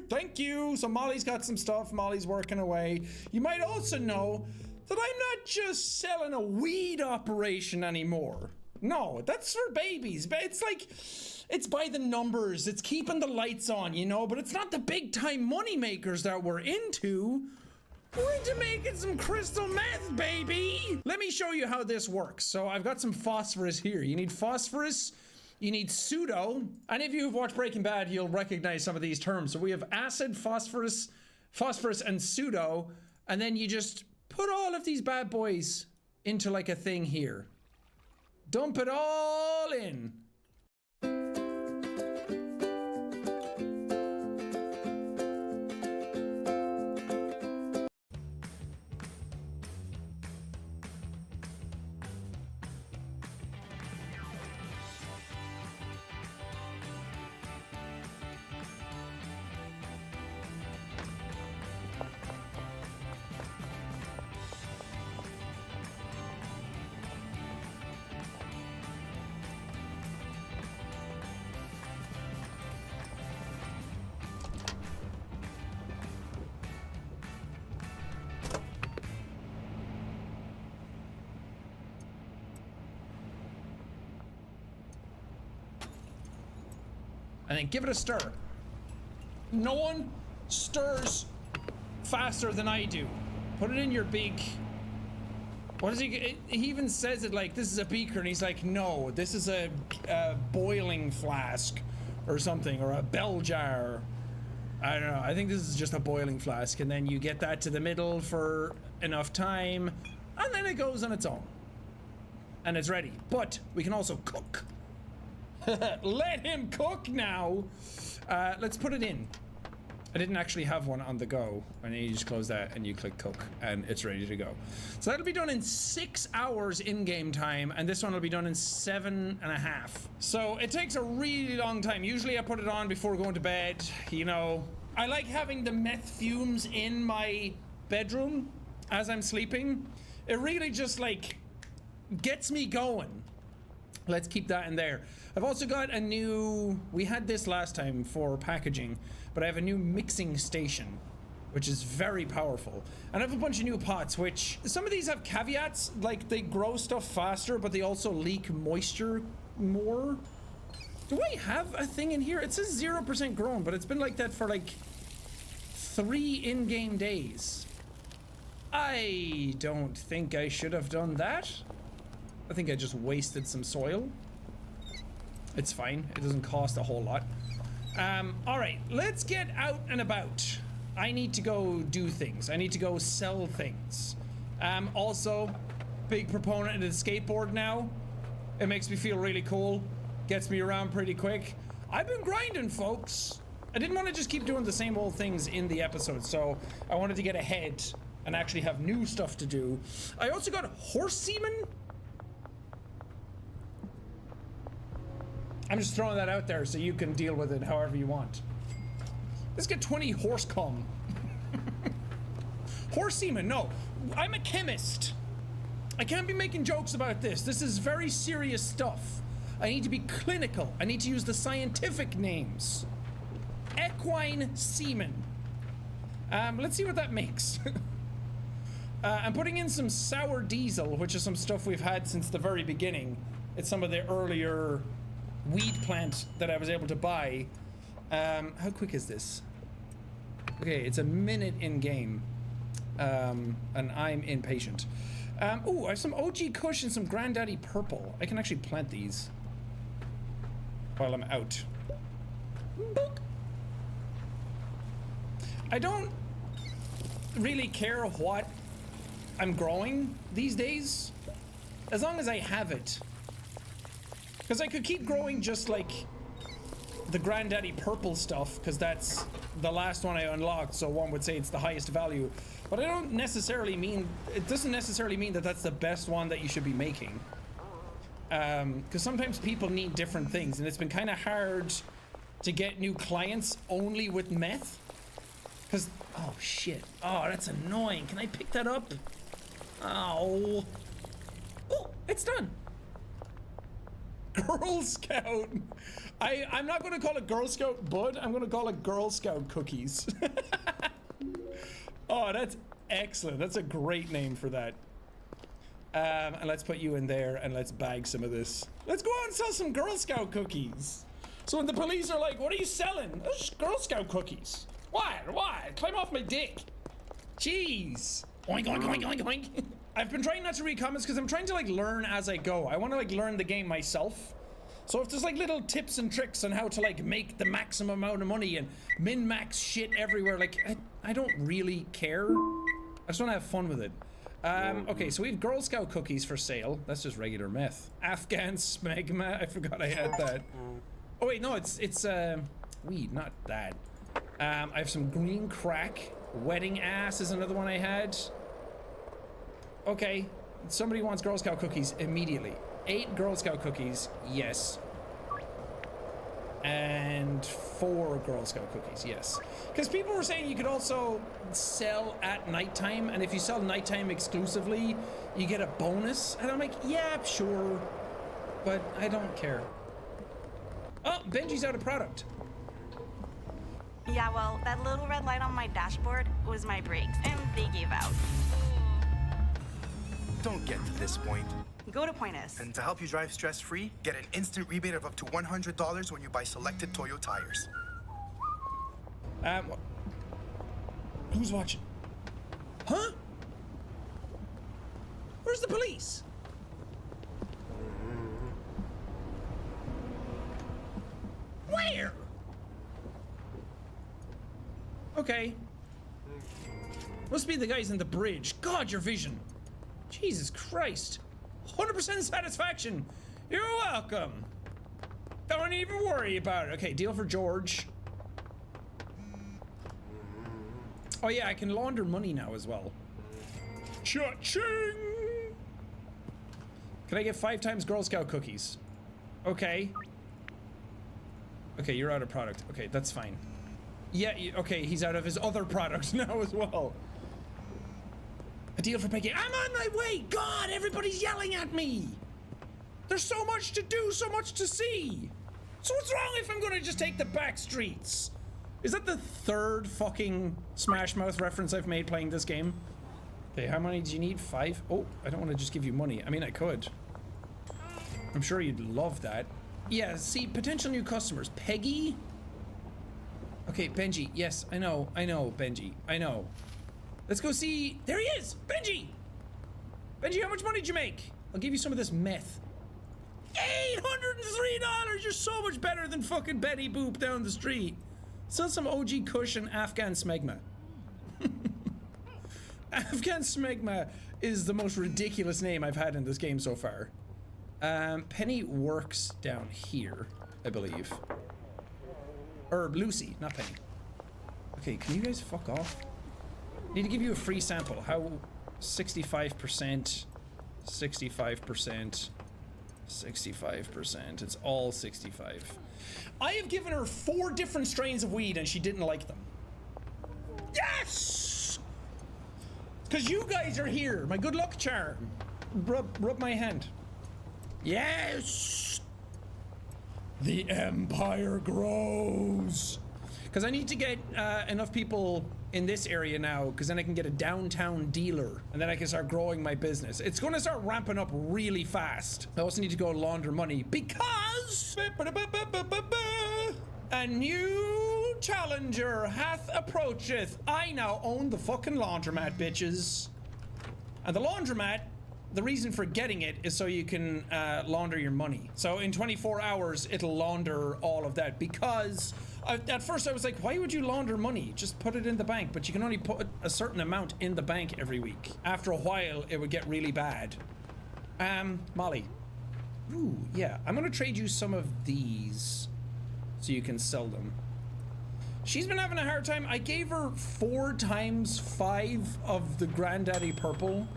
Thank you. So Molly's got some stuff. Molly's working away. You might also know that I'm not just selling a weed operation anymore. No, that's for babies. But it's like, it's by the numbers. It's keeping the lights on, you know, but it's not the big time money makers that we're into. We're into making some crystal meth, baby. Let me show you how this works. So I've got some phosphorus here. You need phosphorus. You need pseudo. Any of you who've watched Breaking Bad, you'll recognize some of these terms. So we have acid, phosphorus, and pseudo. And then you just put all of these bad boys into like a thing here. Dump it all in. And then give it a stir. No one stirs faster than I do. Put it in your big... What is he even says it like, this is a beaker, and he's like, no, this is a boiling flask or something, or a bell jar. I don't know, I think this is just a boiling flask, and then you get that to the middle for enough time, and then it goes on its own. And it's ready. But we can also cook. Let him cook now. Let's put it in. I didn't actually have one on the go. And then you just close that and you click cook and it's ready to go. So that'll be done in 6 hours in-game time, and this one will be done in 7.5. So it takes a really long time. Usually I put it on before going to bed, you know. I like having the meth fumes in my bedroom as I'm sleeping. It really just like gets me going. Let's keep that in there. I've also got a new, we had this last time for packaging, but I have a new mixing station, which is very powerful. And I have a bunch of new pots, which some of these have caveats, like they grow stuff faster, but they also leak moisture more. Do I have a thing in here? It says 0% grown, but it's been like that for like 3 in-game days. I don't think I should have done that. I think I just wasted some soil. It's fine. It doesn't cost a whole lot. All right, let's get out and about. I need to go do things. I need to go sell things. Also, big proponent of the skateboard now. It makes me feel really cool. Gets me around pretty quick. I've been grinding, folks. I didn't want to just keep doing the same old things in the episode, so I wanted to get ahead and actually have new stuff to do. I also got horse semen. I'm just throwing that out there so you can deal with it however you want. Let's get 20 horse cum. Horse semen, no. I'm a chemist. I can't be making jokes about this. This is very serious stuff. I need to be clinical. I need to use the scientific names. Equine semen. Let's see what that makes. I'm putting in some sour diesel, which is some stuff we've had since the very beginning. It's some of the earlier weed plant that I was able to buy. How quick is this? Okay, it's a minute in game. And I'm impatient. Oh, I have some OG Kush and some Granddaddy Purple. I can actually plant these while I'm out. Book. I don't really care what I'm growing these days, as long as I have it. Because I could keep growing just like the Granddaddy Purple stuff, because that's the last one I unlocked, so one would say it's the highest value. But I don't necessarily mean, it doesn't necessarily mean that that's the best one that you should be making. Because sometimes people need different things, and it's been kind of hard to get new clients only with meth. Because, oh shit, oh that's annoying. Can I pick that up? Oh, oh, it's done. Girl Scout. I'm not going to call it Girl Scout Bud. I'm going to call it Girl Scout Cookies. Oh, that's excellent. That's a great name for that. And let's put you in there and let's bag some of this. Let's go out and sell some Girl Scout cookies. So when the police are like, what are you selling? Oh, just Girl Scout cookies. Why? Why? Climb off my dick. Jeez. Oink, oink, oink, oink, oink. I've been trying not to read comments because I'm trying to like learn as I go. I want to like learn the game myself. So if there's like little tips and tricks on how to like make the maximum amount of money and min-max shit everywhere, like I don't really care. I just want to have fun with it. Okay, so we have Girl Scout cookies for sale. That's just regular meth. Afghan smegma. I forgot I had that. Oh wait, no, it's weed, not that. I have some green crack. Wedding ass is another one I had. Okay, somebody wants Girl Scout cookies immediately. 8 Girl Scout cookies, yes. And 4 Girl Scout cookies, yes. Because people were saying you could also sell at nighttime, and if you sell nighttime exclusively, you get a bonus. And I'm like, yeah, sure, but I don't care. Oh, Benji's out of product. Yeah, well, that little red light on my dashboard was my brakes, and they gave out. Don't get to this point. Go to Point S. And to help you drive stress-free, get an instant rebate of up to $100 when you buy selected Toyo tires. Who's watching? Huh? Where's the police? Where? Okay. Must be the guys in the bridge. God, your vision. Jesus Christ. 100% satisfaction. You're welcome. Don't even worry about it. Okay, deal for George. Oh yeah, I can launder money now as well. Cha-ching! Can I get 5 times Girl Scout cookies? Okay. Okay, you're out of product. Okay, that's fine. Yeah, okay, he's out of his other products now as well. A deal for Peggy. I'm on my way! God, everybody's yelling at me! There's so much to do, so much to see! So what's wrong if I'm gonna just take the back streets? Is that the 3rd fucking Smash Mouth reference I've made playing this game? Okay, how many do you need? 5? Oh, I don't want to just give you money. I mean, I could. I'm sure you'd love that. Yeah, see, potential new customers. Peggy? Okay, Benji. Yes, I know, Benji. I know. Let's go see. There he is! Benji! Benji, how much money did you make? I'll give you some of this meth. $803! You're so much better than fucking Betty Boop down the street. Sell some OG Kush and Afghan Smegma. Afghan Smegma is the most ridiculous name I've had in this game so far. Penny works down here, I believe. Or Lucy, not Penny. Okay, can you guys fuck off? Need to give you a free sample. How? 65%, 65%, 65%. It's all 65. I have given her 4 different strains of weed and she didn't like them. Yes! Because you guys are here. My good luck charm. Rub my hand. Yes! The empire grows. Because I need to get enough people in this area now, because then I can get a downtown dealer, and then I can start growing my business. It's going to start ramping up really fast. I also need to go launder money, because a new challenger hath approacheth. I now own the fucking laundromat, bitches. And the laundromat, the reason for getting it is so you can launder your money. So in 24 hours, it'll launder all of that, because at first I was like, why would you launder money? Just put it in the bank, but you can only put a certain amount in the bank every week. After a while, it would get really bad. Molly. Ooh, yeah, I'm gonna trade you some of these so you can sell them. She's been having a hard time. I gave her 4 times 5 of the Granddaddy Purple,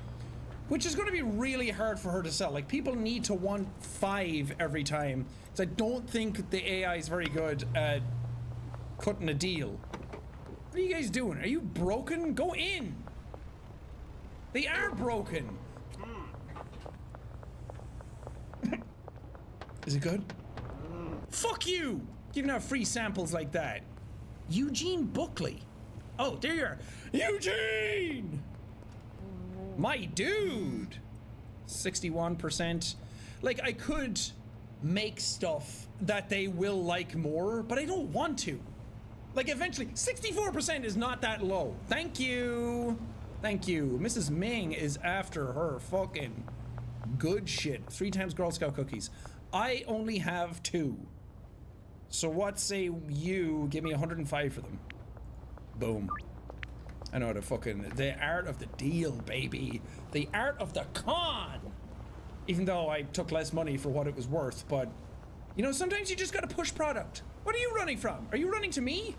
which is going to be really hard for her to sell. Like, people need to want 5 every time. So I don't think the AI is very good at cutting a deal. What are you guys doing? Are you broken? Go in. They are broken. Is it good? Fuck you! Giving out free samples like that. Eugene Buckley. Oh, there you are. Eugene! My dude! 61%. Like, I could make stuff that they will like more, but I don't want to. Like, eventually, 64% is not that low. Thank you. Thank you. Mrs. Ming is after her fucking good shit. 3 times Girl Scout cookies. I only have 2. So what say you give me 105 for them? Boom. I know the art of the deal, baby. The art of the con. Even though I took less money for what it was worth, but you know, sometimes you just gotta push product. What are you running from? Are you running to me?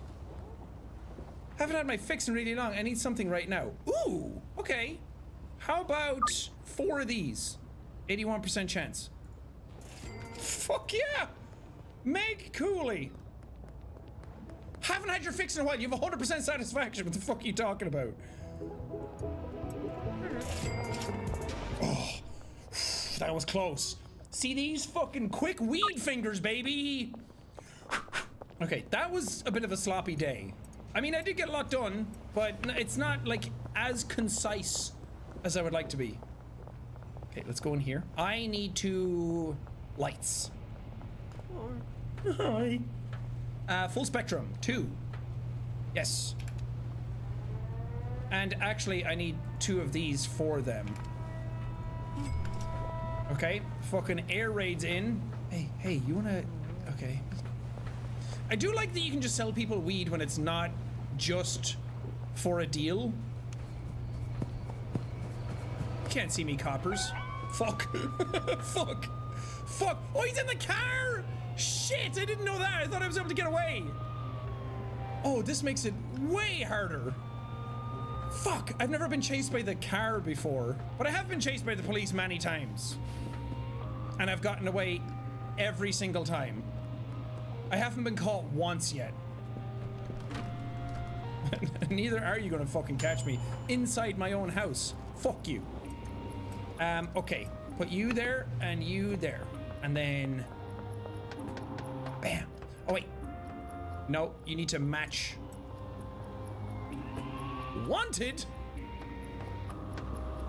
Haven't had my fix in really long. I need something right now. Ooh, okay. How about 4 of these? 81% chance. Fuck yeah! Meg Cooley. Haven't had your fix in a while. You have 100% satisfaction. What the fuck are you talking about? Oh, that was close. See these fucking quick weed fingers, baby. Okay, that was a bit of a sloppy day. I mean, I did get a lot done, but it's not like as concise as I would like to be. Okay, let's go in here. I need 2 lights. Hi. Full spectrum, 2. Yes. And actually, I need 2 of these for them. Okay, fucking air raids in. Hey, you wanna... Okay. I do like that you can just sell people weed when it's not just for a deal. You can't see me, coppers. Fuck. Fuck. Fuck. Oh, he's in the car! Shit, I didn't know that. I thought I was able to get away. Oh, this makes it way harder. Fuck, I've never been chased by the car before, but I have been chased by the police many times. And I've gotten away every single time. I haven't been caught once yet. Neither are you gonna fucking catch me inside my own house. Fuck you. Okay, put you there and you there. And then... Bam. Oh, wait. No, you need to match. Wanted?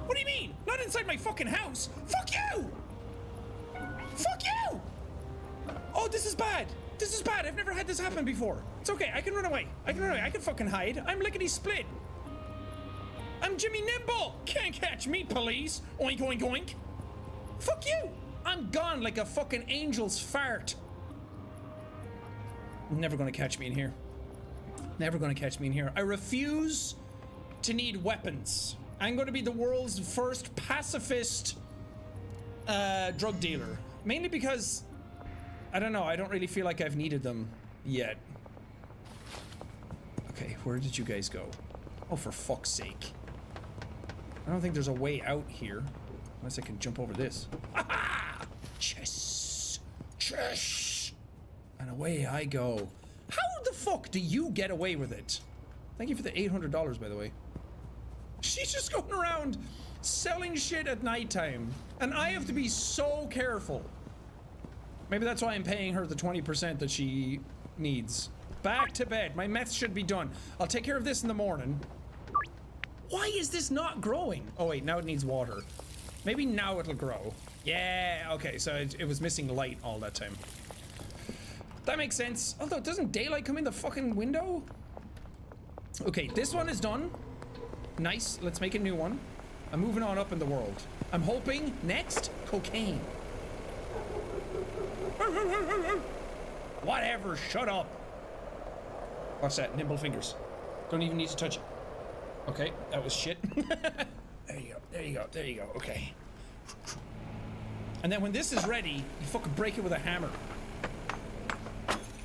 What do you mean? Not inside my fucking house. Fuck you! Fuck you! Oh, this is bad. This is bad. I've never had this happen before. It's okay. I can run away. I can run away. I can fucking hide. I'm lickety split. I'm Jimmy Nimble. Can't catch me, police. Oink, oink, oink. Fuck you. I'm gone like a fucking angel's fart. Never gonna catch me in here. Never gonna catch me in here. I refuse to need weapons. I'm gonna be the world's first pacifist drug dealer. Mainly because, I don't know, I don't really feel like I've needed them yet. Okay, where did you guys go? Oh, for fuck's sake. I don't think there's a way out here. Unless I can jump over this. Ha-ha! Chess! Chess! And away I go. How the fuck do you get away with it? Thank you for the $800, by the way. She's just going around selling shit at nighttime. And I have to be so careful. Maybe that's why I'm paying her the 20% that she needs. Back to bed. My meth should be done. I'll take care of this in the morning. Why is this not growing? Oh wait, now it needs water. Maybe now it'll grow. Yeah, okay, so it was missing light all that time. That makes sense. Although, doesn't daylight come in the fucking window? Okay, this one is done. Nice, let's make a new one. I'm moving on up in the world. I'm hoping next, cocaine. Whatever, shut up. What's that? Nimble fingers. Don't even need to touch it. Okay, that was shit. There you go, there you go, there you go, okay. And then when this is ready, you fucking break it with a hammer.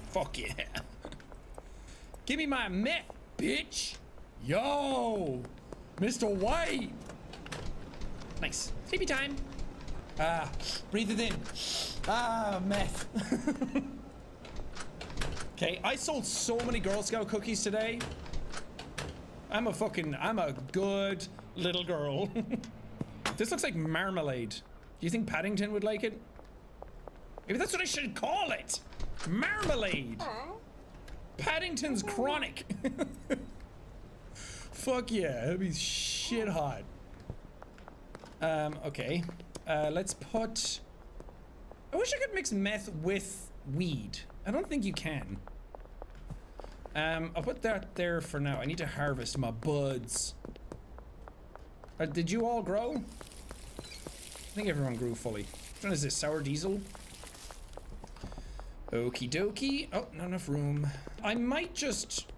Fuck yeah. Give me my meth, bitch. Yo, Mr. White. Nice. Sleepy time. Ah, breathe it in. Ah, meth. Okay, I sold so many Girl Scout cookies today. I'm a good little girl. This looks like marmalade. Do you think Paddington would like it? Maybe that's what I should call it. Marmalade. Paddington's Chronic. Fuck yeah, that'd be shit hot. Okay. Let's put... I wish I could mix meth with weed. I don't think you can. I'll put that there for now. I need to harvest my buds. Did you all grow? I think everyone grew fully. Which one is this? Sour diesel? Okie dokie. Oh, not enough room. I might just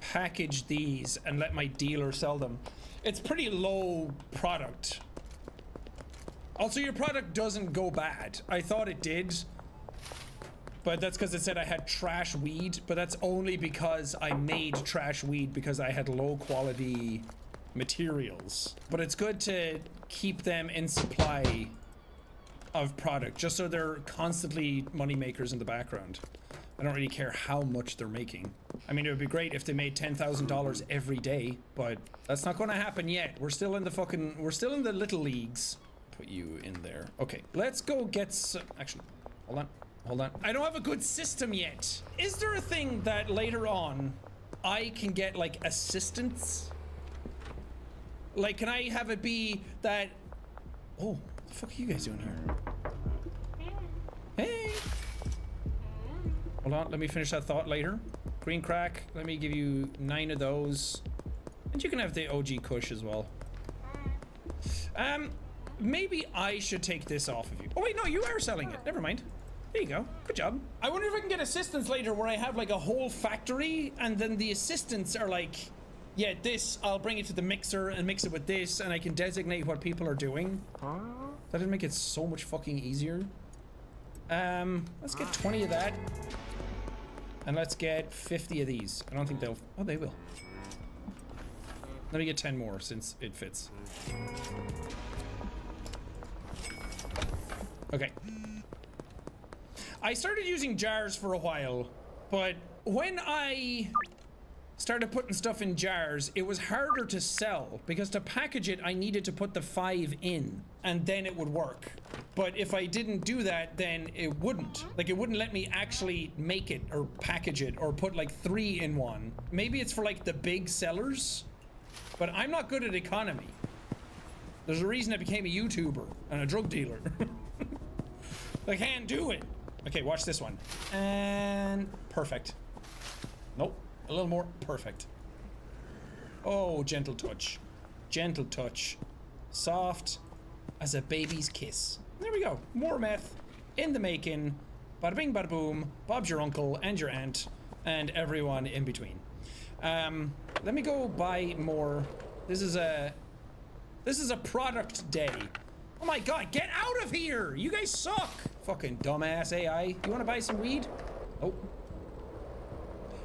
package these and let my dealer sell them. It's pretty low product. Also, your product doesn't go bad. I thought it did, but that's because it said I had trash weed, but that's only because I made trash weed because I had low quality materials. But it's good to keep them in supply of product, just so they're constantly money makers in the background. I don't really care how much they're making. I mean, it would be great if they made $10,000 every day, but that's not going to happen yet. We're still in the little leagues. Put you in there. Okay, let's go get some... Actually, hold on. I don't have a good system yet. Is there a thing that later on I can get, like, assistance? Like, can I have it be that... Oh, what the fuck are you guys doing here? Hey! Hold on, let me finish that thought later. Green crack, let me give you 9 of those. And you can have the OG Kush as well. Maybe I should take this off of you. Oh wait, no, you are selling it. Never mind. There you go. Good job. I wonder if I can get assistants later where I have like a whole factory and then the assistants are like, yeah, this, I'll bring it to the mixer and mix it with this and I can designate what people are doing. That'd make it so much fucking easier. Let's get 20 of that. And let's get 50 of these. I don't think they'll... Oh, they will. Let me get 10 more since it fits. Okay. I started using jars for a while, but when I started putting stuff in jars, it was harder to sell because to package it, I needed to put the 5 in and then it would work. But if I didn't do that, then it wouldn't. Like, it wouldn't let me actually make it or package it or put like 3 in one. Maybe it's for like the big sellers, but I'm not good at economy. There's a reason I became a YouTuber and a drug dealer. I can't do it. Okay, watch this one. And perfect. Nope, a little more. Perfect. Oh, gentle touch. Gentle touch. Soft as a baby's kiss. There we go. More meth in the making. Bada bing, bada boom. Bob's your uncle and your aunt and everyone in between. Let me go buy more. This is a product day. Oh my god, get out of here! You guys suck! Fucking dumbass AI. You wanna buy some weed? Oh.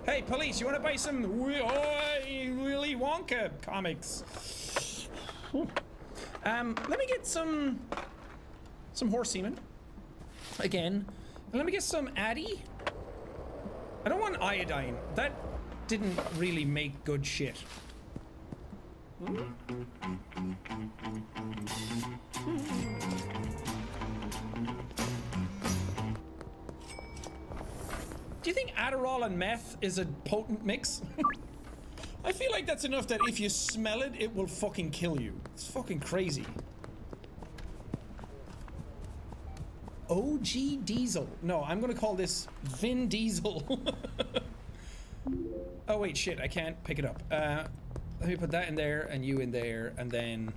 Hey, police, you wanna buy some Willy Wonka comics? Let me get some horse semen. Again. And let me get some Addy. I don't want iodine. That didn't really make good shit. Do you think Adderall and meth is a potent mix? I feel like that's enough that if you smell it, it will fucking kill you. It's fucking crazy. OG Diesel. No, I'm gonna call this Vin Diesel. Oh wait, shit, I can't pick it up. Let me put that in there and you in there and then...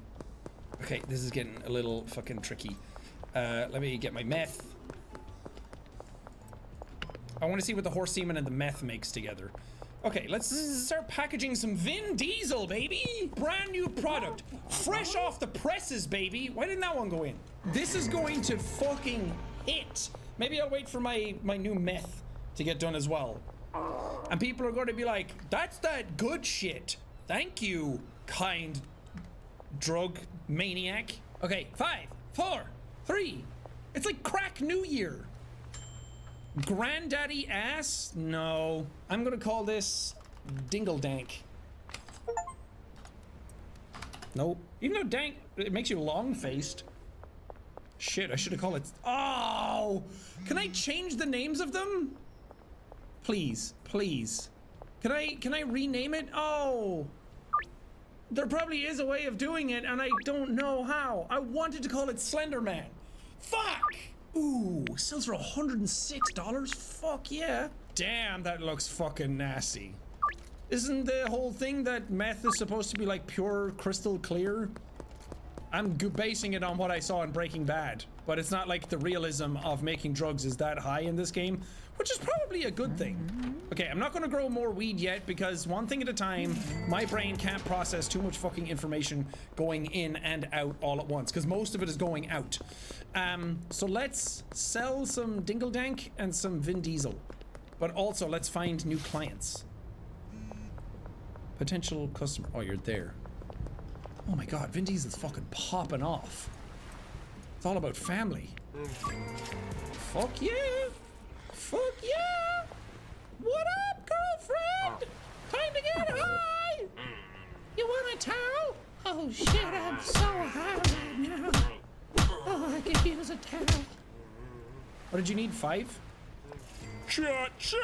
Okay, this is getting a little fucking tricky. Let me get my meth. I want to see what the horse semen and the meth makes together. Okay, let's start packaging some Vin Diesel, baby! Brand new product. Fresh off the presses, baby! Why didn't that one go in? This is going to fucking hit. Maybe I'll wait for my new meth to get done as well. And people are going to be like, that's that good shit. Thank you, kind drug maniac. Okay, 5, 4, 3. It's like crack New Year. Granddaddy ass? No. I'm gonna call this Dingle Dank. Nope. Even though dank, it makes you long-faced. Shit, I should have called it. Oh! Can I change the names of them? Please, please. Can I rename it? Oh! There probably is a way of doing it, and I don't know how. I wanted to call it Slender Man. Fuck! Ooh, sells for $106? Fuck yeah. Damn, that looks fucking nasty. Isn't the whole thing that meth is supposed to be like pure crystal clear? I'm basing it on what I saw in Breaking Bad, but it's not like the realism of making drugs is that high in this game, which is probably a good thing. Okay, I'm not gonna grow more weed yet because one thing at a time, my brain can't process too much fucking information going in and out all at once, because most of it is going out. So let's sell some Dingle Dank and some Vin Diesel, but also let's find new clients. Potential customer. Oh, you're there. Oh my god, Vin Diesel's fucking popping off. It's all about family. Fuck yeah! Fuck yeah! What up, girlfriend? Time to get high! You want a towel? Oh shit, I'm so high right now. Oh, I could use a towel. What did you need, 5? Cha-ching!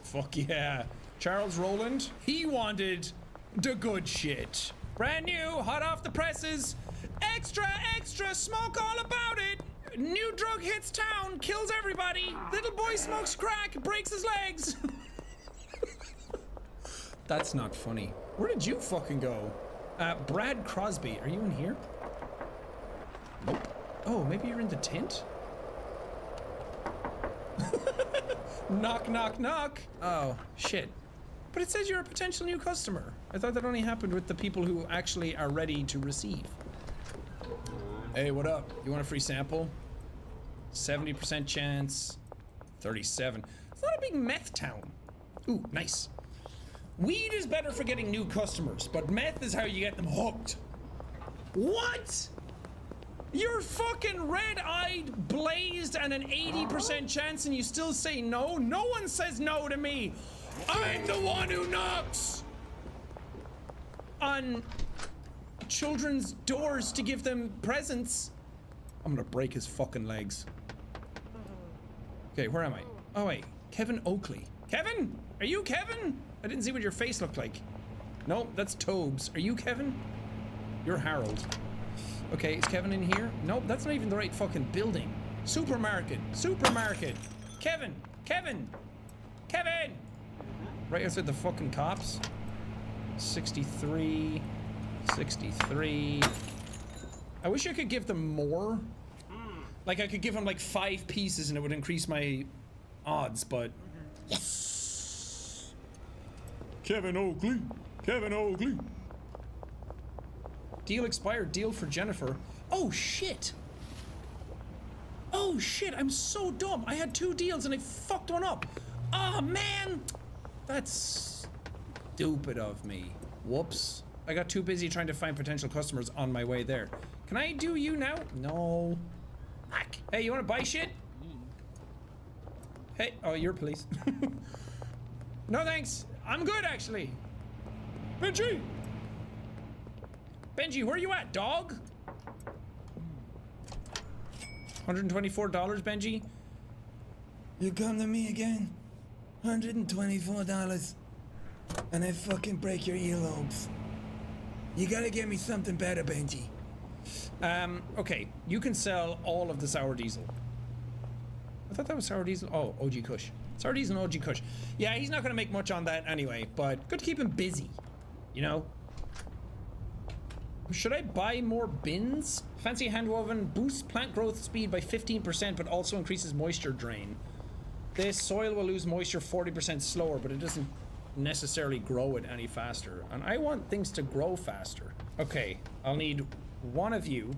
Fuck yeah. Charles Roland, he wanted the good shit. Brand new, hot off the presses. Extra, extra, smoke all about it. New drug hits town, kills everybody. Little boy smokes crack, breaks his legs. That's not funny. Where did you fucking go? Brad Crosby, are you in here? Nope. Oh, maybe you're in the tent? Knock, knock, knock. Oh, shit. But it says you're a potential new customer. I thought that only happened with the people who actually are ready to receive. Hey, what up? You want a free sample? 70% chance. 37. It's not a big meth town. Ooh, nice. Weed is better for getting new customers, but meth is how you get them hooked. What? You're fucking red-eyed, blazed, and an 80% chance, and you still say no? No one says no to me. I'm the one who knocks on children's doors to give them presents. I'm gonna break his fucking legs. Okay, where am I? Oh wait, Kevin Oakley. Kevin? Are you Kevin? I didn't see what your face looked like. No, that's Tobes. Are you Kevin? You're Harold. Okay, is Kevin in here? Nope, that's not even the right fucking building. Supermarket. Supermarket. Kevin. Kevin. Kevin. Right outside the fucking cops. 63. 63. I wish I could give them more. Like I could give them like 5 pieces and it would increase my odds, but yes. Kevin Oakley. Kevin Oakley. Deal expired. Deal for Jennifer. Oh shit. Oh shit, I'm so dumb. I had 2 deals and I fucked one up. Oh man. That's stupid of me. Whoops. I got too busy trying to find potential customers on my way there. Can I do you now? No. Fuck. Hey, you want to buy shit? Hey, oh, you're police. No thanks. I'm good actually. Benji! Benji, where you at, dog? $124, Benji? You come to me again? $124. And I fucking break your earlobes. You gotta get me something better, Benji. Okay, you can sell all of the sour diesel. I thought that was sour diesel. Oh, OG Kush. Sour diesel and OG Kush. Yeah, he's not gonna make much on that anyway, but good to keep him busy, you know? Should I buy more bins? Fancy handwoven boosts plant growth speed by 15%, but also increases moisture drain. This soil will lose moisture 40% slower, but it doesn't necessarily grow it any faster. And I want things to grow faster. Okay, I'll need one of you,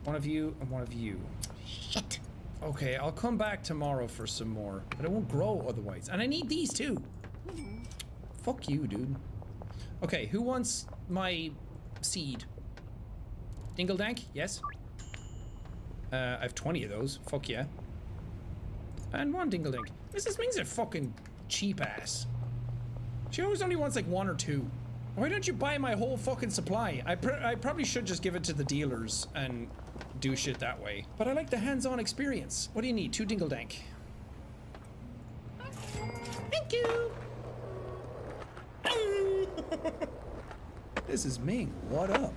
and one of you. Shit. Okay, I'll come back tomorrow for some more, but it won't grow otherwise. And I need these too. Fuck you, dude. Okay, who wants my seed? Dingle Dank? Yes. I have 20 of those. Fuck yeah. And 1 Dingle Dank. Mrs. Ming's a fucking cheap ass. She always only wants like 1 or 2. Why don't you buy my whole fucking supply? I probably should just give it to the dealers and do shit that way. But I like the hands-on experience. What do you need? 2 dingle dank. Thank you. This is Ming. What up?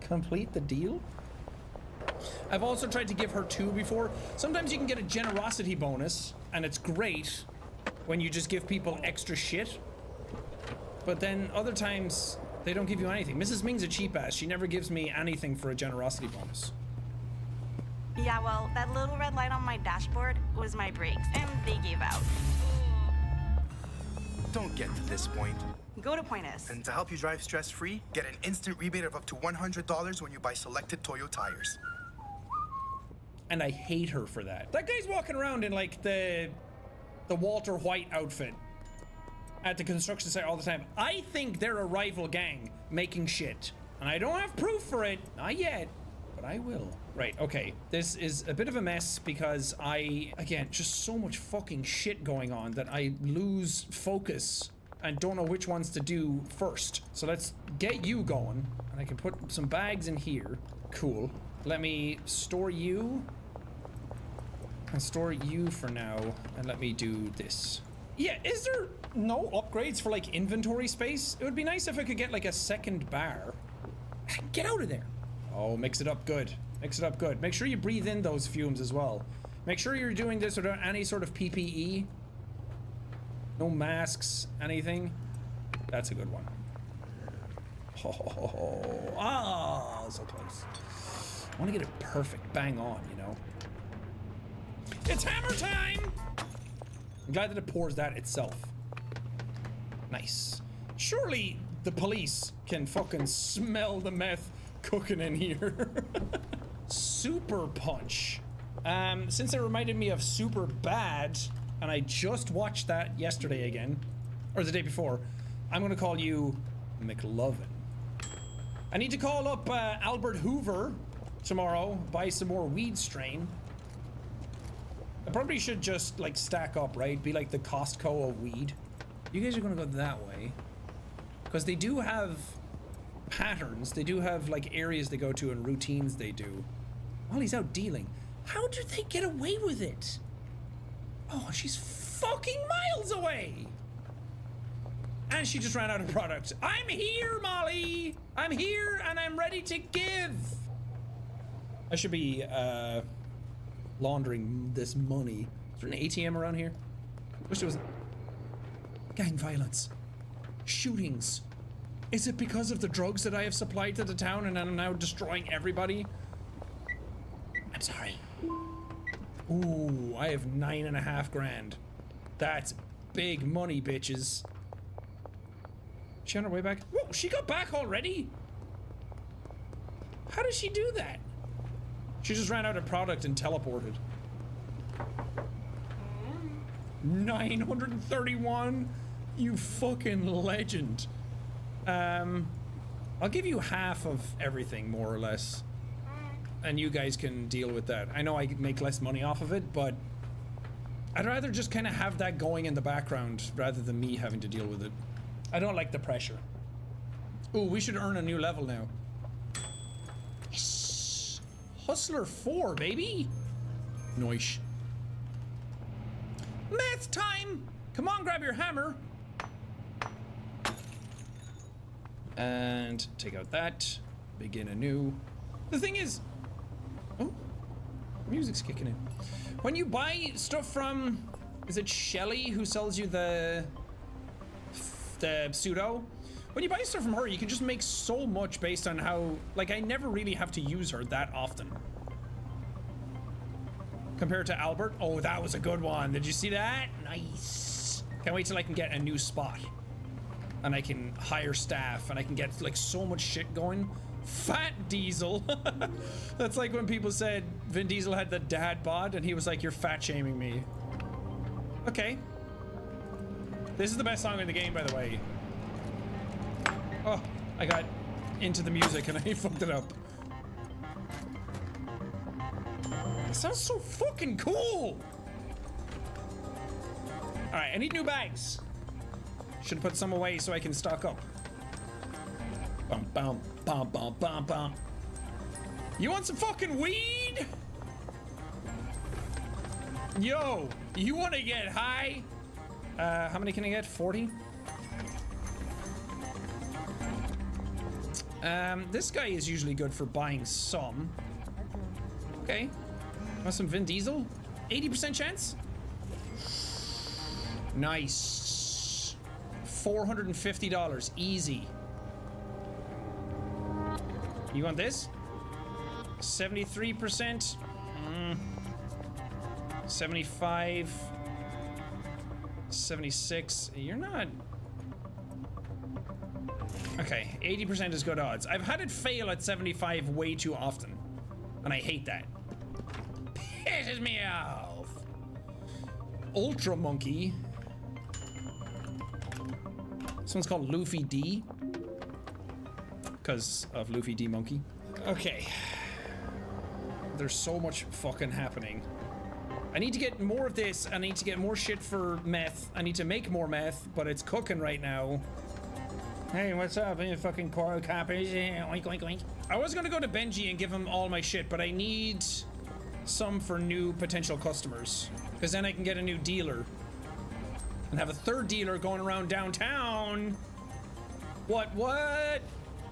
Complete the deal? I've also tried to give her 2 before. Sometimes you can get a generosity bonus, and it's great when you just give people extra shit. But then other times, they don't give you anything. Mrs. Ming's a cheap ass. She never gives me anything for a generosity bonus. Yeah, well, that little red light on my dashboard was my brakes, and they gave out. Don't get to this point. Go to Pointus. And to help you drive stress-free, get an instant rebate of up to $100 when you buy selected Toyo tires. And I hate her for that. That guy's walking around in like the Walter White outfit at the construction site all the time. I think they're a rival gang making shit. And I don't have proof for it. Not yet. But I will. Right, okay. This is a bit of a mess because again, just so much fucking shit going on that I lose focus and don't know which ones to do first. So let's get you going. And I can put some bags in here. Cool. Let me store you. And store you for now. And let me do this. Yeah, is there no upgrades for like inventory space? It would be nice if I could get like a second bar. Get out of there. Oh, mix it up good. Mix it up good. Make sure you breathe in those fumes as well. Make sure you're doing this without any sort of PPE. No masks, anything. That's a good one. Oh, so close. I want to get it perfect, bang on, you know? It's hammer time! I'm glad that it pours that itself. Nice. Surely the police can fucking smell the meth cooking in here. Super Punch. Since it reminded me of Super Bad, and I just watched that yesterday again, or the day before, I'm gonna call you McLovin. I need to call up Albert Hoover tomorrow, buy some more weed strain. I probably should just like stack up, right? Be like the Costco of weed. You guys are gonna go that way. Because they do have patterns. They do have like areas they go to and routines they do. While he's out dealing. How did they get away with it? Oh, she's fucking miles away. And she just ran out of product. I'm here, Molly. I'm here and I'm ready to give. I should be laundering this money. Is there an ATM around here? Wish there was. Gang violence. Shootings. Is it because of the drugs that I have supplied to the town and I'm now destroying everybody? I'm sorry. Ooh, I have 9.5 grand. That's big money, bitches. Is she on her way back? Whoa, she got back already? How did she do that? She just ran out of product and teleported. 931? You fucking legend. I'll give you half of everything, more or less. And you guys can deal with that. I know I make less money off of it, but I'd rather just kind of have that going in the background rather than me having to deal with it. I don't like the pressure. Ooh, we should earn a new level now. Yes. Hustler 4, baby. Noish. Math time! Come on, grab your hammer. And take out that. Begin anew. The thing is... Oh, music's kicking in. When you buy stuff from... Is it Shelly who sells you the pseudo? When you buy stuff from her, you can just make so much based on how... Like, I never really have to use her that often. Compared to Albert. Oh, that was a good one. Did you see that? Nice. Can't wait till I can get a new spot. And I can hire staff, and I can get like so much shit going. Fat Diesel. That's like when people said Vin Diesel had the dad bod, and he was like, "You're fat shaming me." Okay. This is the best song in the game, by the way. Oh, I got into the music and I fucked it up. It sounds so fucking cool. All right, I need new bags. Should put some away so I can stock up. Bum, bum, bum, bum, bum, bum. You want some fucking weed? Yo, you want to get high? How many can I get? 40? This guy is usually good for buying some. Okay. Want some Vin Diesel? 80% chance? Nice. $450. Easy. You want this? 73%? 75. 76. You're not... Okay, 80% is good odds. I've had it fail at 75 way too often. And I hate that. Pisses me off. Ultra Monkey. This one's called Luffy D. Because of Luffy D Monkey. Okay. There's so much fucking happening. I need to get more of this. I need to get more shit for meth. I need to make more meth, but it's cooking right now. Hey, what's up? You fucking coral coppers. Oink, oink, oink. I was gonna go to Benji and give him all my shit, but I need some for new potential customers. Because then I can get a new dealer. And have a third dealer going around downtown. What?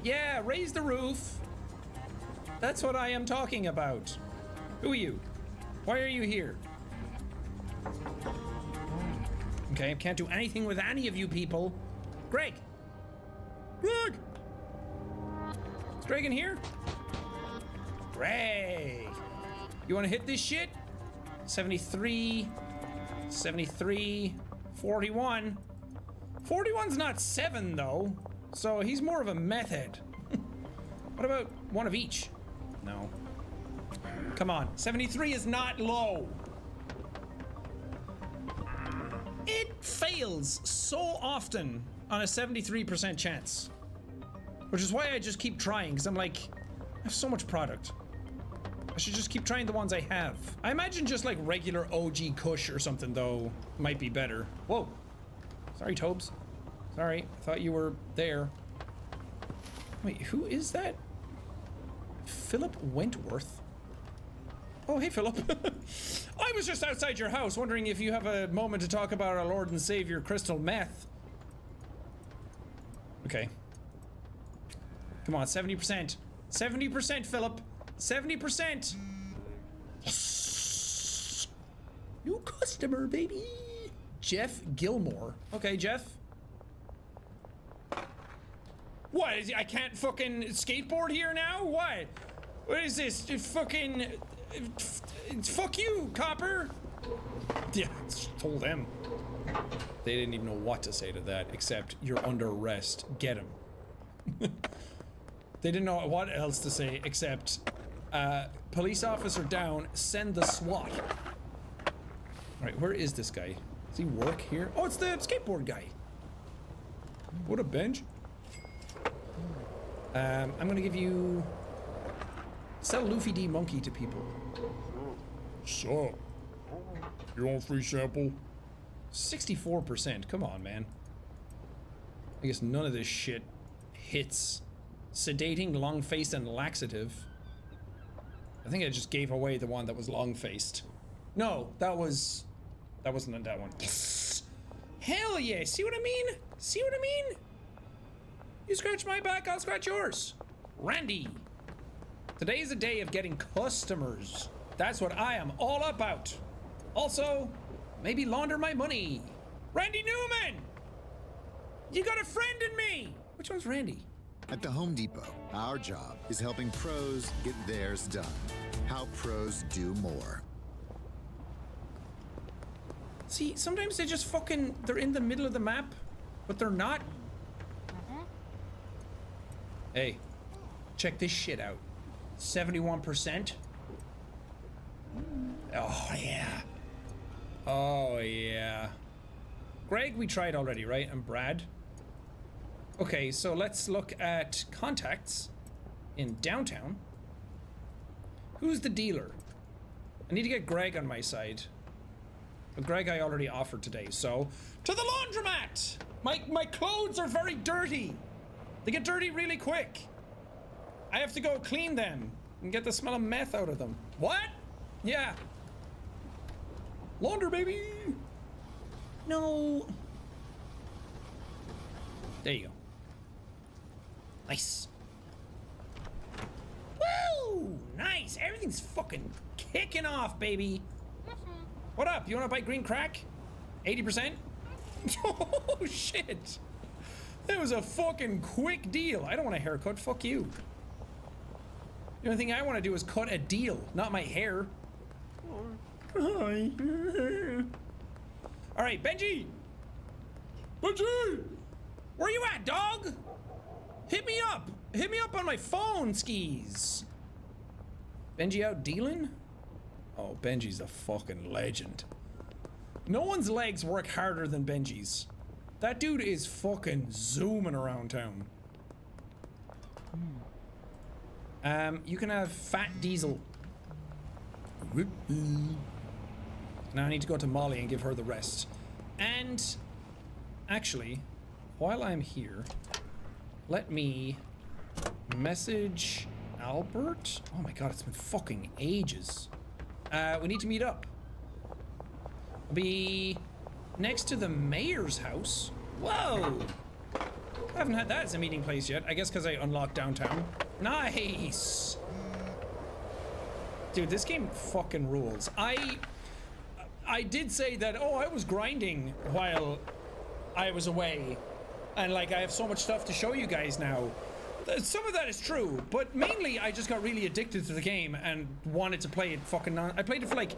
Yeah, raise the roof. That's what I am talking about. Who are you? Why are you here? Okay, I can't do anything with any of you people. Greg! Greg! Is Greg in here? Greg! You wanna hit this shit? 73, 73, 41. 41's not 7 though, so he's more of a meth head. What about one of each? No. Come on, 73 is not low. It fails so often on a 73% chance. Which is why I just keep trying, because I'm like, I have so much product. I should just keep trying the ones I have. I imagine just like regular OG Kush or something though might be better. Whoa. Sorry, Tobes. Sorry, I thought you were there. Wait, who is that? Philip Wentworth? Oh, hey, Philip. I was just outside your house wondering if you have a moment to talk about our Lord and Savior, crystal meth. Okay. Come on, 70%. 70%, Philip. 70%. Yes. New customer, baby. Jeff Gilmore. Okay, Jeff. What is he? I can't fucking skateboard here now? What? What is this? Fucking... Fuck you, copper. Yeah, told them. They didn't even know what to say to that, except you're under arrest. Get him. They didn't know what else to say, except police officer down, send the SWAT. Alright, where is this guy? Does he work here? Oh, it's the skateboard guy. What a bench. I'm gonna give you... Sell Luffy D Monkey to people. Sup? You want a free sample? 64%. Come on, man. I guess none of this shit hits. Sedating, long-faced, and laxative. I think I just gave away the one that was long-faced. No, that wasn't that one. Yes! Hell yeah! See what I mean? See what I mean? You scratch my back, I'll scratch yours. Randy. Today is a day of getting customers. That's what I am all about. Also, maybe launder my money. Randy Newman! You got a friend in me! Which one's Randy? At the Home Depot, our job is helping pros get theirs done. How pros do more. See, sometimes they just fucking, they're in the middle of the map, but they're not. Hey, check this shit out. 71%. Oh, yeah. Oh, yeah. Greg, we tried already, right? And Brad. Okay, so let's look at contacts in downtown. Who's the dealer? I need to get Greg on my side. But Greg I already offered today, so... To the laundromat! My clothes are very dirty. They get dirty really quick. I have to go clean them. and get the smell of meth out of them. What? Yeah. Launder, baby. No. There you go. Nice. Woo! Nice. Everything's fucking kicking off, baby. What up? You want to buy green crack? 80%? Oh, shit. That was a fucking quick deal. I don't want a haircut. Fuck you. The only thing I want to do is cut a deal, not my hair. Hi. All right, Benji. Benji! Where you at, dog? Hit me up. Hit me up on my phone, skis. Benji out dealing? Oh, Benji's a fucking legend. No one's legs work harder than Benji's. That dude is fucking zooming around town. You can have Fat Diesel. Now I need to go to Molly and give her the rest. And actually, while I'm here, let me message Albert. Oh my god, it's been fucking ages. We need to meet up. I'll be next to the mayor's house. Whoa! I haven't had that as a meeting place yet. I guess because I unlocked downtown. Nice! Dude, this game fucking rules. I did say that, oh, I was grinding while I was away. And like, I have so much stuff to show you guys now. Some of that is true, but mainly I just got really addicted to the game and wanted to play it fucking I played it for like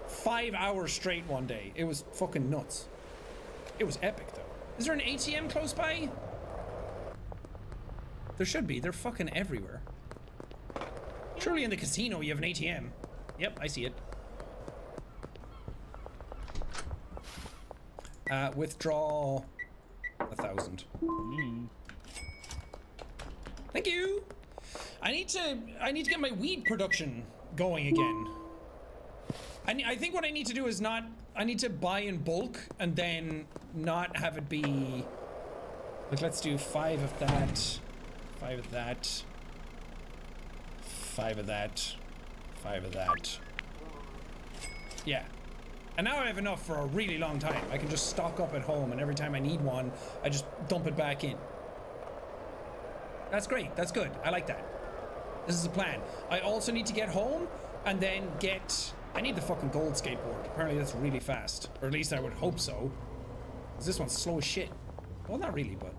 5 hours straight one day. It was fucking nuts. It was epic though. Is there an ATM close by? There should be. They're fucking everywhere. Surely in the casino you have an ATM. Yep, I see it. Withdraw 1,000. Thank you. I need to get my weed production going again. I think what I need to do is I need to buy in bulk and then not have it be like, let's do 5 of that, 5 of that, 5 of that, 5 of that. Yeah. And now I have enough for a really long time. I can just stock up at home, and every time I need one, I just dump it back in. That's great. That's good. I like that. This is a plan. I also need to get home and then get... I need the fucking gold skateboard. Apparently that's really fast. Or at least I would hope so. Because this one's slow as shit. Well, not really, but...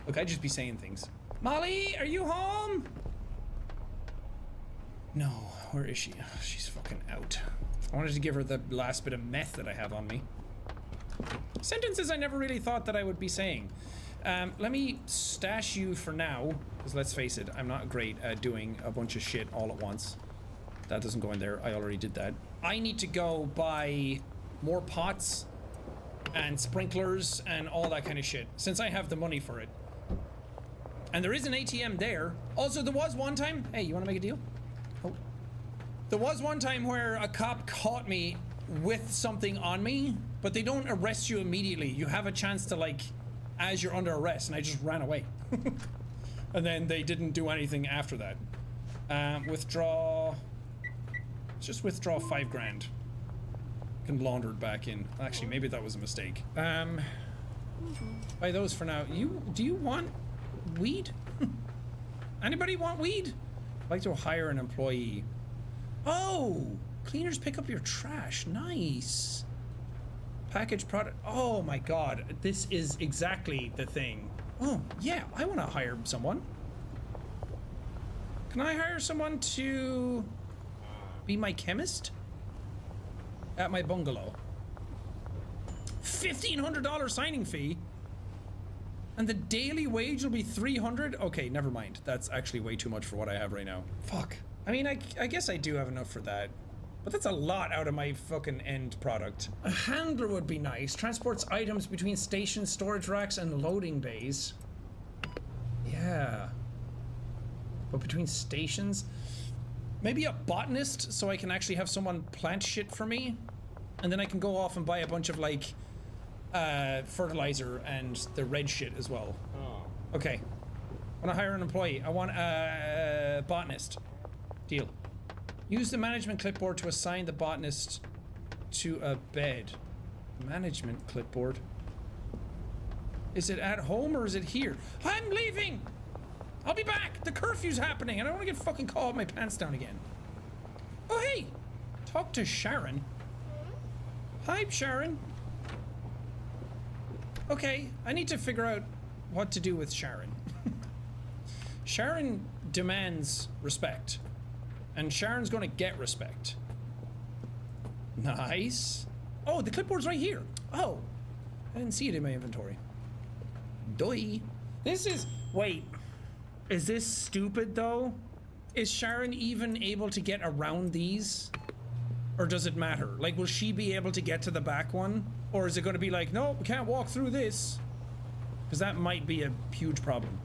Look, I'd just be saying things. Molly, are you home? No. Where is she? Oh, she's fucking out. I wanted to give her the last bit of meth that I have on me. Sentences I never really thought that I would be saying. Let me stash you for now, because let's face it, I'm not great at doing a bunch of shit all at once. That doesn't go in there. I already did that. I need to go buy more pots and sprinklers and all that kind of shit, since I have the money for it. And there is an ATM there. Also, there was one time... Hey, you want to make a deal? Oh. There was one time where a cop caught me with something on me, but they don't arrest you immediately. You have a chance to, like... as you're under arrest, and I just ran away. And then they didn't do anything after that. Withdraw... Let's just withdraw 5 grand. Can launder it back in. Actually, maybe that was a mistake. Buy those for now. Do you want weed? Anybody want weed? I'd like to hire an employee. Oh! Cleaners pick up your trash. Nice. Package product. Oh my god, this is exactly the thing. Oh, yeah, I want to hire someone. Can I hire someone to be my chemist? At my bungalow. $1,500 signing fee? And the daily wage will be $300? Okay, never mind. That's actually way too much for what I have right now. Fuck. I mean, I guess I do have enough for that. But that's a lot out of my fucking end product. A handler would be nice. Transports items between stations, storage racks, and loading bays. Yeah. But between stations? Maybe a botanist, so I can actually have someone plant shit for me. And then I can go off and buy a bunch of, like, fertilizer and the red shit as well. Oh. Okay. I want to hire an employee. I want a botanist. Deal. Use the management clipboard to assign the botanist to a bed. Management clipboard. Is it at home or is it here? I'm leaving! I'll be back! The curfew's happening and I don't want to get fucking caught with my pants down again. Oh, hey! Talk to Sharon. Hi, Sharon. Okay, I need to figure out what to do with Sharon. Sharon demands respect. And Sharon's gonna get respect. Nice. Oh, the clipboard's right here. Oh, I didn't see it in my inventory. Doi. This is... Wait. Is this stupid, though? Is Sharon even able to get around these? Or does it matter? Like, will she be able to get to the back one? Or is it going to be like, no, we can't walk through this? Because that might be a huge problem.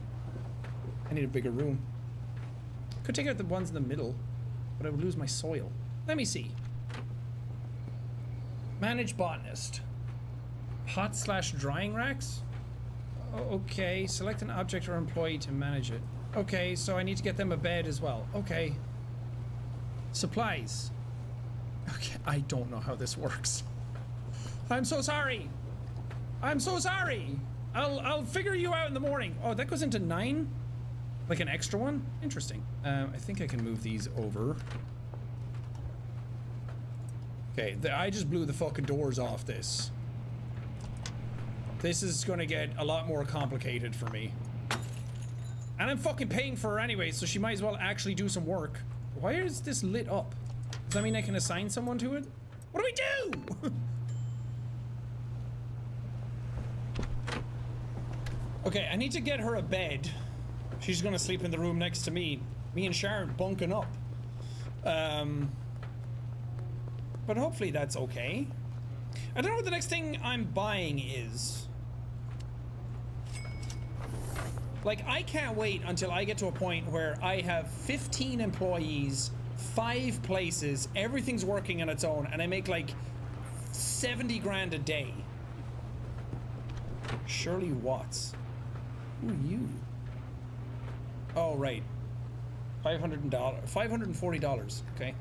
I need a bigger room. Could take out the ones in the middle, but I would lose my soil. Let me see. Manage botanist. Pot/drying racks? Okay, select an object or employee to manage it. Okay, so I need to get them a bed as well. Okay. Supplies. Okay, I don't know how this works. I'm so sorry. I'm so sorry. I'll figure you out in the morning. Oh, that goes into 9? Like an extra one? Interesting. I think I can move these over. Okay, I just blew the fucking doors off this. This is gonna get a lot more complicated for me. And I'm fucking paying for her anyway, so she might as well actually do some work. Why is this lit up? Does that mean I can assign someone to it? What do we do? Okay, I need to get her a bed. She's gonna sleep in the room next to me. Me and Sharon bunking up. But hopefully that's okay. I don't know what the next thing I'm buying is. Like, I can't wait until I get to a point where I have 15 employees, 5 places, everything's working on its own, and I make like 70 grand a day. Shirley Watts. Who are you? Oh, right. $540. Okay.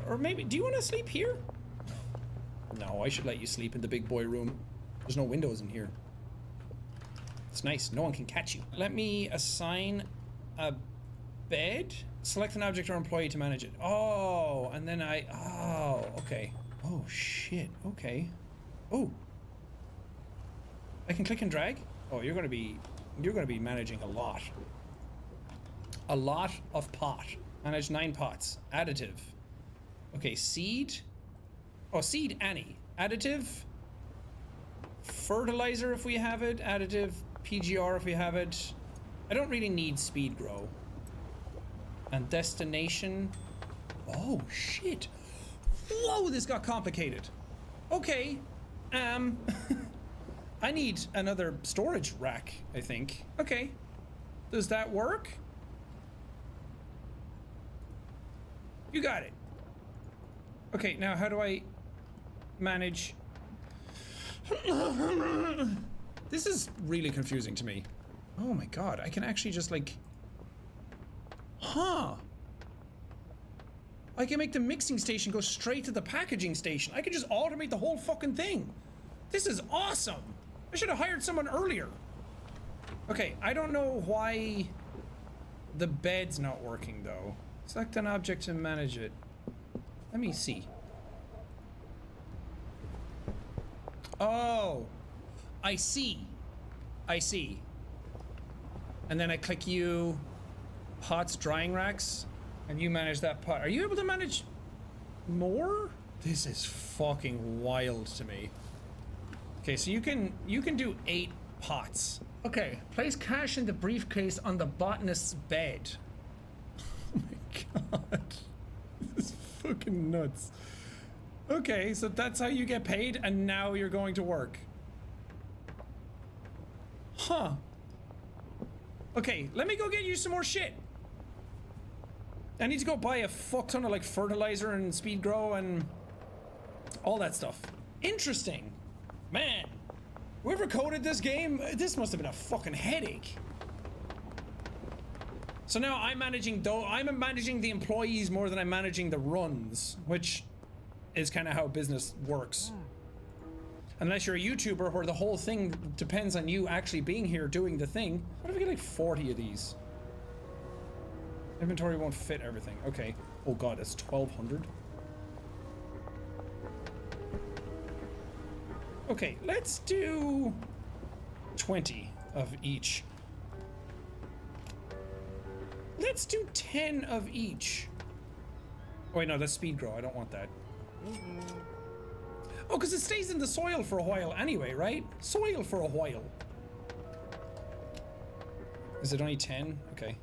Or maybe, do you want to sleep here? No, I should let you sleep in the big boy room. There's no windows in here. It's nice. No one can catch you. Let me assign a bed. Select an object or employee to manage it. Oh, and then oh, okay. Oh, shit. Okay. Oh. I can click and drag? Oh, you're gonna be managing a lot. A lot of pot. Manage 9 pots. Additive. Okay, seed. Oh, seed Annie. Additive. Fertilizer if we have it. Additive. PGR if we have it. I don't really need speed grow. And destination. Oh, shit. Whoa, this got complicated. Okay. I need another storage rack, I think. Okay. Does that work? You got it. Okay, now how do I manage? This is really confusing to me. Oh my god, I can actually just like... Huh. I can make the mixing station go straight to the packaging station. I can just automate the whole fucking thing. This is awesome. I should have hired someone earlier. Okay, I don't know why the bed's not working though. Select an object to manage it. Let me see. Oh, I see. I see. And then I click you, pots, drying racks, and you manage that pot. Are you able to manage more? This is fucking wild to me. Okay, so you can do 8 pots. Okay, place cash in the briefcase on the botanist's bed. Oh my god. This is fucking nuts. Okay, so that's how you get paid, and now you're going to work. Huh. Okay, let me go get you some more shit. I need to go buy a fuck ton of like fertilizer and speed grow and all that stuff. Interesting. Man, whoever coded this game, this must have been a fucking headache. So now I'm managing the employees more than I'm managing the runs, which is kind of how business works. Unless you're a YouTuber where the whole thing depends on you actually being here doing the thing. What if we get like 40 of these? Inventory won't fit everything. Okay. Oh god, that's 1,200. Okay, let's do 20 of each. Let's do 10 of each. Oh wait, no, that's speed grow. I don't want that. Oh, because it stays in the soil for a while anyway, right? Soil for a while. Is it only 10? Okay.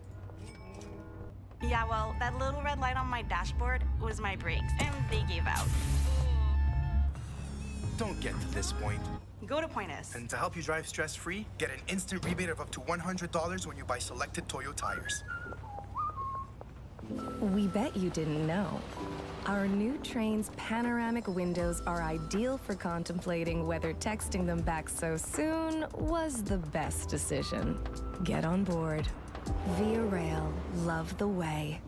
Yeah, well, that little red light on my dashboard was my brakes, and they gave out. Don't get to this point. Go to Point S. And to help you drive stress-free, get an instant rebate of up to $100 when you buy selected Toyo tires. We bet you didn't know. Our new train's panoramic windows are ideal for contemplating whether texting them back so soon was the best decision. Get on board. Via Rail, love the way.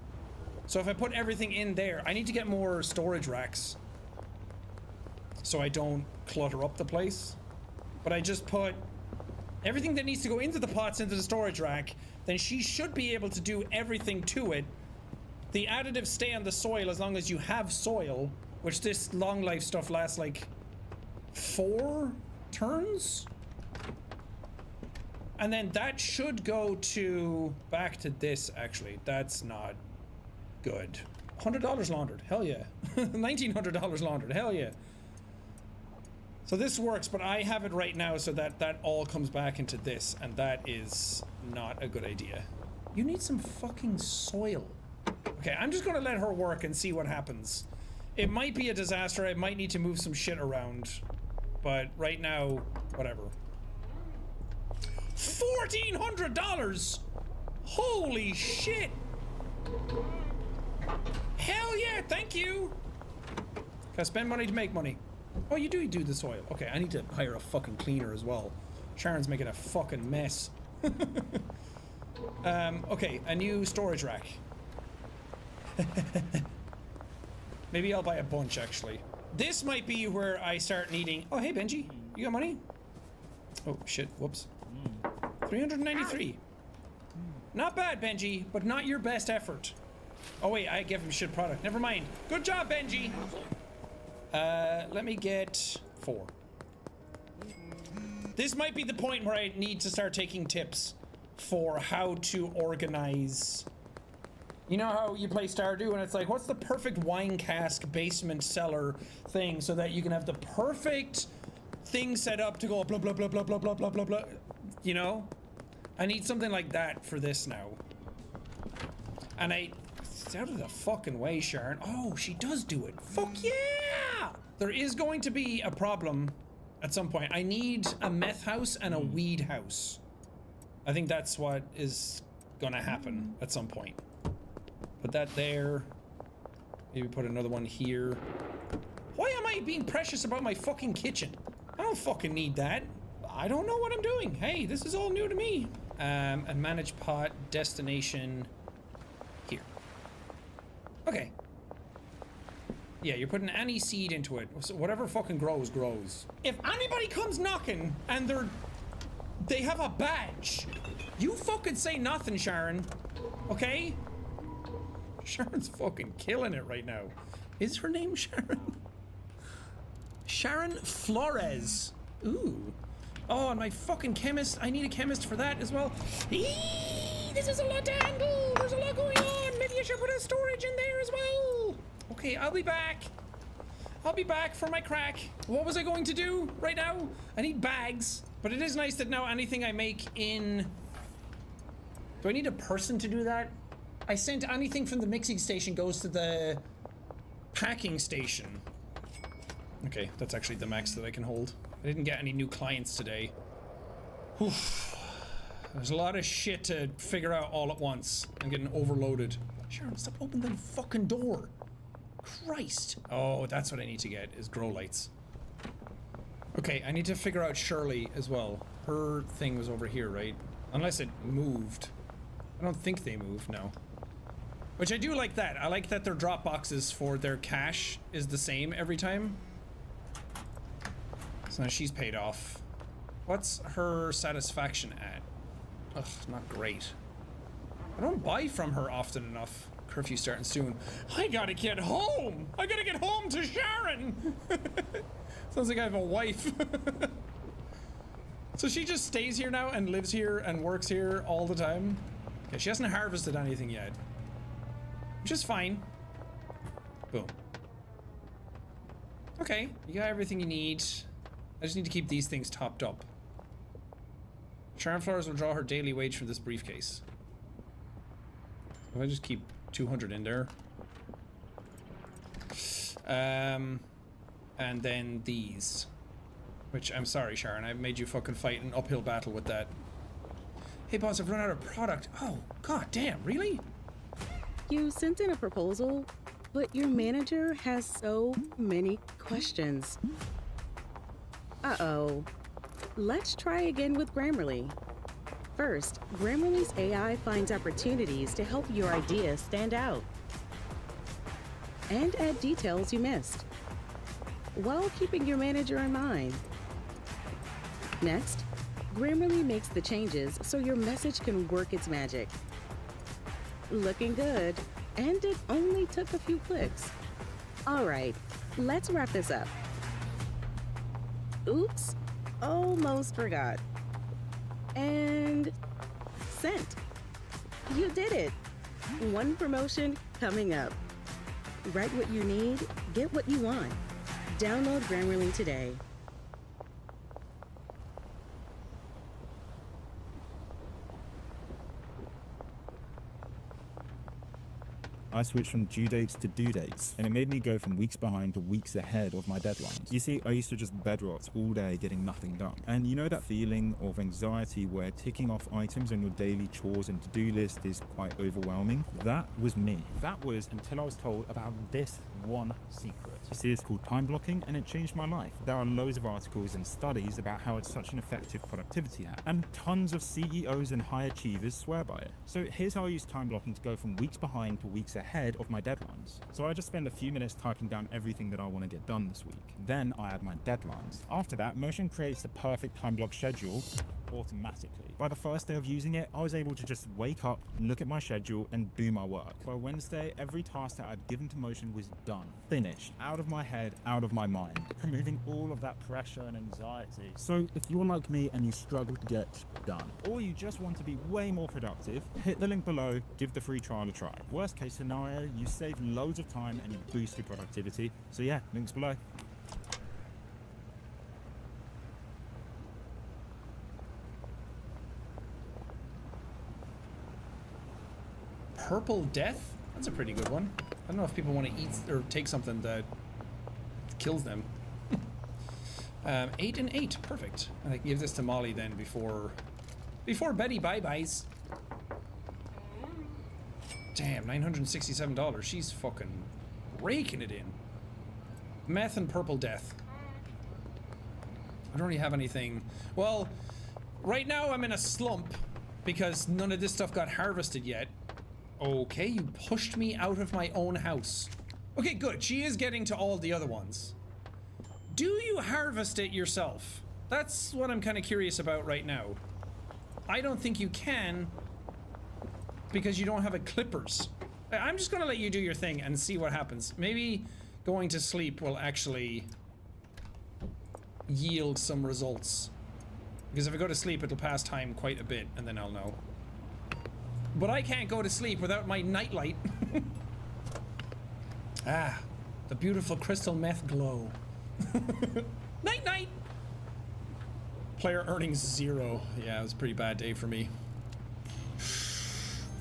So if I put everything in there, I need to get more storage racks so I don't clutter up the place. But I just put everything that needs to go into the pots into the storage rack, then she should be able to do everything to it. The additives stay on the soil as long as you have soil, which this long life stuff lasts like 4 turns. And then that should go to back to this. Actually, that's not good. $100 laundered, hell yeah. $1,900 laundered, hell yeah. So this works, but I have it right now so that that all comes back into this, and that is not a good idea. You need some fucking soil. Okay, I'm just gonna let her work and see what happens. It might be a disaster, I might need to move some shit around, but right now, whatever. $1,400! Holy shit! Hell yeah, thank you! Gotta spend money to make money. Oh, you do the soil. Okay, I need to hire a fucking cleaner as well. Sharon's making a fucking mess. Okay, a new storage rack. Maybe I'll buy a bunch, actually. This might be where I start needing... Oh, hey, Benji. You got money? Oh, shit. Whoops. 393. Not bad, Benji, but not your best effort. Oh, wait, I gave him shit product. Never mind. Good job, Benji. Let me get 4. This might be the point where I need to start taking tips for how to organize... You know how you play Stardew and it's like, what's the perfect wine cask basement cellar thing so that you can have the perfect thing set up to go blah, blah, blah, blah, blah, blah, blah, blah, blah. You know? I need something like that for this now. And it's out of the fucking way, Sharon. Oh, she does do it. Fuck yeah! There is going to be a problem at some point. I need a meth house and a weed house. I think that's what is gonna happen at some point. Put that there. Maybe put another one here. Why am I being precious about my fucking kitchen? I don't fucking need that. I don't know what I'm doing. Hey, this is all new to me. And manage pot destination here. Okay. Yeah, you're putting any seed into it. So whatever fucking grows, grows. If anybody comes knocking and they have a badge, you fucking say nothing, Sharon. Okay? Sharon's fucking killing it right now. Is her name Sharon? Sharon Flores. Ooh. Oh, and my fucking chemist. I need a chemist for that as well. Eee, this is a lot to handle. There's a lot going on. Maybe I should put a storage in there as well. Okay, I'll be back. I'll be back for my crack. What was I going to do right now? I need bags. But it is nice that now anything I make in... Do I need a person to do that? I sent anything from the mixing station goes to the packing station. Okay, that's actually the max that I can hold. I didn't get any new clients today. Oof. There's a lot of shit to figure out all at once. I'm getting overloaded. Sharon, stop opening the fucking door. Christ. Oh, that's what I need to get, is grow lights. Okay, I need to figure out Shirley as well. Her thing was over here, right? Unless it moved. I don't think they move, no. Which I do like that. I like that their drop boxes for their cash is the same every time. So now she's paid off. What's her satisfaction at? Ugh, not great. I don't buy from her often enough. Curfew starting soon. I gotta get home! I gotta get home to Sharon! Sounds like I have a wife. So she just stays here now and lives here and works here all the time? Okay, she hasn't harvested anything yet. Which is fine. Boom. Okay, you got everything you need. I just need to keep these things topped up. Sharon Flores will draw her daily wage from this briefcase. If I just keep 200 in there. And then these. Which, I'm sorry, Sharon, I've made you fucking fight an uphill battle with that. Hey, boss, I've run out of product. Oh, god damn, really? You sent in a proposal, but your manager has so many questions. Uh-oh. Let's try again with Grammarly. First, Grammarly's AI finds opportunities to help your idea stand out and add details you missed, while keeping your manager in mind. Next, Grammarly makes the changes so your message can work its magic. Looking good, and it only took a few clicks. All right, let's wrap this up. Oops, almost forgot. And sent. You did it. One promotion coming up. Write what you need, get what you want. Download Grammarly today. I switched from due dates to due dates, and it made me go from weeks behind to weeks ahead of my deadlines. You see, I used to just bed rot all day getting nothing done. And you know that feeling of anxiety where ticking off items on your daily chores and to-do list is quite overwhelming? That was me. That was until I was told about this one secret. You see, it's called time blocking, and it changed my life. There are loads of articles and studies about how it's such an effective productivity hack, and tons of CEOs and high achievers swear by it. So here's how I use time blocking to go from weeks behind to weeks ahead of my deadlines. So I just spend a few minutes typing down everything that I want to get done this week. Then I add my deadlines. After that, Motion creates the perfect time block schedule automatically. By the first day of using it, I was able to just wake up, look at my schedule, and do my work. By Wednesday, every task that I'd given to Motion was done. Finished. Out of my head, out of my mind. Removing all of that pressure and anxiety. So if you're like me and you struggle to get done, or you just want to be way more productive, hit the link below, give the free trial a try. Worst case scenario, you save loads of time and you boost your productivity. So yeah, links below. Purple Death? That's a pretty good one. I don't know if people want to eat or take something that kills them. 8 and 8, perfect. And I can give this to Molly then before Betty bye-byes. Damn, $967. She's fucking raking it in. Meth and Purple Death. I don't really have anything. Well, right now I'm in a slump because none of this stuff got harvested yet. Okay, you pushed me out of my own house. Okay, good. She is getting to all the other ones. Do you harvest it yourself? That's what I'm kind of curious about right now. I don't think you can because you don't have a clippers. I'm just gonna let you do your thing and see what happens. Maybe going to sleep will actually yield some results. Because if I go to sleep, it'll pass time quite a bit and then I'll know. But I can't go to sleep without my nightlight. Ah, the beautiful crystal meth glow. Night night. Player earnings 0. Yeah, it was a pretty bad day for me.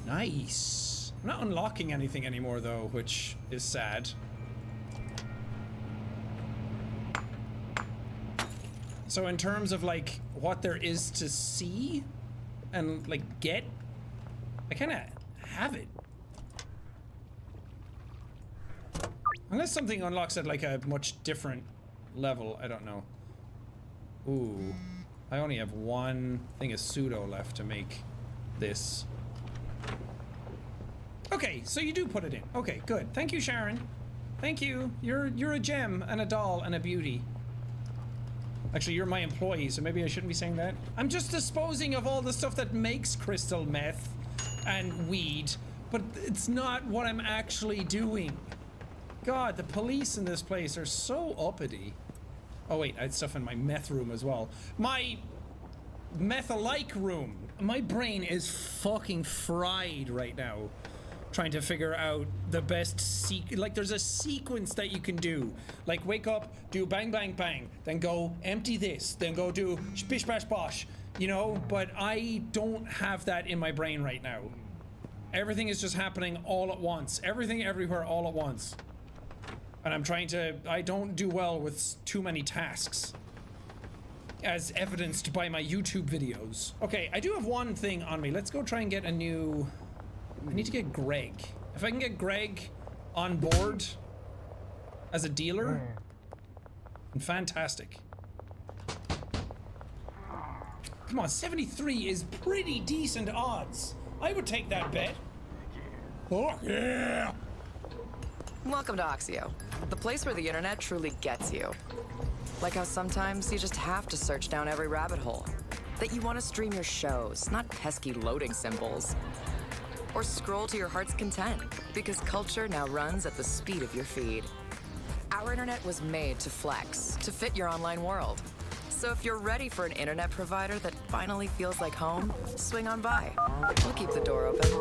Nice. I'm not unlocking anything anymore though, which is sad. So in terms of like what there is to see and like get, I kind of have it. Unless something unlocks at like a much different level, I don't know. Ooh, I only have one thing of pseudo left to make this. Okay, so you do put it in. Okay, good. Thank you, Sharon. Thank you. You're a gem and a doll and a beauty. Actually, you're my employee, so maybe I shouldn't be saying that. I'm just disposing of all the stuff that makes crystal meth and weed, but it's not what I'm actually doing. God, the police in this place are so uppity. Oh wait, I had stuff in my meth room as well. My meth-alike room. My brain is fucking fried right now, trying to figure out the best like there's a sequence that you can do, like wake up, do bang bang bang, then go empty this, then go do bish bash bosh, you know. But I don't have that in my brain right now. Everything is just happening all at once, everything everywhere all at once, and I don't do well with too many tasks, as evidenced by my YouTube videos. Okay, I do have one thing on me. Let's go try and get a new... I need to get Greg. If I can get Greg on board as a dealer, fantastic. Come on, 73 is pretty decent odds. I would take that bet. Oh, yeah! Welcome to Oxio, the place where the internet truly gets you. Like how sometimes you just have to search down every rabbit hole. That you want to stream your shows, not pesky loading symbols. Or scroll to your heart's content, because culture now runs at the speed of your feed. Our internet was made to flex, to fit your online world. So if you're ready for an internet provider that finally feels like home, swing on by. We'll keep the door open.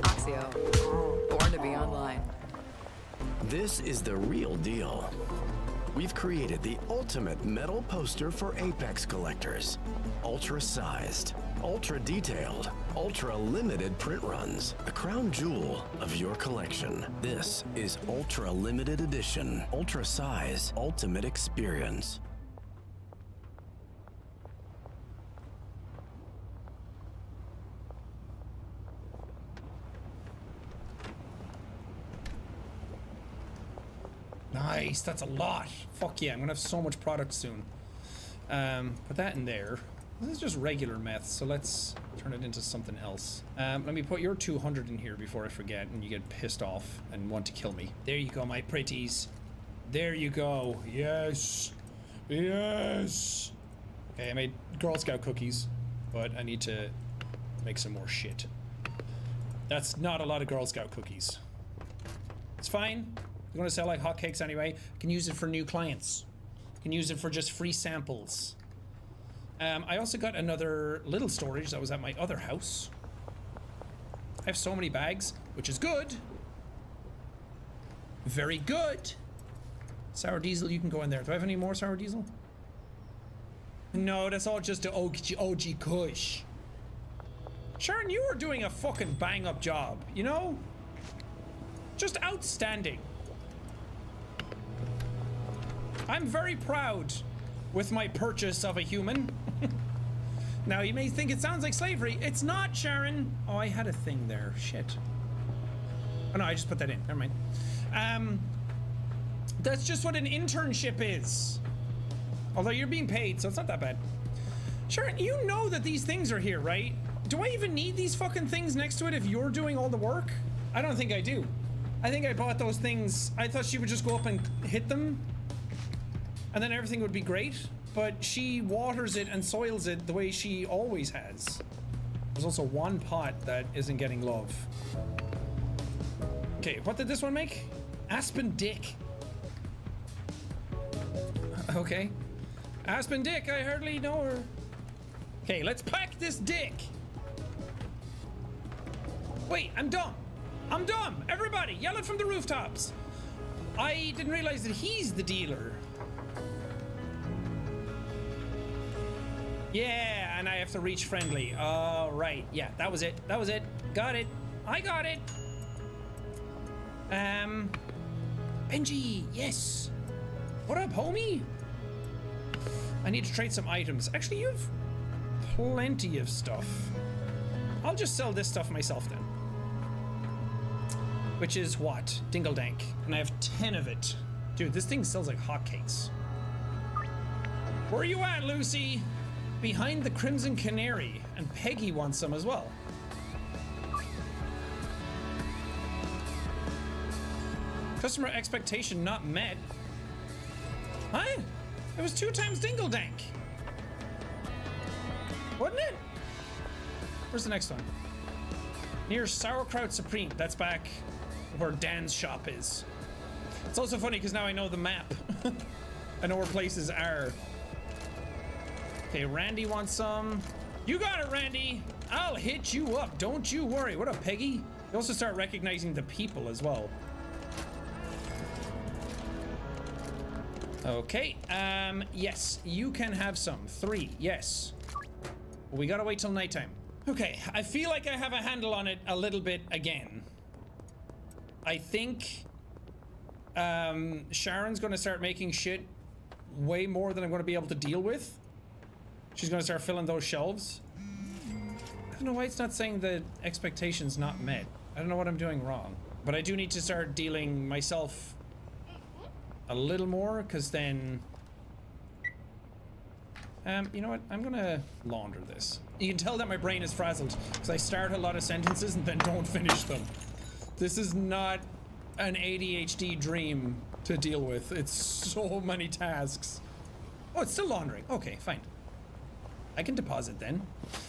Oxio, born to be online. This is the real deal. We've created the ultimate metal poster for Apex collectors. Ultra-sized, ultra-detailed, ultra-limited print runs. The crown jewel of your collection. This is ultra-limited edition, ultra-size, ultimate experience. Nice, that's a lot. Fuck yeah, I'm gonna have so much product soon. Put that in there. This is just regular meth, so let's turn it into something else. Let me put your 200 in here before I forget and you get pissed off and want to kill me. There you go, my pretties. There you go. Yes. Yes. Okay, I made Girl Scout cookies, but I need to make some more shit. That's not a lot of Girl Scout cookies. It's fine. I'm gonna sell like hotcakes anyway. I can use it for new clients. I can use it for just free samples. I also got another little storage that was at my other house. I have so many bags, which is good. Very good. Sour diesel, you can go in there. Do I have any more sour diesel? No, that's all just the OG Kush. Sharon, you are doing a fucking bang up job, you know? Just outstanding. I'm very proud with my purchase of a human. Now, you may think it sounds like slavery. It's not, Sharon. Oh, I had a thing there. Shit. Oh, no, I just put that in. Never mind. That's just what an internship is. Although you're being paid, so it's not that bad. Sharon, you know that these things are here, right? Do I even need these fucking things next to it if you're doing all the work? I don't think I do. I think I bought those things. I thought she would just go up and hit them, and then everything would be great, but she waters it and soils it the way she always has. There's also one pot that isn't getting love. Okay, what did this one make? Aspen Dick. Okay. Aspen Dick, I hardly know her. Okay, let's pack this dick. Wait, I'm dumb. I'm dumb. Everybody, yell it from the rooftops. I didn't realize that he's the dealer. Yeah, and I have to reach friendly. All right. Yeah, that was it. That was it. Got it. I got it. Benji, yes. What up, homie? I need to trade some items. Actually, you have plenty of stuff. I'll just sell this stuff myself then. Which is what? Dingle Dank. And I have 10 of it. Dude, this thing sells like hotcakes. Where are you at, Lucy? Behind the Crimson Canary. And Peggy wants some as well. Customer expectation not met. Huh? It was 2 times Dingle Dank. Wasn't it? Where's the next one? Near Sauerkraut Supreme. That's back where Dan's shop is. It's also funny because now I know the map. I know where places are. Okay, Randy wants some. You got it, Randy. I'll hit you up. Don't you worry. What up, Peggy? You also start recognizing the people as well. Okay, yes, you can have some. 3, yes. We gotta wait till nighttime. Okay, I feel like I have a handle on it a little bit again. I think Sharon's gonna start making shit way more than I'm gonna be able to deal with. She's gonna start filling those shelves. I don't know why it's not saying the expectations not met. I don't know what I'm doing wrong. But I do need to start dealing myself a little more, because then... you know what? I'm gonna launder this. You can tell that my brain is frazzled, because I start a lot of sentences and then don't finish them. This is not an ADHD dream to deal with. It's so many tasks. Oh, it's still laundering. Okay, fine. I can deposit then.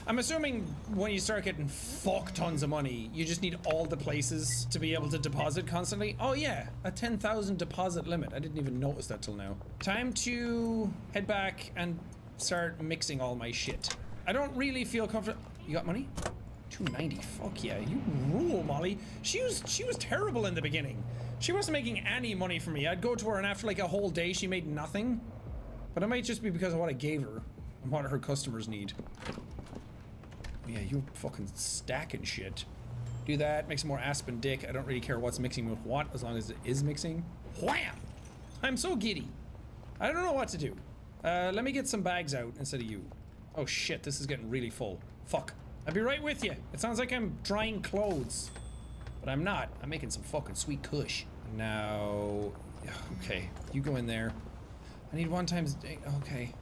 I'm assuming when you start getting fuck tons of money, you just need all the places to be able to deposit constantly. Oh yeah, a 10,000 deposit limit. I didn't even notice that till now. Time to head back and start mixing all my shit. I don't really feel comfortable. You got money? 290. Fuck yeah, you rule, Molly. She was terrible in the beginning. She wasn't making any money for me. I'd go to her and after like a whole day, she made nothing. But it might just be because of what I gave her and what her customers need. Yeah, you fucking stacking shit. Do that, make some more Aspen Dick. I don't really care what's mixing with what, as long as it is mixing. Wham! I'm so giddy. I don't know what to do. Let me get some bags out instead of you. Oh shit, this is getting really full. Fuck. I'll be right with you. It sounds like I'm drying clothes. But I'm not. I'm making some fucking sweet kush. Now... Okay, you go in there. I need 1 times... Okay.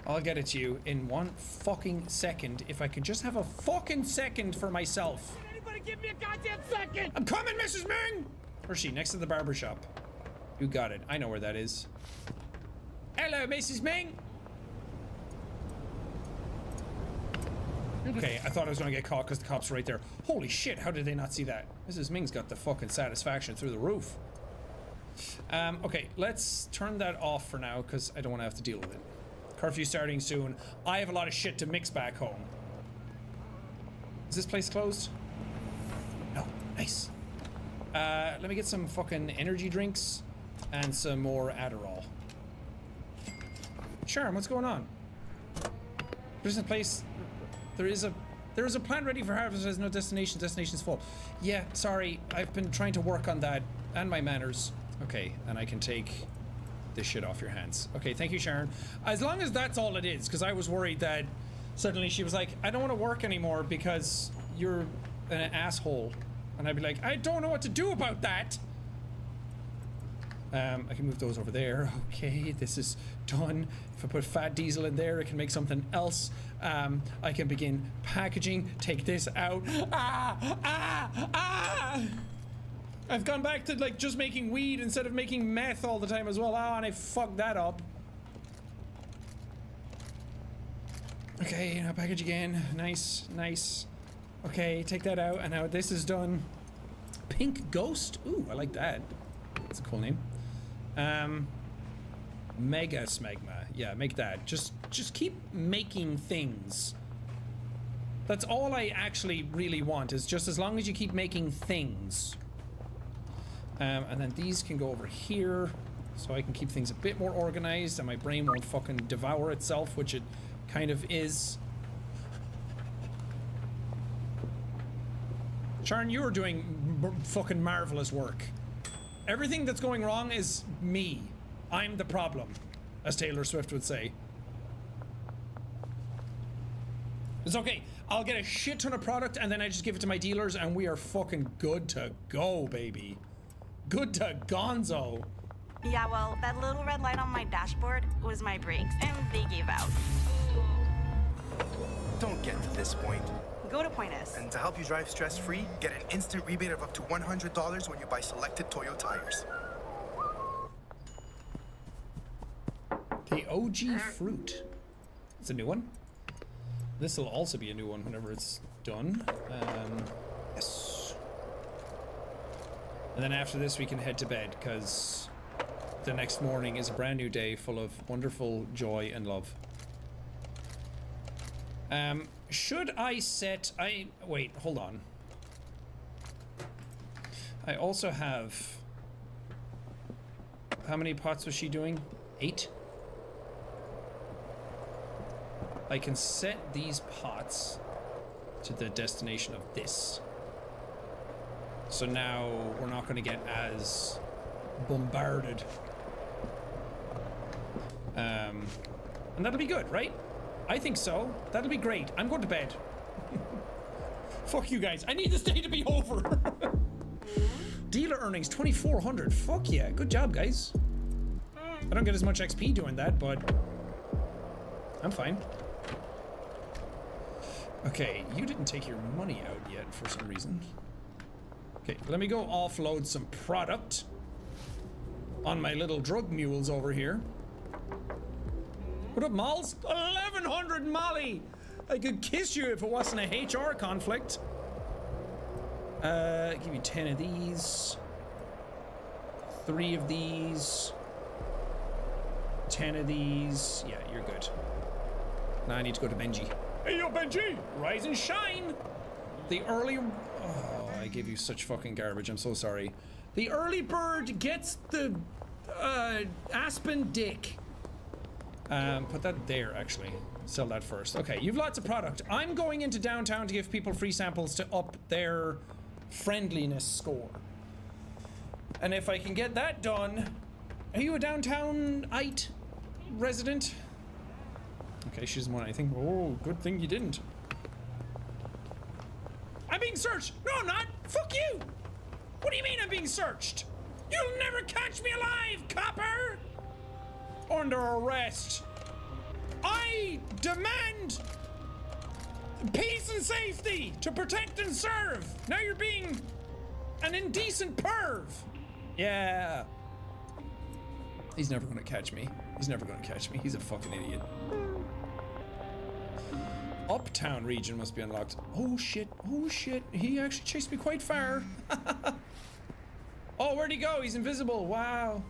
I'll get it to you in 1 fucking second. If I could just have a fucking second for myself. Can anybody give me a goddamn second? I'm coming, Mrs. Ming! Where's she? Next to the barber shop. You got it. I know where that is. Hello, Mrs. Ming! Okay, I thought I was gonna get caught because the cops are right there. Holy shit, how did they not see that? Mrs. Ming's got the fucking satisfaction through the roof. Okay, let's turn that off for now because I don't want to have to deal with it. Curfew starting soon. I have a lot of shit to mix back home. Is this place closed? No, nice. Let me get some fucking energy drinks and some more Adderall. Sharon, what's going on? There's a place... There is a plan ready for harvest. There's no destination. Destination's full. Yeah, sorry. I've been trying to work on that and my manners. Okay, and I can take this shit off your hands. Okay, thank you, Sharon. As long as that's all it is, because I was worried that suddenly she was like, I don't want to work anymore because you're an asshole. And I'd be like, I don't know what to do about that. I can move those over there. Okay, this is done. If I put Fat Diesel in there, it can make something else. I can begin packaging. Take this out. I've gone back to like just making weed instead of making meth all the time as well. And I fucked that up. Okay, now package again. Nice, nice. Okay, take that out. And now this is done. Pink Ghost. Ooh, I like that. That's a cool name. Mega Smegma. Yeah, make that. Just keep making things. That's all I actually really want, is just as long as you keep making things. And then these can go over here, so I can keep things a bit more organized and my brain won't fucking devour itself, which it kind of is. Sharon, you are doing fucking marvelous work. Everything that's going wrong is me. I'm the problem, as Taylor Swift would say. It's okay. I'll get a shit ton of product and then I just give it to my dealers and we are fucking good to go, baby. Good to gonzo. Yeah, well, that little red light on my dashboard was my brakes, and they gave out. Don't get to this point. Go to Pointus. And to help you drive stress-free, get an instant rebate of up to $100 when you buy selected Toyo tires. The OG fruit. It's a new one. This will also be a new one whenever it's done. Yes. And then after this, we can head to bed because the next morning is a brand new day full of wonderful joy and love. Should I set... Wait, hold on. I also have... How many pots was she doing? 8? I can set these pots to the destination of this. So now we're not going to get as bombarded. And that'll be good, right? I think so. That'll be great. I'm going to bed. Fuck you guys. I need this day to be over. Dealer earnings 2,400. Fuck yeah. Good job, guys. I don't get as much XP doing that, but I'm fine. Okay, you didn't take your money out yet for some reason. Okay, let me go offload some product on my little drug mules over here. What up, Malls? 1,100 Molly! I could kiss you if it wasn't a HR conflict. Give me 10 of these. 3 of these. 10 of these. Yeah, you're good. Now I need to go to Benji. Hey, yo, Benji! Rise and shine! The early... Oh, I gave you such fucking garbage. I'm so sorry. The early bird gets the Aspen dick. Put that there, actually. Sell that first. Okay, you've lots of product. I'm going into downtown to give people free samples to up their friendliness score. And if I can get that done... Are you a downtown-ite resident? Okay, she doesn't want anything. Oh, good thing you didn't. I'm being searched! No, I'm not! Fuck you! What do you mean I'm being searched? You'll never catch me alive, copper! Under arrest. I demand peace and safety to protect and serve. Now you're being an indecent perv. Yeah. He's never gonna catch me. He's never gonna catch me. He's a fucking idiot. Uptown region must be unlocked. Oh shit, oh shit. He actually chased me quite far. Oh, where'd he go? He's invisible. Wow.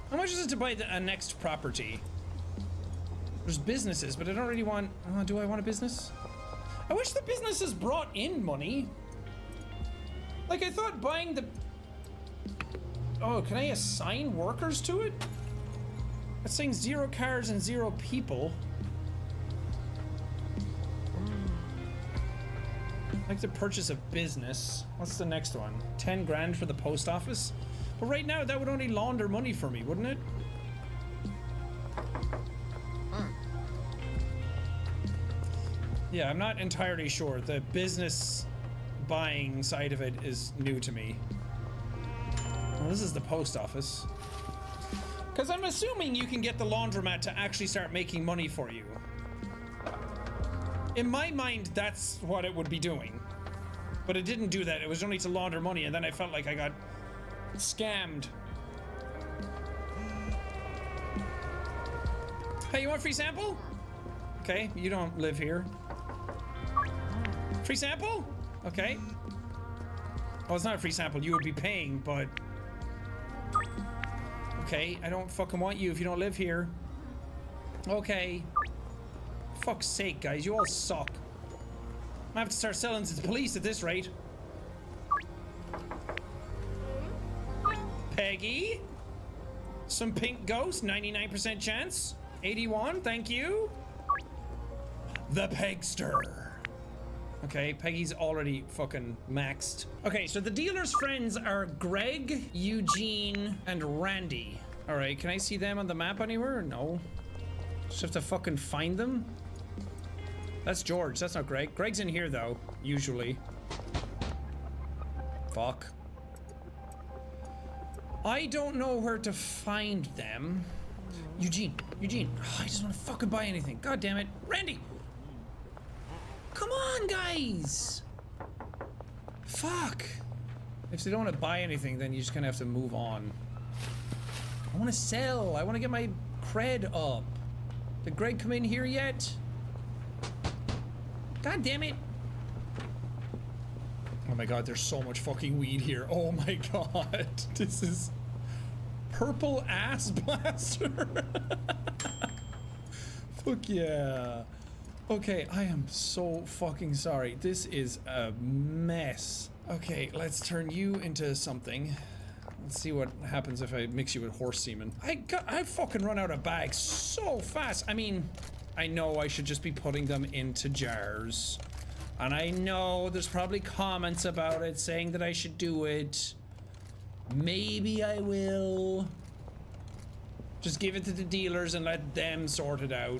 How much is it to buy a next property? There's businesses, but I don't really want... do I want a business? I wish the businesses brought in money. Like, I thought buying the... Oh, can I assign workers to it? It's saying 0 cars and 0 people. I'd like to purchase a business. What's the next one? 10 grand for the post office? But right now, that would only launder money for me, wouldn't it? Yeah, I'm not entirely sure. The business buying side of it is new to me. Well, this is the post office. Because I'm assuming you can get the laundromat to actually start making money for you. In my mind, that's what it would be doing. But it didn't do that. It was only to launder money, and then I felt like I got scammed. Hey, you want a free sample? Okay, you don't live here. Free sample? Okay. Well, it's not a free sample. You would be paying, but... Okay, I don't fucking want you if you don't live here. Okay. Fuck's sake, guys. You all suck. I'm gonna have to start selling to the police at this rate. Peggy? Some pink ghost, 99% chance. 81, thank you. The Pegster. Okay, Peggy's already fucking maxed. Okay, so the dealer's friends are Greg, Eugene, and Randy. All right, can I see them on the map anywhere? No. Just have to fucking find them. That's George, that's not Greg. Greg's in here though, usually. Fuck. I don't know where to find them. Eugene. Oh, I just want to fucking buy anything. God damn it. Randy! Come on, guys! Guys! Fuck! If they don't want to buy anything, then you're just gonna have to move on. I want to sell. I want to get my cred up. Did Greg come in here yet? God damn it. Oh my god, there's so much fucking weed here. Oh my god. This is purple ass blaster. Fuck yeah. Okay, I am so fucking sorry. This is a mess. Okay, let's turn you into something. Let's see what happens if I mix you with horse semen. I fucking run out of bags so fast. I mean, I know I should just be putting them into jars. And I know there's probably comments about it saying that I should do it. Maybe I will. Just give it to the dealers and let them sort it out.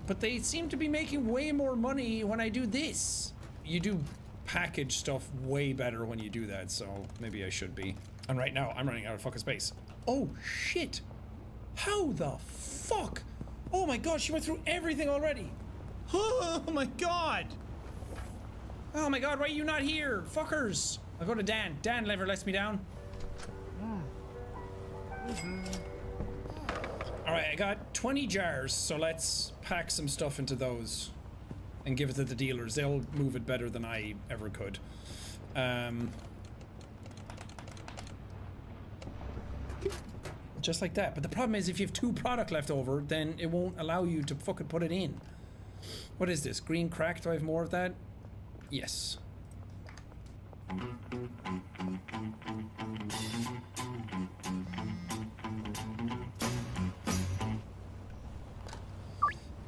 But they seem to be making way more money when I do this. You do package stuff way better when you do that, so maybe I should be. And right now, I'm running out of fucking space. Oh, shit. How the fuck? Oh my god, she went through everything already. Oh my god. Oh my god, why are you not here? Fuckers. I'll go to Dan. Dan never lets me down. Alright, I got 20 jars, so let's pack some stuff into those and give it to the dealers. They'll move it better than I ever could. Just like that. But the problem is if you have 2 product left over, then it won't allow you to fucking put it in. What is this? Green crack? Do I have more of that? Yes.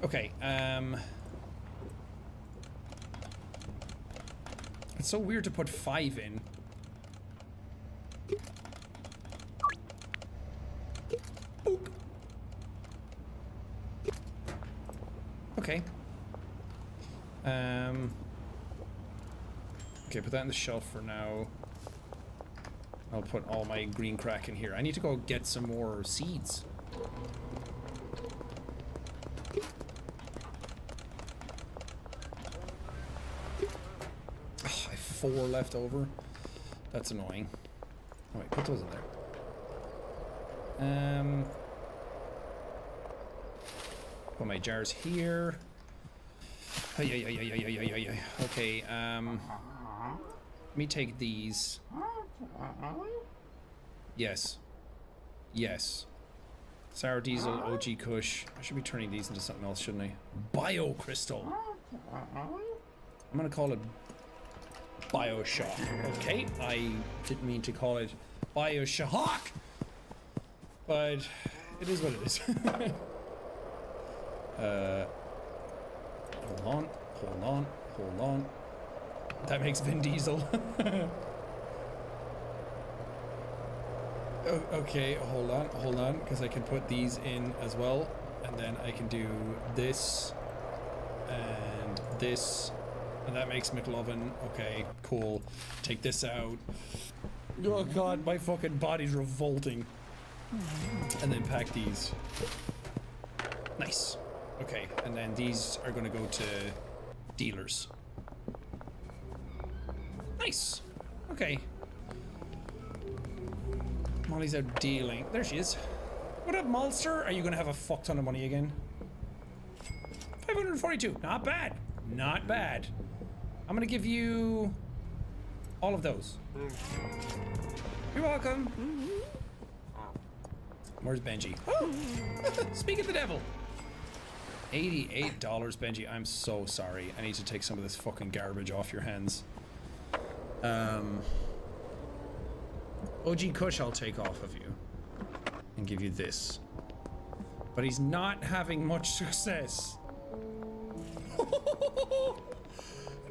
Okay, it's so weird to put 5 in. Boop. Okay. Okay, put that on the shelf for now. I'll put all my green crack in here. I need to go get some more seeds. Oh, I have 4 left over. That's annoying. Oh wait, put those in there. Put my jars here. Okay, let me take these. Yes. Yes. Sour Diesel, OG Kush. I should be turning these into something else, shouldn't I? Bio Crystal. I'm gonna call it Bioshock. Okay, I didn't mean to call it Bioshock, but it is what it is. Hold on, hold on, hold on. That makes Vin Diesel. Okay, hold on, because I can put these in as well, and then I can do this and this, and that makes McLovin. Okay, cool. Take this out. Oh god, my fucking body's revolting. And then pack these. Nice. Okay, and then these are gonna go to dealers. Nice. Okay. Molly's out dealing. There she is. What up, Malster? Are you gonna have a fuck ton of money again? 542. Not bad. Not bad. I'm gonna give you all of those. You're welcome. Where's Benji? Oh! Speak of the devil. $88, Benji. I'm so sorry. I need to take some of this fucking garbage off your hands. OG Kush I'll take off of you and give you this. But he's not having much success.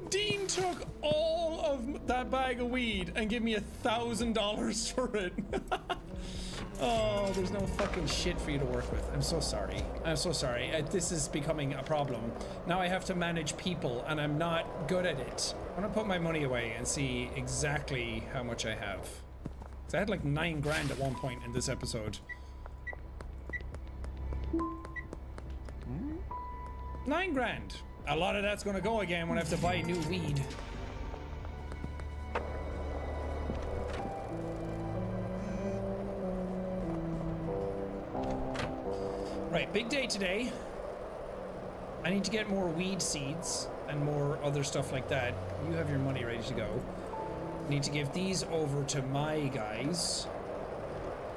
Dean took all of that bag of weed and gave me $1,000 for it. Oh, there's no fucking shit for you to work with. I'm so sorry. I'm so sorry. This is becoming a problem. Now I have to manage people and I'm not good at it. I'm gonna put my money away and see exactly how much I have. So I had like 9 grand at one point in this episode. 9 grand. a lot of that's gonna go again when I have to buy new weed. Right, big day today. I need to get more weed seeds and more other stuff like that. You have your money ready to go. Need to give these over to my guys.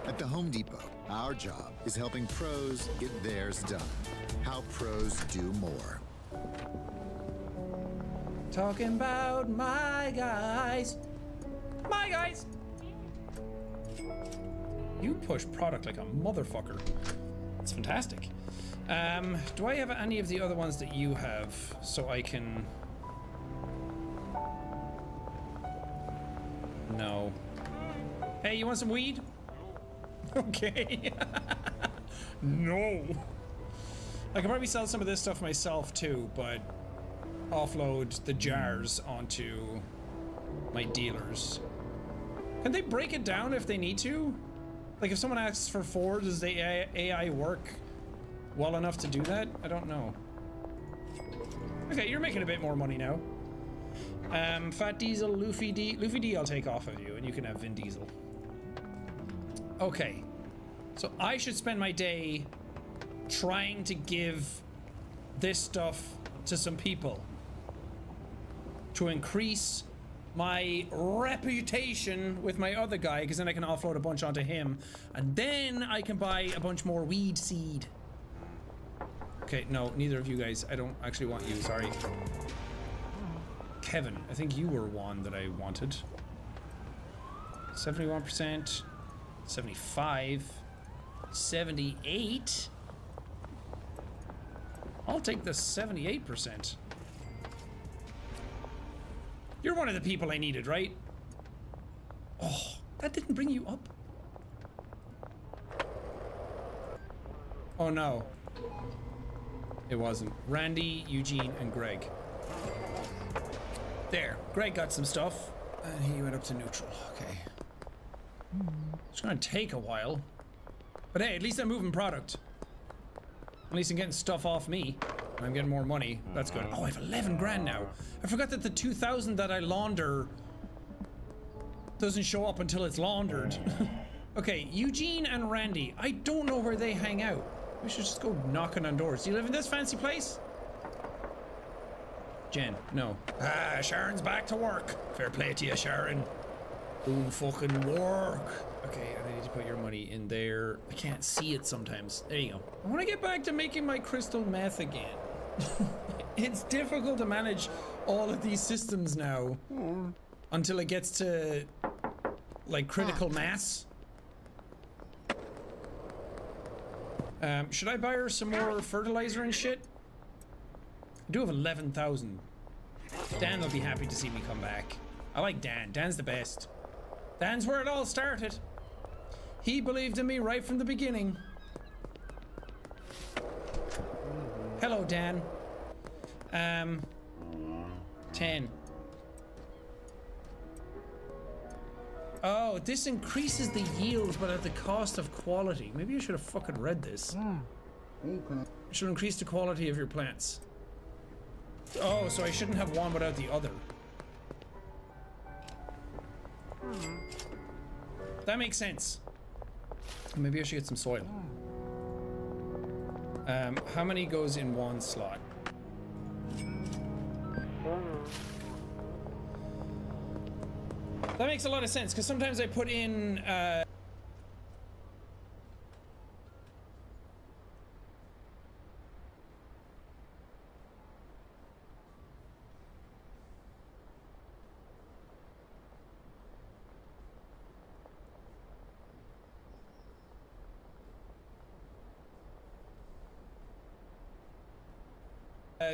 At the Home Depot, our job is helping pros get theirs done. How pros do more. Talking about my guys. My guys! You push product like a motherfucker. That's fantastic. Do I have any of the other ones that you have so I can... No. Hey, you want some weed? Okay. No. I can probably sell some of this stuff myself too, but offload the jars onto my dealers. Can they break it down if they need to? Like if someone asks for 4, does the AI work well enough to do that? I don't know. Okay, you're making a bit more money now. Fat Diesel, Luffy D. Luffy D I'll take off of you and you can have Vin Diesel. Okay. So I should spend my day trying to give this stuff to some people to increase my reputation with my other guy, because then I can offload a bunch onto him and then I can buy a bunch more weed seed. Okay, no, neither of you guys. I don't actually want you, sorry. Kevin, I think you were one that I wanted. 71%, 75, 78. I'll take the 78%. You're one of the people I needed, right? Oh, that didn't bring you up. Oh no. It wasn't. Randy, Eugene, and Greg. There, Greg got some stuff, and he went up to neutral. Okay. It's gonna take a while. But hey, at least I'm moving product. At least I'm getting stuff off me. I'm getting more money. That's good. Oh, I have 11 grand now. I forgot that the 2,000 that I launder doesn't show up until it's laundered. Okay, Eugene and Randy. I don't know where they hang out. We should just go knocking on doors. Do you live in this fancy place? Jen, no. Ah, Sharon's back to work. Fair play to you, Sharon. Ooh, fucking work. Okay, I need to put your money in there. I can't see it sometimes. There you go. I want to get back to making my crystal meth again. It's difficult to manage all of these systems now until it gets to like critical mass. Should I buy her some more fertilizer and shit? I do have 11,000. Dan will be happy to see me come back. I like Dan. Dan's the best. Dan's where it all started. He believed in me right from the beginning. Hello, Dan. 10. Oh, this increases the yield, but at the cost of quality. Maybe I should have fucking read this. It should increase the quality of your plants. Oh, so I shouldn't have one without the other. That makes sense. Maybe I should get some soil. How many goes in one slot? That makes a lot of sense, because sometimes I put in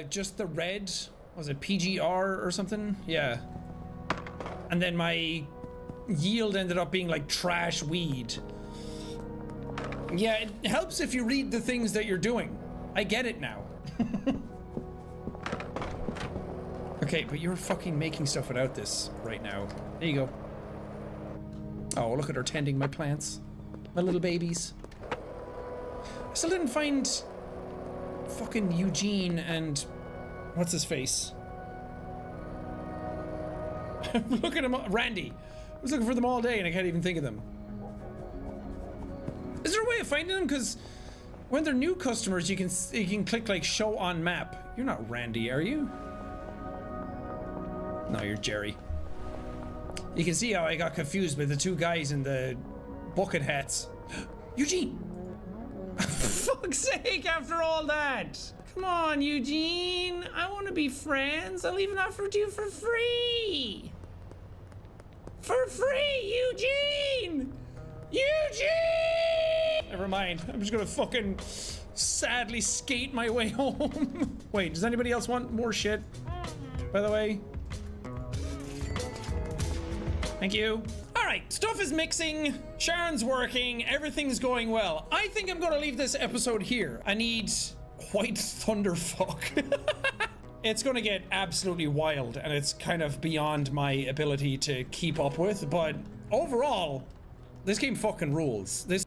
just the red, was it PGR or something? Yeah. And then my yield ended up being like trash weed. Yeah, it helps if you read the things that you're doing. I get it now. Okay, but you're fucking making stuff without this right now. There you go. Oh, look at her tending my plants. My little babies. I still didn't find fucking Eugene and What's his face? I'm looking at him. Randy. I was looking for them all day and I can't even think of them. Is there a way of finding them? Because when they're new customers, you can click like show on map. You're not Randy, are you? No, you're Jerry. You can see how I got confused with the two guys in the bucket hats. Eugene! For fuck's sake, after all that! Come on, Eugene! I want to be friends. I'll even offer it to you for free! For free, Eugene! Eugene! Never mind. I'm just gonna fucking sadly skate my way home. Wait, does anybody else want more shit? By the way. Thank you. All right, stuff is mixing. Sharon's working. Everything's going well. I think I'm gonna leave this episode here. I need white thunderfuck. It's gonna get absolutely wild, and it's kind of beyond my ability to keep up with. But overall, this game fucking rules. This.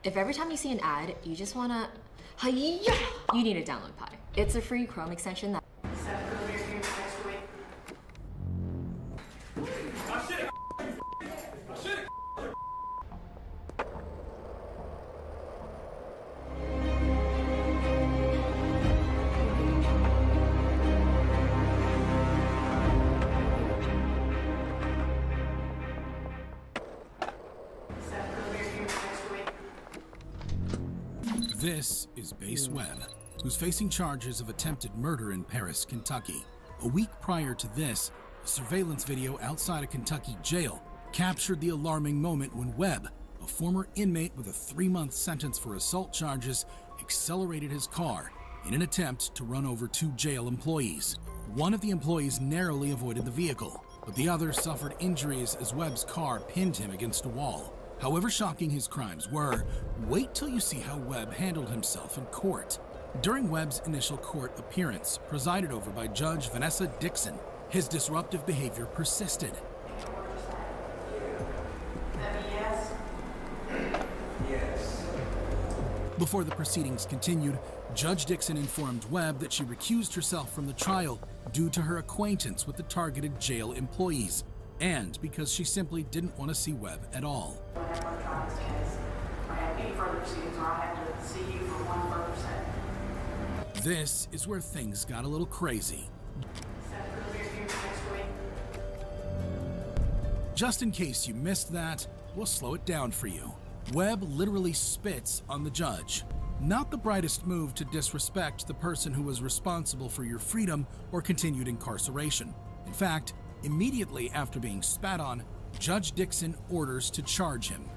If every time you see an ad, you just wanna, hi-ya, you need to download Pi. It's a free Chrome extension that. This is Base Webb, who's facing charges of attempted murder in Paris, Kentucky. A week prior to this, a surveillance video outside a Kentucky jail captured the alarming moment when Webb, a former inmate with a 3-month sentence for assault charges, accelerated his car in an attempt to run over 2 jail employees. One of the employees narrowly avoided the vehicle, but the other suffered injuries as Webb's car pinned him against a wall. However shocking his crimes were, wait till you see how Webb handled himself in court. During Webb's initial court appearance, presided over by Judge Vanessa Dixon, his disruptive behavior persisted. Before the proceedings continued, Judge Dixon informed Webb that she recused herself from the trial due to her acquaintance with the targeted jail employees, and because she simply didn't want to see Webb at all. This is where things got a little crazy. Just in case you missed that, we'll slow it down for you. Webb literally spits on the judge. Not the brightest move to disrespect the person who was responsible for your freedom or continued incarceration. In fact, immediately after being spat on, Judge Dixon orders to charge him.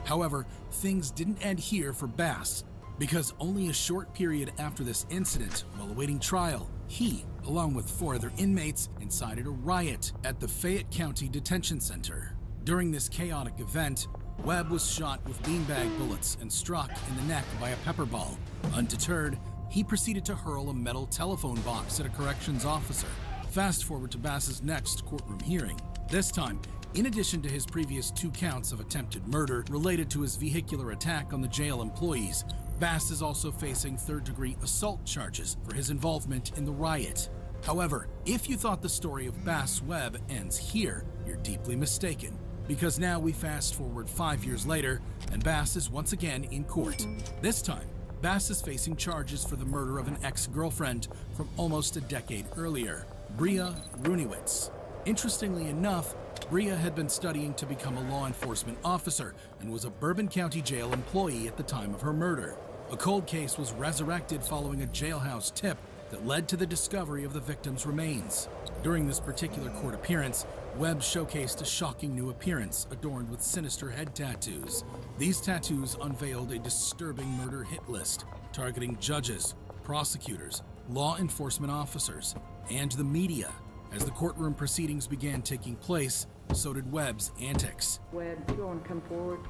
However, things didn't end here for Bass, because only a short period after this incident, while awaiting trial, he, along with 4 other inmates, incited a riot at the Fayette County Detention Center. During this chaotic event, Webb was shot with beanbag bullets and struck in the neck by a pepper ball. Undeterred, he proceeded to hurl a metal telephone box at a corrections officer. Fast forward to Bass's next courtroom hearing. This time, in addition to his previous 2 counts of attempted murder related to his vehicular attack on the jail employees, Bass is also facing 3rd-degree assault charges for his involvement in the riot. However, if you thought the story of Bass Webb ends here, you're deeply mistaken, because now we fast forward 5 years later, and Bass is once again in court. This time, Bass is facing charges for the murder of an ex-girlfriend from almost a decade earlier, Bria Runewitz. Interestingly enough, Bria had been studying to become a law enforcement officer and was a Bourbon County Jail employee at the time of her murder. A cold case was resurrected following a jailhouse tip that led to the discovery of the victim's remains. During this particular court appearance, Webb showcased a shocking new appearance adorned with sinister head tattoos. These tattoos unveiled a disturbing murder hit list, targeting judges, prosecutors, law enforcement officers, and the media. As the courtroom proceedings began taking place, so did Webb's antics. Webb, you want to come forward?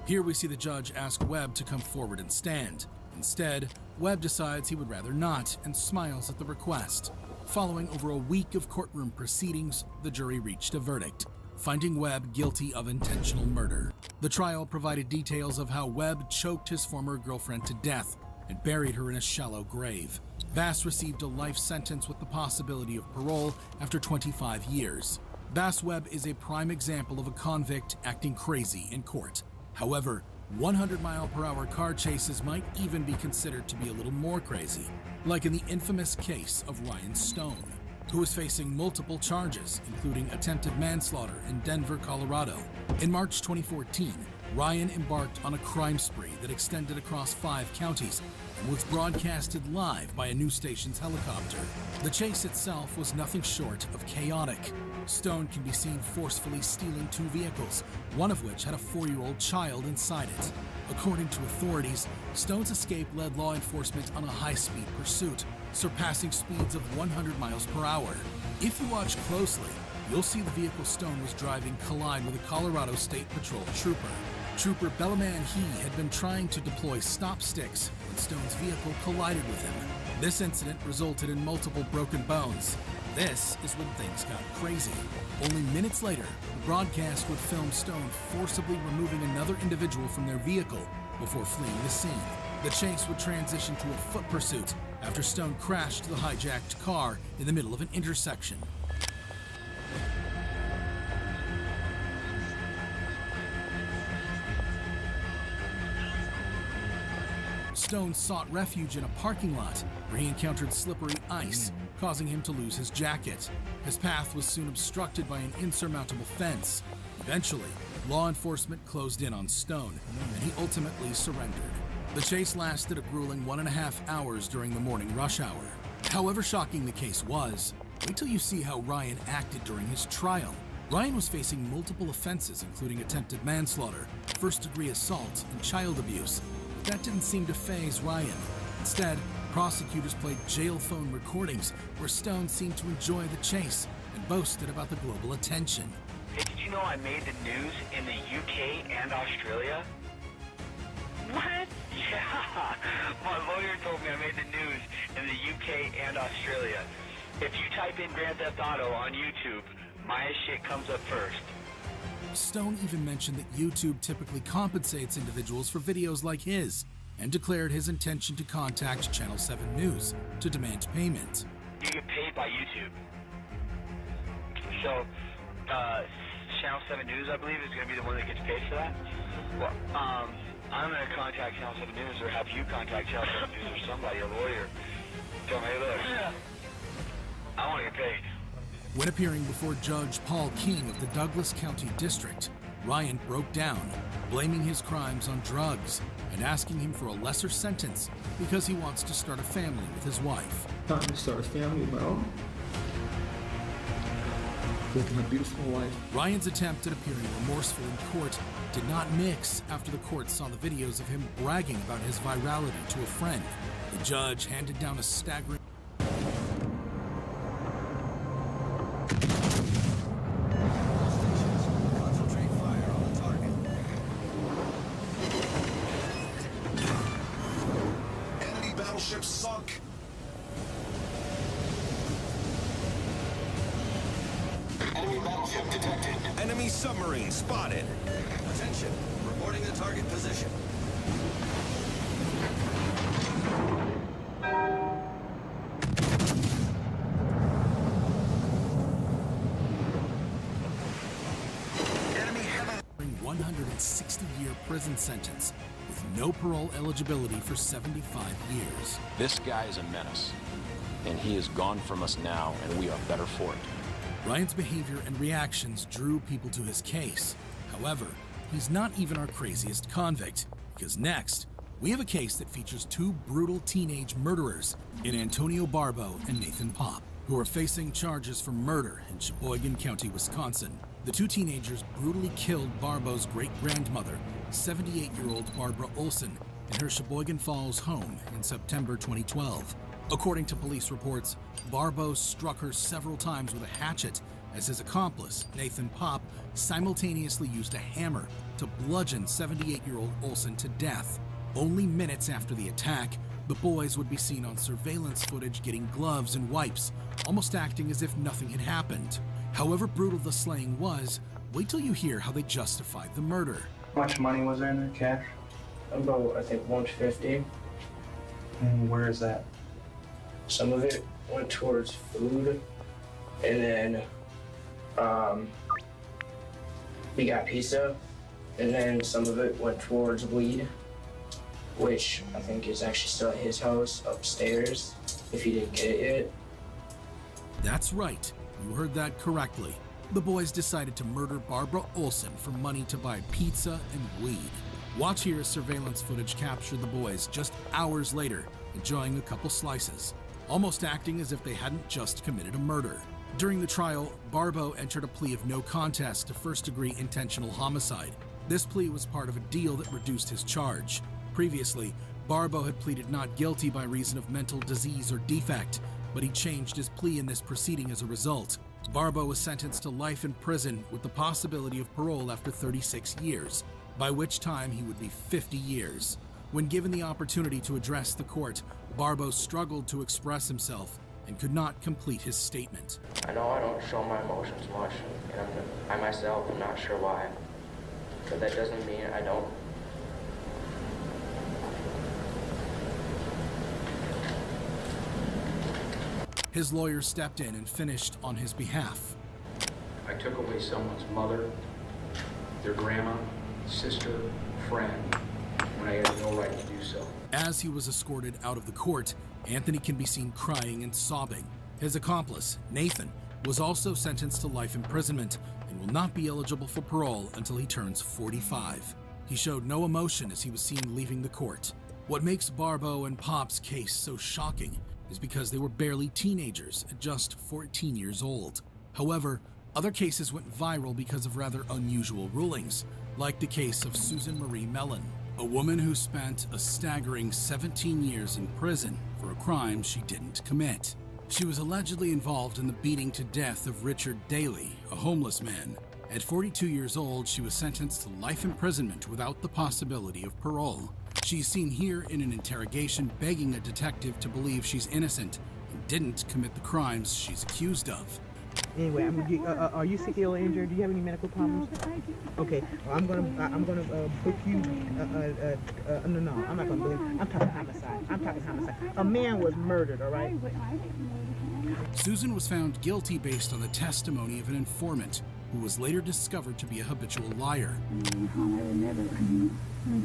Here we see the judge ask Webb to come forward and stand. Instead, Webb decides he would rather not and smiles at the request. Following over a week of courtroom proceedings, the jury reached a verdict, finding Webb guilty of intentional murder. The trial provided details of how Webb choked his former girlfriend to death and buried her in a shallow grave. Bass received a life sentence with the possibility of parole after 25 years. Bass Webb is a prime example of a convict acting crazy in court. However, 100-mile-per-hour car chases might even be considered to be a little more crazy, like in the infamous case of Ryan Stone, who is facing multiple charges, including attempted manslaughter in Denver, Colorado. In March 2014, Ryan embarked on a crime spree that extended across 5 counties and was broadcasted live by a news station's helicopter. The chase itself was nothing short of chaotic. Stone can be seen forcefully stealing 2 vehicles, one of which had a 4-year-old child inside it. According to authorities, Stone's escape led law enforcement on a high-speed pursuit, surpassing speeds of 100 miles per hour. If you watch closely, you'll see the vehicle Stone was driving collide with a Colorado State Patrol trooper. Trooper Bellaman He had been trying to deploy stop sticks when Stone's vehicle collided with him. This incident resulted in multiple broken bones. This is when things got crazy. Only minutes later, the broadcast would film Stone forcibly removing another individual from their vehicle before fleeing the scene. The chase would transition to a foot pursuit after Stone crashed the hijacked car in the middle of an intersection. Stone sought refuge in a parking lot where he encountered slippery ice, causing him to lose his jacket. His path was soon obstructed by an insurmountable fence. Eventually, law enforcement closed in on Stone, and he ultimately surrendered. The chase lasted a grueling 1.5 hours during the morning rush hour. However shocking the case was, wait till you see how Ryan acted during his trial. Ryan was facing multiple offenses, including attempted manslaughter, first-degree assault, and child abuse. That didn't seem to faze Ryan. Instead, prosecutors played jail phone recordings where Stone seemed to enjoy the chase and boasted about the global attention. Hey, did you know I made the news in the UK and Australia? What? Yeah, my lawyer told me I made the news in the UK and Australia. If you type in Grand Theft Auto on YouTube, my shit comes up first. Stone even mentioned that YouTube typically compensates individuals for videos like his, and declared his intention to contact Channel 7 News to demand payment. You get paid by YouTube. So, Channel 7 News, I believe, is going to be the one that gets paid for that. Well, I'm going to contact Channel 7 News, or have you contact Channel 7 News or somebody, a lawyer. Tell me, hey, look, I want to get paid. When appearing before Judge Paul King of the Douglas County District, Ryan broke down, blaming his crimes on drugs and asking him for a lesser sentence because he wants to start a family with his wife. Time to start a family of my own. With my beautiful wife. Ryan's attempt at appearing remorseful in court did not mix after the court saw the videos of him bragging about his virality to a friend. The judge handed down a staggering Battleship sunk. Enemy battleship detected. Enemy submarine spotted. Attention. Reporting the target position. Enemy 160-year prison sentence with no parole eligibility for 75 years. This guy is a menace, and he is gone from us now, and we are better for it. Ryan's behavior and reactions drew people to his case. However, he's not even our craziest convict, because next, we have a case that features 2 brutal teenage murderers in Antonio Barbo and Nathan Pop, who are facing charges for murder in Sheboygan County, Wisconsin. The 2 teenagers brutally killed Barbo's great-grandmother, 78-year-old Barbara Olson, in her Sheboygan Falls home in September 2012. According to police reports, Barbo struck her several times with a hatchet as his accomplice, Nathan Pop, simultaneously used a hammer to bludgeon 78-year-old Olson to death. Only minutes after the attack, the boys would be seen on surveillance footage getting gloves and wipes, almost acting as if nothing had happened. However brutal the slaying was, wait till you hear how they justified the murder. How much money was there in there, cash? About, I think, 150. And where is that? Some of it went towards food, and then we got pizza, and then some of it went towards weed, which I think is actually still at his house upstairs, if he didn't get it yet. That's right, you heard that correctly. The boys decided to murder Barbara Olson for money to buy pizza and weed. Watch here as surveillance footage captured the boys just hours later, enjoying a couple slices, almost acting as if they hadn't just committed a murder. During the trial, Barbo entered a plea of no contest to first-degree intentional homicide. This plea was part of a deal that reduced his charge. Previously, Barbo had pleaded not guilty by reason of mental disease or defect, but he changed his plea in this proceeding as a result. Barbo was sentenced to life in prison with the possibility of parole after 36 years, by which time he would be 50 years. When given the opportunity to address the court, Barbo struggled to express himself and could not complete his statement. I know I don't show my emotions much, and I myself am not sure why, but that doesn't mean I don't. His lawyer stepped in and finished on his behalf. I took away someone's mother, their grandma, sister, friend, when I had no right to do so. As he was escorted out of the court, Anthony can be seen crying and sobbing. His accomplice, Nathan, was also sentenced to life imprisonment and will not be eligible for parole until he turns 45. He showed no emotion as he was seen leaving the court. What makes Barbo and Pop's case so shocking is because they were barely teenagers at just 14 years old. However, other cases went viral because of rather unusual rulings, like the case of Susan Marie Mellon, a woman who spent a staggering 17 years in prison for a crime she didn't commit. She was allegedly involved in the beating to death of Richard Daly, a homeless man. At 42 years old, she was sentenced to life imprisonment without the possibility of parole. She's seen here in an interrogation begging a detective to believe she's innocent and didn't commit the crimes she's accused of. Anyway, are you sick, ill, or injured? Do you have any medical problems? Okay, well, I'm gonna book you. No, I'm not gonna believe. I'm talking homicide. A man was murdered. All right. Susan was found guilty based on the testimony of an informant who was later discovered to be a habitual liar. I would never,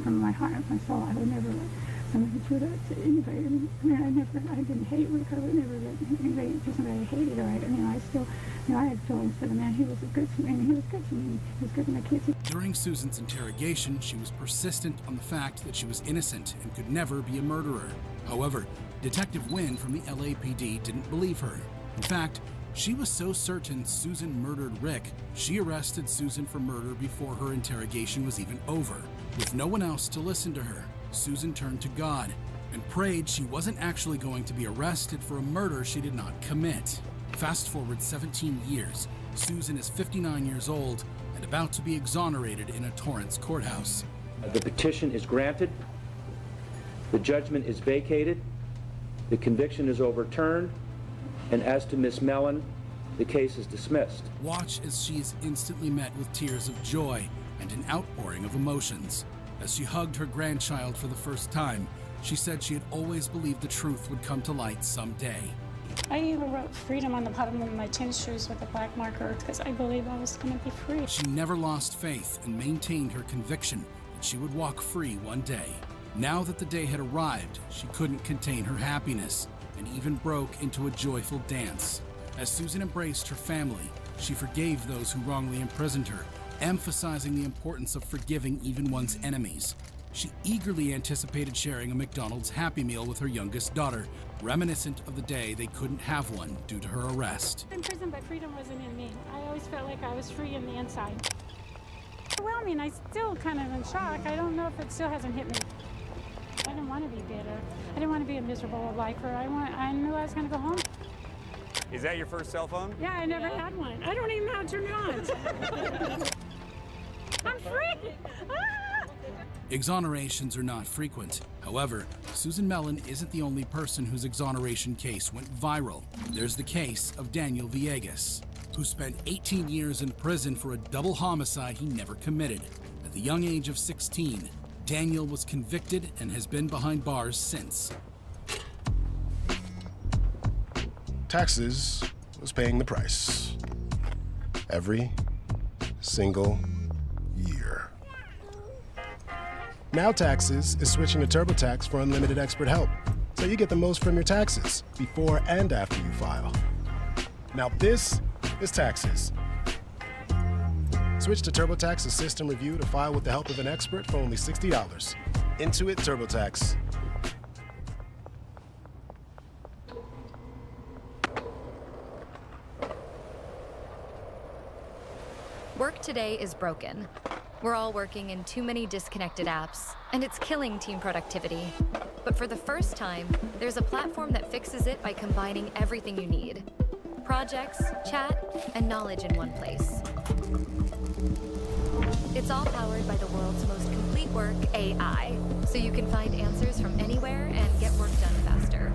from my heart, my soul, I would never let somebody do that to anybody. I didn't hate Rick. I would never let anybody do somebody I hated. Or I still, I had feelings for the man. He was good to me. He was good to me. He was good to my kids. During Susan's interrogation, she was persistent on the fact that she was innocent and could never be a murderer. However, Detective Wynn from the LAPD didn't believe her. In fact, she was so certain Susan murdered Rick, she arrested Susan for murder before her interrogation was even over. With no one else to listen to her, Susan turned to God and prayed she wasn't actually going to be arrested for a murder she did not commit. Fast forward 17 years, Susan is 59 years old and about to be exonerated in a Torrance courthouse. The petition is granted, the judgment is vacated, the conviction is overturned, and as to Miss Mellon, the case is dismissed. Watch as she is instantly met with tears of joy and an outpouring of emotions. As she hugged her grandchild for the first time, she said she had always believed the truth would come to light someday. I even wrote freedom on the bottom of my tennis shoes with a black marker because I believed I was going to be free. She never lost faith and maintained her conviction that she would walk free one day. Now that the day had arrived, she couldn't contain her happiness and even broke into a joyful dance. As Susan embraced her family, she forgave those who wrongly imprisoned her, emphasizing the importance of forgiving even one's enemies. She eagerly anticipated sharing a McDonald's Happy Meal with her youngest daughter, reminiscent of the day they couldn't have one due to her arrest. In prison, but freedom wasn't in me. I always felt like I was free in the inside. Overwhelming, I still kind of in shock. I don't know if it still hasn't hit me. I didn't want to be bitter. I didn't want to be a miserable lifer. I knew I was going to go home. Is that your first cell phone? Yeah, I never had one. I don't even know how to turn it on. I'm freaking. Ah! Exonerations are not frequent. However, Susan Mellon isn't the only person whose exoneration case went viral. There's the case of Daniel Villegas, who spent 18 years in prison for a double homicide he never committed. At the young age of 16, Daniel was convicted and has been behind bars since. Taxes was paying the price. Every single year. Now Taxes is switching to TurboTax for unlimited expert help, so you get the most from your taxes before and after you file. Now this is Taxes. Switch to TurboTax Assist and Review to file with the help of an expert for only $60. Intuit TurboTax. Work today is broken. We're all working in too many disconnected apps, and it's killing team productivity. But for the first time, there's a platform that fixes it by combining everything you need. Projects, chat, and knowledge in one place. It's all powered by the world's most complete work, AI, so you can find answers from anywhere and get work done faster.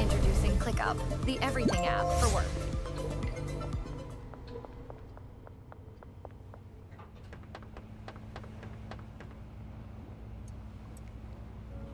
Introducing ClickUp, the everything app for work.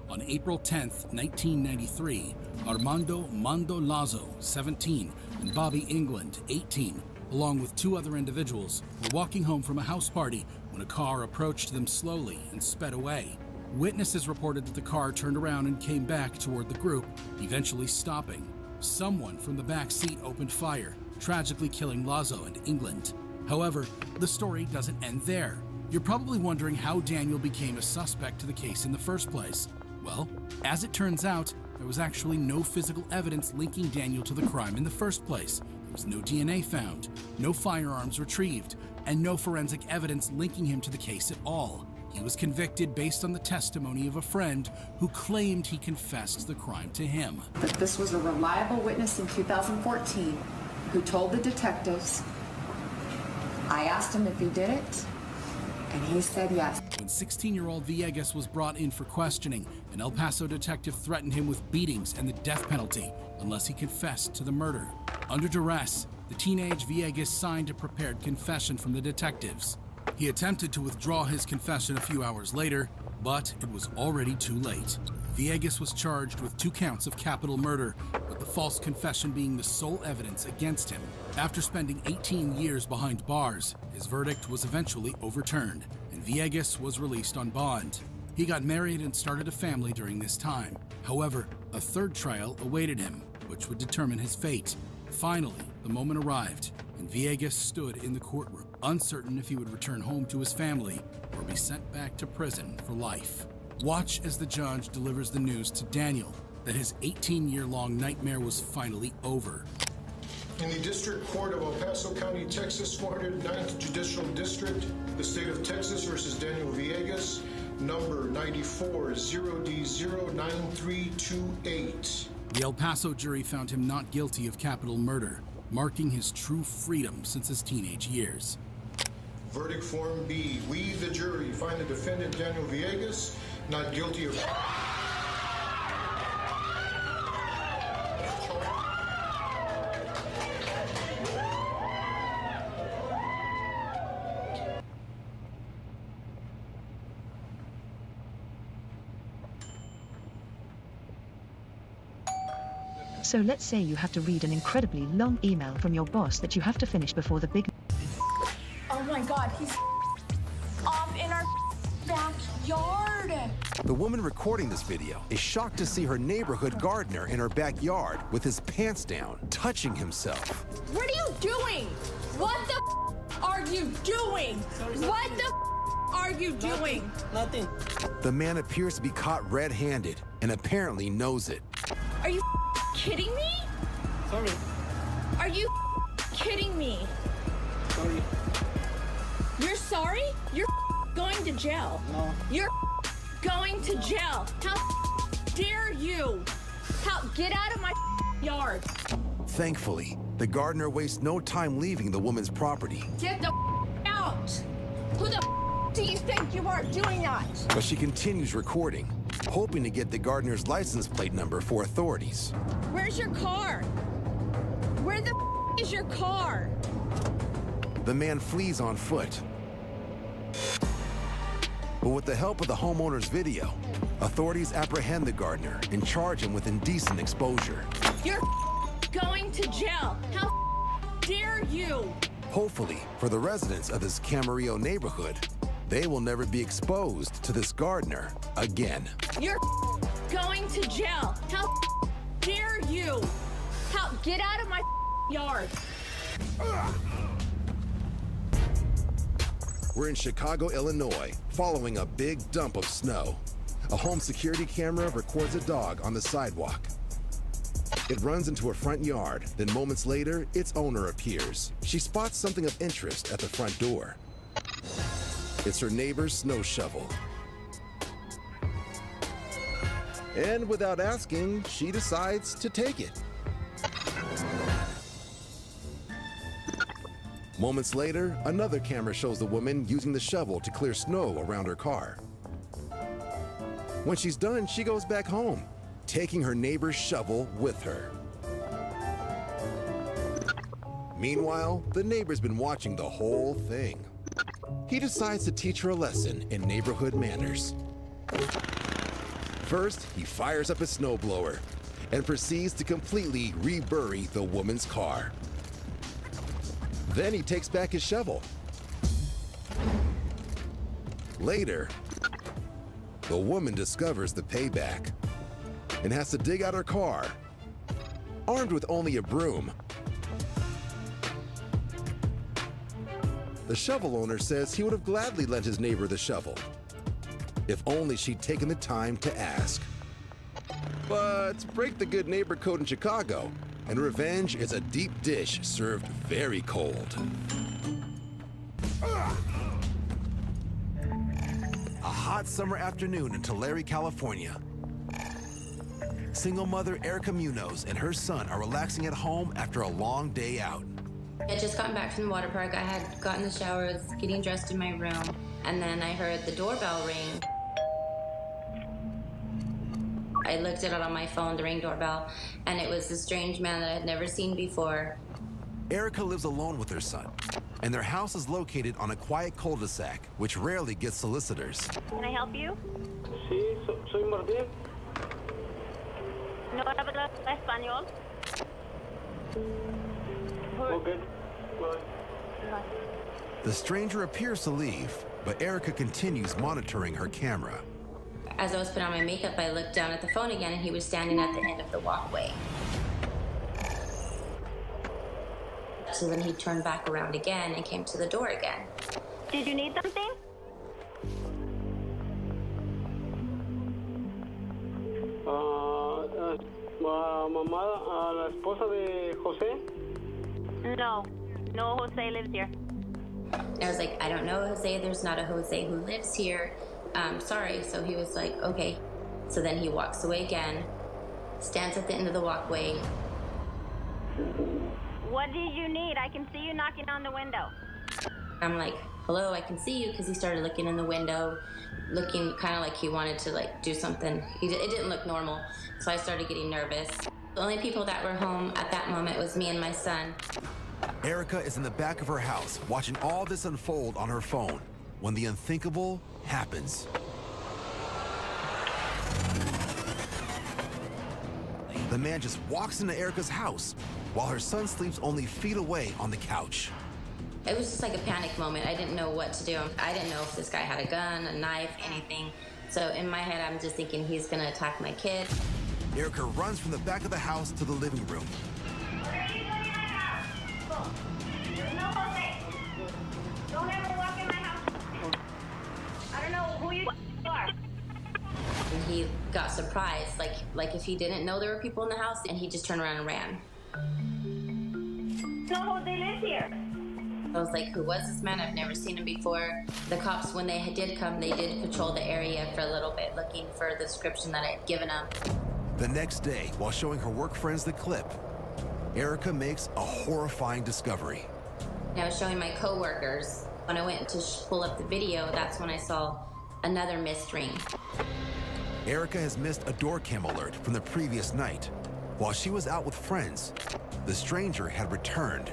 On April 10th, 1993, Armando Mando Lazo, 17, and Bobby England, 18, along with two other individuals, were walking home from a house party when a car approached them slowly and sped away. Witnesses reported that the car turned around and came back toward the group, eventually stopping. Someone from the back seat opened fire, tragically killing Lazo and England. However, the story doesn't end there. You're probably wondering how Daniel became a suspect to the case in the first place. Well, as it turns out, there was actually no physical evidence linking Daniel to the crime in the first place. There was no DNA found, no firearms retrieved, and no forensic evidence linking him to the case at all. He was convicted based on the testimony of a friend who claimed he confessed the crime to him. But this was a reliable witness in 2014 who told the detectives, I asked him if he did it, and he said yes. When 16-year-old Villegas was brought in for questioning, an El Paso detective threatened him with beatings and the death penalty unless he confessed to the murder. Under duress, the teenage Villegas signed a prepared confession from the detectives. He attempted to withdraw his confession a few hours later, but it was already too late. Villegas was charged with 2 counts of capital murder, with the false confession being the sole evidence against him. After spending 18 years behind bars, his verdict was eventually overturned, and Villegas was released on bond. He got married and started a family during this time. However, a third trial awaited him, which would determine his fate. Finally, the moment arrived, and Villegas stood in the courtroom, uncertain if he would return home to his family or be sent back to prison for life. Watch as the judge delivers the news to Daniel that his 18-year-long nightmare was finally over. In the District Court of El Paso County, Texas, 409th Judicial District, the State of Texas versus Daniel Villegas, number 94-0D09328. The El Paso jury found him not guilty of capital murder, marking his true freedom since his teenage years. Verdict Form B. We, the jury, find the defendant Daniel Villegas not guilty of... So let's say you have to read an incredibly long email from your boss that you have to finish before the big... Oh my God, he's off in our backyard. The woman recording this video is shocked to see her neighborhood gardener in her backyard with his pants down, touching himself. What are you doing? What the are you doing? What the are you doing? Nothing. The man appears to be caught red-handed and apparently knows it. Are you kidding me? Sorry. Are you kidding me? Sorry. You're sorry? You're going to jail. No. You're going to jail. How dare you? Help, get out of my yard. Thankfully, the gardener wastes no time leaving the woman's property. Get the out. Who the do you think you are doing that? But she continues recording, hoping to get the gardener's license plate number for authorities. Where's your car? Where the is your car? The man flees on foot. But with the help of the homeowner's video, authorities apprehend the gardener and charge him with indecent exposure. You're going to jail. How dare you? Hopefully, for the residents of this Camarillo neighborhood, they will never be exposed to this gardener again. You're going to jail. How dare you? Help, get out of my yard. We're in Chicago, Illinois, following a big dump of snow. A home security camera records a dog on the sidewalk. It runs into a front yard, then moments later, its owner appears. She spots something of interest at the front door. It's her neighbor's snow shovel. And without asking, she decides to take it. Moments later, another camera shows the woman using the shovel to clear snow around her car. When she's done, she goes back home, taking her neighbor's shovel with her. Meanwhile, the neighbor's been watching the whole thing. He decides to teach her a lesson in neighborhood manners. First, he fires up his snowblower and proceeds to completely rebury the woman's car. Then he takes back his shovel. Later, the woman discovers the payback and has to dig out her car, armed with only a broom. The shovel owner says he would have gladly lent his neighbor the shovel, if only she'd taken the time to ask. But break the good neighbor code in Chicago, and revenge is a deep dish served very cold. A hot summer afternoon in Tulare, California. Single mother Erica Munoz and her son are relaxing at home after a long day out. I had just gotten back from the water park. I had gotten in the shower, was getting dressed in my room, and then I heard the doorbell ring. I looked at it on my phone, the Ring doorbell, and it was a strange man that I had never seen before. Erica lives alone with her son, and their house is located on a quiet cul-de-sac, which rarely gets solicitors. Can I help you? Sí, soy Martín. No habla español. Okay. The stranger appears to leave, but Erica continues monitoring her camera. As I was putting on my makeup, I looked down at the phone again, and he was standing at the end of the walkway. So then he turned back around again and came to the door again. Did you need something? Mamá, la esposa de José? No Jose lives here. I was like, I don't know Jose, there's not a Jose who lives here. Sorry. So he was like, okay. So then he walks away again, stands at the end of the walkway. What did you need? I can see you knocking on the window. I'm like, hello, I can see you, because he started looking in the window, looking kind of like he wanted to like do something. It didn't look normal, so I started getting nervous. The only people that were home at that moment was me and my son. Erica is in the back of her house, watching all this unfold on her phone, when the unthinkable happens. The man just walks into Erica's house, while her son sleeps only feet away on the couch. It was just like a panic moment. I didn't know what to do. I didn't know if this guy had a gun, a knife, anything. So in my head, I'm just thinking he's gonna attack my kid. Erica runs from the back of the house to the living room. Don't ever walk in my house. I don't know who you are. And he got surprised, like if he didn't know there were people in the house, and he just turned around and ran. No Jose lives here. I was like, who was this man? I've never seen him before. The cops, when they did come, they did patrol the area for a little bit, looking for the description that I'd given them. The next day, while showing her work friends the clip, Erica makes a horrifying discovery. I was showing my coworkers. When I went to pull up the video, that's when I saw another missed ring. Erica has missed a door cam alert from the previous night. While she was out with friends, the stranger had returned.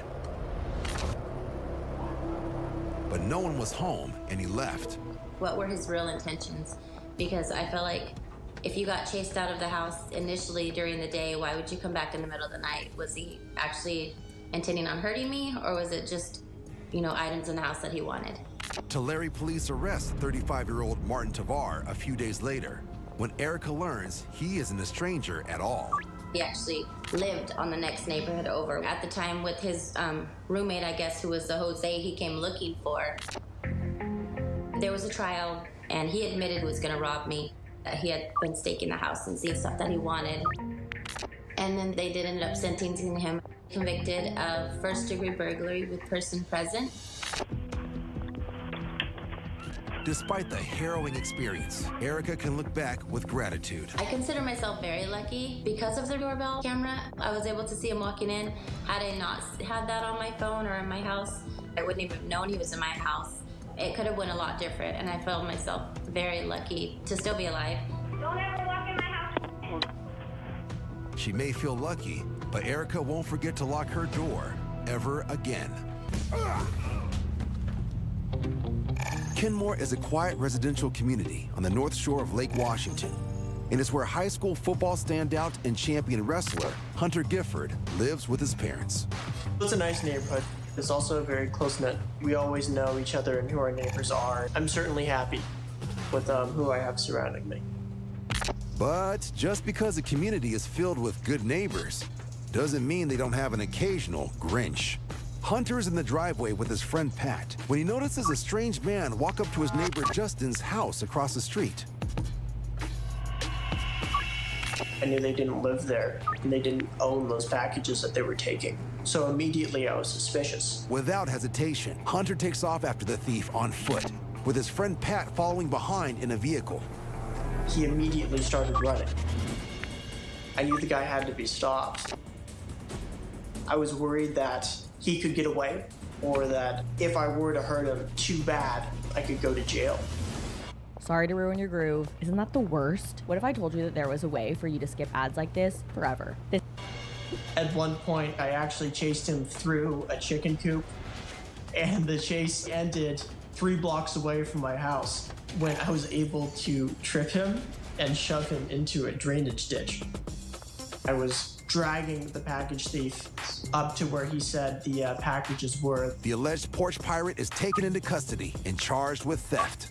But no one was home, and he left. What were his real intentions? Because I felt like if you got chased out of the house initially during the day, why would you come back in the middle of the night? Was he actually intending on hurting me, or was it just, items in the house that he wanted? Tulare police arrest 35-year-old Martin Tavar a few days later, when Erica learns he isn't a stranger at all. He actually lived on the next neighborhood over. At the time with his roommate, I guess, who was the Jose he came looking for. There was a trial, and he admitted he was going to rob me. That he had been staking the house and seeing stuff that he wanted. And then they did end up sentencing him, convicted of first-degree burglary with person present. Despite the harrowing experience, Erica can look back with gratitude. I consider myself very lucky. Because of the doorbell camera, I was able to see him walking in. Had I not had that on my phone or in my house, I wouldn't even have known he was in my house. It could have went a lot different, and I felt myself very lucky to still be alive. Don't ever walk in my house. She may feel lucky, but Erica won't forget to lock her door ever again. Kenmore is a quiet residential community on the north shore of Lake Washington, and it's where high school football standout and champion wrestler Hunter Gifford lives with his parents. It's a nice neighborhood. It's also very close-knit. We always know each other and who our neighbors are. I'm certainly happy with who I have surrounding me. But just because a community is filled with good neighbors doesn't mean they don't have an occasional Grinch. Hunter's in the driveway with his friend Pat when he notices a strange man walk up to his neighbor Justin's house across the street. I knew they didn't live there, and they didn't own those packages that they were taking. So immediately I was suspicious. Without hesitation, Hunter takes off after the thief on foot, with his friend Pat following behind in a vehicle. He immediately started running. I knew the guy had to be stopped. I was worried that he could get away, or that if I were to hurt him too bad, I could go to jail. Sorry to ruin your groove. Isn't that the worst? What if I told you that there was a way for you to skip ads like this forever? At one point, I actually chased him through a chicken coop, and the chase ended 3 blocks away from my house when I was able to trip him and shove him into a drainage ditch. I was dragging the package thief up to where he said the packages were. The alleged porch pirate is taken into custody and charged with theft.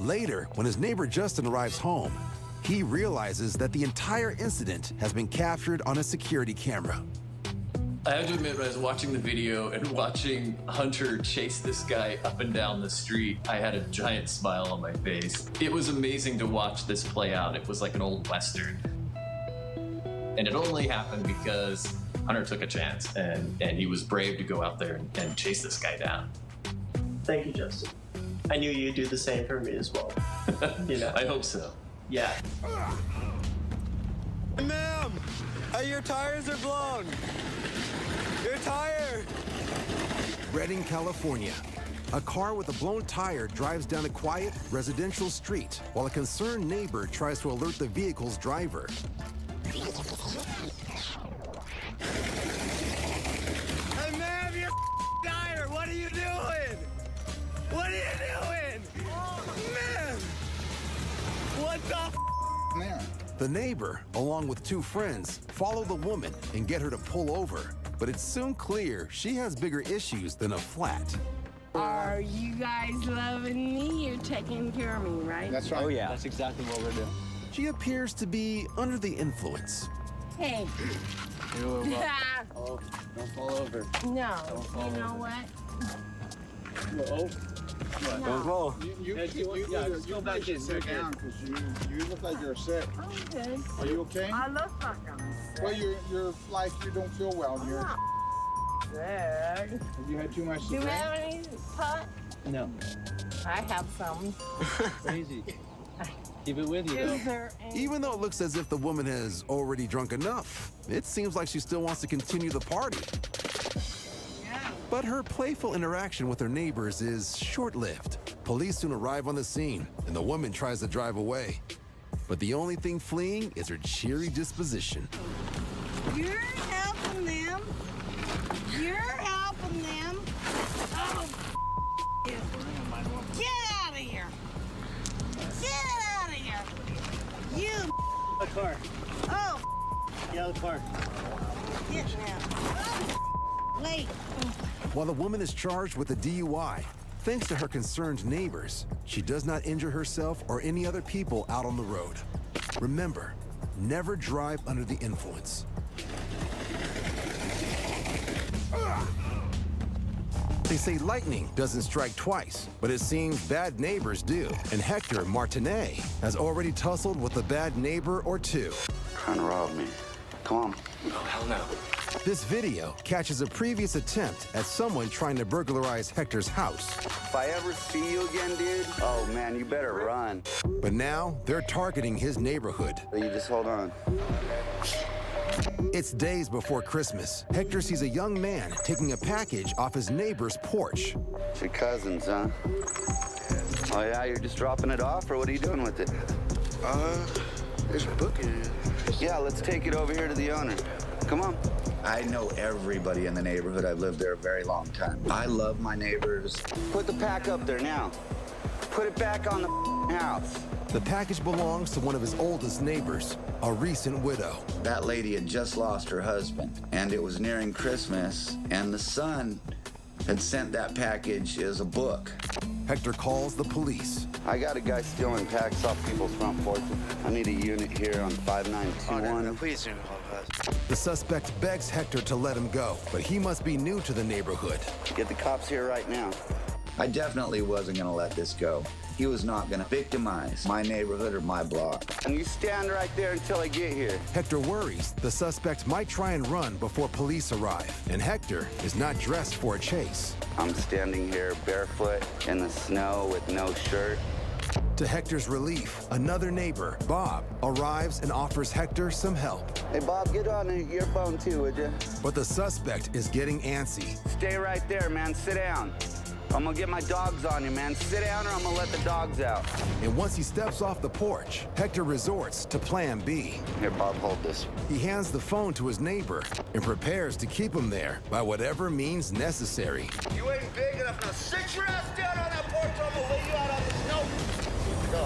Later, when his neighbor Justin arrives home, he realizes that the entire incident has been captured on a security camera. I have to admit, when I was watching the video and watching Hunter chase this guy up and down the street, I had a giant smile on my face. It was amazing to watch this play out. It was like an old Western. And it only happened because Hunter took a chance and he was brave to go out there and chase this guy down. Thank you, Justin. I knew you'd do the same for me as well. I hope so. Yeah. Ma'am, your tires are blown. Your tire. Redding, California. A car with a blown tire drives down a quiet residential street while a concerned neighbor tries to alert the vehicle's driver. Hey, ma'am, your tire. What are you doing? What are you doing? Man! What the Man. The neighbor, along with 2 friends, follow the woman and get her to pull over. But it's soon clear she has bigger issues than a flat. Are you guys loving me? You're taking care of me, right? That's right. Oh, yeah. That's exactly what we're doing. She appears to be under the influence. Hey. Oh, don't fall over. No. Don't fall You know over. what? Whoa. No. Don't fall. You back and sit down because you look like you're sick. I'm good. Are you okay? I look like I'm sick. Well, you're like you don't feel well. I'm You're. not sick. Have you had too much to Do you drink? have any pot? No. I have some. Crazy. Keep it with you, though. Even though it looks as if the woman has already drunk enough, it seems like she still wants to continue the party. But her playful interaction with her neighbors is short-lived. Police soon arrive on the scene, and the woman tries to drive away. But the only thing fleeing is her cheery disposition. You're helping them. You're helping them. Oh, you. Get out of here. Get out of here. You. The car. Oh. Yeah, the car. Get now. Wait. While the woman is charged with a DUI, thanks to her concerned neighbors, she does not injure herself or any other people out on the road. Remember, never drive under the influence. They say lightning doesn't strike twice, but it seems bad neighbors do. And Hector Martinet has already tussled with a bad neighbor or two. Trying to rob me. Come on. Oh, hell no. This video catches a previous attempt at someone trying to burglarize Hector's house. If I ever see you again, dude, oh man, you better run. But now they're targeting his neighborhood. You just hold on. It's days before Christmas. Hector sees a young man taking a package off his neighbor's porch. It's your cousins, huh? Oh yeah, you're just dropping it off, or what are you doing with it? There's a book in it. Yeah, let's take it over here to the owner. Come on. I know everybody in the neighborhood. I've lived there a very long time. I love my neighbors. Put the pack up there now. Put it back on the house. The package belongs to one of his oldest neighbors, a recent widow. That lady had just lost her husband, and it was nearing Christmas, and the son had sent that package as a book. Hector calls the police. I got a guy stealing packs off people's front porches. I need a unit here on 5921. Oh, no, please don't call us. The suspect begs Hector to let him go, but he must be new to the neighborhood. Get the cops here right now. I definitely wasn't gonna let this go. He was not gonna victimize my neighborhood or my block. And you stand right there until I get here. Hector worries the suspect might try and run before police arrive, and Hector is not dressed for a chase. I'm standing here barefoot in the snow with no shirt. To Hector's relief, another neighbor, Bob, arrives and offers Hector some help. Hey, Bob, get on your phone too, would you? But the suspect is getting antsy. Stay right there, man. Sit down. I'm gonna get my dogs on you, man. Sit down or I'm gonna let the dogs out. And once he steps off the porch, Hector resorts to plan B. Here, Bob, hold this. He hands the phone to his neighbor and prepares to keep him there by whatever means necessary. You ain't big enough to sit your ass down on that porch or I'm gonna lay you out on the snow. Go.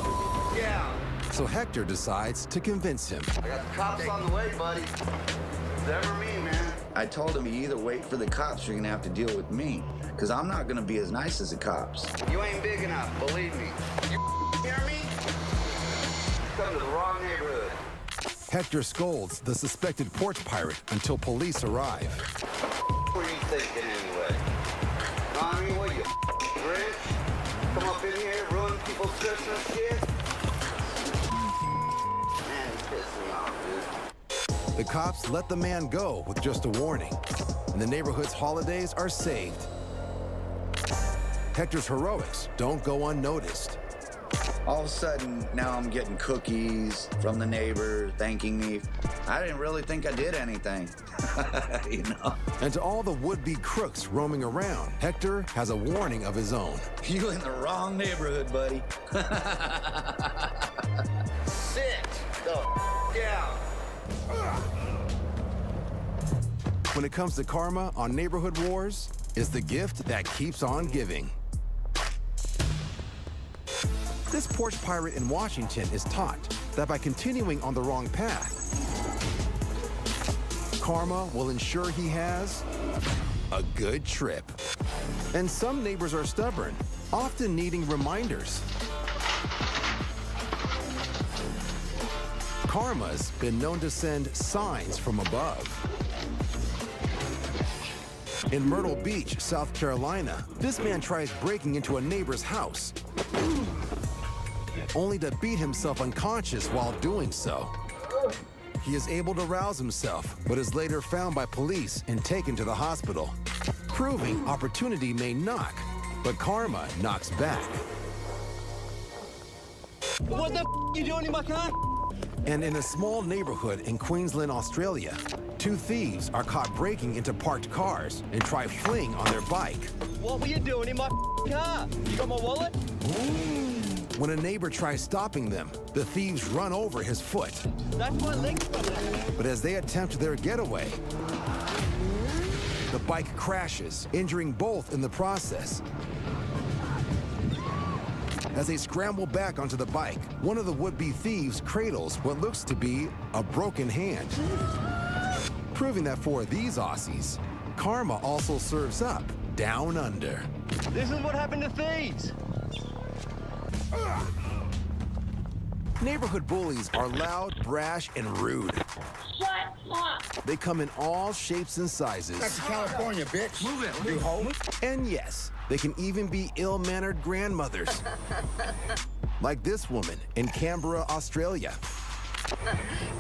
Yeah. So Hector decides to convince him. I got the cops on the way, buddy. It's ever me, man. I told him, you either wait for the cops or you're gonna have to deal with me. Because I'm not gonna be as nice as the cops. You ain't big enough, believe me. You hear me? You come to the wrong neighborhood. Hector scolds the suspected porch pirate until police arrive. What are you thinking anyway? I mean, what are you, Grinch? Come up in here, ruin people's Christmas shit? Man, you pissed me off, dude. The cops let the man go with just a warning, and the neighborhood's holidays are saved. Hector's heroics don't go unnoticed. All of a sudden, now I'm getting cookies from the neighbor thanking me. I didn't really think I did anything, you know? And to all the would-be crooks roaming around, Hector has a warning of his own. You in the wrong neighborhood, buddy. Sit the down. When it comes to karma on Neighborhood Wars, it's the gift that keeps on giving. This porch pirate in Washington is taught that by continuing on the wrong path, karma will ensure he has a good trip. And some neighbors are stubborn, often needing reminders. Karma's been known to send signs from above. In Myrtle Beach, South Carolina, this man tries breaking into a neighbor's house, only to beat himself unconscious while doing so. He is able to rouse himself, but is later found by police and taken to the hospital, proving opportunity may knock, but karma knocks back. What the you doing in my car? And in a small neighborhood in Queensland, Australia, two thieves are caught breaking into parked cars and try fleeing on their bike. What were you doing in my car? You got my wallet? When a neighbor tries stopping them, the thieves run over his foot. That's my leg. But as they attempt their getaway, the bike crashes, injuring both in the process. As they scramble back onto the bike, one of the would-be thieves cradles what looks to be a broken hand. Proving that for these Aussies, karma also serves up down under. This is what happened to thieves. Neighborhood bullies are loud, brash, and rude. What? They come in all shapes and sizes. That's California, bitch. Move it. You home? And yes, they can even be ill-mannered grandmothers. Like this woman in Canberra, Australia.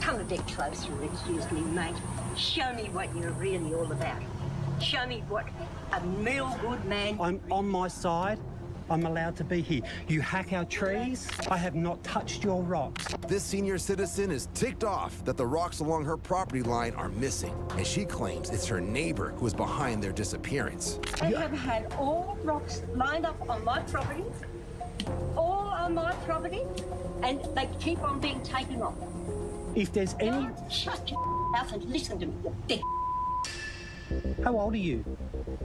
Come a bit closer, excuse me, mate. Show me what you're really all about. Show me what a meal-good man... I'm on my side. I'm allowed to be here. You hack our trees, I have not touched your rocks. This senior citizen is ticked off that the rocks along her property line are missing, and she claims it's her neighbor who is behind their disappearance. I have had all rocks lined up on my property, all on my property, and they keep on being taken off. If there's any... Shut your mouth and listen to me, you dick. How old are you?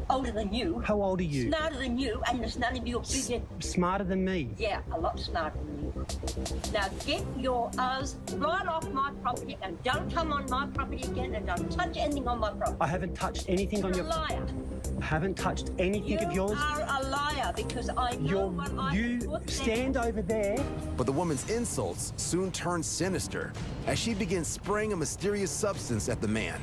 Older than you. How old are you? Smarter than you, and there's none of your business. Smarter than me? Yeah, a lot smarter than you. Now get your ass right off my property and don't come on my property again and don't touch anything on my property. I haven't touched anything on your... You're a liar. I haven't touched anything of yours. You are a liar because I know what I put stand over there. But the woman's insults soon turn sinister as she begins spraying a mysterious substance at the man.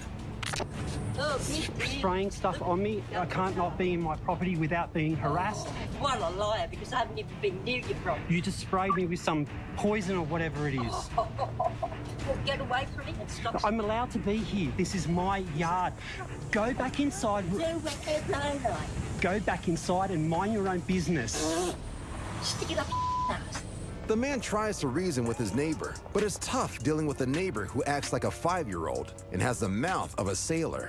Spraying stuff on me. I can't not be in my property without being harassed. What a liar, because I haven't even been near your property. You just sprayed me with some poison or whatever it is. Well, get away from it and stop. I'm allowed to be here. This is my yard. Go back inside. No. Go back inside and mind your own business. Stick it up your ass. The man tries to reason with his neighbor, but it's tough dealing with a neighbor who acts like a 5-year-old and has the mouth of a sailor.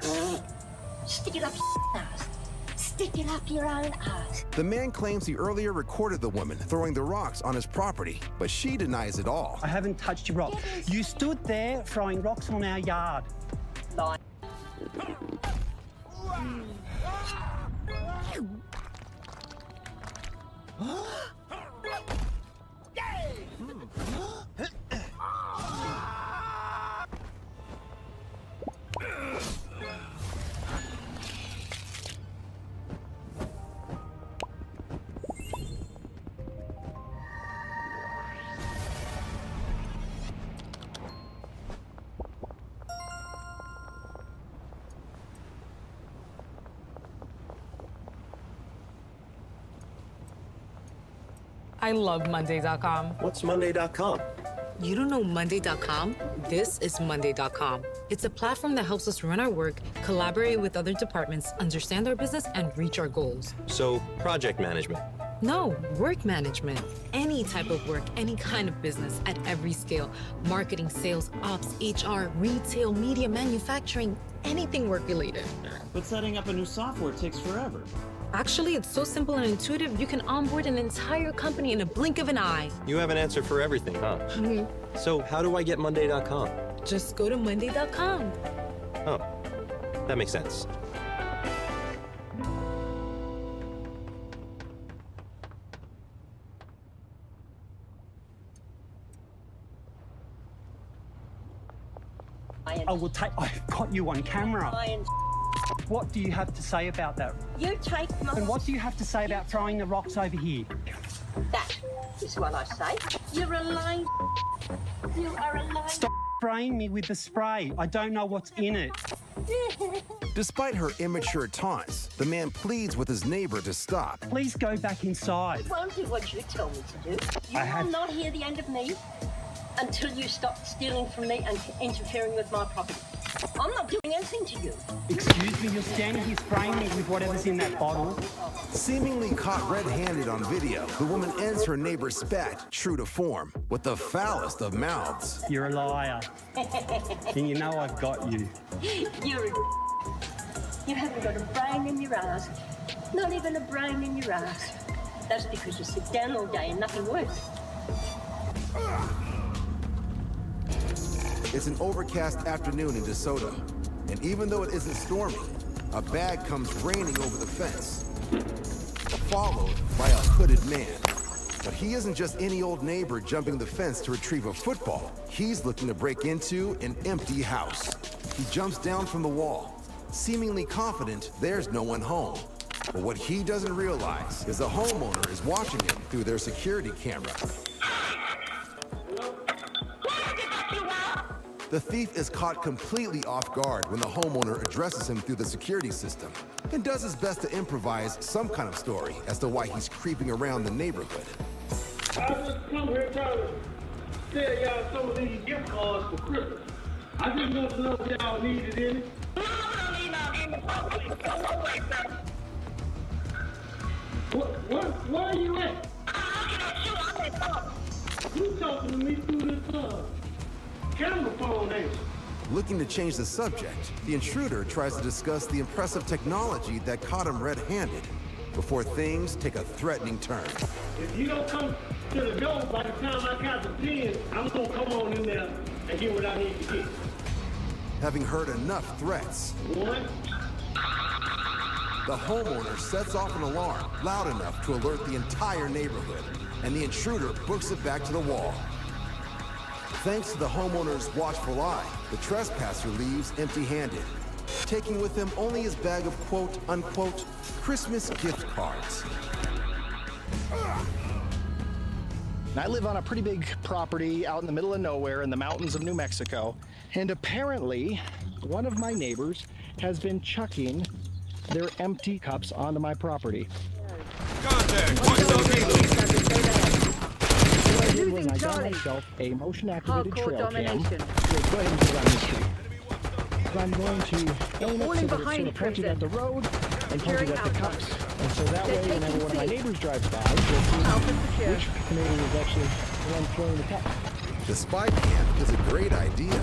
Stick it up your ass. Stick it up your own ass. The man claims he earlier recorded the woman throwing the rocks on his property, but she denies it all. I haven't touched your rock. You stood there throwing rocks on our yard. Lie. I love Monday.com. What's Monday.com? You don't know Monday.com? This is Monday.com. It's a platform that helps us run our work, collaborate with other departments, understand our business, and reach our goals. So, project management. No, work management. Any type of work, any kind of business at every scale. Marketing, sales, ops, HR, retail, media, manufacturing, anything work related. But setting up a new software takes forever. Actually, it's so simple and intuitive, you can onboard an entire company in a blink of an eye. You have an answer for everything, huh? Mm-hmm. So how do I get Monday.com? Just go to Monday.com. Oh, that makes sense. I will take... I've got you on camera. What do you have to say about that? You take my... And what do you have to say about throwing the rocks over here? That is what I say. You're a lying... You are a lying... Stop spraying me with the spray. I don't know what's in it. Despite her immature taunts, the man pleads with his neighbor to stop. Please go back inside. I won't do what you tell me to do. You will not hear the end of me until you stop stealing from me and interfering with my property. I'm not doing anything to you. Excuse me, you're standing here spraying me with whatever's in that bottle. Seemingly caught red-handed on video, the woman ends her neighbor's spat, true to form, with the foulest of mouths. You're a liar. And you know I've got you. You're a You haven't got a brain in your ass. Not even a brain in your ass. That's because you sit down all day and nothing works. It's an overcast afternoon in DeSoto, and even though it isn't stormy, a bag comes raining over the fence, followed by a hooded man. But he isn't just any old neighbor jumping the fence to retrieve a football. He's looking to break into an empty house. He jumps down from the wall, seemingly confident there's no one home. But what he doesn't realize is the homeowner is watching him through their security camera. The thief is caught completely off guard when the homeowner addresses him through the security system and does his best to improvise some kind of story as to why he's creeping around the neighborhood. I just come here trying to sell y'all some of these gift cards for Christmas. I just want to know if y'all needed any. Where are you at? You talking to me through this camera phone, ain't you? Looking to change the subject, the intruder tries to discuss the impressive technology that caught him red-handed before things take a threatening turn. If you don't come to the door by the time I count to 10, I'm gonna come on in there and get what I need to get. Having heard enough threats, One. the homeowner sets off an alarm loud enough to alert the entire neighborhood, and the intruder books it back to the wall. Thanks to the homeowner's watchful eye, the trespasser leaves empty-handed, taking with him only his bag of quote-unquote Christmas gift cards. I live on a pretty big property out in the middle of nowhere in the mountains of New Mexico, and apparently one of my neighbors has been chucking their empty cups onto my property. What I did was I got myself a motion-activated trail cam. Go ahead and put it on the street. I'm going to aim it so that it's sort of pointed at the road and pointed at the cups. And so that way, whenever one of my neighbors drives by, we'll see which neighbor is actually the one throwing the cup. The spy cam is a great idea,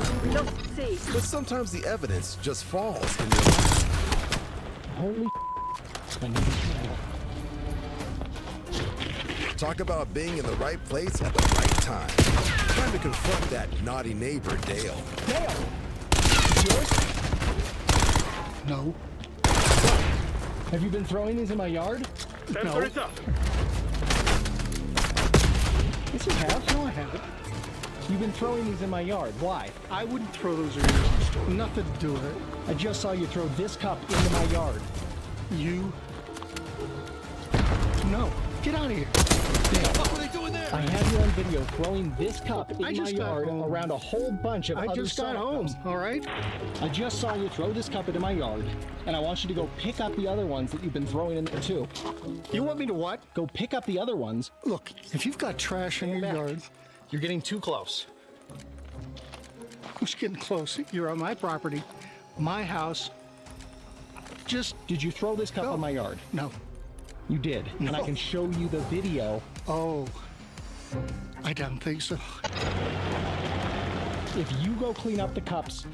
but sometimes the evidence just falls in your lap. Holy Talk about being in the right place at the right time. Time to confront that naughty neighbor, Dale. Dale! Yours? No. Have you been throwing these in my yard? No. Yes, you have. No, I haven't. You've been throwing these in my yard. Why? I wouldn't throw those in your yard. Nothing to do with it. I just saw you throw this cup into my yard. You? No. Get out of here. What are they doing there? I have you on video throwing this cup in my yard around a whole bunch of other stuff. I just got home, all right? I just saw you throw this cup into my yard, and I want you to go pick up the other ones that you've been throwing in there too. You want me to what? Go pick up the other ones. Look, if you've got trash in your yard, you're getting too close. Who's getting close? You're on my property, my house. Did you throw this cup in my yard? No. You did, no. And I can show you the video. Oh, I don't think so. If you go clean up the cups,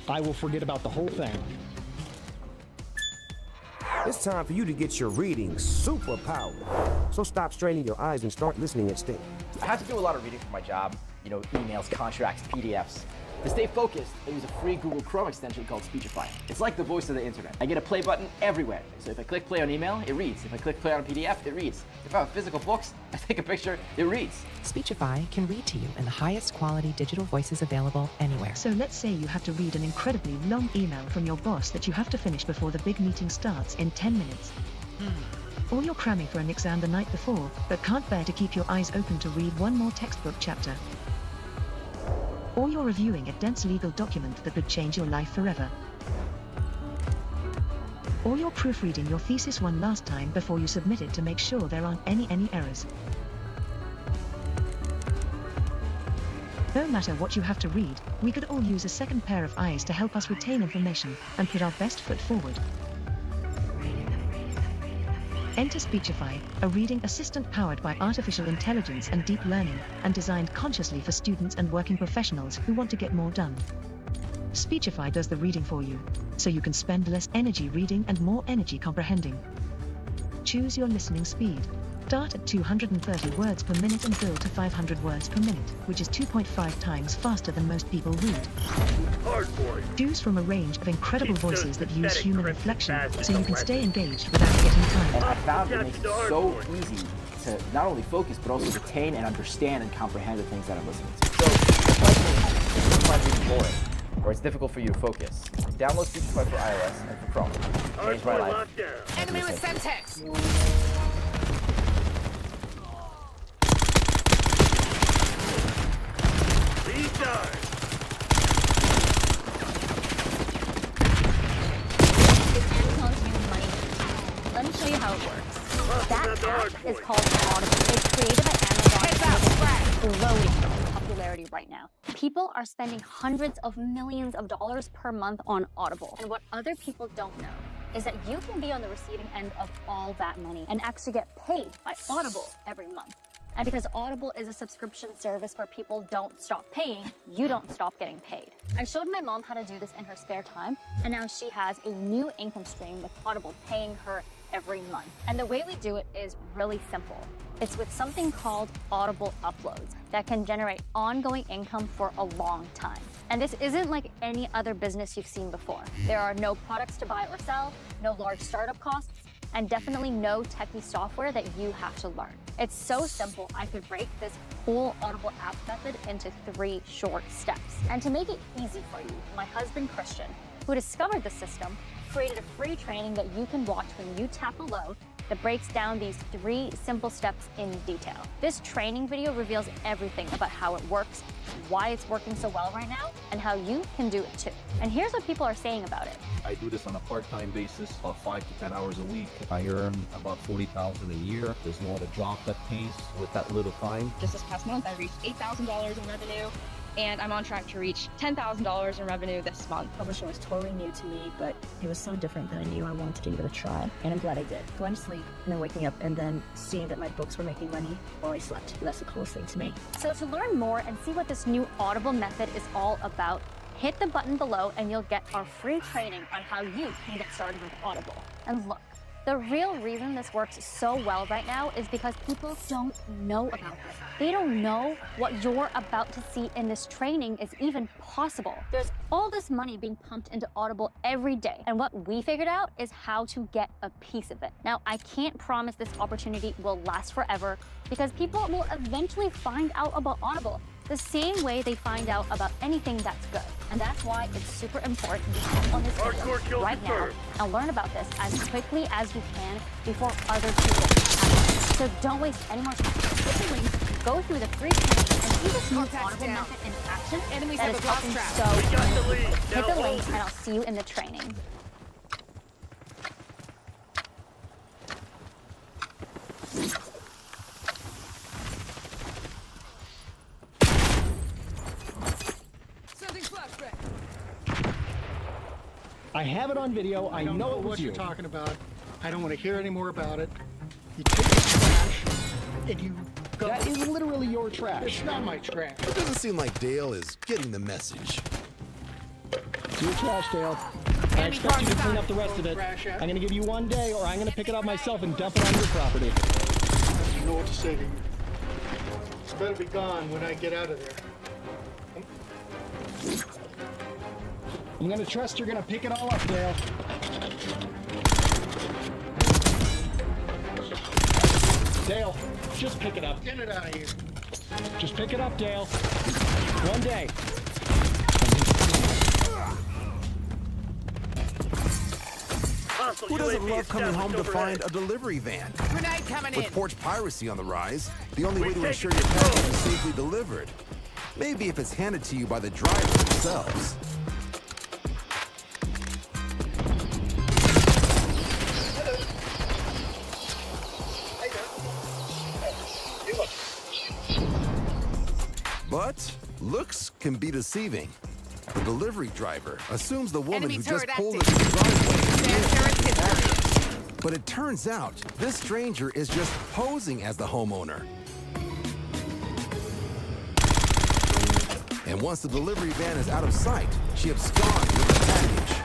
I will forget about the whole thing. It's time for you to get your reading super powered. So stop straining your eyes and start listening instead. I have to do a lot of reading for my job, emails, contracts, PDFs. To stay focused, I use a free Google Chrome extension called Speechify. It's like the voice of the internet. I get a play button everywhere. So if I click play on email, it reads. If I click play on a PDF, it reads. If I have physical books, I take a picture, it reads. Speechify can read to you in the highest quality digital voices available anywhere. So let's say you have to read an incredibly long email from your boss that you have to finish before the big meeting starts in 10 minutes. Or you're cramming for an exam the night before, but can't bear to keep your eyes open to read one more textbook chapter. Or you're reviewing a dense legal document that would change your life forever. Or you're proofreading your thesis one last time before you submit it to make sure there aren't any errors. No matter what you have to read, we could all use a second pair of eyes to help us retain information and put our best foot forward. Enter Speechify, a reading assistant powered by artificial intelligence and deep learning, and designed consciously for students and working professionals who want to get more done. Speechify does the reading for you, so you can spend less energy reading and more energy comprehending. Choose your listening speed. Start at 230 words per minute and build to 500 words per minute, which is 2.5 times faster than most people read. Choose from a range of incredible voices that use human inflection, so you can stay engaged without getting tired. And I found it makes it so easy to not only focus, but also retain and understand and comprehend the things that I'm listening to. So, if you find reading boring, or it's difficult for you to focus, download Speechify for iOS and for Chrome. Changed my life. Enemy with Semtex! Let me show you how it works. That app is called Audible. It's created by Amazon. It's blowing popularity right now. People are spending hundreds of millions of dollars per month on Audible. And what other people don't know is that you can be on the receiving end of all that money and actually get paid by Audible every month. And because Audible is a subscription service where people don't stop paying, you don't stop getting paid. I showed my mom how to do this in her spare time, and now she has a new income stream with Audible paying her every month. And the way we do it is really simple. It's with something called Audible Uploads that can generate ongoing income for a long time. And this isn't like any other business you've seen before. There are no products to buy or sell, no large startup costs, and definitely no techie software that you have to learn. It's so simple, I could break this whole Audible app method into 3 short steps. And to make it easy for you, my husband Christian, who discovered the system, created a free training that you can watch when you tap below that breaks down these 3 simple steps in detail. This training video reveals everything about how it works, why it's working so well right now, and how you can do it too. And here's what people are saying about it. I do this on a part-time basis, about 5 to 10 hours a week. I earn about $40,000 a year. There's no other job that pays with that little time. Just this past month, I reached $8,000 in revenue, and I'm on track to reach $10,000 in revenue this month. Publishing was totally new to me, but it was so different that I knew I wanted to give it a try, and I'm glad I did. Going to sleep and then waking up and then seeing that my books were making money while I slept. That's the coolest thing to me. So to learn more and see what this new Audible method is all about, hit the button below and you'll get our free training on how you can get started with Audible. And look, the real reason this works so well right now is because people don't know about this. They don't know what you're about to see in this training is even possible. There's all this money being pumped into Audible every day, and what we figured out is how to get a piece of it. Now, I can't promise this opportunity will last forever because people will eventually find out about Audible the same way they find out about anything that's good. And that's why it's super important to hop on this video right now and learn about this as quickly as you can before other people have. So don't waste any more time. Hit the link, go through the free training, and see this new Audible method in action that is helping so many people. Hit the link and I'll see you in the training. I have it on video. I know it was what you. You're talking about. I don't want to hear any more about it. You take the trash and you go. That is literally your trash. It's not my trash. It doesn't seem like Dale is getting the message. It's your trash, Dale. I expect you to clean up the rest of it. I'm going to give you 1 day, or I'm going to pick it up myself and dump it on your property. You know what to say to you. It's better be gone when I get out of there. I'm going to trust you're going to pick it all up, Dale. Dale, just pick it up. Get it out of here. Just pick it up, Dale. 1 day. Who doesn't love coming home to find a delivery van? Grenade coming in. With porch piracy on the rise, the only way to ensure your package is safely delivered. Maybe if it's handed to you by the drivers themselves. But look looks can be deceiving. The delivery driver assumes the woman Enemy who just turret pulled active. into the driveway Turret is. But it turns out this stranger is just posing as the homeowner. And once the delivery van is out of sight, she absconds with the package.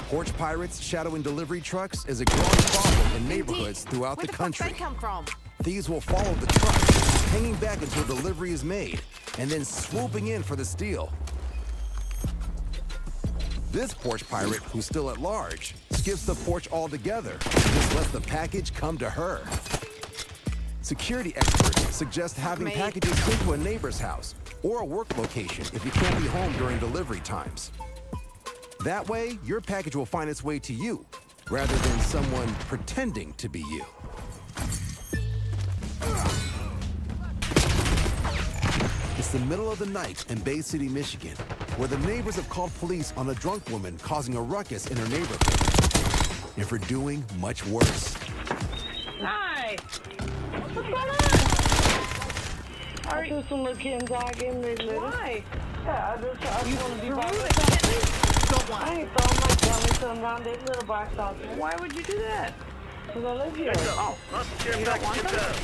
Porch pirates shadowing delivery trucks is a growing problem in neighborhoods throughout the country. Where the fuck they come from? Thieves will follow the truck, hanging back until delivery is made, and then swooping in for the steal. This porch pirate, who's still at large, skips the porch altogether and just lets the package come to her. Security experts suggest having packages sent to a neighbor's house or a work location if you can't be home during delivery times. That way, your package will find its way to you, rather than someone pretending to be you. It's the middle of the night in Bay City, Michigan, where the neighbors have called police on a drunk woman causing a ruckus in her neighborhood, and for doing much worse. Hi. What's going on? I just some little kittens. I give them this little. Why? Yeah, you want to be by I ain't throwing my belly to them around this little box out there. Why would you do that? Because I live here. Oh, you don't want them?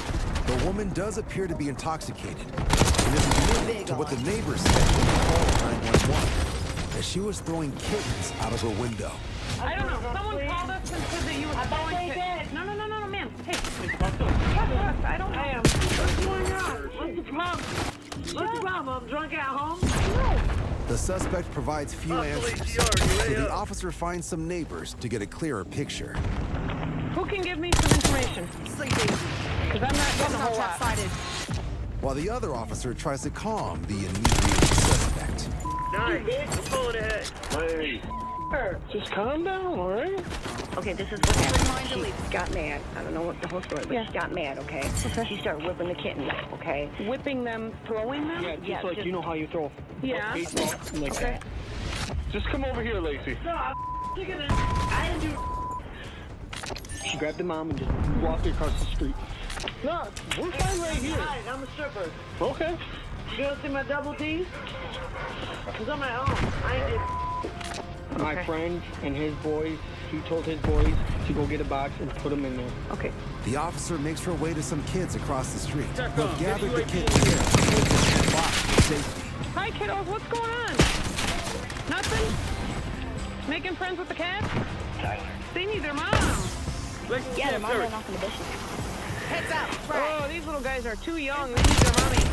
The woman does appear to be intoxicated, and is admitted to what the neighbors said when they called 911, that she was throwing kittens out of her window. I don't know. Someone called us and said that you were throwing kittens. No, ma'am. Hey. I don't know. What's going on? What's the problem? What's the problem? I'm drunk at home? No. The suspect provides few answers, so the officer finds some neighbors to get a clearer picture. Who can give me some information? Sleeping. Because I'm not getting a whole lot. While the other officer tries to calm the inebriated suspect. Nice. Let's go ahead. Hey. Just calm down, all right? Okay, this is what happened. She got mad. I don't know what the whole story was. She got mad, okay? She started whipping the kittens, okay? Whipping them, throwing them? Yeah, just like you know how you throw baseball like that. Just come over here, Lacey. No, I'm sick of this. I didn't do. She grabbed the mom and just walked her across the street. No, we're fine right here. Hi, I'm a stripper. Okay. You gonna see my double D's? Cause on my own. I ain't did. My friend and his boys, he told his boys to go get a box and put them in there. Okay. The officer makes her way to some kids across the street who have gathered the kittens here to take them to the box for safety. Hi, kiddos. What's going on? Nothing? Making friends with the cats? They need their mom. Yeah, their mom ran off in the bushes. Heads up. Oh, these little guys are too young. They need their mommy.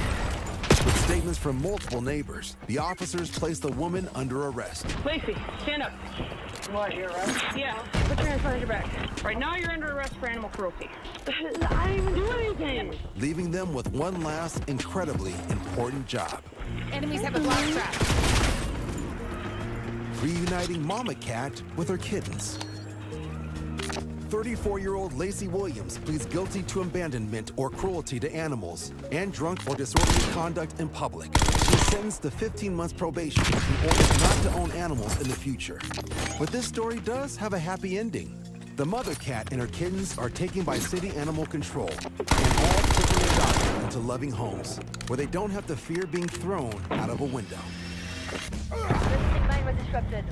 With statements from multiple neighbors, the officers place the woman under arrest. Lacey, stand up. What, you're arrested? Yeah, put your hands behind your back. Right now you're under arrest for animal cruelty. I didn't even do anything. Leaving them with one last incredibly important job. Enemies have a block trap. Reuniting Mama Cat with her kittens. 34-year-old Lacey Williams pleads guilty to abandonment or cruelty to animals and drunk or disorderly conduct in public. She is sentenced to 15 months probation in order not to own animals in the future. But this story does have a happy ending. The mother cat and her kittens are taken by city animal control and all quickly adopted into loving homes where they don't have to fear being thrown out of a window. Line was disrupted.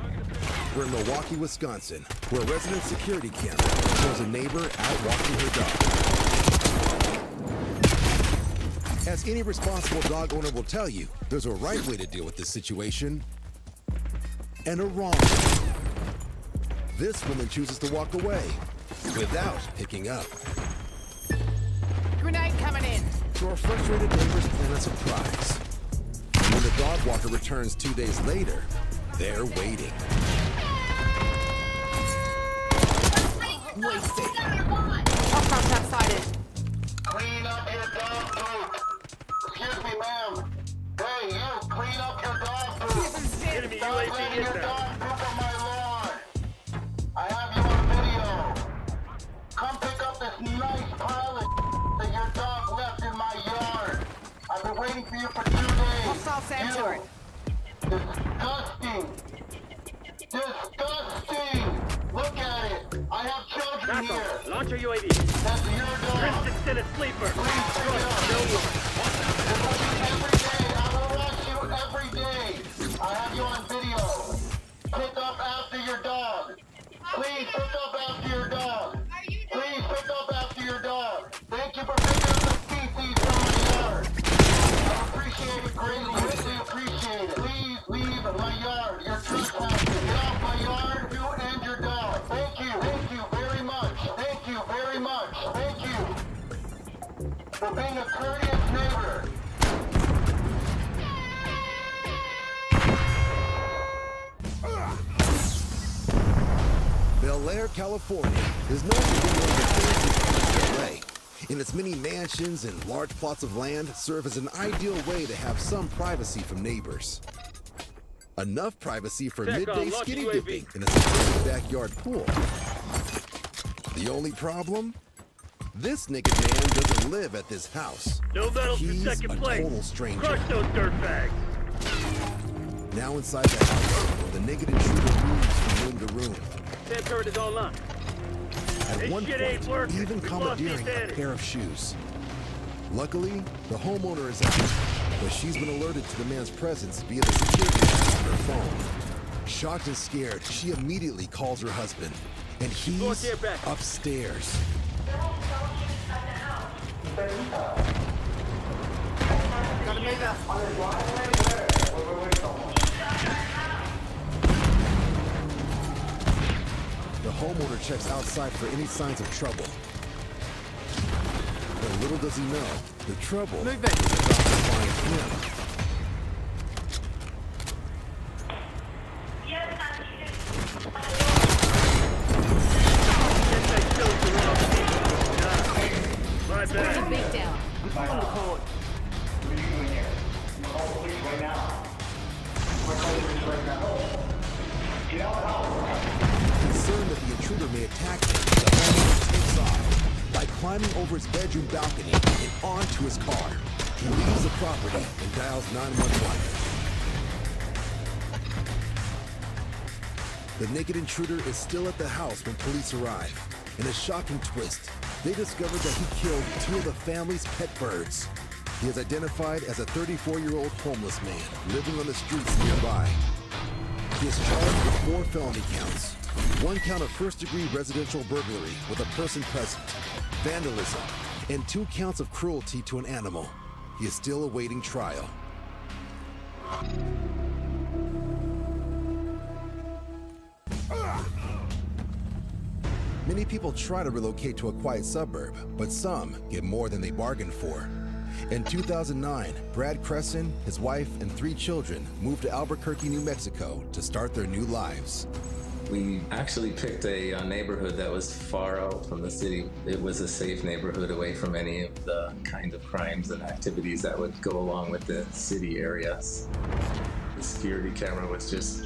We're in Milwaukee, Wisconsin, where a resident security camera shows a neighbor out walking her dog. As any responsible dog owner will tell you, there's a right way to deal with this situation and a wrong way. This woman chooses to walk away without picking up. Grenade coming in. So our frustrated neighbors plan a surprise. And when the dog walker returns 2 days later, they're waiting. Wasted. Up sighted. Clean up your dog poop. Excuse me, ma'am. Hey, you, clean up your dog poop. Stop letting your dog poop on my lawn. I have you on video. Come pick up this nice pile of that your dog left in my yard. I've been waiting for you for 2 days. Hostile Sam turret. Disgusting. Disgusting. Look at it. I have children here. Launch your UAV. That's your dog. Crimson still a sleeper. I will watch you every day. I have you on video. Pick up after your dog. Please pick up after your dog. Please pick up after your dog. Thank you for picking up the feces from my yard. I appreciate it greatly. Greatly appreciate it. Please leave my yard. You're trespassing. Get off my yard, you and your dog. Thank you. Thank you very much. Thank you very much. Thank you for being a courteous neighbor. Bel Air, California is known for being one of the fanciest parts of LA, and its many mansions and large plots of land serve as an ideal way to have some privacy from neighbors. Enough privacy for midday skinny dipping in a secure backyard pool. The only problem? This naked man doesn't live at this house. No medals for He's second a place. total stranger. Crush those dirtbags. Now inside the house, the naked intruder moves from room to room. Sam turret is online. At This one shit ain't point, working. even We lost commandeering the a advantage. pair of shoes. Luckily, the homeowner is out, but she's been alerted to the man's presence via the security app on her phone. Shocked and scared, she immediately calls her husband, and he's upstairs. The homeowner checks outside for any signs of trouble. But little does he know, the trouble is about to find him. My bad. Big down. On the court. Concerned that the intruder may attack him, the homeowner takes off by climbing over his bedroom balcony and onto his car. He leaves the property and dials 911. The naked intruder is still at the house when police arrive. In a shocking twist, they discover that he killed two of the family's pet birds. He is identified as a 34-year-old homeless man living on the streets nearby. He is charged with 4 felony counts. 1 count of first-degree residential burglary with a person present, vandalism, and 2 counts of cruelty to an animal. He is still awaiting trial. Many people try to relocate to a quiet suburb, but some get more than they bargained for. In 2009, Brad Cresson, his wife, and 3 children moved to Albuquerque, New Mexico to start their new lives. We actually picked a neighborhood that was far out from the city. It was a safe neighborhood away from any of the kind of crimes and activities that would go along with the city areas. The security camera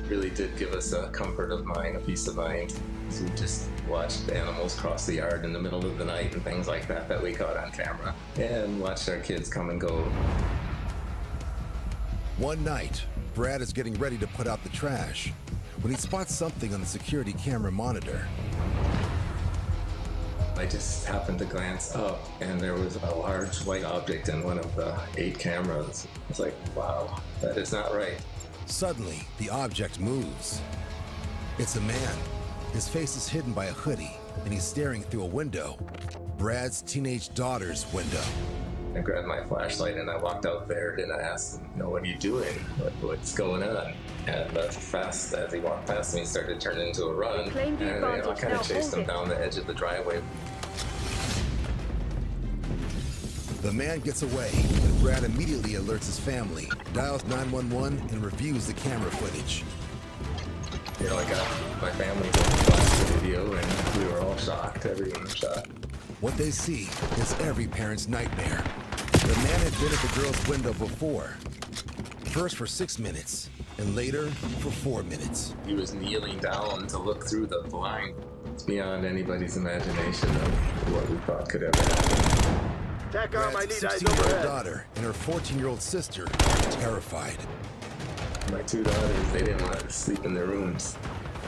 really did give us a comfort of mind, a peace of mind. So we just watched animals cross the yard in the middle of the night and things like that we caught on camera, and watched our kids come and go. One night, Brad is getting ready to put out the trash when he spots something on the security camera monitor. I just happened to glance up, and there was a large white object in one of the 8 cameras. It's like, wow, that is not right. Suddenly, the object moves. It's a man. His face is hidden by a hoodie, and he's staring through a window. Brad's teenage daughter's window. I grabbed my flashlight and I walked out there and I asked him, what are you doing? What's going on? And fast as he walked past me, he started turning into a run. And I kind of chased him down the edge of the driveway. The man gets away, and Brad immediately alerts his family, dials 911, and reviews the camera footage. I got my family to watch the video, and we were all shocked. Everyone was shocked. What they see is every parent's nightmare. The man had been at the girl's window before. First for 6 minutes, and later for 4 minutes. He was kneeling down to look through the blind. It's beyond anybody's imagination of what we thought could ever happen. Brad's 16-year-old daughter and her 14-year-old sister are terrified. My 2 daughters, they didn't want to sleep in their rooms.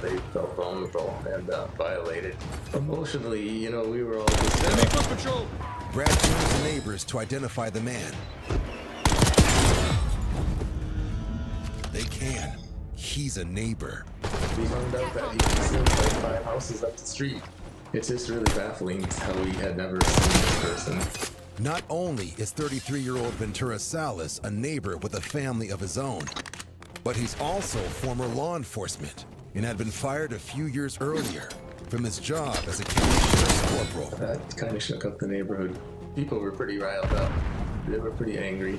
they felt vulnerable and violated. Emotionally, you know, we were all just... Enemy foot patrol! Brad turns to neighbors to identify the man. They can. He's a neighbor. We found out that he was lived like 5 houses up the street. It's just really baffling how we had never seen this person. Not only is 33-year-old Ventura Salas a neighbor with a family of his own, but he's also former law enforcement and had been fired a few years earlier from his job as a county sheriff's corporal. That kind of shook up the neighborhood. People were pretty riled up. They were pretty angry.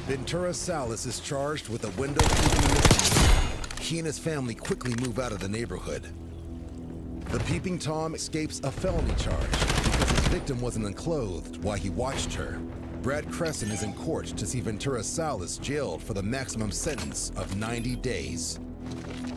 Ventura Salas is charged with a window-peeping misdemeanor. He and his family quickly move out of the neighborhood. The Peeping Tom escapes a felony charge because his victim wasn't unclothed while he watched her. Brad Crescent is in court to see Ventura Salas jailed for the maximum sentence of 90 days.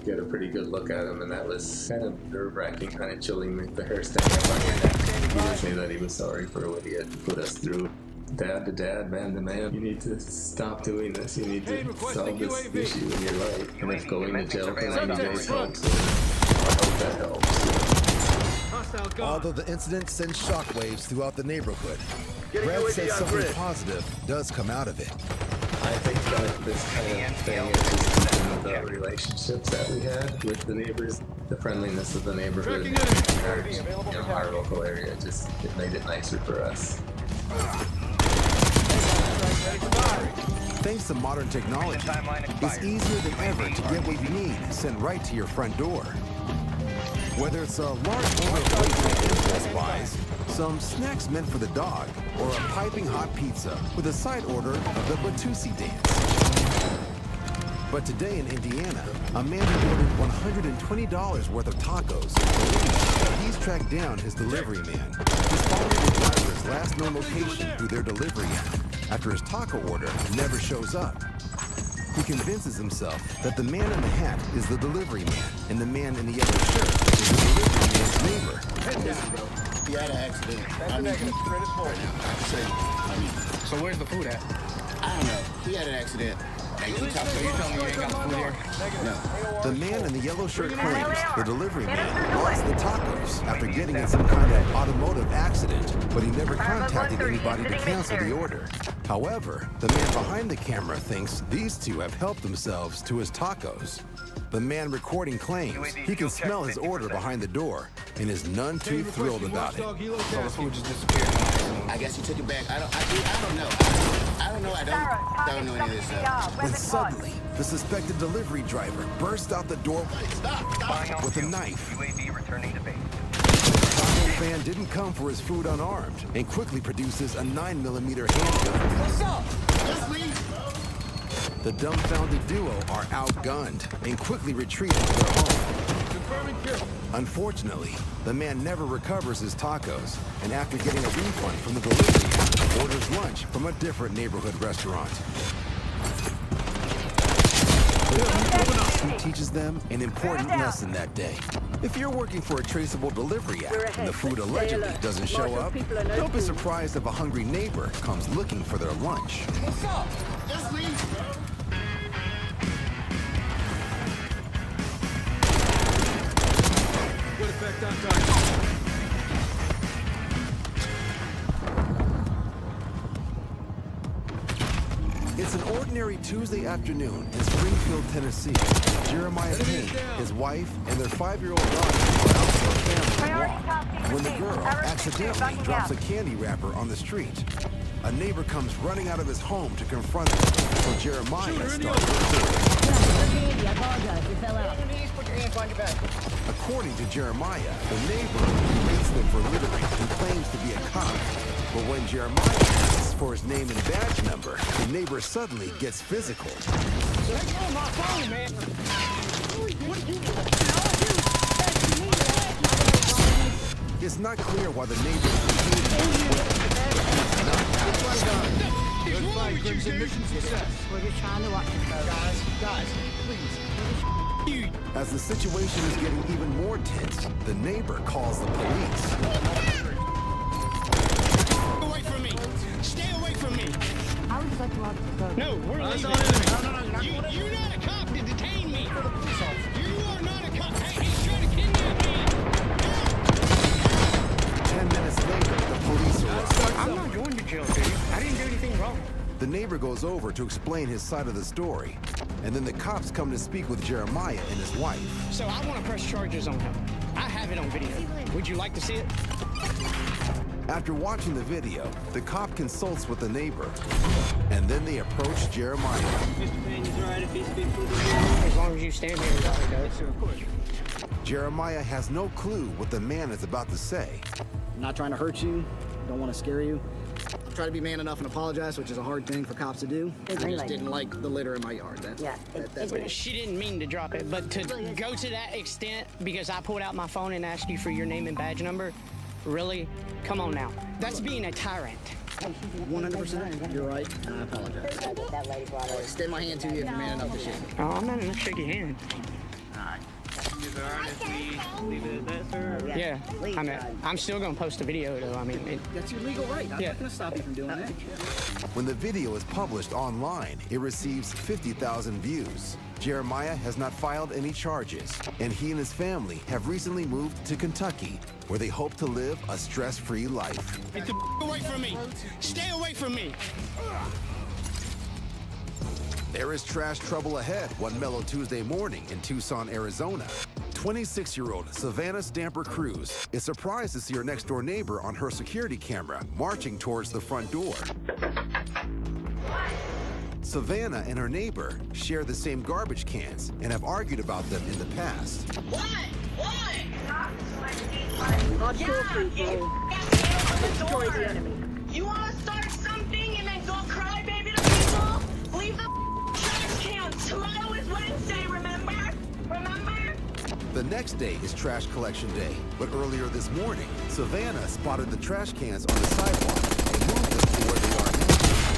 Get a pretty good look at him, and that was kind of nerve-wracking, kind of chilling, with the hair standing up on your neck. He did say that he was sorry for what he had put us through. Dad to dad, man to man, you need to stop doing this. You need to solve this issue in your life. And if going to jail for 90 days helps, I hope that helps. Although the incident sends shockwaves throughout the neighborhood, Brad says something positive does come out of it. I think that this kind of thing is just in the relationships that we had with the neighbors, the friendliness of the neighborhood, and our local area. Just it made it nicer for us. Thanks to modern technology, it's easier than ever to get what you need sent right to your front door. Whether it's a large order of impulse buys, some snacks meant for the dog, or a piping hot pizza with a side order of the Batusi dance. But today in Indiana, a man who ordered $120 worth of tacos believes he's tracked down his delivery man. He's following the driver's last known location through their delivery app after his taco order never shows up. He convinces himself that the man in the hat is the delivery man, and the man in the yellow shirt is the delivery man's neighbor. He had an accident. So where's the food at? I don't know. He had an accident. Hey, you telling me you ain't got food here? No. The man in the yellow shirt claims the delivery man lost the tacos after getting in some kind of automotive accident, but he never contacted anybody to cancel the order. However, the man behind the camera thinks these two have helped themselves to his tacos. The man recording claims he can smell his order behind the door and is none too thrilled about it. So the food just disappeared. I guess he took it back. I don't know. I don't know any of this stuff. When suddenly, the suspected delivery driver burst out the door with a knife. UAV returning to base. The taco fan didn't come for his food unarmed and quickly produces a 9mm handgun. What's up? Just leave. The dumbfounded duo are outgunned and quickly retreat to their home. Unfortunately, the man never recovers his tacos, and after getting a refund from the delivery, orders lunch from a different neighborhood restaurant. He teaches them an important lesson that day. If you're working for a traceable delivery app and the food allegedly doesn't show up, don't be surprised if a hungry neighbor comes looking for their lunch. What's up? Just leave. Good effect on target. It's an ordinary Tuesday afternoon in Springfield, Tennessee. Jeremiah Payne, his wife, and their 5-year-old daughter are out for a family walk when the girl accidentally drops a candy wrapper on the street. A neighbor comes running out of his home to confront them, so Jeremiah starts According to Jeremiah, the neighbor rates them for littering and claims to be a cop. But when Jeremiah asks for his name and badge number, the neighbor suddenly gets physical. Let go of my phone, man. It's not clear why the neighbor Good fight, Crimson. Mission success. We're just trying to watch it. Guys, please. As the situation is getting even more tense, the neighbor calls the police. Away from me. Stay away from me. I would just like to watch the photo. No, we're leaving. No, You're not a cop to detain me. You are not a cop. Hey, minutes later, the police arrive. I'm not going to jail, dude. I didn't do anything wrong. The neighbor goes over to explain his side of the story, and then the cops come to speak with Jeremiah and his wife. So I want to press charges on him. I have it on video. Would you like to see it? After watching the video, the cop consults with the neighbor, and then they approach Jeremiah. Mr. Payne's right if he's as long as you stand here, okay? Sure, of course. Jeremiah has no clue what the man is about to say. I'm not trying to hurt you. Don't want to scare you. I'm trying to be man enough and apologize, which is a hard thing for cops to do. I just didn't like the litter in my yard. That's She didn't mean to drop it, but to go to that extent because I pulled out my phone and asked you for your name and badge number, really? Come on now. That's being a tyrant. 100%. You're right. I apologize. I'll extend my hand to you if you're man enough to shake me. Oh, I'm not enough to shake your hand. Alright. Leave it at that, sir? Yeah. I'm still going to post a video, though. I mean, that's your legal right. I'm not going to stop you from doing that. When the video is published online, it receives 50,000 views. Jeremiah has not filed any charges, and he and his family have recently moved to Kentucky, where they hope to live a stress-free life. Get the away from me! Stay away from me! There is trash trouble ahead one mellow Tuesday morning in Tucson, Arizona. 26-year-old Savannah Stamper Cruz is surprised to see her next-door neighbor on her security camera marching towards the front door. Savannah and her neighbor share the same garbage cans and have argued about them in the past. Destroy the enemy. You want to start something and then go cry baby to people? Leave the trash cans. Tomorrow is Wednesday, remember? Remember? The next day is trash collection day, but earlier this morning, Savannah spotted the trash cans on the sidewalk and moved them to where they are now.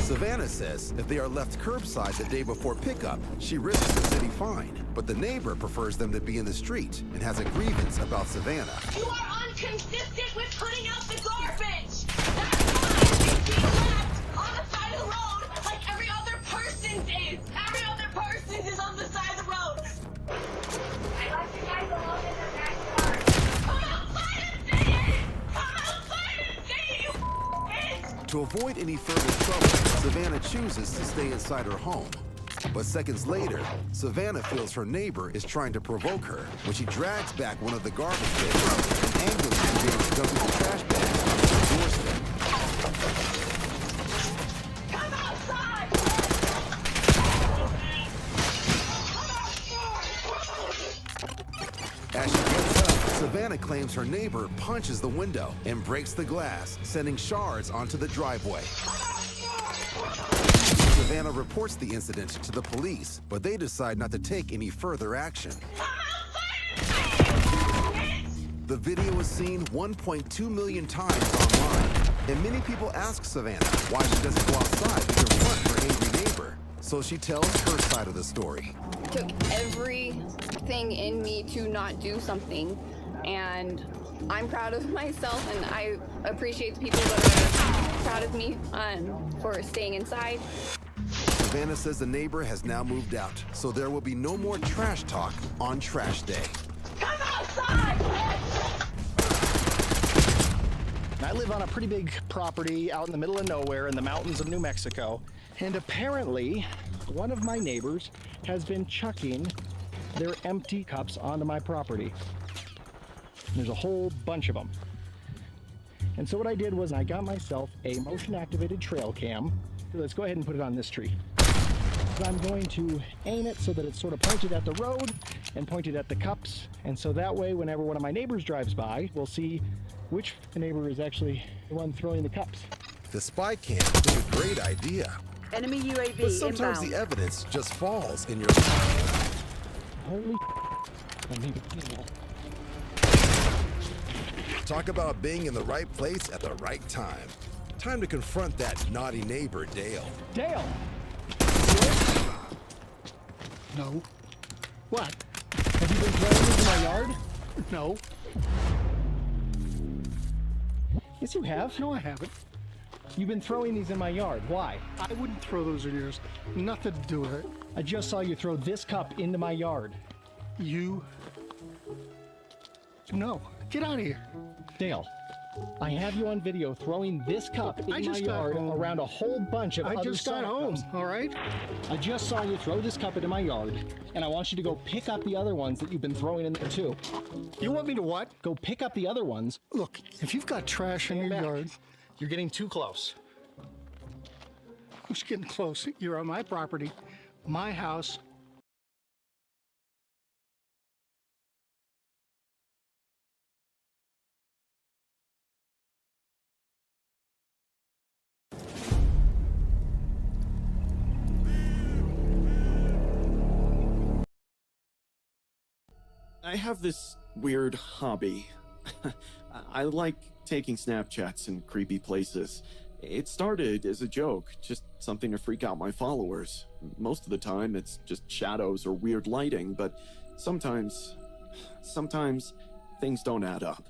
Savannah says if they are left curbside the day before pickup, she risks a city fine, but the neighbor prefers them to be in the street and has a grievance about Savannah. You are inconsistent with putting out the garbage. That's why it's being left on the side of the road like every other person's is. Every other person's is on the side of the road. I left you guys alone in the backyard. Come outside and see it! Come outside and see it, you bitch! To avoid any further trouble, Savannah chooses to stay inside her home. But seconds later, Savannah feels her neighbor is trying to provoke her when she drags back one of the garbage bins and angrily begins dumping the trash bags on her doorstep. Come outside! As she gets up, Savannah claims her neighbor punches the window and breaks the glass, sending shards onto the driveway. Savannah reports the incident to the police, but they decide not to take any further action. The video is seen 1.2 million times online, and many people ask Savannah why she doesn't go outside to confront her angry neighbor. So she tells her side of the story. It took everything in me to not do something, and I'm proud of myself, and I appreciate the people that are proud of me for staying inside. Savannah says the neighbor has now moved out, so there will be no more trash talk on Trash Day. Come outside! I live on a pretty big property out in the middle of nowhere in the mountains of New Mexico, and apparently one of my neighbors has been chucking their empty cups onto my property. There's a whole bunch of them. And so what I did was I got myself a motion-activated trail cam. Let's go ahead and put it on this tree. So I'm going to aim it so that it's sort of pointed at the road and pointed at the cups. And so that way, whenever one of my neighbors drives by, we'll see which neighbor is actually the one throwing the cups. The spy cam is a great idea. Enemy UAV But sometimes inbound. the evidence just falls in your lap. Holy Talk about being in the right place at the right time. Time to confront that naughty neighbor, Dale. Dale! No. What? Have you been throwing these in my yard? No. Yes, you have. No, I haven't. You've been throwing these in my yard. Why? I wouldn't throw those in yours. Nothing to do with it. I just saw you throw this cup into my yard. You No, get out of here. Dale, I have you on video throwing this cup in my yard around a whole bunch of other I just got home, all right? I just saw you throw this cup into my yard, and I want you to go pick up the other ones that you've been throwing in there too. You want me to what? Go pick up the other ones. Look, if you've got trash in your yard, you're getting too close. Who's getting close? You're on my property, my house. I have this weird hobby. I like taking Snapchats in creepy places. It started as a joke, just something to freak out my followers. Most of the time, it's just shadows or weird lighting, but sometimes things don't add up.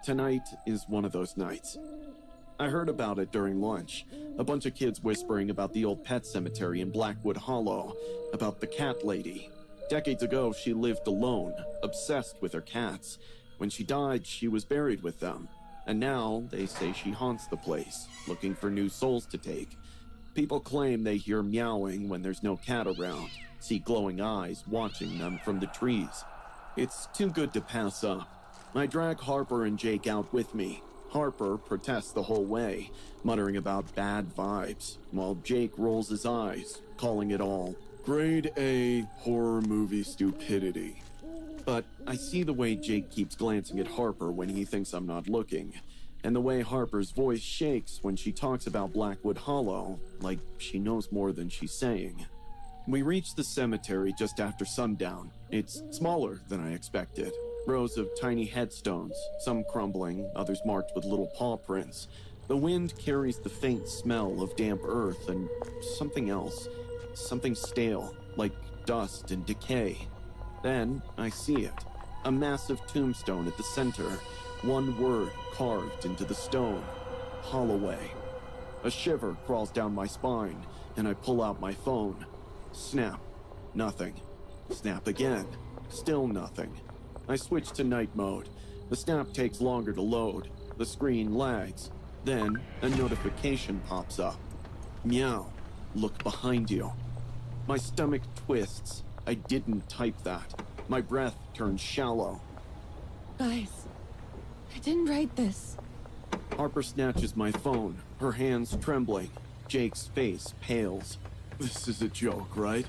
Tonight is one of those nights. I heard about it during lunch. A bunch of kids whispering about the old pet cemetery in Blackwood Hollow, about the cat lady. Decades ago, she lived alone, obsessed with her cats. When she died, she was buried with them. And now, they say she haunts the place, looking for new souls to take. People claim they hear meowing when there's no cat around, see glowing eyes watching them from the trees. It's too good to pass up. I drag Harper and Jake out with me. Harper protests the whole way, muttering about bad vibes, while Jake rolls his eyes, calling it all Grade A horror movie stupidity. But I see the way Jake keeps glancing at Harper when he thinks I'm not looking, and the way Harper's voice shakes when she talks about Blackwood Hollow, like she knows more than she's saying. We reach the cemetery just after sundown. It's smaller than I expected. Rows of tiny headstones, some crumbling, others marked with little paw prints. The wind carries the faint smell of damp earth and something else. Something stale, like dust and decay. Then I see it. A massive tombstone at the center. One word carved into the stone. Holloway. A shiver crawls down my spine, and I pull out my phone. Snap. Nothing. Snap again. Still nothing. I switch to night mode. The snap takes longer to load. The screen lags. Then a notification pops up. Meow. Look behind you. My stomach twists. I didn't type that. My breath turns shallow. Guys, I didn't write this. Harper snatches my phone, her hands trembling. Jake's face pales. This is a joke, right?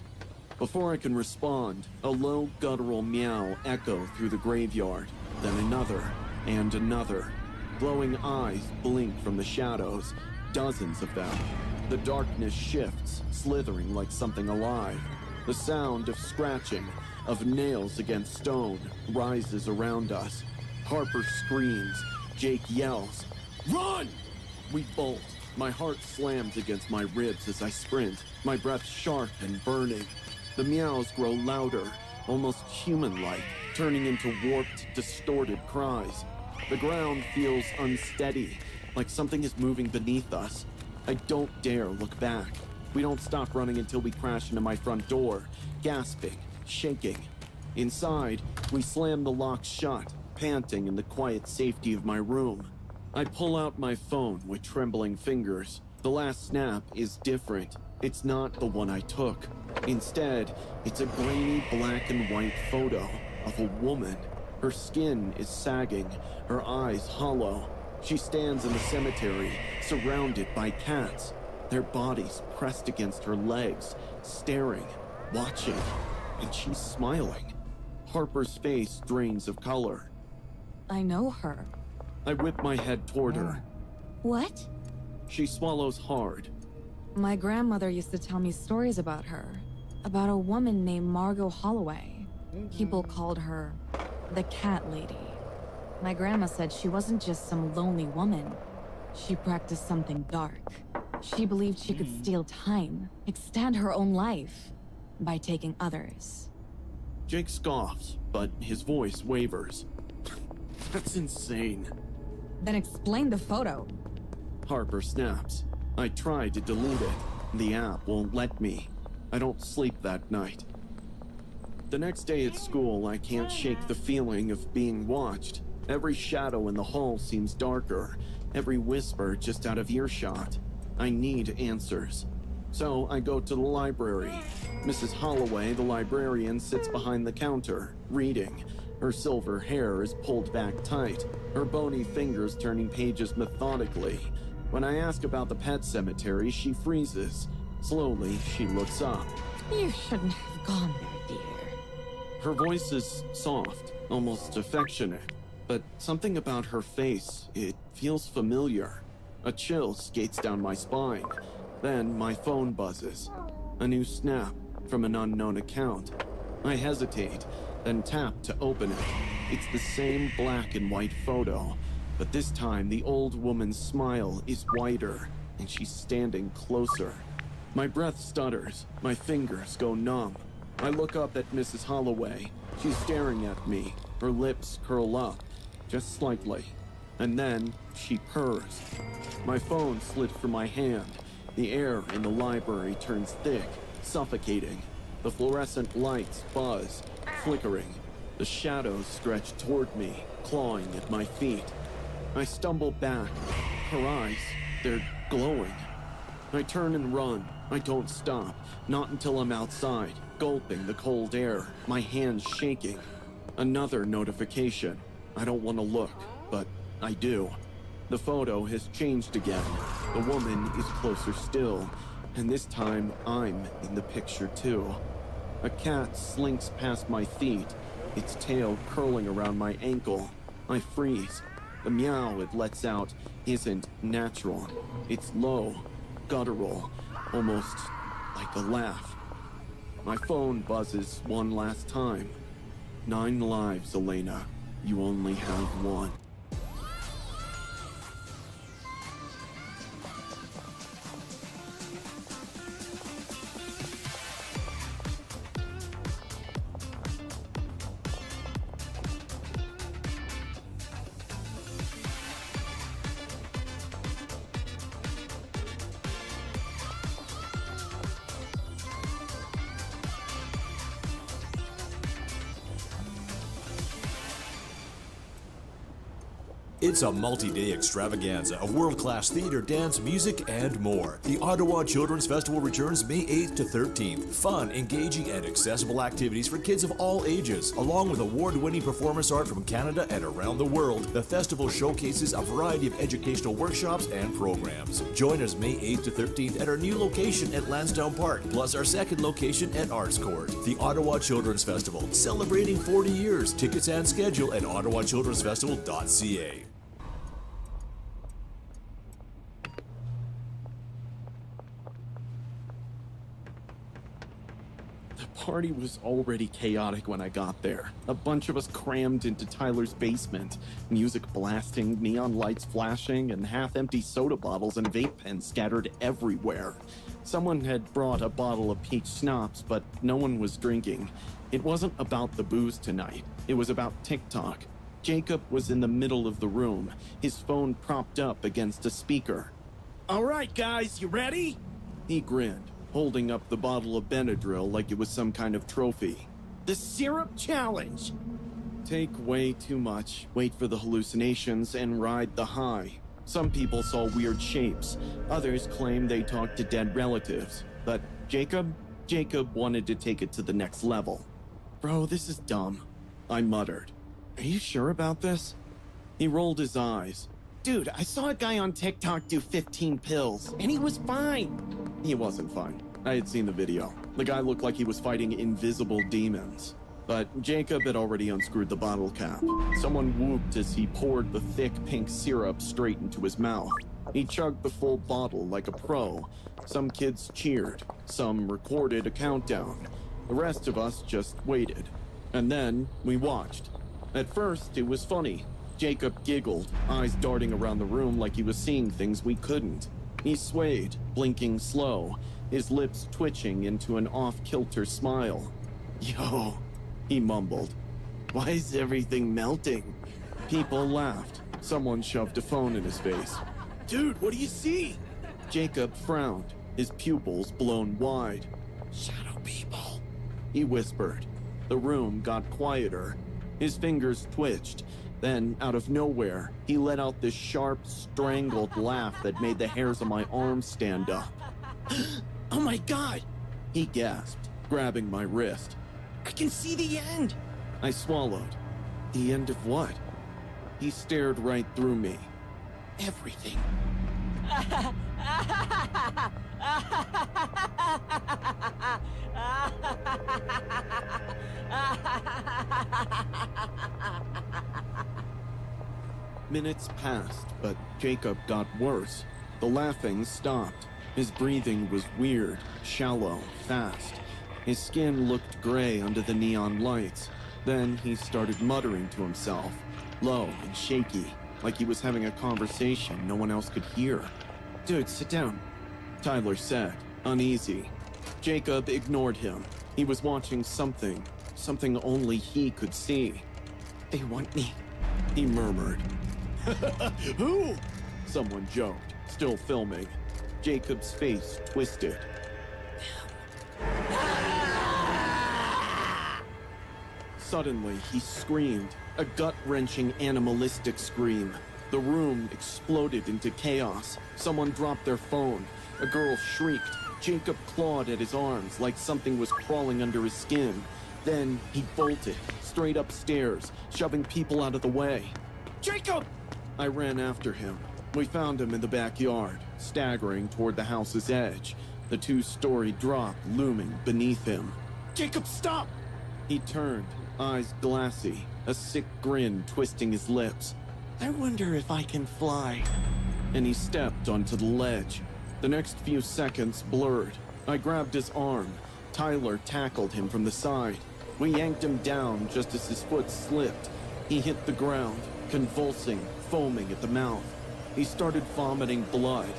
Before I can respond, a low guttural meow echo through the graveyard. Then another, and another. Glowing eyes blink from the shadows. Dozens of them. The darkness shifts, slithering like something alive. The sound of scratching, of nails against stone, rises around us. Harper screams. Jake yells, "Run!" We bolt. My heart slams against my ribs as I sprint, my breath sharp and burning. The meows grow louder, almost human-like, turning into warped, distorted cries. The ground feels unsteady, like something is moving beneath us. I don't dare look back. We don't stop running until we crash into my front door, gasping, shaking. Inside, we slam the lock shut, panting in the quiet safety of my room. I pull out my phone with trembling fingers. The last snap is different. It's not the one I took. Instead, it's a grainy black and white photo of a woman. Her skin is sagging, her eyes hollow. She stands in the cemetery, surrounded by cats, their bodies pressed against her legs, staring, watching, and she's smiling. Harper's face drains of color. I know her. I whip my head toward her. What? She swallows hard. My grandmother used to tell me stories about her. About a woman named Margot Holloway. People called her the Cat Lady. My grandma said she wasn't just some lonely woman. She practiced something dark. She believed she could steal time, extend her own life, by taking others. Jake scoffs, but his voice wavers. That's insane. Then explain the photo. Harper snaps. I try to delete it. The app won't let me. I don't sleep that night. The next day at school, I can't shake the feeling of being watched. Every shadow in the hall seems darker, every whisper just out of earshot. I need answers. So I go to the library. Mrs. Holloway, the librarian, sits behind the counter, reading. Her silver hair is pulled back tight, her bony fingers turning pages methodically. When I ask about the pet cemetery, she freezes. Slowly, she looks up. You shouldn't have gone there, dear. Her voice is soft, almost affectionate, but something about her face, it feels familiar. A chill skates down my spine. Then my phone buzzes. A new snap from an unknown account. I hesitate, then tap to open it. It's the same black and white photo, but this time the old woman's smile is wider, and she's standing closer. My breath stutters, my fingers go numb. I look up at Mrs. Holloway. She's staring at me, her lips curl up, just slightly. And then she purrs. My phone slips from my hand. The air in the library turns thick, suffocating. The fluorescent lights buzz, flickering. The shadows stretch toward me, clawing at my feet. I stumble back. Her eyes, they're glowing. I turn and run. I don't stop, not until I'm outside, gulping the cold air, my hands shaking. Another notification. I don't want to look, but I do. The photo has changed again. The woman is closer still, and this time I'm in the picture too. A cat slinks past my feet, its tail curling around my ankle. I freeze. The meow it lets out isn't natural. It's low, guttural, almost like a laugh. My phone buzzes one last time. 9 lives, Elena. You only have one. It's a multi-day extravaganza of world-class theater, dance, music, and more. The Ottawa Children's Festival returns May 8th to 13th. Fun, engaging, and accessible activities for kids of all ages. Along with award-winning performance art from Canada and around the world, the festival showcases a variety of educational workshops and programs. Join us May 8th to 13th at our new location at Lansdowne Park, plus our second location at Arts Court. The Ottawa Children's Festival, celebrating 40 years. Tickets and schedule at ottawachildrensfestival.ca. The party was already chaotic when I got there. A bunch of us crammed into Tyler's basement. Music blasting, neon lights flashing, and half-empty soda bottles and vape pens scattered everywhere. Someone had brought a bottle of peach schnapps, but no one was drinking. It wasn't about the booze tonight. It was about TikTok. Jacob was in the middle of the room, his phone propped up against a speaker. "All right, guys, you ready?" He grinned, holding up the bottle of Benadryl like it was some kind of trophy. "The syrup challenge!" Take way too much, wait for the hallucinations, and ride the high. Some people saw weird shapes. Others claimed they talked to dead relatives. But Jacob wanted to take it to the next level. "Bro, this is dumb," I muttered. "Are you sure about this?" He rolled his eyes. "Dude, I saw a guy on TikTok do 15 pills, and he was fine." He wasn't fine. I had seen the video. The guy looked like he was fighting invisible demons. But Jacob had already unscrewed the bottle cap. Someone whooped as he poured the thick pink syrup straight into his mouth. He chugged the full bottle like a pro. Some kids cheered. Some recorded a countdown. The rest of us just waited. And then we watched. At first, it was funny. Jacob giggled, eyes darting around the room like he was seeing things we couldn't. He swayed, blinking slow, his lips twitching into an off-kilter smile. "Yo," he mumbled. "Why is everything melting?" People laughed. Someone shoved a phone in his face. "Dude, what do you see?" Jacob frowned, his pupils blown wide. "Shadow people," he whispered. The room got quieter. His fingers twitched. Then, out of nowhere, he let out this sharp, strangled laugh that made the hairs on my arms stand up. "Oh my God!" he gasped, grabbing my wrist. "I can see the end!" I swallowed. The end of what? He stared right through me. Everything. Minutes passed, but Jacob got worse. The laughing stopped. His breathing was weird, shallow, fast. His skin looked gray under the neon lights. Then he started muttering to himself, low and shaky, like he was having a conversation no one else could hear. "Dude, sit down," Tyler said, uneasy. Jacob ignored him. He was watching something only he could see. "They want me," he murmured. "Who?" Someone joked, still filming. Jacob's face twisted. Suddenly, he screamed, a gut-wrenching animalistic scream. The room exploded into chaos. Someone dropped their phone. A girl shrieked. Jacob clawed at his arms like something was crawling under his skin. Then he bolted, straight upstairs, shoving people out of the way. "Jacob!" I ran after him. We found him in the backyard, staggering toward the house's edge, the 2-story drop looming beneath him. "Jacob, stop!" He turned, eyes glassy, a sick grin twisting his lips. "I wonder if I can fly." And he stepped onto the ledge. The next few seconds blurred. I grabbed his arm. Tyler tackled him from the side. We yanked him down just as his foot slipped. He hit the ground, convulsing, foaming at the mouth. He started vomiting blood.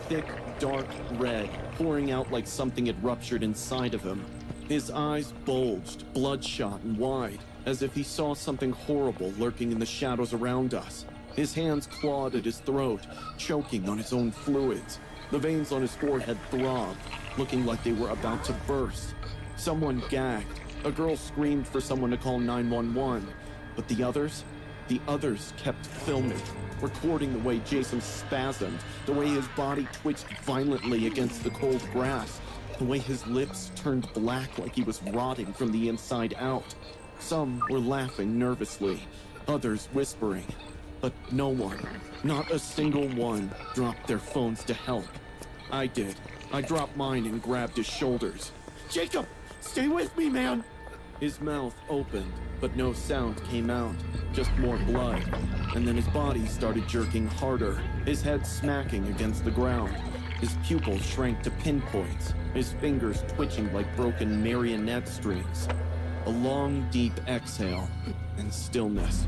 Thick, dark red, pouring out like something had ruptured inside of him. His eyes bulged, bloodshot and wide, as if he saw something horrible lurking in the shadows around us. His hands clawed at his throat, choking on his own fluids. The veins on his forehead throbbed, looking like they were about to burst. Someone gagged. A girl screamed for someone to call 911. But the others kept filming, recording the way Jason spasmed, the way his body twitched violently against the cold grass, the way his lips turned black like he was rotting from the inside out. Some were laughing nervously, others whispering. But no one, not a single one, dropped their phones to help. I did. I dropped mine and grabbed his shoulders. "Jacob, stay with me, man!" His mouth opened, but no sound came out, just more blood. And then his body started jerking harder, his head smacking against the ground. His pupils shrank to pinpoints, his fingers twitching like broken marionette strings. A long, deep exhale, and stillness.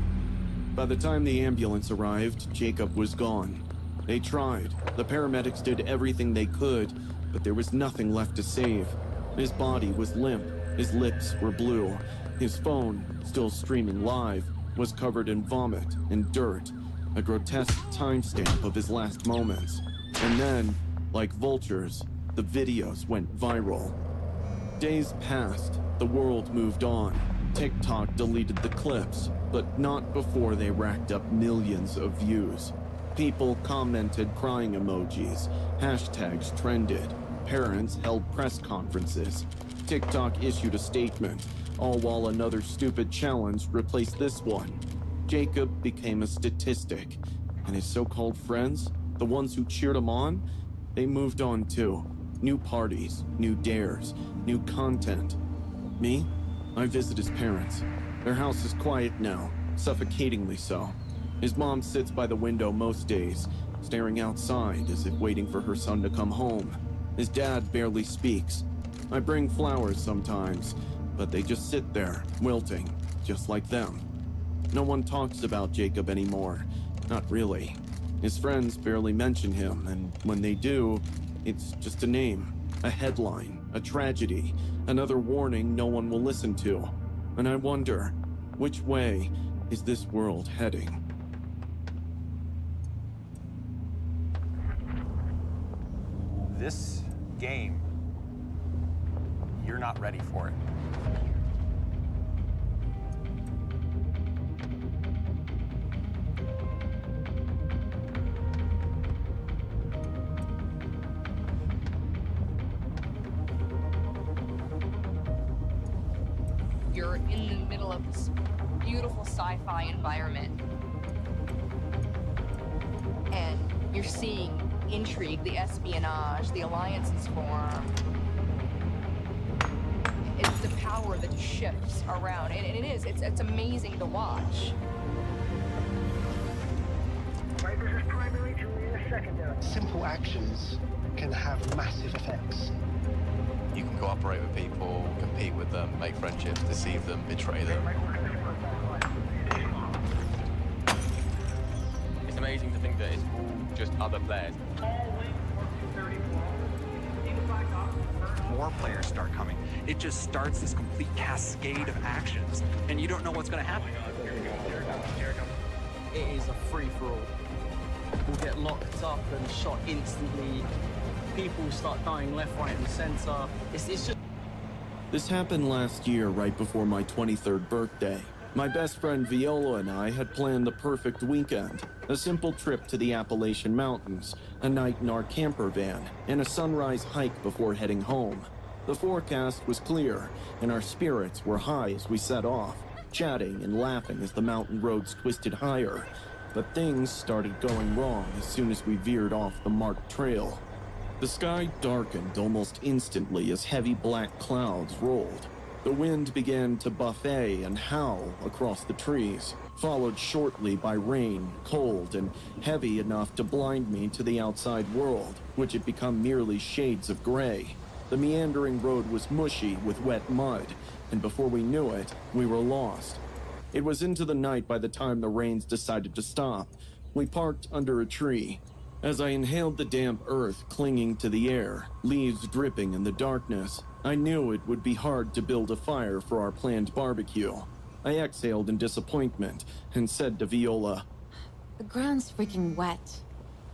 By the time the ambulance arrived, Jacob was gone. They tried. The paramedics did everything they could, but there was nothing left to save. His body was limp. His lips were blue. His phone, still streaming live, was covered in vomit and dirt, a grotesque timestamp of his last moments. And then, like vultures, the videos went viral. Days passed. The world moved on. TikTok deleted the clips, but not before they racked up millions of views. People commented crying emojis, hashtags trended, parents held press conferences. TikTok issued a statement, all while another stupid challenge replaced this one. Jacob became a statistic, and his so-called friends, the ones who cheered him on, they moved on too. New parties, new dares, new content. Me? I visit his parents. Their house is quiet now, suffocatingly so. His mom sits by the window most days, staring outside as if waiting for her son to come home. His dad barely speaks. I bring flowers sometimes, but they just sit there, wilting, just like them. No one talks about Jacob anymore. Not really. His friends barely mention him, and when they do, it's just a name, a headline, a tragedy, another warning no one will listen to. And I wonder, which way is this world heading? This game, you're not ready for it. You're in the middle of this beautiful sci-fi environment, and you're seeing intrigue, the espionage, the alliances form. It's the power that shifts around, and it's amazing to watch. Simple actions can have massive effects. You can cooperate with people, compete with them, make friendships, deceive them, betray them. It's amazing to think that it's all just other players. More players start coming. It just starts this complete cascade of actions, and you don't know what's going to happen. It is a free-for-all. People get locked up and shot instantly. People start dying left, right, and center. It's just... This happened last year, right before my 23rd birthday. My best friend Viola and I had planned the perfect weekend. A simple trip to the Appalachian Mountains, a night in our camper van, and a sunrise hike before heading home. The forecast was clear, and our spirits were high as we set off, chatting and laughing as the mountain roads twisted higher. But things started going wrong as soon as we veered off the marked trail. The sky darkened almost instantly as heavy black clouds rolled. The wind began to buffet and howl across the trees, followed shortly by rain, cold and heavy enough to blind me to the outside world, which had become merely shades of gray. The meandering road was mushy with wet mud, and before we knew it, we were lost. It was into the night by the time the rains decided to stop. We parked under a tree. As I inhaled the damp earth clinging to the air, leaves dripping in the darkness, I knew it would be hard to build a fire for our planned barbecue. I exhaled in disappointment and said to Viola, The ground's freaking wet.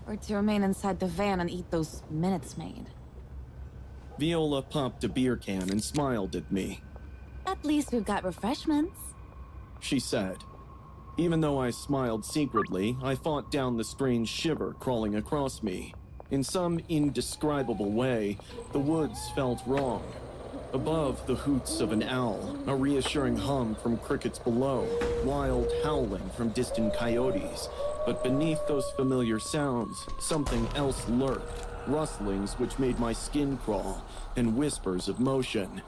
Or to remain inside the van and eat those Minutes Maid. Viola popped a beer can and smiled at me. At least we've got refreshments. She said. Even though I smiled secretly, I fought down the strange shiver crawling across me. In some indescribable way, the woods felt wrong. Above the hoots of an owl, a reassuring hum from crickets below, wild howling from distant coyotes. But beneath those familiar sounds, something else lurked, rustlings which made my skin crawl, and whispers of motion.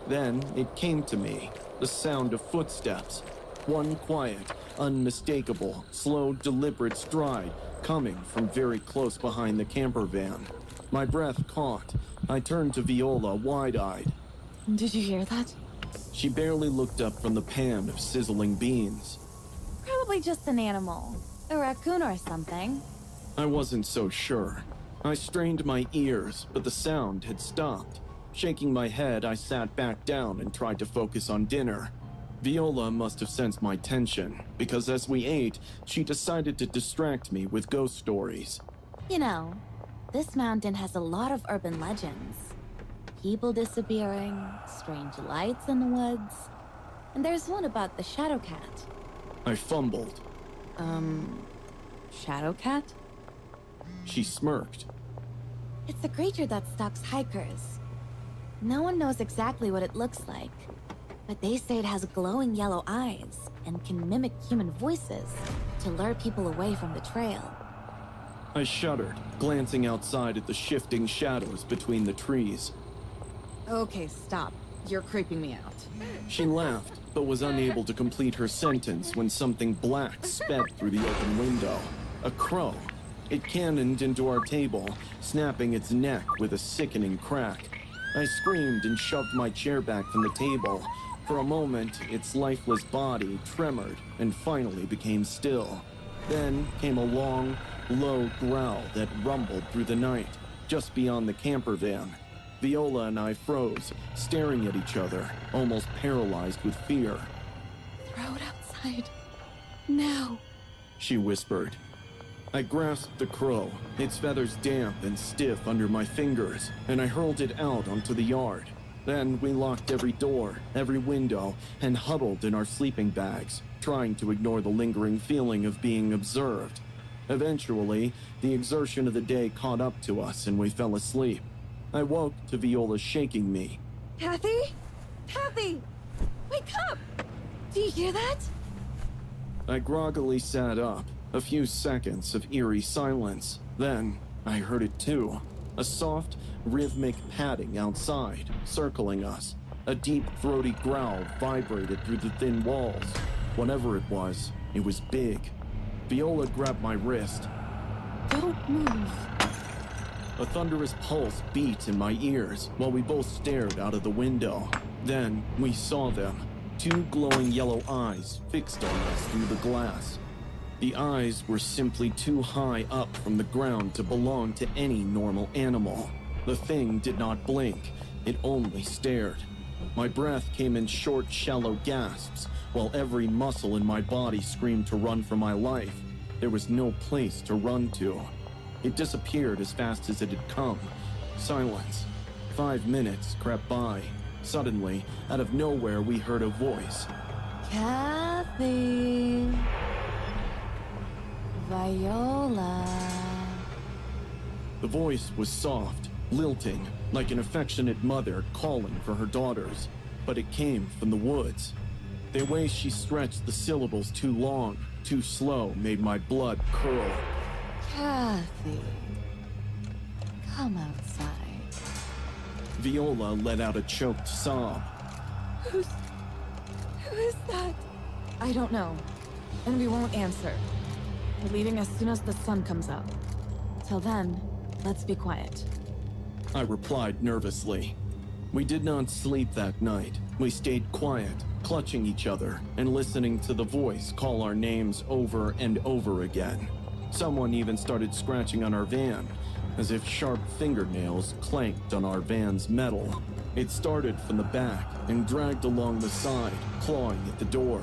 Then it came to me, the sound of footsteps. One quiet, unmistakable, slow, deliberate stride coming from very close behind the camper van. My breath caught. I turned to Viola, wide-eyed. Did you hear that? She barely looked up from the pan of sizzling beans. Probably just an animal. A raccoon or something. I wasn't so sure. I strained my ears, but the sound had stopped. Shaking my head, I sat back down and tried to focus on dinner. Viola must have sensed my tension, because as we ate, she decided to distract me with ghost stories. You know, this mountain has a lot of urban legends. People disappearing, strange lights in the woods. And there's one about the Shadow Cat. I fumbled. Shadow Cat? She smirked. It's a creature that stalks hikers. No one knows exactly what it looks like, but they say it has glowing yellow eyes and can mimic human voices to lure people away from the trail. I shuddered, glancing outside at the shifting shadows between the trees. Okay, stop. You're creeping me out. She laughed, but was unable to complete her sentence when something black sped through the open window. A crow. It cannoned into our table, snapping its neck with a sickening crack. I screamed and shoved my chair back from the table. For a moment, its lifeless body tremored and finally became still. Then came a long, low growl that rumbled through the night, just beyond the camper van. Viola and I froze, staring at each other, almost paralyzed with fear. Throw it outside. Now. She whispered. I grasped the crow, its feathers damp and stiff under my fingers, and I hurled it out onto the yard. Then we locked every door, every window, and huddled in our sleeping bags, trying to ignore the lingering feeling of being observed. Eventually, the exertion of the day caught up to us and we fell asleep. I woke to Viola shaking me. Kathy? Kathy! Wake up! Do you hear that? I groggily sat up. A few seconds of eerie silence. Then, I heard it too. A soft, rhythmic padding outside, circling us. A deep, throaty growl vibrated through the thin walls. Whatever it was big. Viola grabbed my wrist. Don't move. A thunderous pulse beat in my ears while we both stared out of the window. Then, we saw them. 2 glowing yellow eyes fixed on us through the glass. The eyes were simply too high up from the ground to belong to any normal animal. The thing did not blink. It only stared. My breath came in short, shallow gasps, while every muscle in my body screamed to run for my life. There was no place to run to. It disappeared as fast as it had come. Silence. 5 minutes crept by. Suddenly, out of nowhere, we heard a voice. Kathy. Viola. The voice was soft, lilting, like an affectionate mother calling for her daughters. But it came from the woods. The way she stretched the syllables too long, too slow, made my blood curl. Kathy. Come outside. Viola let out a choked sob. Who is that? I don't know. And we won't answer. We're leaving as soon as the sun comes up. Till then, let's be quiet. I replied nervously. We did not sleep that night. We stayed quiet, clutching each other, and listening to the voice call our names over and over again. Someone even started scratching on our van, as if sharp fingernails clanked on our van's metal. It started from the back and dragged along the side, clawing at the door.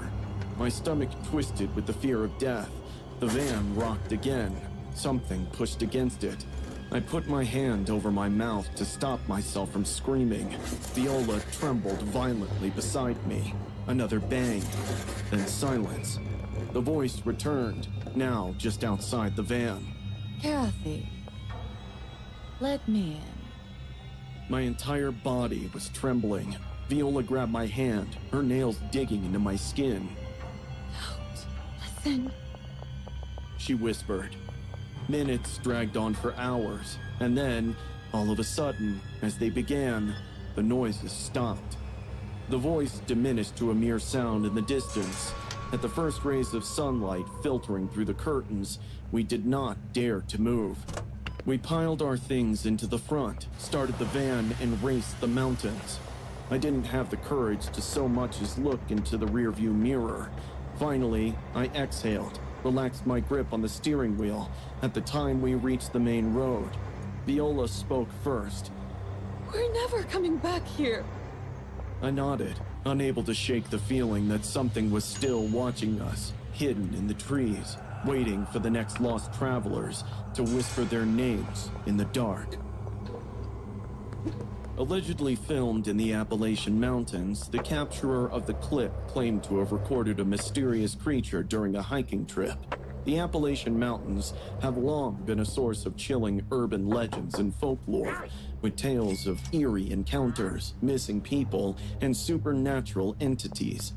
My stomach twisted with the fear of death. The van rocked again. Something pushed against it. I put my hand over my mouth to stop myself from screaming. Viola trembled violently beside me. Another bang, then silence. The voice returned, now just outside the van. Kathy. Let me in. My entire body was trembling. Viola grabbed my hand, her nails digging into my skin. Don't listen. She whispered. Minutes dragged on for hours, and then, all of a sudden, as they began, the noises stopped. The voice diminished to a mere sound in the distance. At the first rays of sunlight filtering through the curtains, we did not dare to move. We piled our things into the front, started the van, and raced the mountains. I didn't have the courage to so much as look into the rearview mirror. Finally, I exhaled, relaxed my grip on the steering wheel. At the time we reached the main road, Viola spoke first. We're never coming back here. I nodded, unable to shake the feeling that something was still watching us, hidden in the trees, waiting for the next lost travelers to whisper their names in the dark. Allegedly filmed in the Appalachian Mountains, the capturer of the clip claimed to have recorded a mysterious creature during a hiking trip. The Appalachian Mountains have long been a source of chilling urban legends and folklore, with tales of eerie encounters, missing people, and supernatural entities.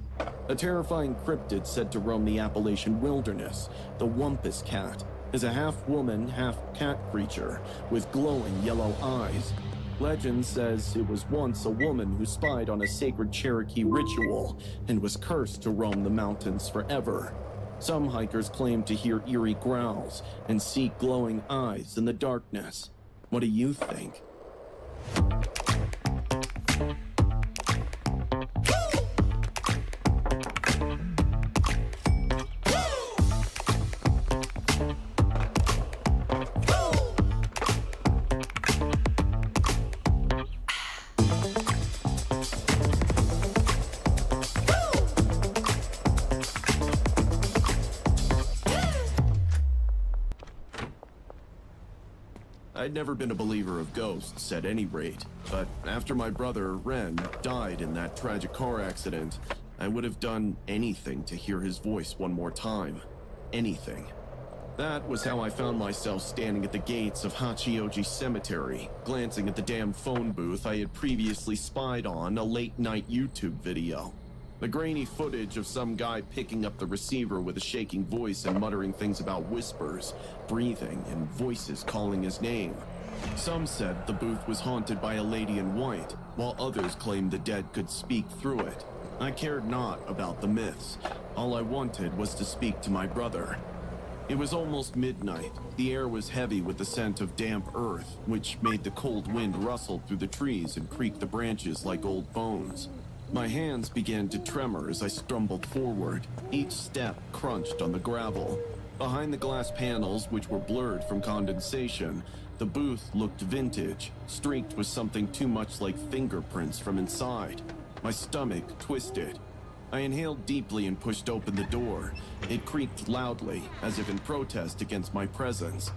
A terrifying cryptid said to roam the Appalachian wilderness, the Wumpus Cat, is a half-woman, half-cat creature with glowing yellow eyes. Legend says it was once a woman who spied on a sacred Cherokee ritual and was cursed to roam the mountains forever. Some hikers claim to hear eerie growls and see glowing eyes in the darkness. What do you think? I'd never been a believer of ghosts at any rate, but after my brother, Ren, died in that tragic car accident, I would have done anything to hear his voice one more time. Anything. That was how I found myself standing at the gates of Hachioji Cemetery, glancing at the damn phone booth I had previously spied on a late-night YouTube video. The grainy footage of some guy picking up the receiver with a shaking voice and muttering things about whispers, breathing, and voices calling his name. Some said the booth was haunted by a lady in white, while others claimed the dead could speak through it. I cared not about the myths. All I wanted was to speak to my brother. It was almost midnight. The air was heavy with the scent of damp earth, which made the cold wind rustle through the trees and creak the branches like old bones. My hands began to tremor as I stumbled forward. Each step crunched on the gravel. Behind the glass panels, which were blurred from condensation, the booth looked vintage, streaked with something too much like fingerprints from inside. My stomach twisted. I inhaled deeply and pushed open the door. It creaked loudly, as if in protest against my presence.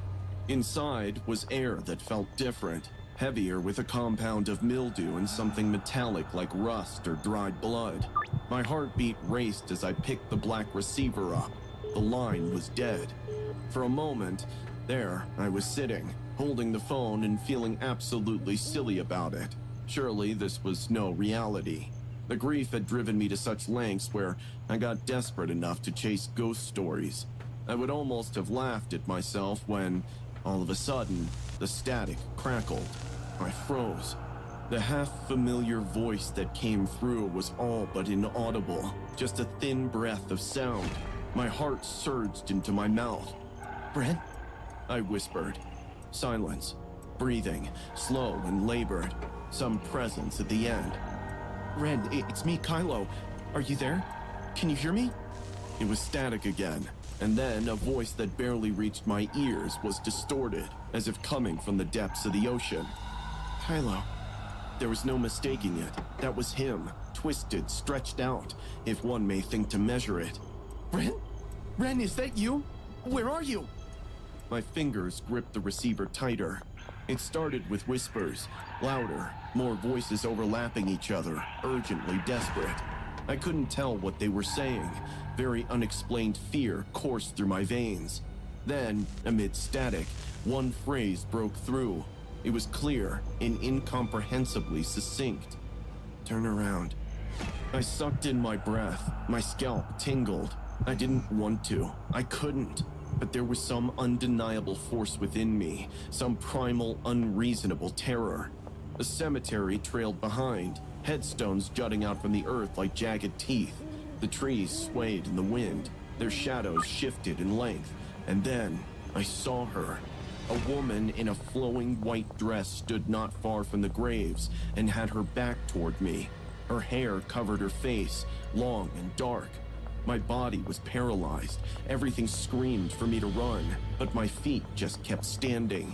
Inside was air that felt different, heavier with a compound of mildew and something metallic like rust or dried blood. My heartbeat raced as I picked the black receiver up. The line was dead. For a moment, there I was sitting, holding the phone and feeling absolutely silly about it. Surely this was no reality. The grief had driven me to such lengths where I got desperate enough to chase ghost stories. I would almost have laughed at myself when, all of a sudden, the static crackled. I froze. The half-familiar voice that came through was all but inaudible, just a thin breath of sound. My heart surged into my mouth. "Brent?" I whispered. Silence. Breathing, slow and labored. Some presence at the end. "Ren, it's me, Kylo. Are you there? Can you hear me?" It was static again, and then a voice that barely reached my ears was distorted, as if coming from the depths of the ocean. "Kylo." There was no mistaking it. That was him, twisted, stretched out, if one may think to measure it. "Ren? Ren, is that you? Where are you?" My fingers gripped the receiver tighter. It started with whispers, louder, more voices overlapping each other, urgently desperate. I couldn't tell what they were saying. Very unexplained fear coursed through my veins. Then, amid static, one phrase broke through. It was clear and incomprehensibly succinct. "Turn around." I sucked in my breath. My scalp tingled. I didn't want to. I couldn't. But there was some undeniable force within me, some primal, unreasonable terror. The cemetery trailed behind, headstones jutting out from the earth like jagged teeth. The trees swayed in the wind, their shadows shifted in length, and then I saw her. A woman in a flowing white dress stood not far from the graves and had her back toward me. Her hair covered her face, long and dark. My body was paralyzed. Everything screamed for me to run, but my feet just kept standing.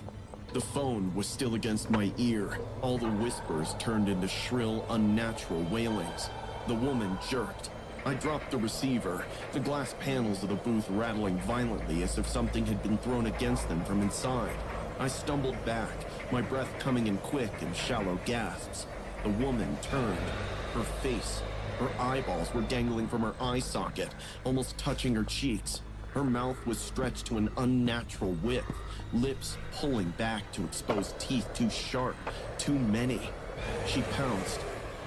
The phone was still against my ear. All the whispers turned into shrill, unnatural wailings. The woman jerked. I dropped the receiver, the glass panels of the booth rattling violently as if something had been thrown against them from inside. I stumbled back, my breath coming in quick and shallow gasps. The woman turned. Her face, her eyeballs were dangling from her eye socket, almost touching her cheeks. Her mouth was stretched to an unnatural width, lips pulling back to expose teeth too sharp, too many. She pounced.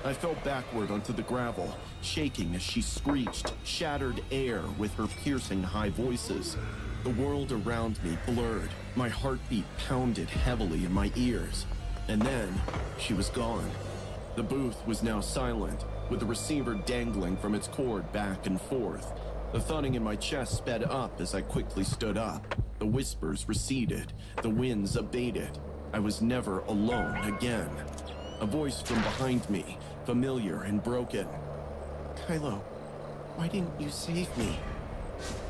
I fell backward onto the gravel, shaking as she screeched, shattered air with her piercing high voices. The world around me blurred. My heartbeat pounded heavily in my ears. And then, she was gone. The booth was now silent, with the receiver dangling from its cord back and forth. The thudding in my chest sped up as I quickly stood up. The whispers receded. The winds abated. I was never alone again. A voice from behind me, familiar and broken. "Kylo, why didn't you save me?"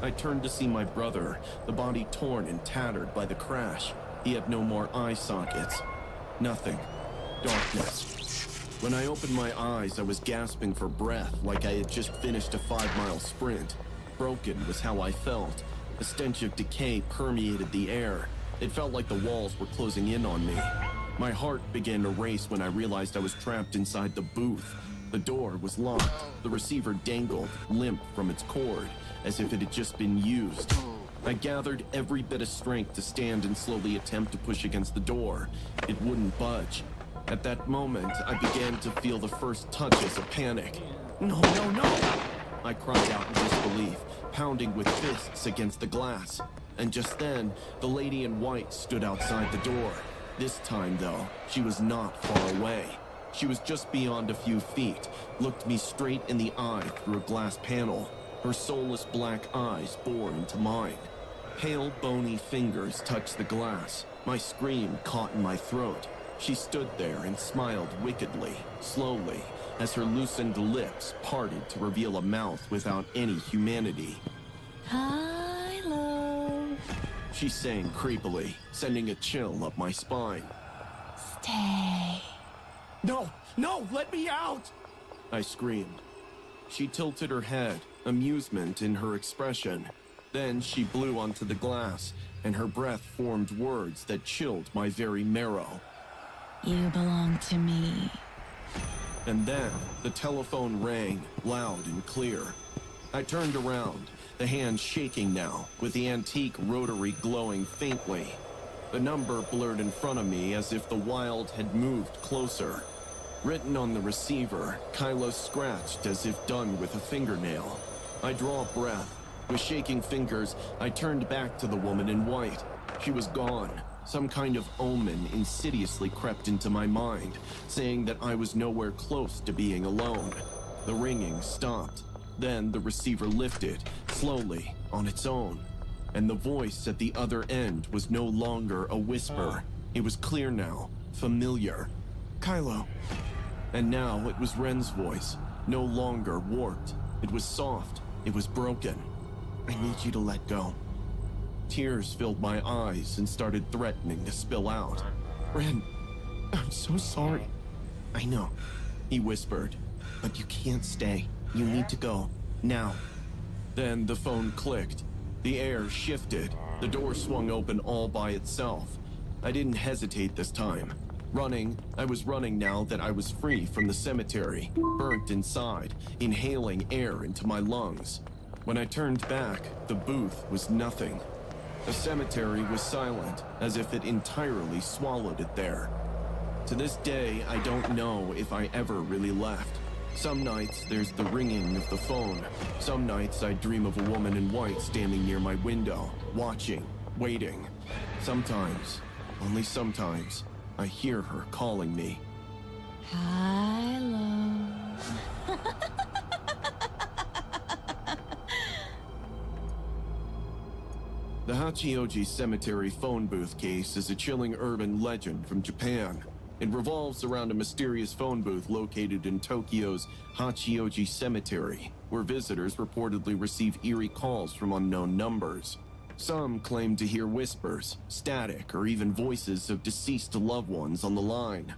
I turned to see my brother, the body torn and tattered by the crash. He had no more eye sockets. Nothing. Darkness. When I opened my eyes, I was gasping for breath like I had just finished a 5-mile sprint. Broken was how I felt. A stench of decay permeated the air. It felt like the walls were closing in on me. My heart began to race when I realized I was trapped inside the booth. The door was locked. The receiver dangled, limp from its cord, as if it had just been used. I gathered every bit of strength to stand and slowly attempt to push against the door. It wouldn't budge. At that moment, I began to feel the first touches of panic. No, no, no! I cried out in disbelief, pounding with fists against the glass. And just then, the lady in white stood outside the door. This time, though, she was not far away. She was just beyond a few feet, looked me straight in the eye through a glass panel. Her soulless black eyes bored into mine. Pale, bony fingers touched the glass. My scream caught in my throat. She stood there and smiled wickedly, slowly, as her loosened lips parted to reveal a mouth without any humanity. Kylo. She sang creepily, sending a chill up my spine. Stay. No! No! Let me out! I screamed. She tilted her head, amusement in her expression. Then she blew onto the glass, and her breath formed words that chilled my very marrow. You belong to me. And then the telephone rang, loud and clear. I turned around, the hand shaking now, with the antique rotary glowing faintly. The number blurred in front of me as if the wild had moved closer. Written on the receiver, Kylo scratched as if done with a fingernail. I draw a breath. With shaking fingers, I turned back to the woman in white. She was gone. Some kind of omen insidiously crept into my mind, saying that I was nowhere close to being alone. The ringing stopped. Then the receiver lifted, slowly, on its own. And the voice at the other end was no longer a whisper. It was clear now, familiar. Kylo. And now it was Ren's voice, no longer warped. It was soft. It was broken. I need you to let go. Tears filled my eyes and started threatening to spill out. Ren, I'm so sorry. I know, he whispered, but you can't stay. You need to go, now. Then the phone clicked. The air shifted. The door swung open all by itself. I didn't hesitate this time. I was running now that I was free from the cemetery, burnt inside, inhaling air into my lungs. When I turned back, the booth was nothing. The cemetery was silent, as if it entirely swallowed it there. To this day, I don't know if I ever really left. Some nights, there's the ringing of the phone. Some nights, I dream of a woman in white standing near my window, watching, waiting. Sometimes, only sometimes, I hear her calling me. Kylo. The Hachioji Cemetery phone booth case is a chilling urban legend from Japan. It revolves around a mysterious phone booth located in Tokyo's Hachioji Cemetery, where visitors reportedly receive eerie calls from unknown numbers. Some claim to hear whispers, static, or even voices of deceased loved ones on the line.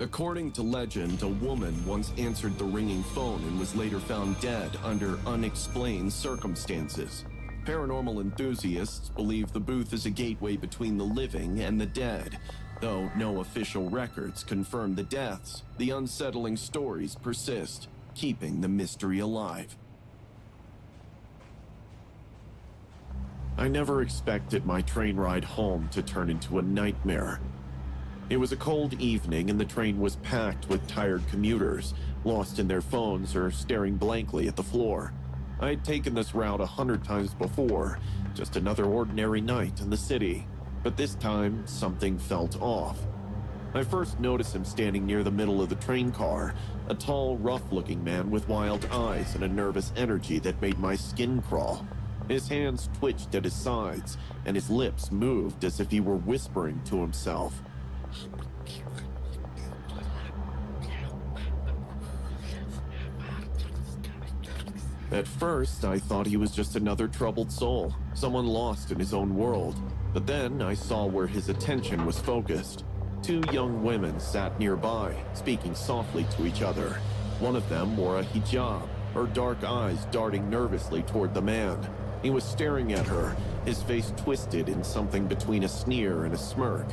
According to legend, a woman once answered the ringing phone and was later found dead under unexplained circumstances. Paranormal enthusiasts believe the booth is a gateway between the living and the dead. Though no official records confirm the deaths, the unsettling stories persist, keeping the mystery alive. I never expected my train ride home to turn into a nightmare. It was a cold evening and the train was packed with tired commuters, lost in their phones or staring blankly at the floor. I had taken this route 100 times before, just another ordinary night in the city. But this time, something felt off. I first noticed him standing near the middle of the train car, a tall, rough-looking man with wild eyes and a nervous energy that made my skin crawl. His hands twitched at his sides, and his lips moved as if he were whispering to himself. At first, I thought he was just another troubled soul, someone lost in his own world. But then I saw where his attention was focused. Two young women sat nearby, speaking softly to each other. One of them wore a hijab, her dark eyes darting nervously toward the man. He was staring at her, his face twisted in something between a sneer and a smirk.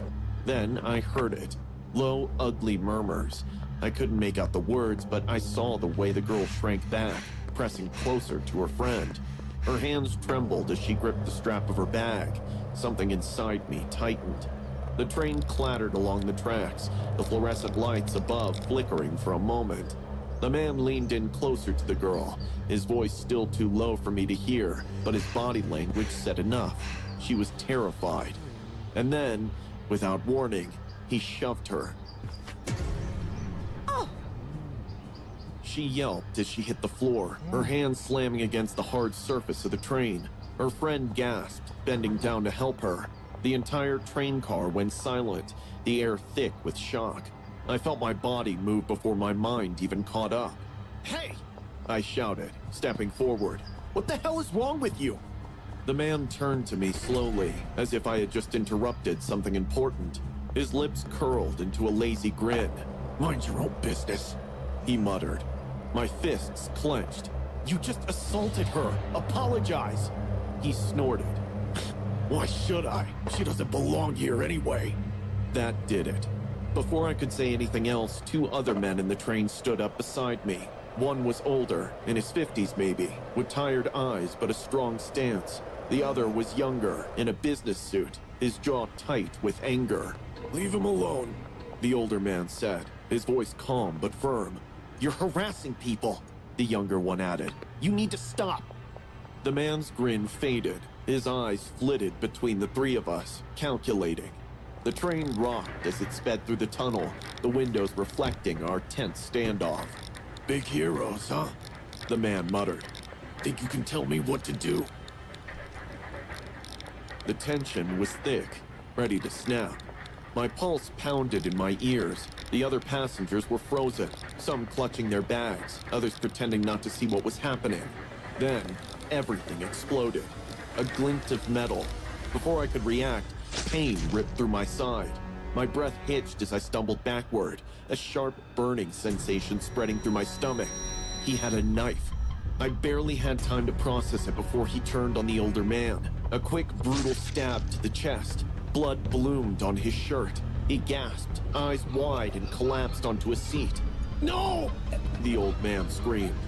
Then I heard it. Low, ugly murmurs. I couldn't make out the words, but I saw the way the girl shrank back, pressing closer to her friend. Her hands trembled as she gripped the strap of her bag. Something inside me tightened. The train clattered along the tracks, the fluorescent lights above flickering for a moment. The man leaned in closer to the girl, his voice still too low for me to hear, but his body language said enough. She was terrified. And then, without warning, he shoved her. Oh! She yelped as she hit the floor, her hands slamming against the hard surface of the train. Her friend gasped, bending down to help her. The entire train car went silent, the air thick with shock. I felt my body move before my mind even caught up. "Hey!" I shouted, stepping forward. "What the hell is wrong with you?" The man turned to me slowly, as if I had just interrupted something important. His lips curled into a lazy grin. "Mind your own business," he muttered. My fists clenched. "You just assaulted her. Apologize." He snorted. "Why should I? She doesn't belong here anyway." That did it. Before I could say anything else, two other men in the train stood up beside me. One was older, in his 50s maybe, with tired eyes but a strong stance. The other was younger, in a business suit, his jaw tight with anger. "Leave him alone," the older man said, his voice calm but firm. "You're harassing people," the younger one added. "You need to stop." The man's grin faded. His eyes flitted between the three of us, calculating. The train rocked as it sped through the tunnel, the windows reflecting our tense standoff. "Big heroes, huh?" the man muttered. "Think you can tell me what to do?" The tension was thick, ready to snap. My pulse pounded in my ears. The other passengers were frozen, some clutching their bags, others pretending not to see what was happening. Then, everything exploded. A glint of metal. Before I could react, pain ripped through my side. My breath hitched as I stumbled backward, a sharp burning sensation spreading through my stomach. He had a knife. I barely had time to process it before he turned on the older man. A quick, brutal stab to the chest. Blood bloomed on his shirt. He gasped, eyes wide, and collapsed onto a seat. "No!" the old man screamed.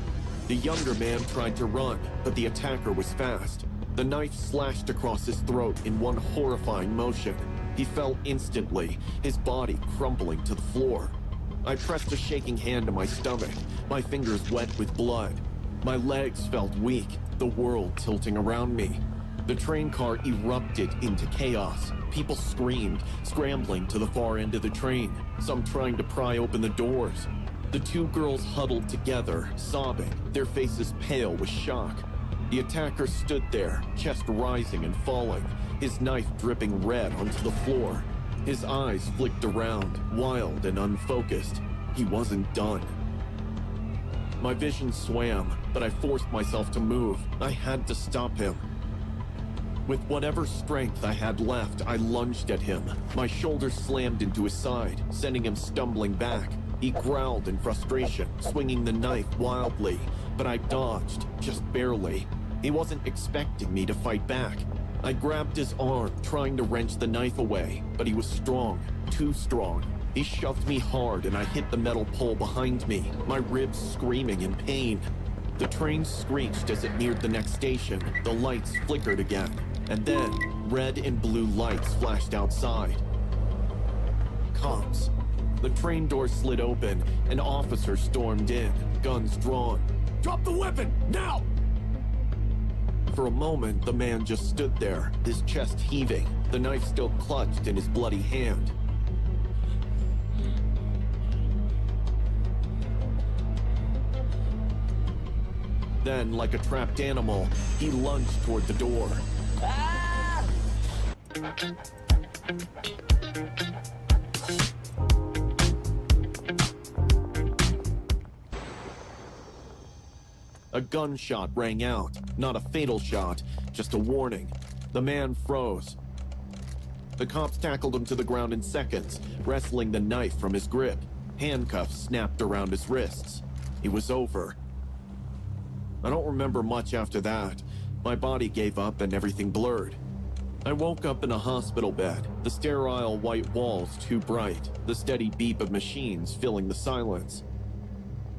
The younger man tried to run, but the attacker was fast. The knife slashed across his throat in one horrifying motion. He fell instantly, his body crumbling to the floor. I pressed a shaking hand to my stomach, my fingers wet with blood. My legs felt weak, the world tilting around me. The train car erupted into chaos. People screamed, scrambling to the far end of the train, some trying to pry open the doors. The two girls huddled together, sobbing, their faces pale with shock. The attacker stood there, chest rising and falling, his knife dripping red onto the floor. His eyes flicked around, wild and unfocused. He wasn't done. My vision swam, but I forced myself to move. I had to stop him. With whatever strength I had left, I lunged at him. My shoulder slammed into his side, sending him stumbling back. He growled in frustration, swinging the knife wildly, but I dodged, just barely. He wasn't expecting me to fight back. I grabbed his arm, trying to wrench the knife away, but he was strong, too strong. He shoved me hard and I hit the metal pole behind me, my ribs screaming in pain. The train screeched as it neared the next station. The lights flickered again, and then red and blue lights flashed outside. Cops. The train door slid open, and officers stormed in, guns drawn. "Drop the weapon, now!" For a moment, the man just stood there, his chest heaving, the knife still clutched in his bloody hand. Then, like a trapped animal, he lunged toward the door. Ah! A gunshot rang out, not a fatal shot, just a warning. The man froze. The cops tackled him to the ground in seconds, wrestling the knife from his grip. Handcuffs snapped around his wrists. It was over. I don't remember much after that. My body gave up and everything blurred. I woke up in a hospital bed, the sterile white walls too bright, the steady beep of machines filling the silence.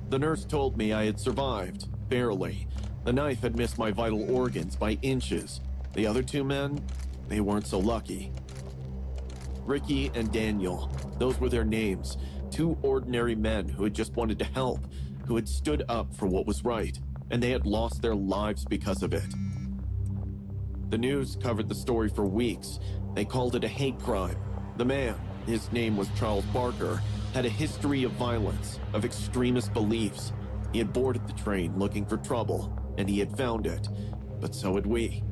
The nurse told me I had survived, barely. The knife had missed my vital organs by inches. The other two men, they weren't so lucky. Ricky and Daniel, those were their names. Two ordinary men who had just wanted to help, who had stood up for what was right, and they had lost their lives because of it. The news covered the story for weeks. They called it a hate crime. The man, his name was Charles Barker, had a history of violence, of extremist beliefs. He had boarded the train looking for trouble, and he had found it. But so had we.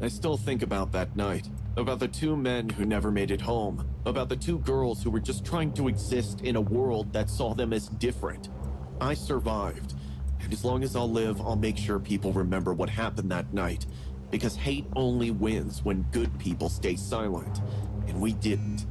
I still think about that night, about the two men who never made it home, about the two girls who were just trying to exist in a world that saw them as different. I survived, and as long as I'll live, I'll make sure people remember what happened that night, because hate only wins when good people stay silent, and we didn't.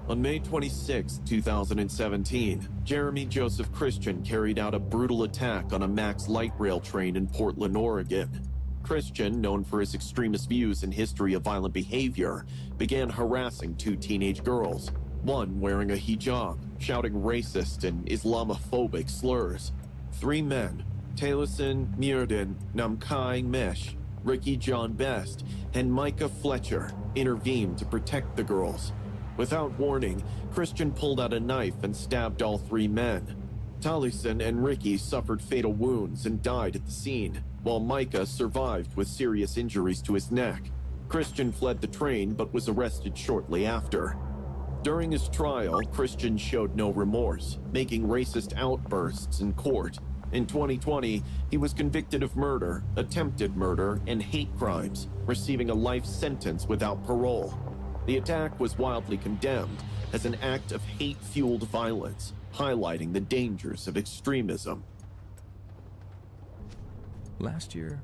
On May 26, 2017, Jeremy Joseph Christian carried out a brutal attack on a Max light rail train in Portland, Oregon. Christian, known for his extremist views and history of violent behavior, began harassing two teenage girls, one wearing a hijab, shouting racist and Islamophobic slurs. Three men, Taliesin Muirden, Namkai Mesh, Ricky John Best, and Micah Fletcher, intervened to protect the girls. Without warning, Christian pulled out a knife and stabbed all three men. Taliesin and Ricky suffered fatal wounds and died at the scene, while Micah survived with serious injuries to his neck. Christian fled the train but was arrested shortly after. During his trial, Christian showed no remorse, making racist outbursts in court. In 2020, he was convicted of murder, attempted murder, and hate crimes, receiving a life sentence without parole. The attack was widely condemned as an act of hate-fueled violence, highlighting the dangers of extremism. Last year,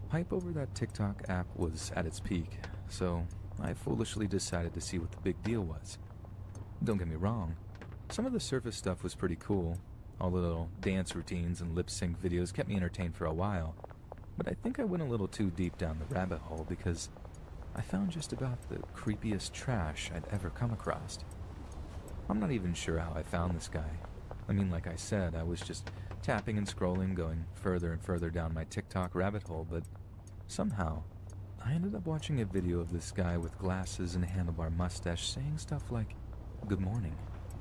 hype over that TikTok app was at its peak, so I foolishly decided to see what the big deal was. Don't get me wrong, some of the surface stuff was pretty cool. All the little dance routines and lip-sync videos kept me entertained for a while, but I think I went a little too deep down the rabbit hole because I found just about the creepiest trash I'd ever come across. I'm not even sure how I found this guy. I mean, like I said, I was just tapping and scrolling, going further and further down my TikTok rabbit hole, but somehow I ended up watching a video of this guy with glasses and a handlebar mustache saying stuff like, "Good morning,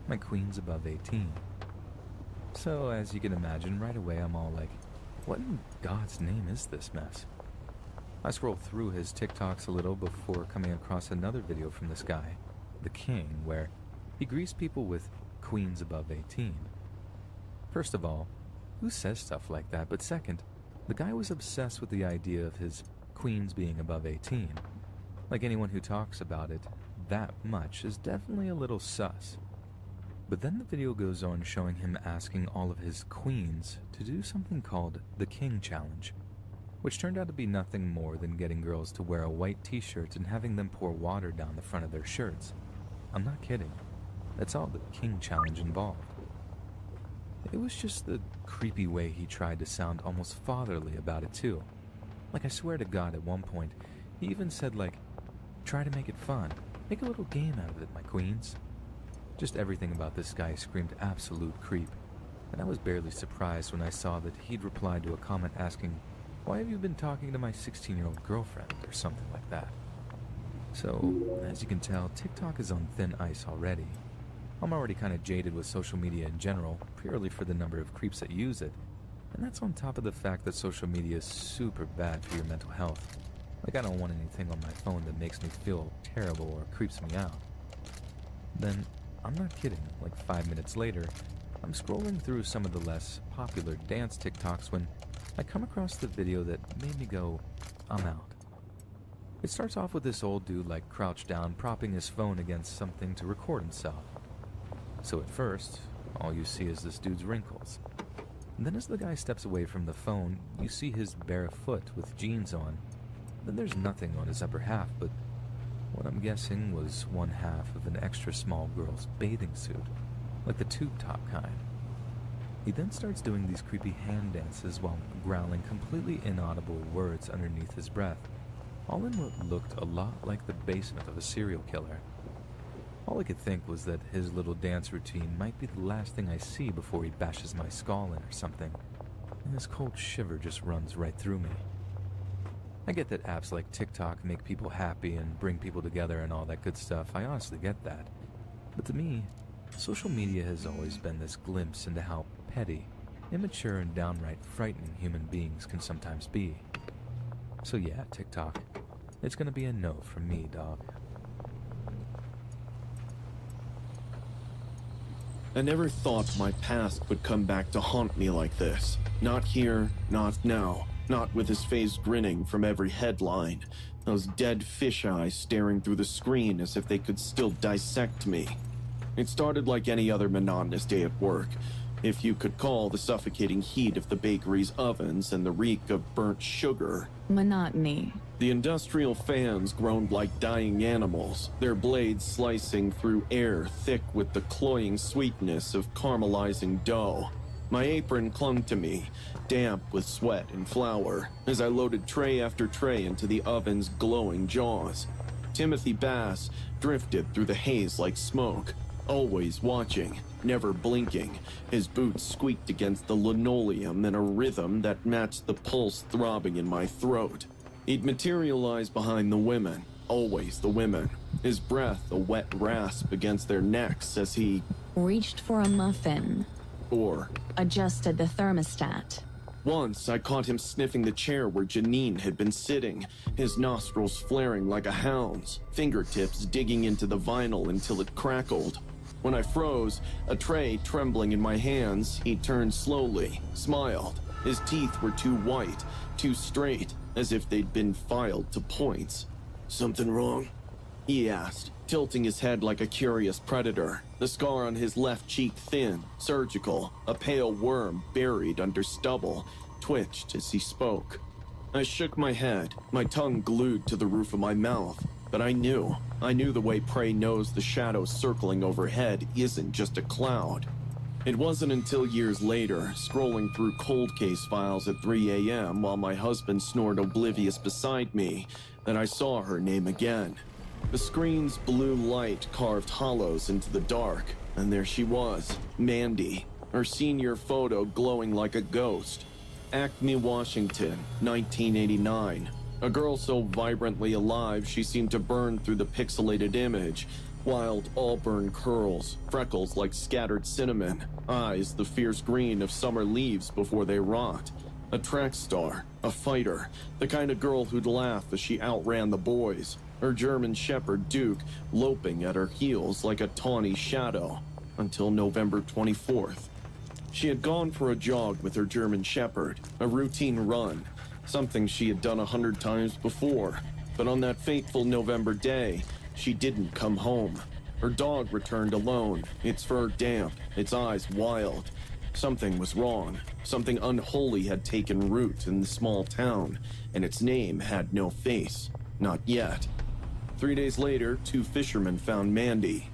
my queen's above 18. So, as you can imagine, right away I'm all like, what in God's name is this mess? I scrolled through his TikToks a little before coming across another video from this guy, The King, where he greets people with queens above 18. First of all, who says stuff like that? But second, the guy was obsessed with the idea of his queens being above 18. Like anyone who talks about it that much is definitely a little sus. But then the video goes on showing him asking all of his queens to do something called the King Challenge, which turned out to be nothing more than getting girls to wear a white t-shirt and having them pour water down the front of their shirts. I'm not kidding. That's all the King Challenge involved. It was just the creepy way he tried to sound almost fatherly about it too. Like, I swear to God, at one point, he even said, like, try to make it fun. Make a little game out of it, my queens. Just everything about this guy screamed absolute creep, and I was barely surprised when I saw that he'd replied to a comment asking, "Why have you been talking to my 16-year-old girlfriend?" or something like that. So, as you can tell, TikTok is on thin ice already. I'm already kind of jaded with social media in general, purely for the number of creeps that use it, and that's on top of the fact that social media is super bad for your mental health. Like, I don't want anything on my phone that makes me feel terrible or creeps me out. Then, I'm not kidding, like 5 minutes later, I'm scrolling through some of the less popular dance TikToks when I come across the video that made me go, I'm out. It starts off with this old dude like crouched down, propping his phone against something to record himself. So at first, all you see is this dude's wrinkles. And then as the guy steps away from the phone, you see his bare foot with jeans on. Then there's nothing on his upper half but what I'm guessing was one half of an extra small girl's bathing suit, like the tube top kind. He then starts doing these creepy hand dances while growling completely inaudible words underneath his breath, all in what looked a lot like the basement of a serial killer. All I could think was that his little dance routine might be the last thing I see before he bashes my skull in or something, and this cold shiver just runs right through me. I get that apps like TikTok make people happy and bring people together and all that good stuff. I honestly get that. But to me, social media has always been this glimpse into how petty, immature, and downright frightening human beings can sometimes be. So yeah, TikTok. It's gonna be a no from me, dog. I never thought my past would come back to haunt me like this. Not here, not now, not with his face grinning from every headline, those dead fish eyes staring through the screen as if they could still dissect me. It started like any other monotonous day at work, if you could call the suffocating heat of the bakery's ovens and the reek of burnt sugar. Monotony. The industrial fans groaned like dying animals, their blades slicing through air thick with the cloying sweetness of caramelizing dough. My apron clung to me, damp with sweat and flour, as I loaded tray after tray into the oven's glowing jaws. Timothy Bass drifted through the haze like smoke, always watching, never blinking. His boots squeaked against the linoleum in a rhythm that matched the pulse throbbing in my throat. He'd materialize behind the women, always the women, his breath a wet rasp against their necks as he reached for a muffin. Or adjusted the thermostat. Once I caught him sniffing the chair where Janine had been sitting, his nostrils flaring like a hound's, fingertips digging into the vinyl until it crackled. When I froze, a tray trembling in my hands, he turned slowly, smiled. His teeth were too white, too straight, as if they'd been filed to points. "Something wrong?" he asked, tilting his head like a curious predator, the scar on his left cheek thin, surgical, a pale worm buried under stubble, twitched as he spoke. I shook my head, my tongue glued to the roof of my mouth, but I knew the way prey knows the shadow circling overhead isn't just a cloud. It wasn't until years later, scrolling through cold case files at 3 a.m. while my husband snored oblivious beside me, that I saw her name again. The screen's blue light carved hollows into the dark, and there she was, Mandy, her senior photo glowing like a ghost. Acme, Washington, 1989. A girl so vibrantly alive she seemed to burn through the pixelated image. Wild auburn curls, freckles like scattered cinnamon, eyes the fierce green of summer leaves before they rot. A track star, a fighter, the kind of girl who'd laugh as she outran the boys. Her German shepherd Duke loping at her heels like a tawny shadow, until November 24th. She had gone for a jog with her German shepherd, a routine run, something she had done 100 times before. But on that fateful November day, she didn't come home. Her dog returned alone, its fur damp, its eyes wild. Something was wrong. Something unholy had taken root in the small town, and its name had no face. Not yet. 3 days later, 2 fishermen found Mandy.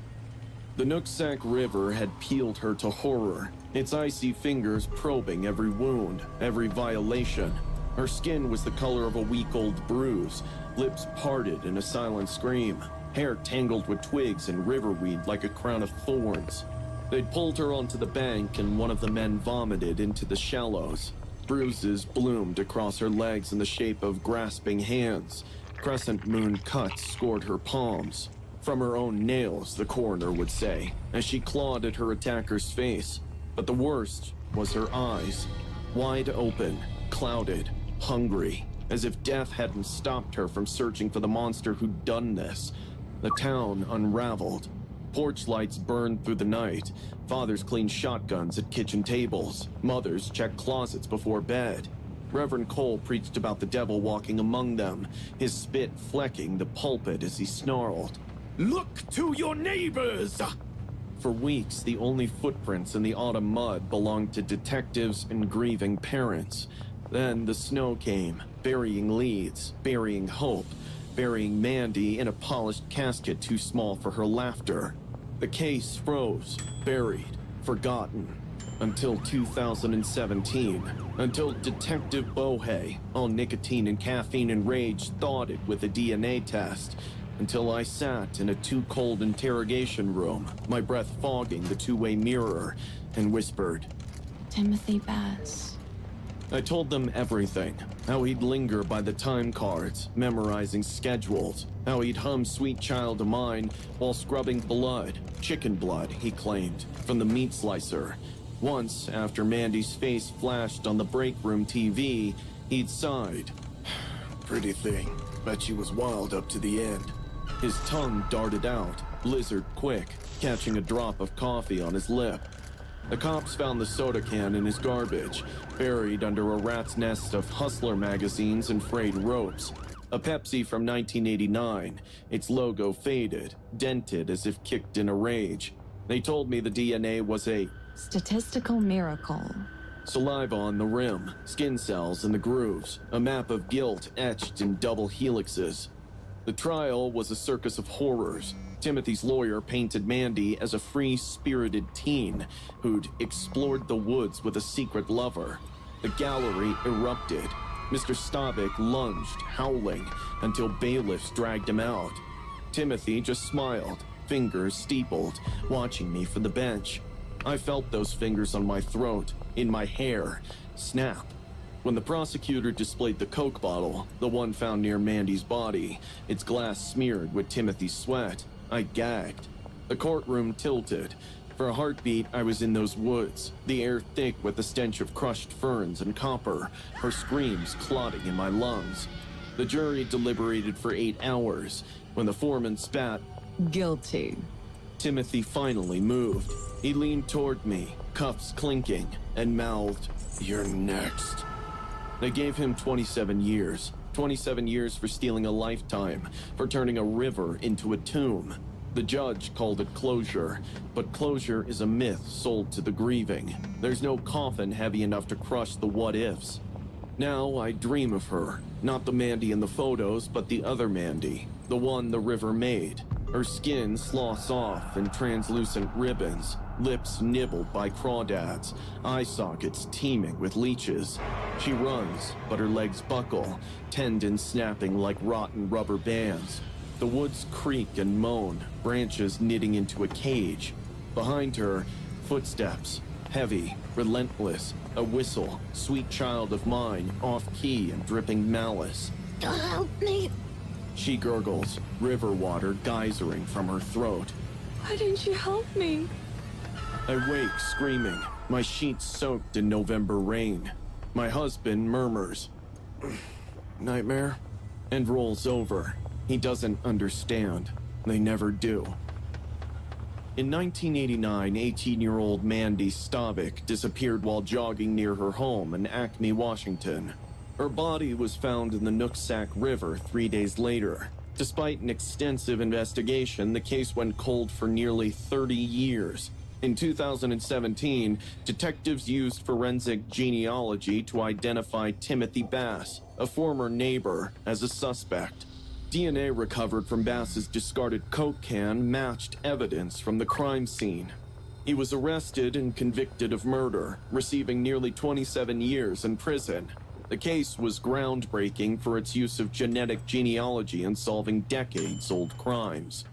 The Nooksack River had peeled her to horror, its icy fingers probing every wound, every violation. Her skin was the color of a week-old bruise, lips parted in a silent scream, hair tangled with twigs and riverweed like a crown of thorns. They'd pulled her onto the bank and one of the men vomited into the shallows. Bruises bloomed across her legs in the shape of grasping hands. Crescent moon cuts scored her palms. From her own nails, the coroner would say, as she clawed at her attacker's face. But the worst was her eyes. Wide open, clouded, hungry, as if death hadn't stopped her from searching for the monster who'd done this. The town unraveled. Porch lights burned through the night. Fathers cleaned shotguns at kitchen tables. Mothers checked closets before bed. Reverend Cole preached about the devil walking among them, his spit flecking the pulpit as he snarled, "Look to your neighbors!" For weeks, the only footprints in the autumn mud belonged to detectives and grieving parents. Then the snow came, burying leads, burying hope, burying Mandy in a polished casket too small for her laughter. The case froze, buried, forgotten. Until 2017. Until Detective Bohey, all nicotine and caffeine and rage, thawed it with a DNA test. Until I sat in a too-cold interrogation room, my breath fogging the two-way mirror, and whispered, Timothy Bass. I told them everything. How he'd linger by the time cards, memorizing schedules. How he'd hum Sweet Child of Mine while scrubbing blood, chicken blood, he claimed, from the meat slicer. Once, after Mandy's face flashed on the break room TV, he'd sighed. Pretty thing. Bet she was wild up to the end. His tongue darted out, blizzard quick, catching a drop of coffee on his lip. The cops found the soda can in his garbage, buried under a rat's nest of Hustler magazines and frayed ropes. A Pepsi from 1989, its logo faded, dented as if kicked in a rage. They told me the DNA was a statistical miracle. Saliva on the rim, skin cells in the grooves, a map of guilt etched in double helixes. The trial was a circus of horrors. Timothy's lawyer painted Mandy as a free-spirited teen who'd explored the woods with a secret lover. The gallery erupted. Mr. Staubach lunged, howling, until bailiffs dragged him out. Timothy just smiled, fingers steepled, watching me from the bench. I felt those fingers on my throat, in my hair, snap. When the prosecutor displayed the Coke bottle, the one found near Mandy's body, its glass smeared with Timothy's sweat, I gagged. The courtroom tilted. For a heartbeat, I was in those woods, the air thick with the stench of crushed ferns and copper, her screams clotting in my lungs. The jury deliberated for 8 hours. When the foreman spat, Guilty. Timothy finally moved. He leaned toward me, cuffs clinking, and mouthed, "You're next." They gave him 27 years. 27 years for stealing a lifetime, for turning a river into a tomb. The judge called it closure, but closure is a myth sold to the grieving. There's no coffin heavy enough to crush the what-ifs. Now I dream of her, not the Mandy in the photos, but the other Mandy, the one the river made. Her skin sloughs off in translucent ribbons, lips nibbled by crawdads, eye sockets teeming with leeches. She runs, but her legs buckle, tendons snapping like rotten rubber bands. The woods creak and moan, branches knitting into a cage. Behind her, footsteps, heavy, relentless, a whistle, Sweet Child of Mine, off-key and dripping malice. God help me. She gurgles, river water geysering from her throat. Why didn't you help me? I wake screaming, my sheets soaked in November rain. My husband murmurs, "Nightmare?" and rolls over. He doesn't understand. They never do. In 1989, 18-year-old Mandy Staubach disappeared while jogging near her home in Acme, Washington. Her body was found in the Nooksack River 3 days later. Despite an extensive investigation, the case went cold for nearly 30 years. In 2017, detectives used forensic genealogy to identify Timothy Bass, a former neighbor, as a suspect. DNA recovered from Bass's discarded Coke can matched evidence from the crime scene. He was arrested and convicted of murder, receiving nearly 27 years in prison. The case was groundbreaking for its use of genetic genealogy in solving decades-old crimes.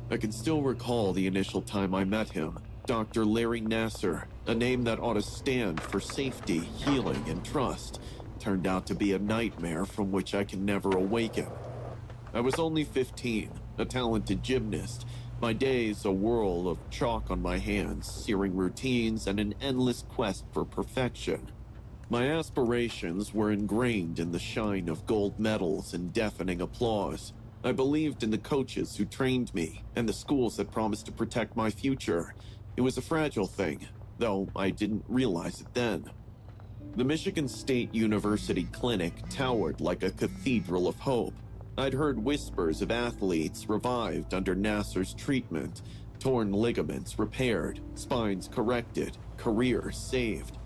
I can still recall the initial time I met him, Dr. Larry Nasser, a name that ought to stand for safety, healing, and trust, turned out to be a nightmare from which I can never awaken. I was only 15, a talented gymnast, my days a whirl of chalk on my hands, searing routines, and an endless quest for perfection. My aspirations were ingrained in the shine of gold medals and deafening applause. I believed in the coaches who trained me and the schools that promised to protect my future. It was a fragile thing, though I didn't realize it then. The Michigan State University clinic towered like a cathedral of hope. I'd heard whispers of athletes revived under Nasser's treatment, torn ligaments repaired, spines corrected, careers saved.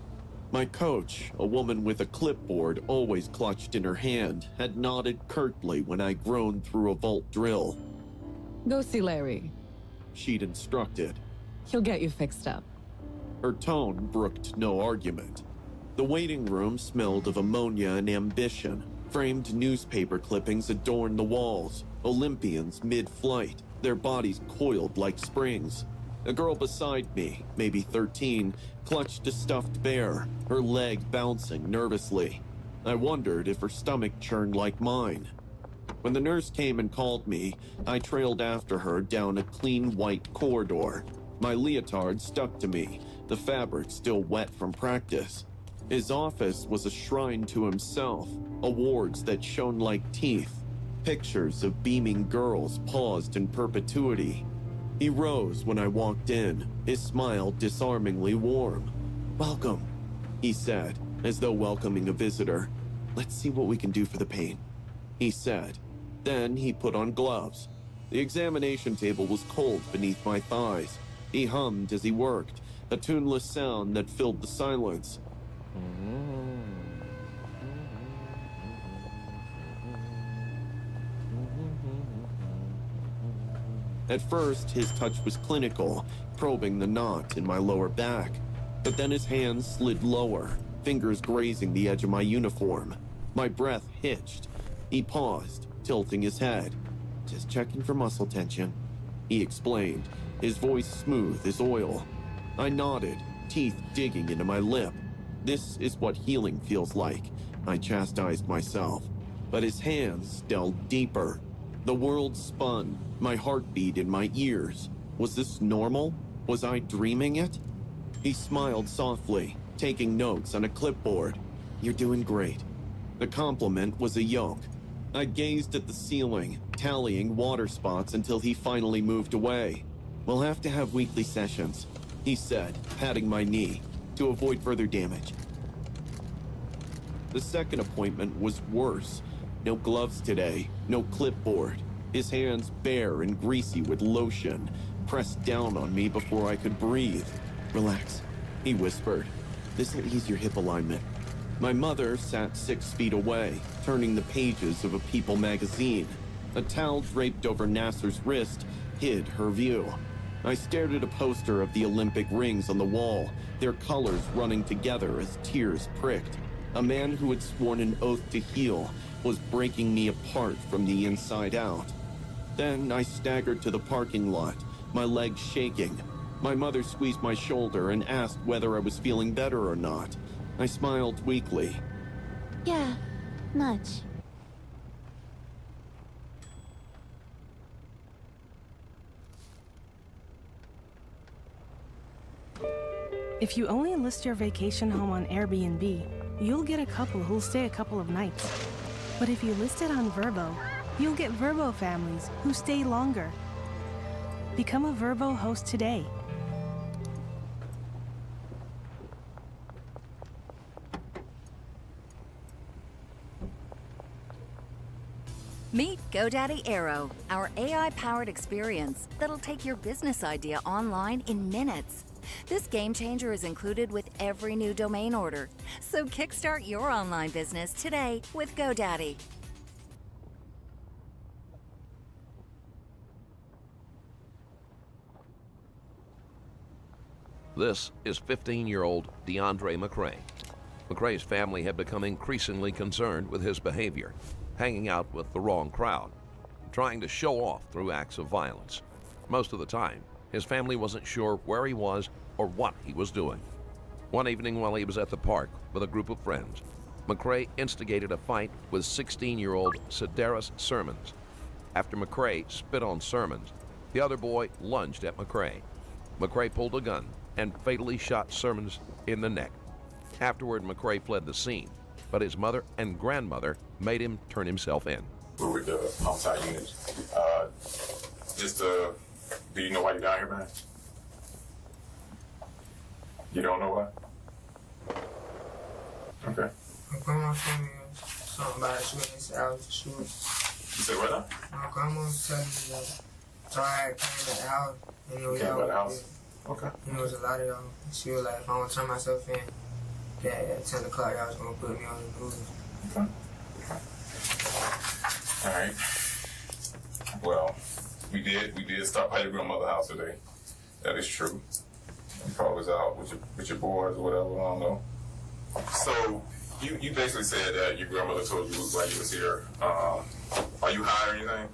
My coach, a woman with a clipboard always clutched in her hand, had nodded curtly when I groaned through a vault drill. Go see Larry. She'd instructed. He'll get you fixed up. Her tone brooked no argument. The waiting room smelled of ammonia and ambition. Framed newspaper clippings adorned the walls. Olympians mid-flight, their bodies coiled like springs. A girl beside me, maybe 13, clutched a stuffed bear, her leg bouncing nervously. I wondered if her stomach churned like mine. When the nurse came and called me, I trailed after her down a clean white corridor. My leotard stuck to me, the fabric still wet from practice. His office was a shrine to himself, awards that shone like teeth. Pictures of beaming girls paused in perpetuity. He rose when I walked in, his smile disarmingly warm. "Welcome," he said, as though welcoming a visitor. "Let's see what we can do for the pain," he said. Then he put on gloves. The examination table was cold beneath my thighs. He hummed as he worked, a tuneless sound that filled the silence. At first, his touch was clinical, probing the knot in my lower back. But then his hands slid lower, fingers grazing the edge of my uniform. My breath hitched. He paused, tilting his head. "Just checking for muscle tension," he explained, his voice smooth as oil. I nodded, teeth digging into my lip. This is what healing feels like, I chastised myself. But his hands delved deeper. The world spun, my heartbeat in my ears. Was this normal? Was I dreaming it? He smiled softly, taking notes on a clipboard. "You're doing great." The compliment was a yoke. I gazed at the ceiling, tallying water spots until he finally moved away. "We'll have to have weekly sessions," he said, patting my knee, "to avoid further damage." The second appointment was worse. No gloves today, no clipboard. His hands bare and greasy with lotion, pressed down on me before I could breathe. "Relax," he whispered. "This'll ease your hip alignment." My mother sat 6 feet away, turning the pages of a People magazine. A towel draped over Nasser's wrist hid her view. I stared at a poster of the Olympic rings on the wall, their colors running together as tears pricked. A man who had sworn an oath to heal was breaking me apart from the inside out. Then I staggered to the parking lot, my legs shaking. My mother squeezed my shoulder and asked whether I was feeling better or not. I smiled weakly. Yeah, much. If you only list your vacation home on Airbnb, you'll get a couple who'll stay a couple of nights. But if you list it on Vrbo, you'll get Vrbo families who stay longer. Become a Vrbo host today. Meet GoDaddy Aero, our AI-powered experience that'll take your business idea online in minutes. This game changer is included with every new domain order. So kickstart your online business today with GoDaddy. This is 15-year-old DeAndre McCrae. McCrae's family had become increasingly concerned with his behavior, hanging out with the wrong crowd, trying to show off through acts of violence. Most of the time, his family wasn't sure where he was or what he was doing. One evening while he was at the park with a group of friends, McCrae instigated a fight with 16-year-old Sedaris Sermons. After McCrae spit on Sermons, the other boy lunged at McCrae. McCrae pulled a gun and fatally shot Sermons in the neck. Afterward, McCrae fled the scene, but his mother and grandmother made him turn himself in. We're with the homicide unit. Do you know why you're down here, man? You don't know why? Okay. My grandma told me something about a shooting. They said I was a shooter. You said what now? My grandma was telling me that Dry came at the house and it was came by the house? Okay. And it was a lot of y'all. She was like, if I want to turn myself in, that at 10 o'clock y'all was going to put me on the news. Okay. All right. Well, we did stop by your grandmother's house today. That is true. probably was out with your boys or whatever. I don't know. So you basically said that your grandmother told you while you was here. Are you high or anything?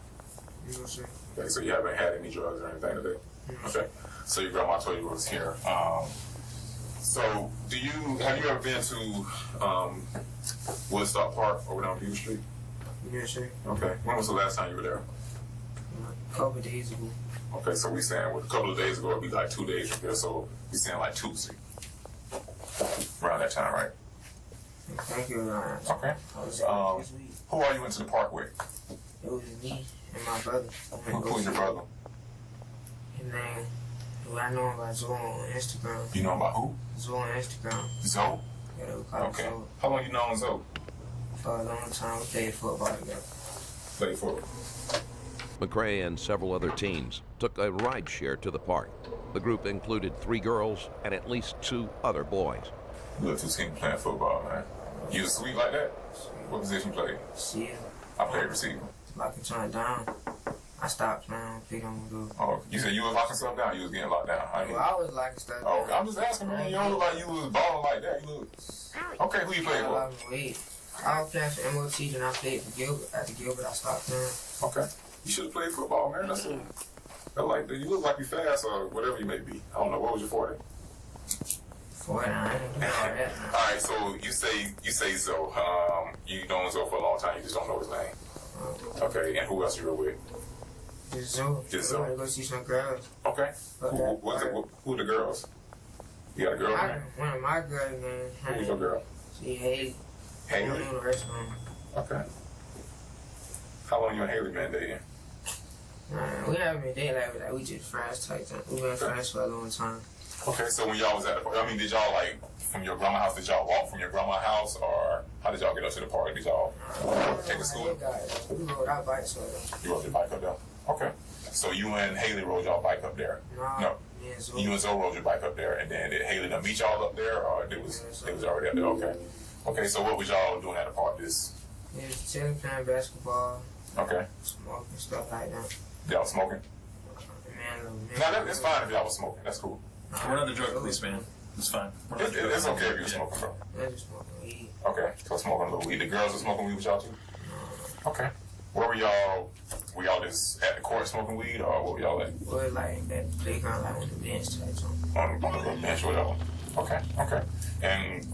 No, sir. Okay, so you haven't had any drugs or anything today? Okay. So your grandma told you it was here. So have you ever been to Woodstock Park over down Beaver Street? Yes, sir. Okay. When was the last time you were there? A couple of days ago. Okay, so we saying a couple of days ago, it'd be like 2 days from here, so we saying like Tuesday. Around that time, right? Thank you, Okay. Who are you into the park with? It was me and my brother. Who's your brother? And then, I know about Zoe on Instagram. You know about who? Zoe on Instagram. Zoe? Yeah, they would call Okay. Zoe. How long you known Zoe? For a long time. We played football together. Played football. McCrae and several other teens took a rideshare to the park. The group included 3 girls and at least 2 other boys. You look too skinny playing football, man. You was sweet like that? What position you played? Receiver. I played receiver. Lock and turn down. I stopped playing. Pick on the Oh, you said you was locking stuff down? You was getting locked down? I was locking stuff down. Oh, I'm just asking, man. You don't look like you was balling like that. You look... Okay, who you played for? I was playing for MOT, then I played for Gilbert. After Gilbert, I stopped playing. Okay. You should have played football, man. You look like you fast or whatever you may be. I don't know. What was your 40? 40, I ain't doing all that. All right, so you say Zoe. You known Zoe for a long time. You just don't know his name. Okay, and who else you were with? Just Zoe. Just Zoe. I want to go see some girls. Okay. Who the girls? You got a girl, man? One of my girls, man. Who's your girl? She Haley. Haley? In the restaurant. Okay. How long you and Haley been dating? We haven't been dating like we just friends type thing. We've been friends for a long time. Okay, so when y'all was at the park, did y'all from your grandma's house, did y'all walk from your grandma's house, or how did y'all get up to the park? Did y'all take a scooter? We rode our bikes up there. You rode your bike up there? Okay. So you and Haley rode y'all bike up there? No. You and Zoe rode your bike up there, and then did Haley meet y'all up there, or it was already up there? Okay. Okay, so what was y'all doing at the park? We was chilling, playing basketball. Okay. Smoking, stuff like that. Y'all smoking? No, it's fine if y'all was smoking. That's cool. We're not the drug police, man. It's fine. It's okay if you're smoking, bro. They're just smoking weed. Okay, so smoking a little weed. The girls are smoking weed with y'all too? Okay. Where were y'all? Were y'all just at the court smoking weed, or what were y'all at? We were like at the playground, like on the bench type something. On the little bench, whatever. Okay. And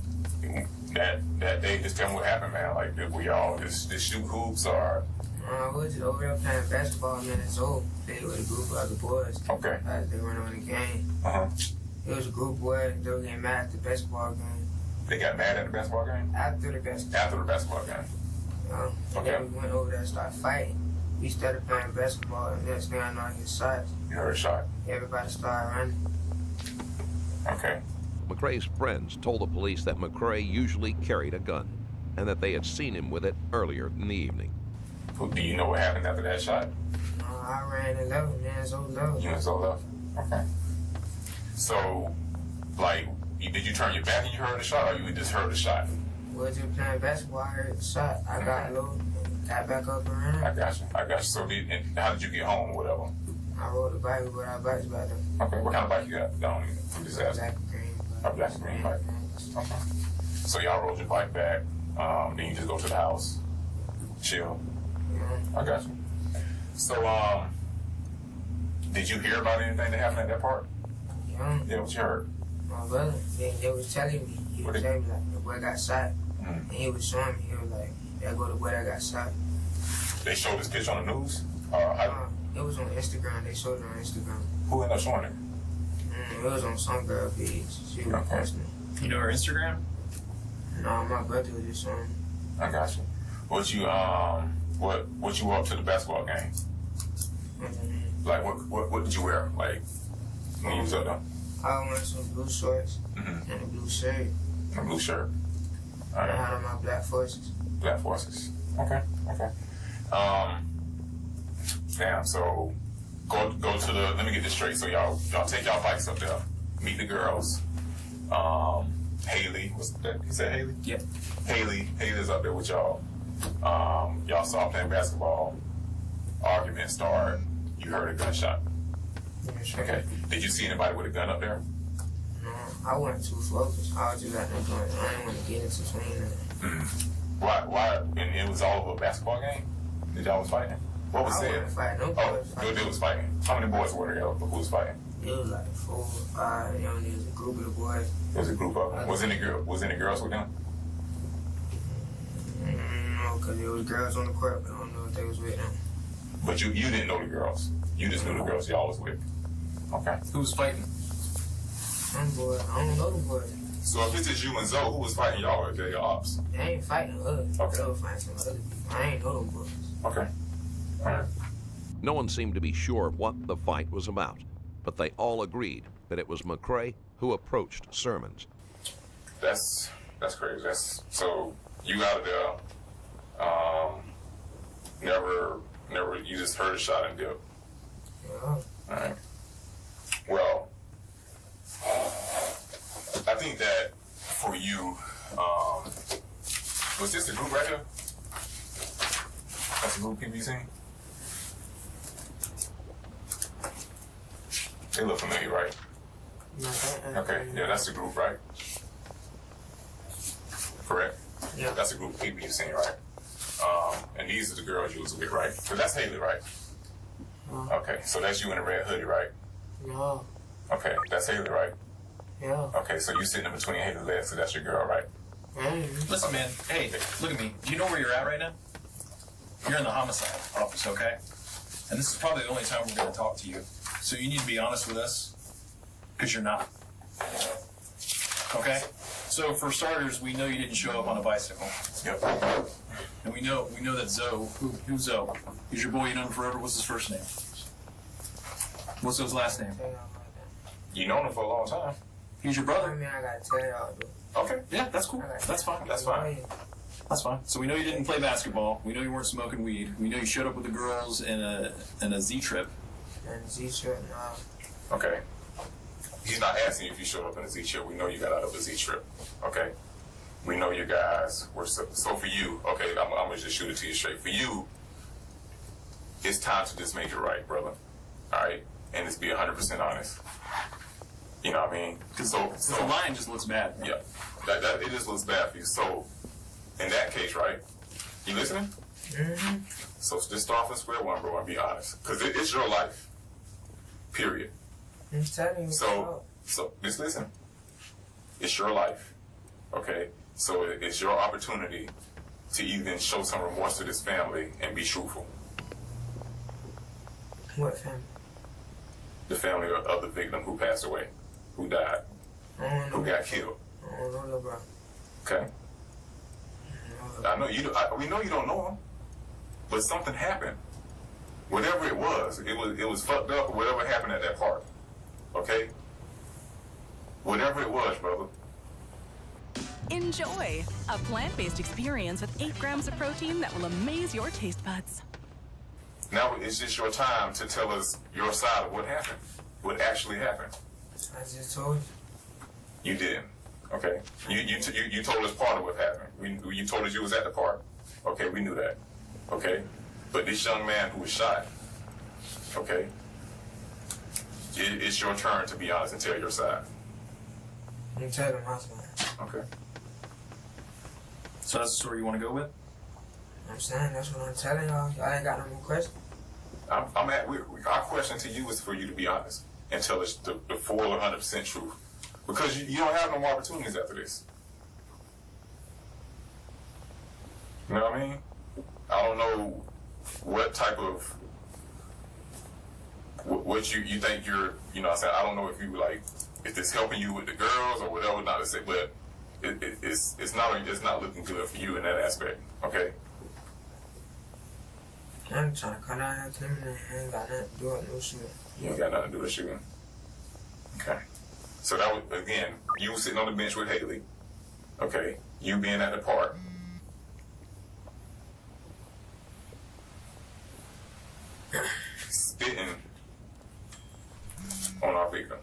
that day, just tell me what happened, man. Like, were y'all just shoot hoops, or? We was just over there playing basketball, man, and Zoe played with a group of other boys. Okay. As they went on the game. It was a group of boys, they were getting mad at the basketball game. They got mad at the basketball game? After the basketball game. Okay. Then we went over there and started fighting. We started playing basketball, and next thing I know, I get shot. You heard a shot? Everybody started running. Okay. McCrae's friends told the police that McCrae usually carried a gun, and that they had seen him with it earlier in the evening. Do you know what happened after that shot? I ran and left, man. Zoe left. You and Zoe left? Okay. So, did you turn your back and you heard the shot, or you just heard the shot? We were just playing basketball, I heard the shot. I got low, got back up and ran. I got you. So, how did you get home or whatever? I rode a bike with our bikes back there. Okay, what kind of bike you got? Don't even just ask. A black and green bike. Okay. So y'all rode your bike back, then you just go to the house, chill. I got you. So, did you hear about anything that happened at that park? Yeah, what you heard? My brother, they was telling me, he was telling me like the boy got shot, and he was showing me, he was like, there go the boy that got shot. They showed this picture on the news? It was on Instagram, they showed it on Instagram. Who ended up showing it? It was on some girl page. She was posting it. You know her Instagram? No, my brother was just showing me. I got you. What you were up to the basketball game? Like what did you wear? Like when you was up there? I wore some blue shorts and a blue shirt. A blue shirt. All right. I had on my Black Forces. Black Forces. Okay. Damn. So go to the. Let me get this straight. So y'all take y'all bikes up there, meet the girls. Haley, was that? You said Haley? Yep. Haley's up there with y'all. Y'all saw playing basketball. Argument started. You heard a gunshot. Okay. Did you see anybody with a gun up there? I wasn't too focused. I was just like, I didn't want to get into between them. Why? And it was all over a basketball game? That y'all was fighting? What was said? I wasn't fighting. No boys fighting. They was fighting. How many boys were there? Who was fighting? It was like 4 or 5. You know, there was a group of the boys. There was a group of them. Was any girls with them? No, because there was girls on the court, but I don't know if they was with them. But you didn't know the girls. You just knew the girls y'all was with. Okay. Who was fighting? Some boys. I don't know the boys. So if it's just you and Zoe, who was fighting y'all or your ops? They ain't fighting us. Okay. They were fighting some other people. I ain't know them boys. Okay. All right. No one seemed to be sure what the fight was about, but they all agreed that it was McCrae who approached Sermons. That's crazy. So you out of there, never. You just heard a shot and dip. Yeah. All right. Well, I think that for you, was this the group right here? That's the group people you seen? They look familiar, right? Okay, yeah, that's the group, right? Correct? Yeah. That's the group of people you've seen, right? And these are the girls you was with, right? So that's Haley, right? Okay, so that's you in a red hoodie, right? Yeah. Okay, that's Haley, right? Yeah. Okay, so you sitting in between Haley's legs, so that's your girl, right? Listen, man. Hey, look at me. Do you know where you're at right now? You're in the homicide office, okay? And this is probably the only time we're going to talk to you. So you need to be honest with us, because you're not. Okay? So for starters, we know you didn't show up on a bicycle. Yep. And we know that Zoe, who's Zoe? He's your boy, you known him forever. What's his first name? What's Zoe's last name? You known him for a long time. He's your brother. I mean, I gotta tell y'all, though. Okay. Yeah, that's cool. That's fine. That's fine. That's fine. So we know you didn't play basketball. We know you weren't smoking weed. We know you showed up with the girls in a Z-Trip. And Z-Trip, no. Okay. He's not asking you if you showed up in a Z-Trip. We know you got out of a Z-Trip. Okay. We know you guys were so for you. Okay, I'm gonna just shoot it to you straight. For you, it's time to just make it right, brother. All right, and just be 100% honest. You know what I mean? So the line just looks bad. Yeah, that it just looks bad for you. So in that case, right? You listening? Mm-hmm. So just start from square one, bro, and be honest, because it's your life. Period. I'm telling you. So just listen. It's your life, okay? So it's your opportunity to even show some remorse to this family and be truthful. What family? The family of the victim who passed away, who died, who got killed. I don't know, bro. Okay. I know you. We know you don't know him, but something happened. Whatever it was fucked up. Or whatever happened at that park. Okay. Whatever it was, brother. Enjoy a plant-based experience with 8 grams of protein that will amaze your taste buds. Now it's just your time to tell us your side of what happened, what actually happened. I just told you. You didn't. Okay. You told us part of what happened. You told us you was at the park. Okay, we knew that. Okay. But this young man who was shot, okay, it's your turn to be honest and tell your side. I'm telling my side. Okay. So that's the story you want to go with? I'm saying that's what I'm telling y'all. Y'all ain't got no more questions. Our question to you is for you to be honest and tell us the full 100% truth. Because you don't have no more opportunities after this. You know what I mean? I don't know what type of, what you think you're, you know what I'm saying? I don't know if you like, if it's helping you with the girls or whatever, not to say, but it's not looking good for you in that aspect, okay? I'm trying to cut out that and I ain't got nothing to do with no shooting. You ain't got nothing to do with shooting. Okay. So that was, again, you sitting on the bench with Haley. Okay. You being at the park. Spitting on our victim.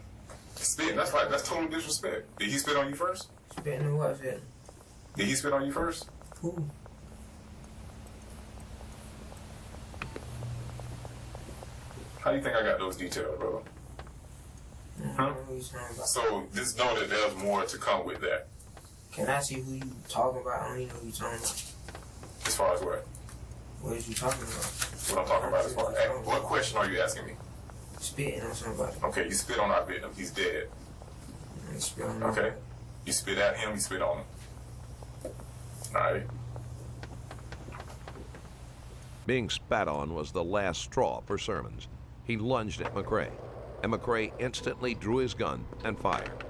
Spitting, that's total disrespect. Did he spit on you first? Spitting on what, spitting? Did he spit on you first? Who? How do you think I got those details, brother? Huh? So just know that there's more to come with that. Can I see who you talking about? I don't even know who you talking about. As far as what? What is you talking about? What I'm talking about as far as what question are you asking me? Spitting on somebody. Okay, you spit on our victim. He's dead. Spit on okay. You spit at him, you spit on him. Alright. Being spat on was the last straw for Sermons. He lunged at McCrae, and McCrae instantly drew his gun and fired.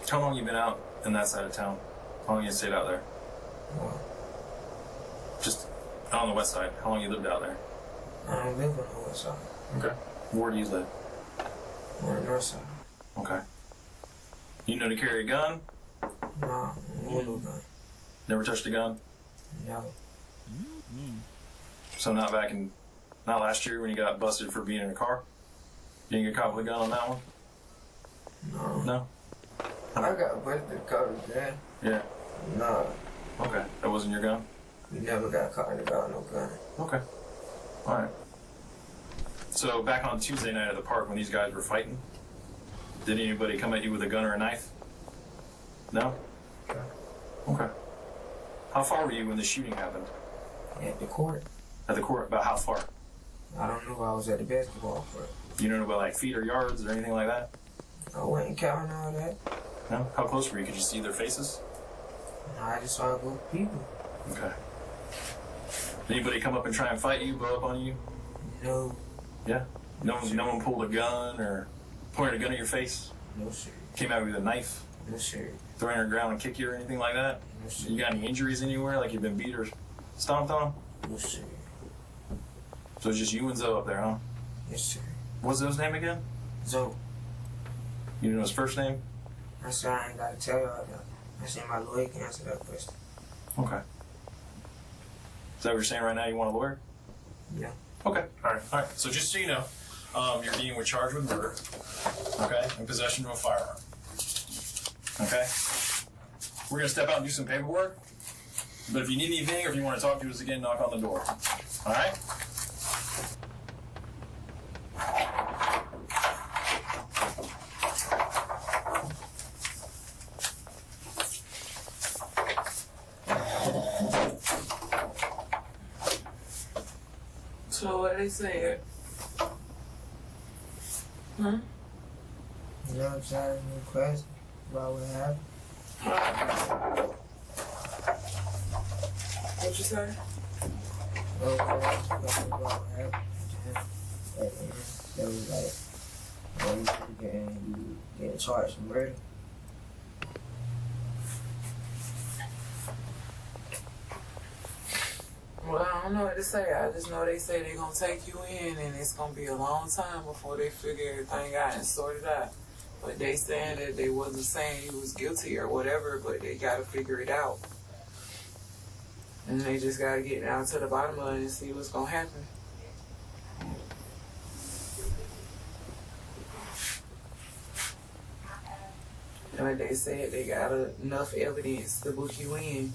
How long you been out in that side of town? How long you stayed out there? Just out on the west side. How long you lived out there? I don't live on the west side. Okay. Where do you live? On the north side. Okay. You know to carry a gun? No, no gun. Never touched a gun? No. So not last year when you got busted for being in a car? You didn't get caught with a gun on that one? No. No? I got busted caught with that. Yeah. No. Okay. That wasn't your gun? We never got caught without no gun. Okay. Alright. So back on Tuesday night at the park when these guys were fighting, did anybody come at you with a gun or a knife? No? Okay. How far were you when the shooting happened? At the court. At the court? About how far? I don't know. I was at the basketball court. You don't know about like feet or yards or anything like that? I wasn't counting all that. No? How close were you? Could you see their faces? No, I just saw a group of people. Okay. Anybody come up and try and fight you, blow up on you? No. Yeah? No one pulled a gun or pointed a gun at your face? No, sir. Came at you with a knife? No, sir. Throw you on the ground and kick you or anything like that? No, sir. You got any injuries anywhere, like you've been beat or stomped on? No, sir. So it's just you and Zoe up there, huh? Yes, sir. What's Zoe's name again? Zoe. You know his first name? I said I ain't got to tell y'all that. I said my lawyer can answer that question. Okay. Is that what you're saying right now? You want a lawyer? Yeah. Okay. All right. So just so you know, you're being charged with murder, okay, and possession of a firearm. Okay? We're going to step out and do some paperwork, but if you need anything or if you want to talk to us again, knock on the door. All right? So what they said? Huh? You know, I'm sorry, no question about what happened. What you say? No question about what happened. They was like, you getting charged for murder. Well, I don't know what to say. I just know they say they're going to take you in and it's going to be a long time before they figure everything out and sort it out. But they saying that they wasn't saying you was guilty or whatever, but they got to figure it out. And they just got to get down to the bottom of it and see what's going to happen. And like they said, they got enough evidence to book you in.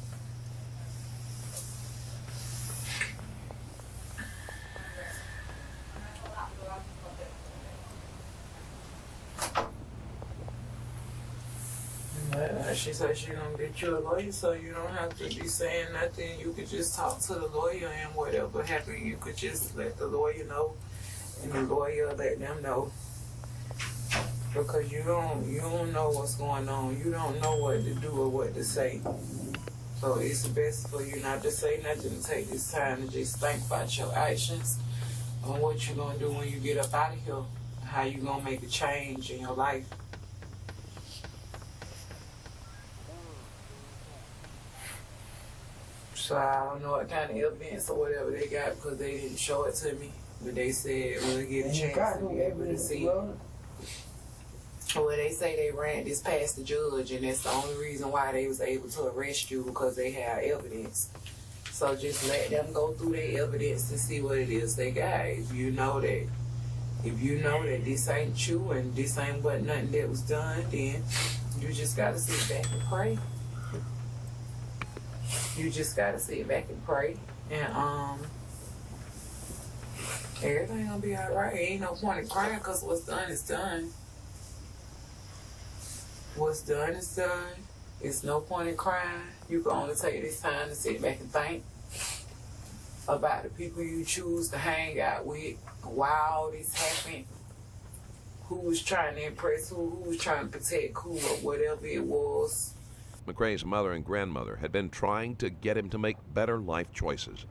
She said she's gonna get you a lawyer so you don't have to be saying nothing. You could just talk to the lawyer and whatever happened, you could just let the lawyer know and the lawyer let them know. Because you don't know what's going on. You don't know what to do or what to say. So it's best for you not to say nothing, to take this time to just think about your actions and what you're gonna do when you get up out of here. How you gonna make a change in your life. So I don't know what kind of evidence or whatever they got because they didn't show it to me. But they said we'll get a chance to be able to see it. Well, they say they ran this past the judge and that's the only reason why they was able to arrest you because they had evidence. So just let them go through their evidence and see what it is they got. If you know that this ain't you and this ain't what nothing that was done, then you just gotta sit back and pray. You just gotta sit back and pray and Everything gonna be alright. Ain't no point in crying because what's done is done. What's done is done. It's no point in crying. You can only take this time to sit back and think about the people you choose to hang out with, why all this happened, who was trying to impress who was trying to protect who, or whatever it was. McRae's mother and grandmother had been trying to get him to make better life choices.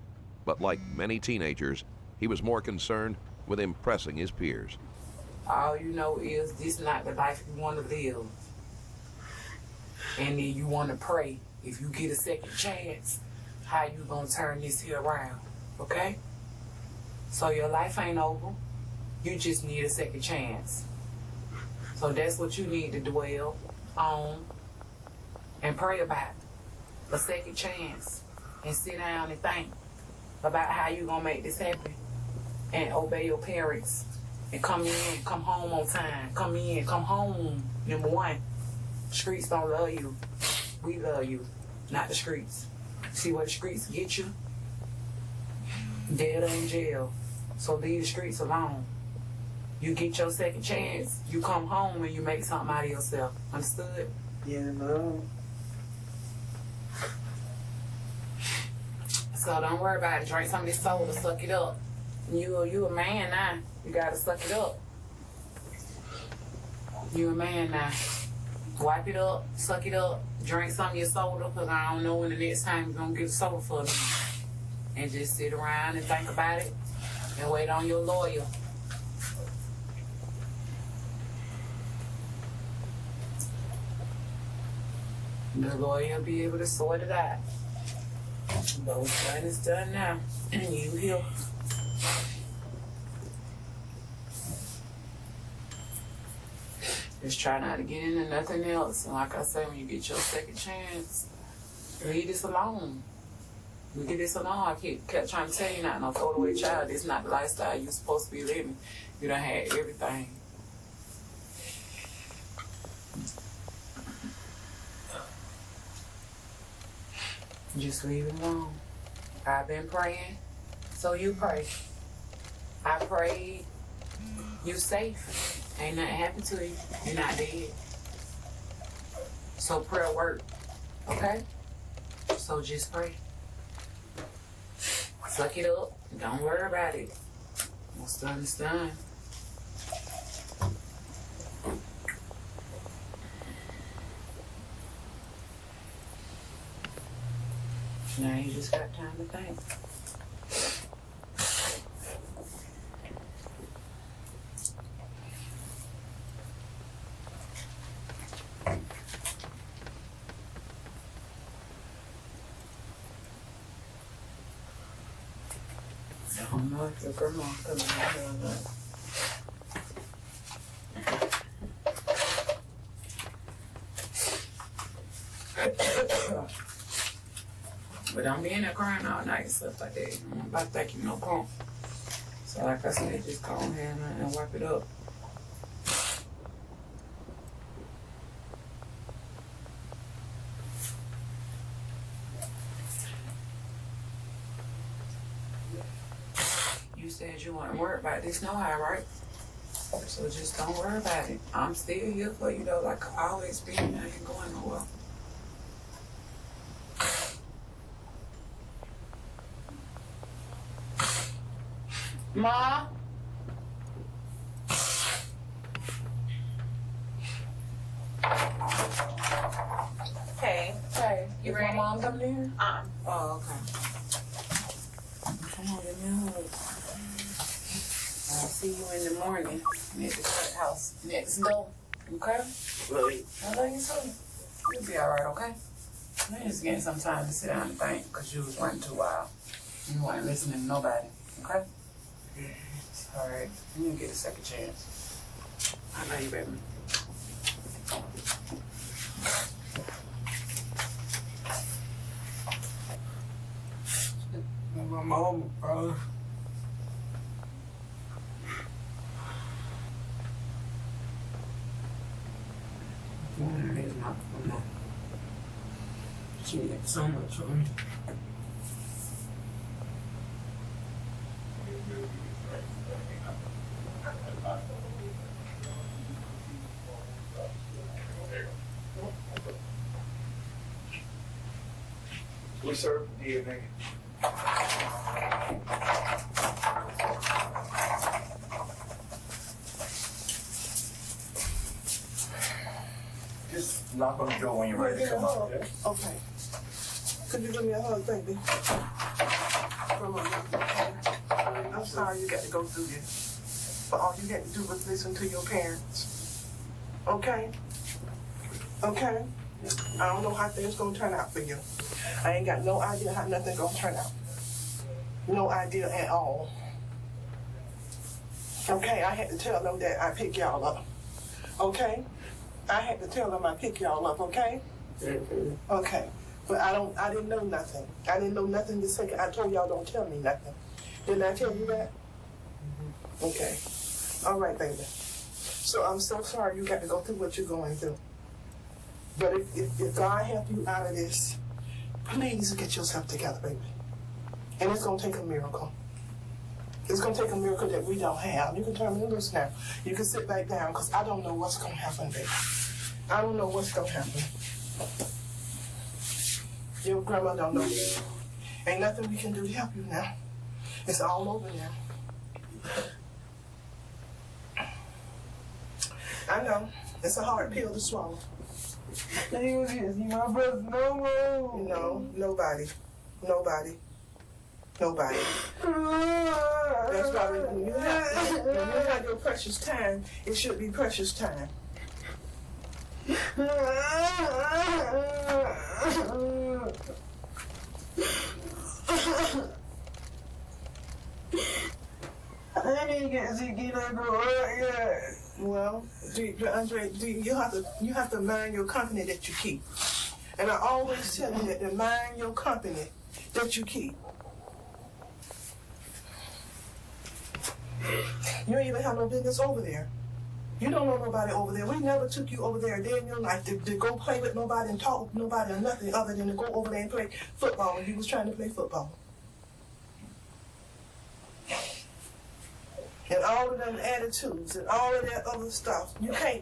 But like many teenagers, he was more concerned with impressing his peers. All you know is this not the life you want to live. And then you want to pray, if you get a second chance, how you gonna turn this here around, okay? So your life ain't over. You just need a second chance. So that's what you need to dwell on and pray about. A second chance. And sit down and think about how you gonna make this happen. And obey your parents. And come in, come home on time. Come in, come home. Number one, streets don't love you. We love you, not the streets. See what the streets get you? Dead or in jail. So leave the streets alone. You get your second chance, you come home and you make something out of yourself. Understood? Yeah, no. So don't worry about it. Drink some of this soda, suck it up. You a man now. You gotta suck it up. You a man now. Wipe it up, suck it up, drink some of your soda, because I don't know when the next time you're gonna get a soda for me. And just sit around and think about it and wait on your lawyer. The lawyer will be able to sort it out. But what's done is done now. And you here. Just try not to get into nothing else. And like I said, when you get your second chance, leave this alone. Leave this alone. I kept trying to tell you not no throwaway child. This is not the lifestyle you're supposed to be living. You done had everything. Just leave it alone. I've been praying, so you pray. I prayed, you safe. Ain't nothing happened to you. You're not dead. So prayer work, okay? So just pray. Suck it up. Don't worry about it. What's done is done. Now you just got time to think. I don't know if your grandma's coming out here or not. But don't be in there crying all night and stuff like that. I'm about to think you no punk. So like I said, just go ahead and wipe it up. You said you weren't worried about this no how, right? So just don't worry about it. I'm still here for you though, like I always been. I ain't going nowhere. Ma? Hey. Hey. You Is ready? my mom coming in here? Oh, okay. Come on, give me a hug. I'll see you in the morning at the courthouse next door. Okay? Love you. I love you too. You'll be alright, okay? I just getting some time to sit down and think because you was running too wild. You weren't listening to nobody, okay? Alright, you can get a second chance. I love you, baby. My mom, bro. She did so much for me. We serve DNA. Just knock on the door when you're ready to come out, okay? Okay. Could you give me a hug, baby? Come on. I'm sorry you got to go through this. But all you got to do was listen to your parents. Okay? Okay? I don't know how things gonna turn out for you. I ain't got no idea how nothing gonna turn out. No idea at all. Okay, I had to tell them that I pick y'all up. Okay? I had to tell them I pick y'all up, okay? Okay. But I didn't know nothing. I didn't know nothing the second I told y'all don't tell me nothing. Didn't I tell you that? Okay. All right, baby. So I'm so sorry you got to go through what you're going through. But if God help you out of this, please get yourself together, baby. And it's going to take a miracle. It's going to take a miracle that we don't have. You can turn me loose now. You can sit back down because I don't know what's going to happen, baby. I don't know what's going to happen. Your grandma don't know. Ain't nothing we can do to help you now. It's all over now. I know. It's a hard pill to swallow. You my brother no more. No, nobody. Nobody. Nobody. That's why when you have your precious time, it should be precious time. I didn't get to get that girl right yet. Well, Andre, you have to mind your company that you keep. And I always tell you that to mind your company that you keep. You ain't even have no business over there. You don't know nobody over there. We never took you over there a day in your life to go play with nobody and talk with nobody or nothing other than to go over there and play football when you was trying to play football. And all of them attitudes and all of that other stuff. You can't,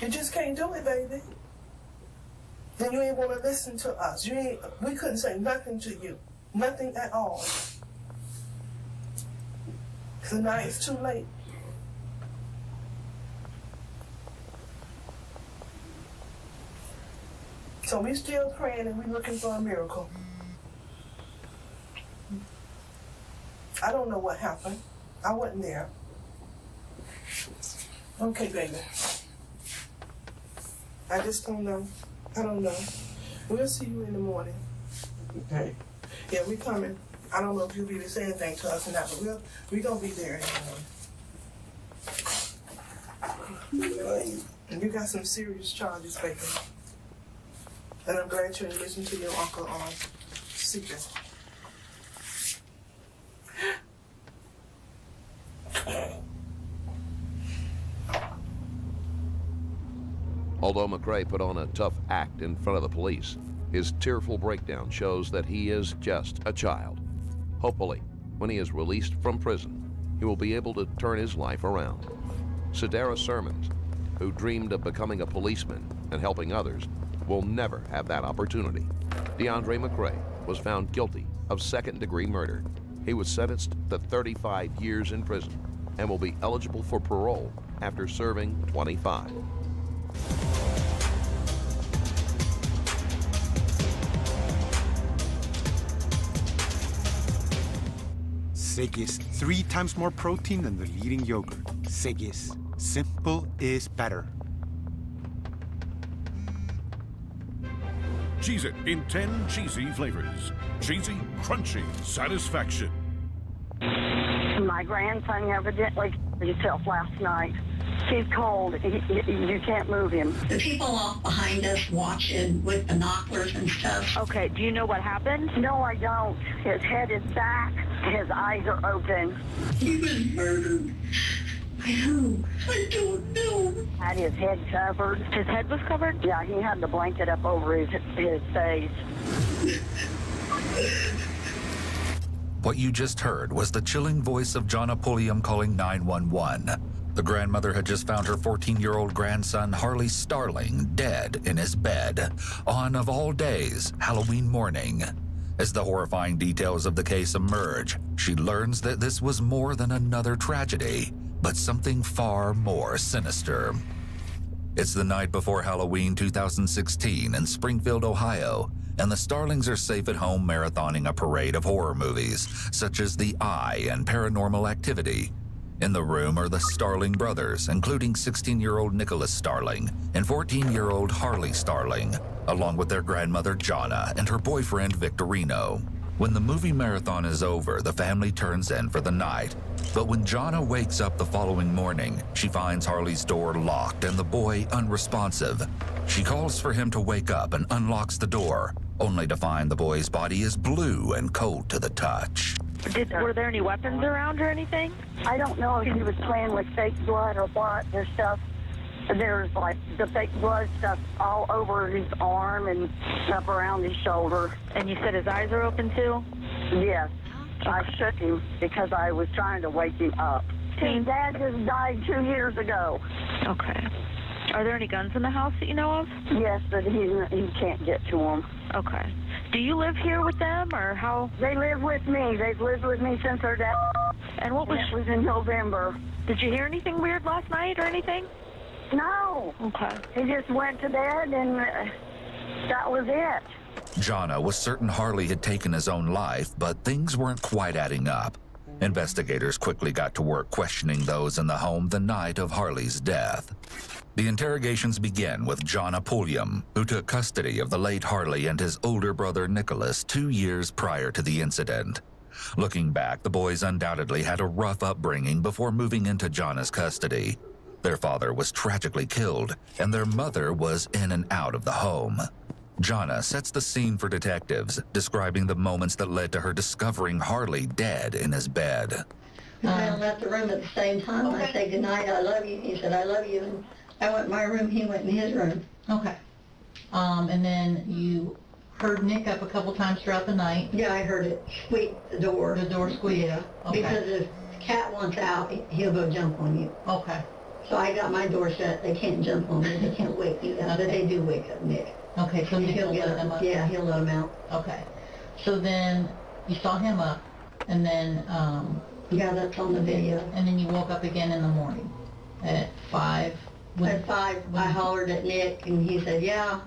you just can't do it, baby. Then you ain't want to listen to us. We couldn't say nothing to you. Nothing at all. So now it's too late. So we still praying and we looking for a miracle. I don't know what happened. I wasn't there. Okay, baby. I just don't know. I don't know. We'll see you in the morning. Okay. Yeah, we coming. I don't know if you'll be to say anything to us or not, but we're going to be there in the morning. And you got some serious charges, baby. And I'm glad you didn't listen to your uncle on secret. Although McCrae put on a tough act in front of the police, his tearful breakdown shows that he is just a child. Hopefully, when he is released from prison, he will be able to turn his life around. Sedera Sermons, who dreamed of becoming a policeman and helping others, will never have that opportunity. DeAndre McCrae was found guilty of second-degree murder. He was sentenced to 35 years in prison and will be eligible for parole after serving 25. Sigis, 3 times more protein than the leading yogurt. Sigis, simple is better. Cheez-It in 10 cheesy flavors. Cheesy, crunchy satisfaction. My grandson evidently killed himself last night. He's cold. You can't move him. The people off behind us watching with binoculars and stuff. Okay, do you know what happened? No, I don't. His head is back. His eyes are open. He was murdered. By who? I don't know. Had his head covered. His head was covered? Yeah, he had the blanket up over his face. What you just heard was the chilling voice of John Apullium calling 911. The grandmother had just found her 14-year-old grandson, Harley Starling, dead in his bed on, of all days, Halloween morning. As the horrifying details of the case emerge, she learns that this was more than another tragedy, but something far more sinister. It's the night before Halloween 2016 in Springfield, Ohio, and the Starlings are safe at home marathoning a parade of horror movies, such as The Eye and Paranormal Activity. In the room are the Starling brothers, including 16-year-old Nicholas Starling and 14-year-old Harley Starling, along with their grandmother Jonna and her boyfriend Victorino. When the movie marathon is over, the family turns in for the night. But when Jonna wakes up the following morning, she finds Harley's door locked and the boy unresponsive. She calls for him to wake up and unlocks the door, only to find the boy's body is blue and cold to the touch. Were there any weapons around or anything? I don't know if he was playing with fake blood or what. There's stuff. There's like the fake blood stuff all over his arm and stuff around his shoulder. And you said his eyes are open too? Yes. I shook him because I was trying to wake him up. His dad just died 2 years ago. Okay. Are there any guns in the house that you know of? Yes, but he can't get to them. Okay. Do you live here with them, or how? They live with me. They've lived with me since their dad. And what was? It was in November. Did you hear anything weird last night or anything? No. Okay. He just went to bed, and that was it. Jonna was certain Harley had taken his own life, but things weren't quite adding up. Investigators quickly got to work questioning those in the home the night of Harley's death. The interrogations begin with Jonna Pulliam, who took custody of the late Harley and his older brother Nicholas 2 years prior to the incident. Looking back, the boys undoubtedly had a rough upbringing before moving into Jonna's custody. Their father was tragically killed, and their mother was in and out of the home. Jonna sets the scene for detectives, describing the moments that led to her discovering Harley dead in his bed. We all left the room at the same time. I said, "Good night, I love you." He said, "I love you." And I went in my room, he went in his room. Okay. And then you heard Nick up a couple times throughout the night? Yeah, I heard it squeak the door. The door squeak? Yeah. Okay. Because if the cat wants out, he'll go jump on you. Okay. So I got my door shut. They can't jump on me. They can't wake me up. But they do wake up Nick. Okay, so Nick he'll will get let him up? Yeah, he'll let him out. Okay. So then you saw him up, and then... yeah, that's on the video. And then you woke up again in the morning at 5? At 5, I hollered at Nick, and he said, yeah.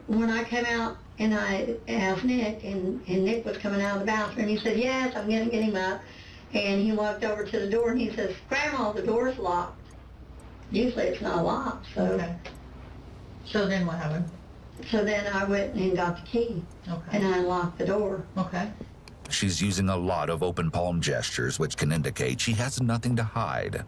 When I came out, and I asked Nick, and Nick was coming out of the bathroom, he said, yes, I'm going to get him up. And he walked over to the door, and he says, Grandma, the door's locked. Usually it's not locked, so... Okay. So then what happened? So then I went and got the key, and I unlocked the door. Okay. She's using a lot of open palm gestures, which can indicate she has nothing to hide.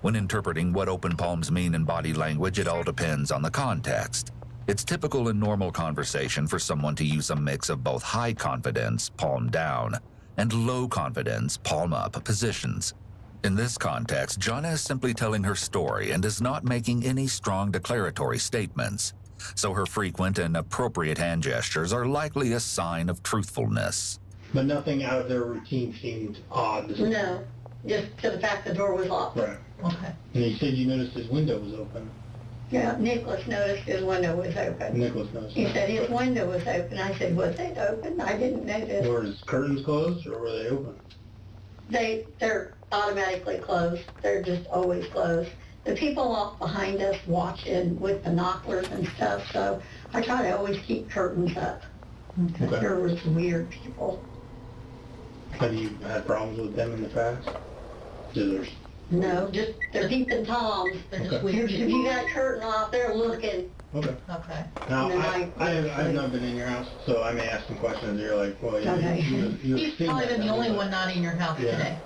When interpreting what open palms mean in body language, it all depends on the context. It's typical in normal conversation for someone to use a mix of both high confidence, palm down, and low confidence, palm up positions. In this context, Jonna is simply telling her story and is not making any strong declaratory statements. So her frequent and appropriate hand gestures are likely a sign of truthfulness. But nothing out of their routine seemed odd. No, just to the fact the door was locked. Right. Okay. And you said you noticed his window was open. Yeah, Nicholas noticed his window was open. Nicholas noticed. He said his window was open. I said, was it open? I didn't notice. Were his curtains closed or were they open? They're automatically closed. They're just always closed. The people walk behind us watching with binoculars and stuff, so I try to always keep curtains up. Because there was weird people. Have you had problems with them in the past? Visitors? No, just they're peeping toms. They're just weird. If you got a curtain off, they're looking. Okay. Okay. Now, And then I've not been in your house, so I may ask some questions. You're like, well, yeah, Okay. you've He's seen probably that, been the only but- one not in your house Yeah. today.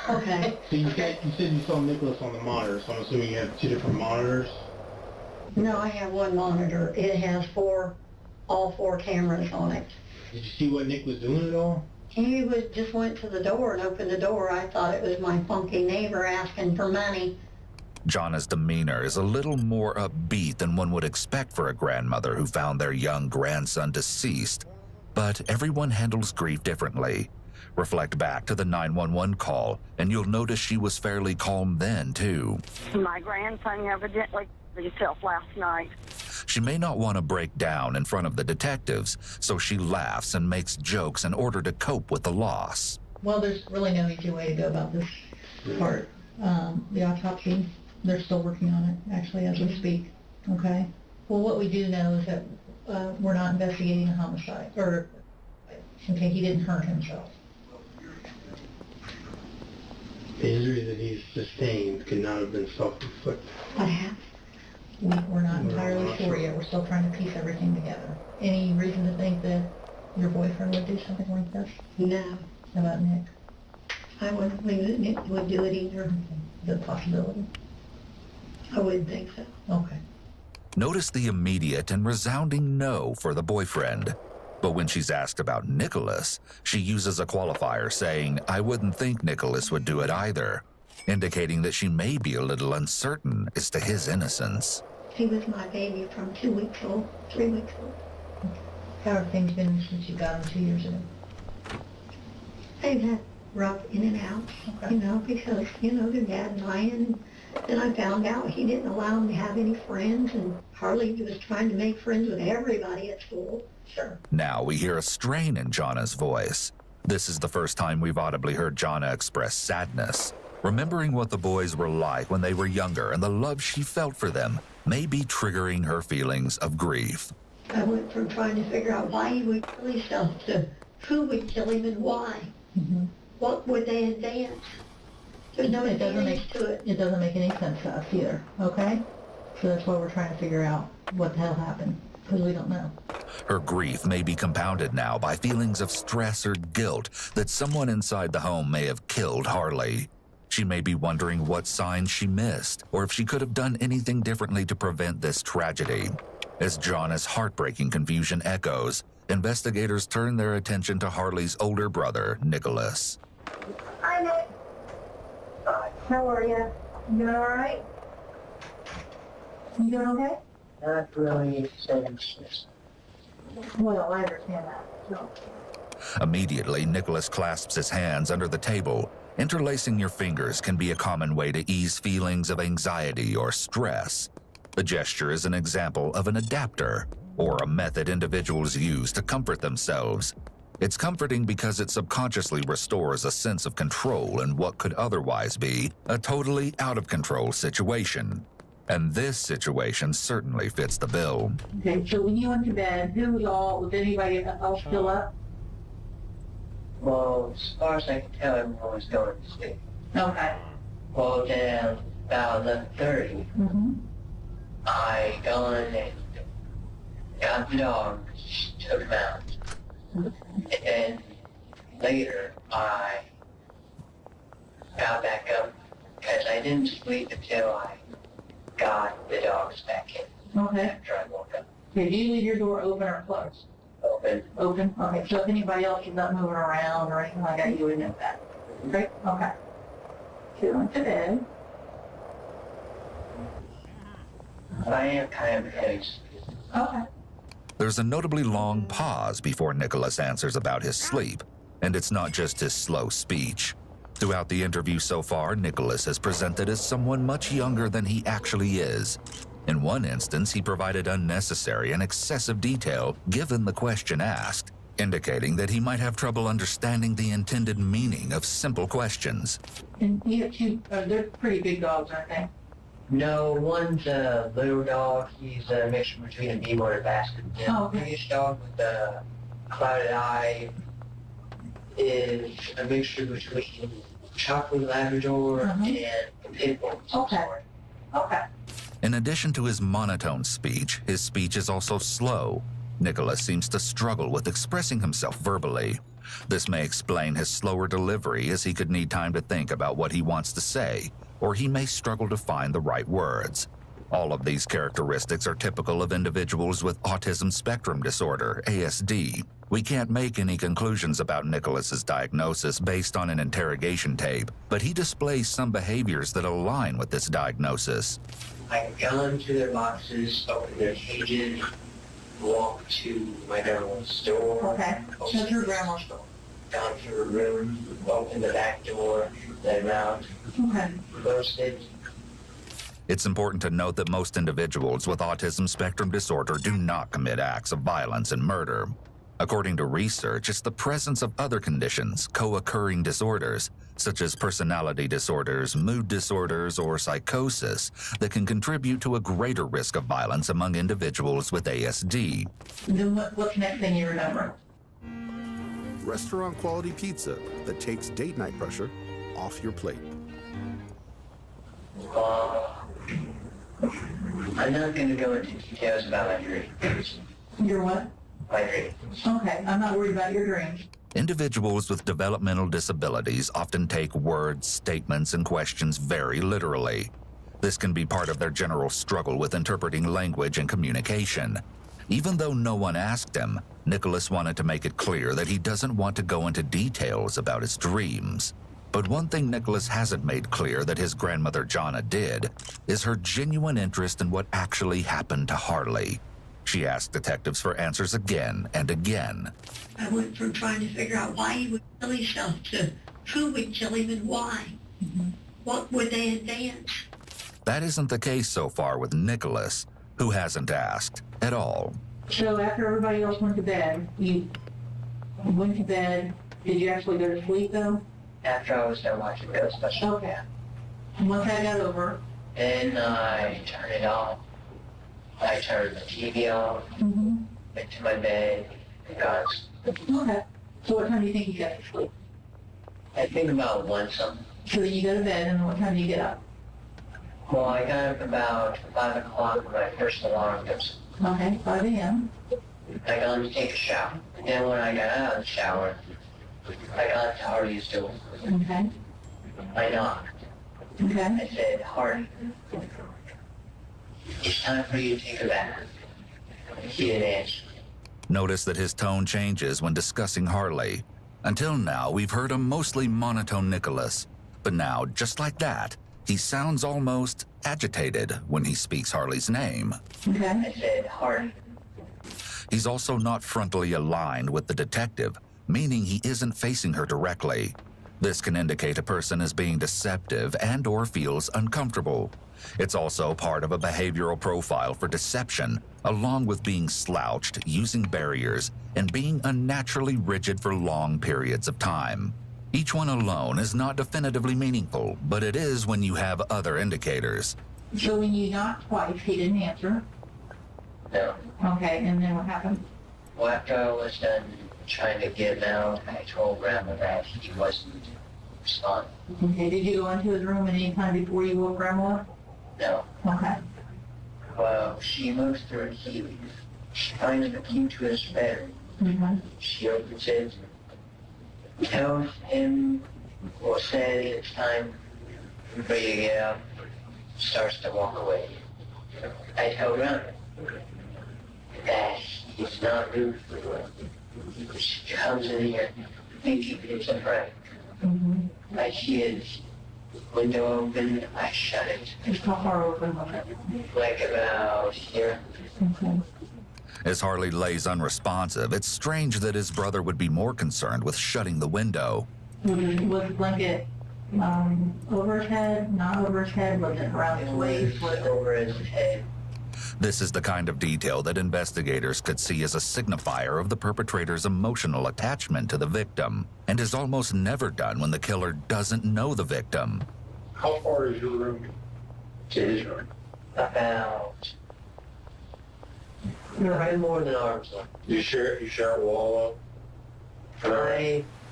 Okay. So you said you saw Nicholas on the monitor, so I'm assuming you have 2 different monitors? No, I have one monitor. It has all four cameras on it. Did you see what Nick was doing at all? He just went to the door and opened the door. I thought it was my funky neighbor asking for money. Jonna's demeanor is a little more upbeat than one would expect for a grandmother who found their young grandson deceased. But everyone handles grief differently, Reflect back to the 911 call, and you'll notice she was fairly calm then, too. My grandson evidently killed himself last night. She may not want to break down in front of the detectives, so she laughs and makes jokes in order to cope with the loss. Well, there's really no easy way to go about this part. The autopsy, they're still working on it, actually, as we speak. Okay? Well, what we do know is that we're not investigating a homicide. Okay, he didn't hurt himself. The injury that he's sustained could not have been self-inflicted. What happened? We're not entirely sure yet. We're still trying to piece everything together. Any reason to think that your boyfriend would do something like this? No. How about Nick? I wouldn't believe that Nick would do it either. The possibility? I wouldn't think so. Okay. Notice the immediate and resounding no for the boyfriend. But when she's asked about Nicholas, she uses a qualifier saying, I wouldn't think Nicholas would do it either, indicating that she may be a little uncertain as to his innocence. He was my baby from 2 weeks old, 3 weeks old. How have things been since you got him 2 years ago? They've had rough in and out, because, their dad lying. Then I found out he didn't allow him to have any friends, and Harley was trying to make friends with everybody at school. Sure. Now we hear a strain in Jana's voice. This is the first time we've audibly heard Jana express sadness. Remembering what the boys were like when they were younger and the love she felt for them may be triggering her feelings of grief. I went from trying to figure out why he would kill himself to who would kill him and why. Mm-hmm. What would they advance? There's no advantage to it. It doesn't make any sense to us either, okay? So that's why we're trying to figure out what the hell happened, because we don't know. Her grief may be compounded now by feelings of stress or guilt that someone inside the home may have killed Harley. She may be wondering what signs she missed, or if she could have done anything differently to prevent this tragedy. As Jana's heartbreaking confusion echoes, investigators turn their attention to Harley's older brother, Nicholas. Hi, Nick. How are you? You doing all right? You doing okay? Not really sense. Well, I understand that. So. Immediately, Nicholas clasps his hands under the table. Interlacing your fingers can be a common way to ease feelings of anxiety or stress. The gesture is an example of an adapter, or a method individuals use to comfort themselves. It's comforting because it subconsciously restores a sense of control in what could otherwise be a totally out-of-control situation. And this situation certainly fits the bill. Okay, so when you went to bed, was anybody else still up? Well, as far as I can tell, everyone was going to sleep. Okay. Well, then about 11:30, I gone and got the dogs, took them out. And then later, I got back up because I didn't sleep until I got the dogs back in. Okay. After I woke up. Did you leave your door open or closed? Open. Open? Okay, so if anybody else is not moving around or anything like that, you would know that. Great, okay. So you went to bed. I am kind of heavy sleep. Okay. There's a notably long pause before Nicholas answers about his sleep, and it's not just his slow speech. Throughout the interview so far, Nicholas is presented as someone much younger than he actually is. In one instance, he provided unnecessary and excessive detail given the question asked, indicating that he might have trouble understanding the intended meaning of simple questions. And you have two, they're pretty big dogs, aren't they? No, one's a little dog. He's a mixture between a beagle and a basset. The biggest dog with the clouded eye is a mixture between chocolate Labrador and a pit bull. Okay. Okay. In addition to his monotone speech, his speech is also slow. Nicholas seems to struggle with expressing himself verbally. This may explain his slower delivery, as he could need time to think about what he wants to say, or he may struggle to find the right words. All of these characteristics are typical of individuals with autism spectrum disorder, ASD. We can't make any conclusions about Nicholas's diagnosis based on an interrogation tape, but he displays some behaviors that align with this diagnosis. I've gone to their boxes, opened their cages, walked to my grandma's store. Okay, so it's your grandma's store. gone through a room, opened the back door, let him out, roasted. It's important to note that most individuals with autism spectrum disorder do not commit acts of violence and murder. According to research, it's the presence of other conditions, co-occurring disorders, such as personality disorders, mood disorders, or psychosis, that can contribute to a greater risk of violence among individuals with ASD. Then what's the next thing you remember? Restaurant quality pizza that takes date night pressure off your plate. I'm not going to go into details about my dreams. Your what? My dreams. Okay, I'm not worried about your dreams. Individuals with developmental disabilities often take words, statements, and questions very literally. This can be part of their general struggle with interpreting language and communication. Even though no one asked him, Nicholas wanted to make it clear that he doesn't want to go into details about his dreams. But one thing Nicholas hasn't made clear that his grandmother Jonna did is her genuine interest in what actually happened to Harley. She asked detectives for answers again and again. I went from trying to figure out why he would kill himself to who would kill him and why. What would they advance? That isn't the case so far with Nicholas, who hasn't asked at all. So after everybody else went to bed, you went to bed. Did you actually go to sleep though? After I was done watching Ghostbusters. Okay. And once that got over, then I turned it off. I turned the TV off, went to my bed, and got okay. So what time do you think you got to sleep? I think about 1 something. So then you go to bed, and what time do you get up? Well, I got up about 5 o'clock when my first alarm goes. Okay, 5 a.m. I got to take a shower. And then when I got out of the shower, I got to Harley's door. Okay. I knocked. Okay. I said, Harley, it's time for you to take a bath. He didn't answer. Notice that his tone changes when discussing Harley. Until now, we've heard a mostly monotone Nicholas. But now, just like that, he sounds almost agitated when he speaks Harley's name. Okay. I said, Harley. He's also not frontally aligned with the detective, meaning he isn't facing her directly. This can indicate a person is being deceptive and/or feels uncomfortable. It's also part of a behavioral profile for deception, along with being slouched, using barriers, and being unnaturally rigid for long periods of time. Each one alone is not definitively meaningful, but it is when you have other indicators. So when you knocked twice, he didn't answer. No. Okay, and then what happened? Well, after I was done trying to get him out, I told Grandma that he wasn't responding. Okay, did you go into his room at any time before you woke Grandma up? No. Okay. Well, she moves through the key. She finds the key to his bedroom. She opens it, tells him or says it's time for you to get up, starts to walk away. I tell Grandma that he's not rude for her. She comes in here thinking it's a prank. I see his window open, I shut it. Just how far open was it? Like about here. Okay. As Harley lays unresponsive, it's strange that his brother would be more concerned with shutting the window. Was the blanket over his head, not over his head? Was it around his waist? Was it over his head? This is the kind of detail that investigators could see as a signifier of the perpetrator's emotional attachment to the victim, and is almost never done when the killer doesn't know the victim. How far is your room to his room? About more than arm's length. You share a wall up?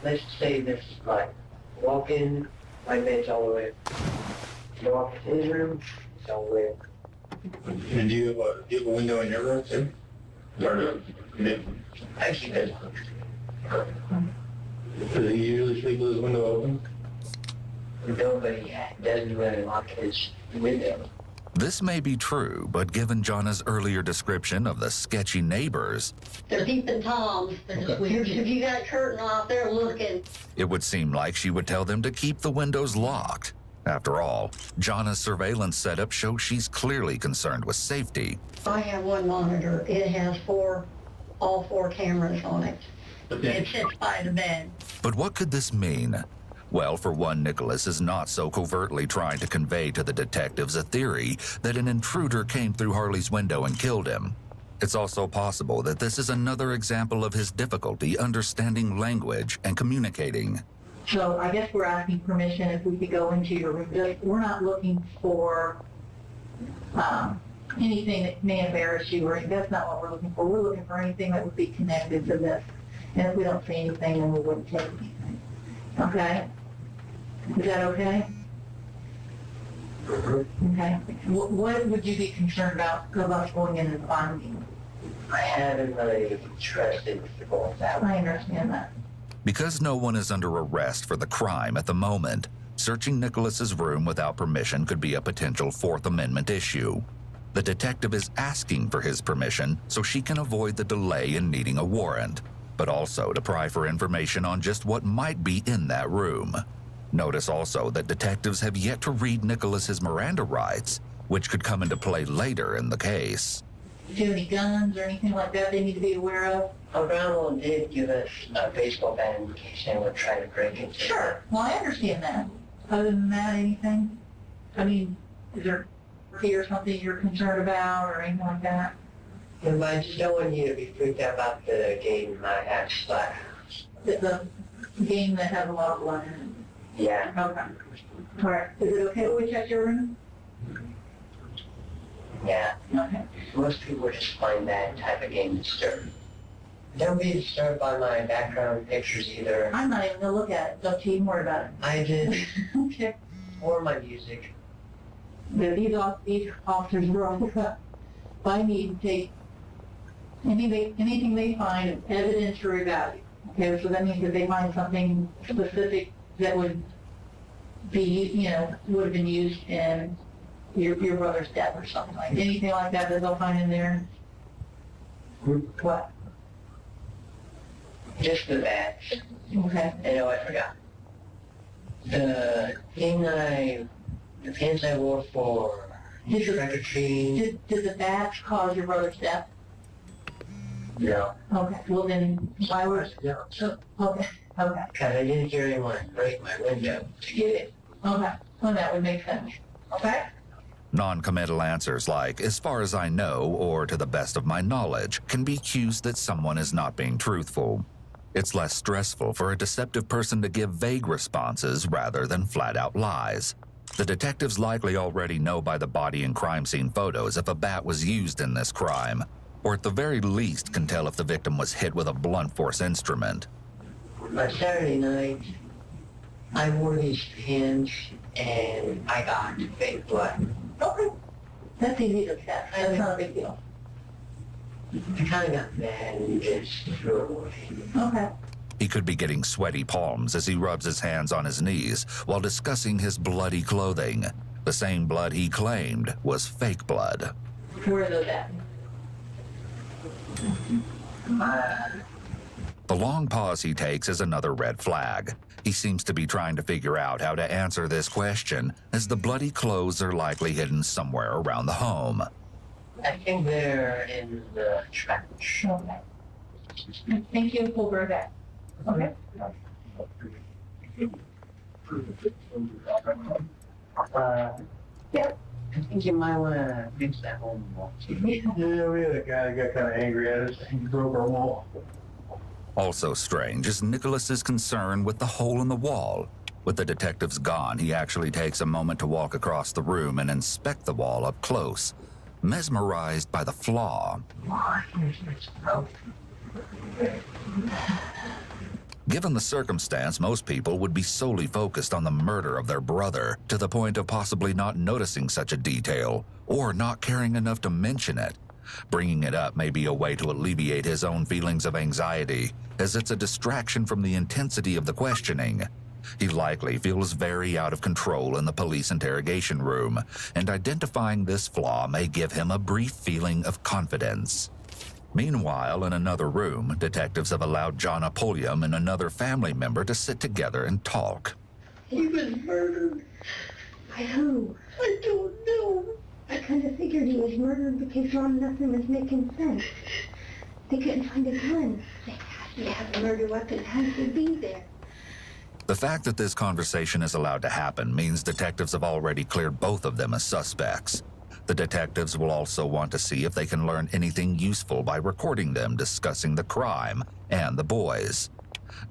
Let's say this, like, walk in, my bed's all the way up. Walk to his room, it's all the way up. And do you have a window in your room too? I keep it. Does he usually sleep with his window open? Nobody doesn't really lock his window. This may be true, but given Jonna's earlier description of the sketchy neighbors, They're peeping Toms. They're just weird. If you got a curtain off, they're looking. it would seem like she would tell them to keep the windows locked. After all, Jonna's surveillance setup shows she's clearly concerned with safety. I have one monitor. It has all four cameras on it. Okay. It sits by the bed. But what could this mean? Well, for one, Nicholas is not so covertly trying to convey to the detectives a theory that an intruder came through Harley's window and killed him. It's also possible that this is another example of his difficulty understanding language and communicating. So I guess we're asking permission if we could go into your room. We're not looking for anything that may embarrass you, or that's not what we're looking for. We're looking for anything that would be connected to this. And if we don't see anything, then we wouldn't take anything. Okay? Is that okay? Okay. What would you be concerned about going in and finding? I haven't really trusted people that way. I understand that. Because no one is under arrest for the crime at the moment, searching Nicholas's room without permission could be a potential Fourth Amendment issue. The detective is asking for his permission so she can avoid the delay in needing a warrant, but also to pry for information on just what might be in that room. Notice also that detectives have yet to read Nicholas's Miranda rights, which could come into play later in the case. Do you have any guns or anything like that they need to be aware of? Brownwell did give us a baseball bat in case anyone tried to break it. Sure. Well, I understand that. Other than that, anything? I mean, is there or something you're concerned about or anything like that? But I just don't want you to be freaked out about the game I have Splatterhouse. The game that has a lot of blood in it? Yeah. Okay. All right. Is it okay if we check your room? Yeah. Okay. Most people just find that type of game disturbing. Don't be disturbed by my background pictures either. I'm not even going to look at it. Don't you even worry about it. I did. Okay. Or my music. These officers were on the cut. I need to take anything they find of evidentiary value. Okay, so that means if they find something specific that would be, would have been used in your brother's death or something like anything like that they'll find in there. What? Just the bats. Okay. I forgot. The pants I wore for trick-or-treating. Did the bats cause your brother's death? No. Okay. Well then, why was no? Okay. Okay. Because I didn't hear anyone break my window to get it. Okay. Well, that would make sense. Okay. Non-committal answers like, as far as I know, or to the best of my knowledge, can be cues that someone is not being truthful. It's less stressful for a deceptive person to give vague responses rather than flat-out lies. The detectives likely already know by the body and crime scene photos if a bat was used in this crime, or at the very least can tell if the victim was hit with a blunt force instrument. On Saturday night, I wore these pants and I got fake blood. Okay. That's easy to test. That's not a big deal. I kind of got mad and just threw it away. Okay. He could be getting sweaty palms as he rubs his hands on his knees while discussing his bloody clothing. The same blood he claimed was fake blood. Where are those at? The long pause he takes is another red flag. He seems to be trying to figure out how to answer this question, as the bloody clothes are likely hidden somewhere around the home. I think they're in the trash. Okay. Thank you. We'll go back. Okay. Yeah. I think you might want to fix that home wall. Yeah, we had a guy that got kind of angry at us. He broke our wall. Also strange is Nicholas's concern with the hole in the wall. With the detectives gone, he actually takes a moment to walk across the room and inspect the wall up close, mesmerized by the flaw. Given the circumstance, most people would be solely focused on the murder of their brother, to the point of possibly not noticing such a detail, or not caring enough to mention it. Bringing it up may be a way to alleviate his own feelings of anxiety, as it's a distraction from the intensity of the questioning. He likely feels very out of control in the police interrogation room, and identifying this flaw may give him a brief feeling of confidence. Meanwhile, in another room, detectives have allowed Jonna Pulliam and another family member to sit together and talk. He was murdered. By who? I don't know. I kind of figured he was murdered because Ron nothing was making sense. They couldn't find a gun. They had to have a murder weapon. It had to be there. The fact that this conversation is allowed to happen means detectives have already cleared both of them as suspects. The detectives will also want to see if they can learn anything useful by recording them discussing the crime and the boys.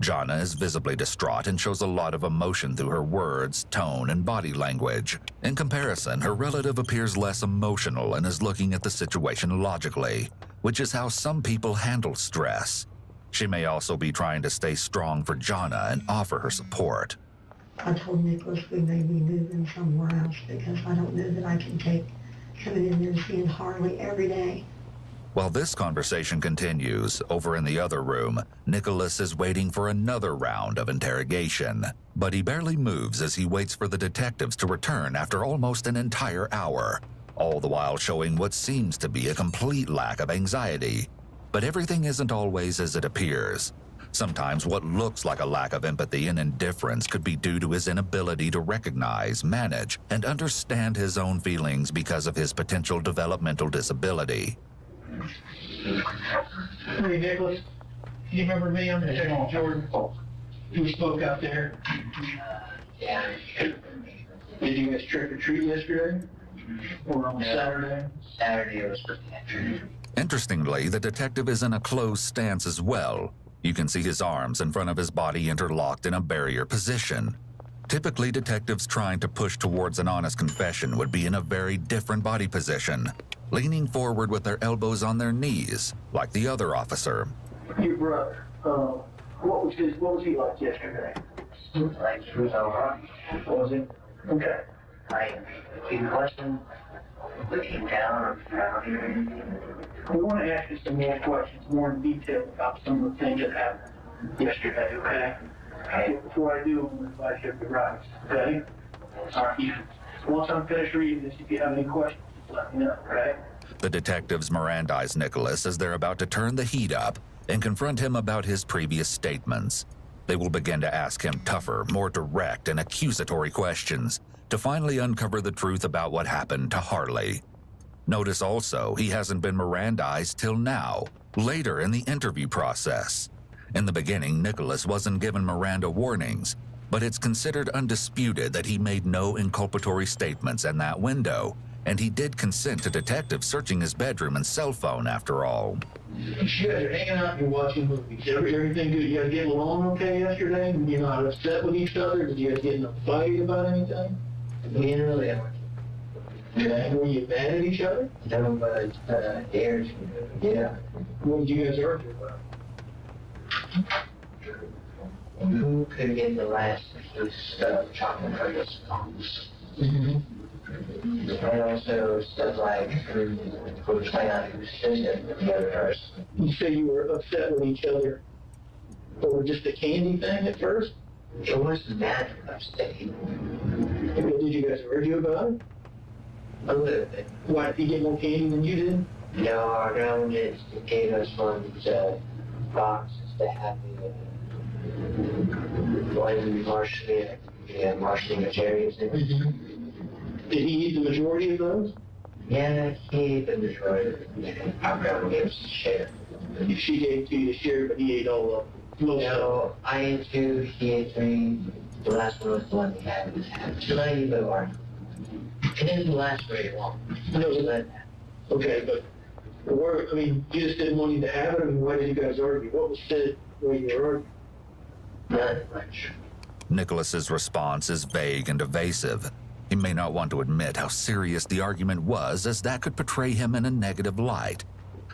Jonna is visibly distraught and shows a lot of emotion through her words, tone, and body language. In comparison, her relative appears less emotional and is looking at the situation logically, which is how some people handle stress. She may also be trying to stay strong for Jonna and offer her support. I told Nicholas we may be moving somewhere else because I don't know that I can take coming in there and seeing Harley every day. While this conversation continues, over in the other room, Nicholas is waiting for another round of interrogation. But he barely moves as he waits for the detectives to return after almost an entire hour, all the while showing what seems to be a complete lack of anxiety. But everything isn't always as it appears. Sometimes what looks like a lack of empathy and indifference could be due to his inability to recognize, manage, and understand his own feelings because of his potential developmental disability. Hey, Nicholas, you remember me? I'm Detective Jordan. You spoke out there. Yeah. Did you guys trick or treat yesterday? Or on Saturday? Saturday was for the Interestingly, the detective is in a closed stance as well. You can see his arms in front of his body interlocked in a barrier position. Typically, detectives trying to push towards an honest confession would be in a very different body position, leaning forward with their elbows on their knees, like the other officer. Your brother, what was he like yesterday? Like, he was alright. Was he? Okay. Like, he wasn't looking down or frowning. We want to ask you some more questions, more in detail about some of the things that happened yesterday, okay? Okay. Before I do, I'm going to invite you to rise, okay? All right. Once I'm finished reading this, if you have any questions, just let me know, okay? The detectives Mirandize Nicholas as they're about to turn the heat up and confront him about his previous statements. They will begin to ask him tougher, more direct, and accusatory questions to finally uncover the truth about what happened to Harley. Notice also he hasn't been Mirandized till now, later in the interview process. In the beginning, Nicholas wasn't given Miranda warnings, but it's considered undisputed that he made no inculpatory statements in that window, and he did consent to detectives searching his bedroom and cell phone after all. You guys are hanging out and you're watching movies. Everything good? You guys getting along okay yesterday? You're not upset with each other? Did you guys get in a fight about anything? We didn't really have Okay. Were you mad at each other? no, but dared. Yeah. What did you guys argue about? Who could get the last piece of chocolate cookies? And also stuff like who was playing on who's assistant with the other person. You say you were upset with each other over just the candy thing at first? It wasn't that upset. Did you guys argue about it? A little bit. Why, did he get more candy than you did? No, our government gave us one of these boxes to have the one marshmallow cherries in it. Did he eat the majority of those? Yeah, he ate the majority of them. Our government gave us a share. She gave to you to share, but he ate all of them. No, I ate 2, he ate 3. The last one was the one we had in his hand. So I ate more. It didn't last very long. No, okay, but you just didn't want him to have it? I mean, why did you guys argue? What was said when you were arguing? Not much. Nicholas's response is vague and evasive. He may not want to admit how serious the argument was, as that could portray him in a negative light.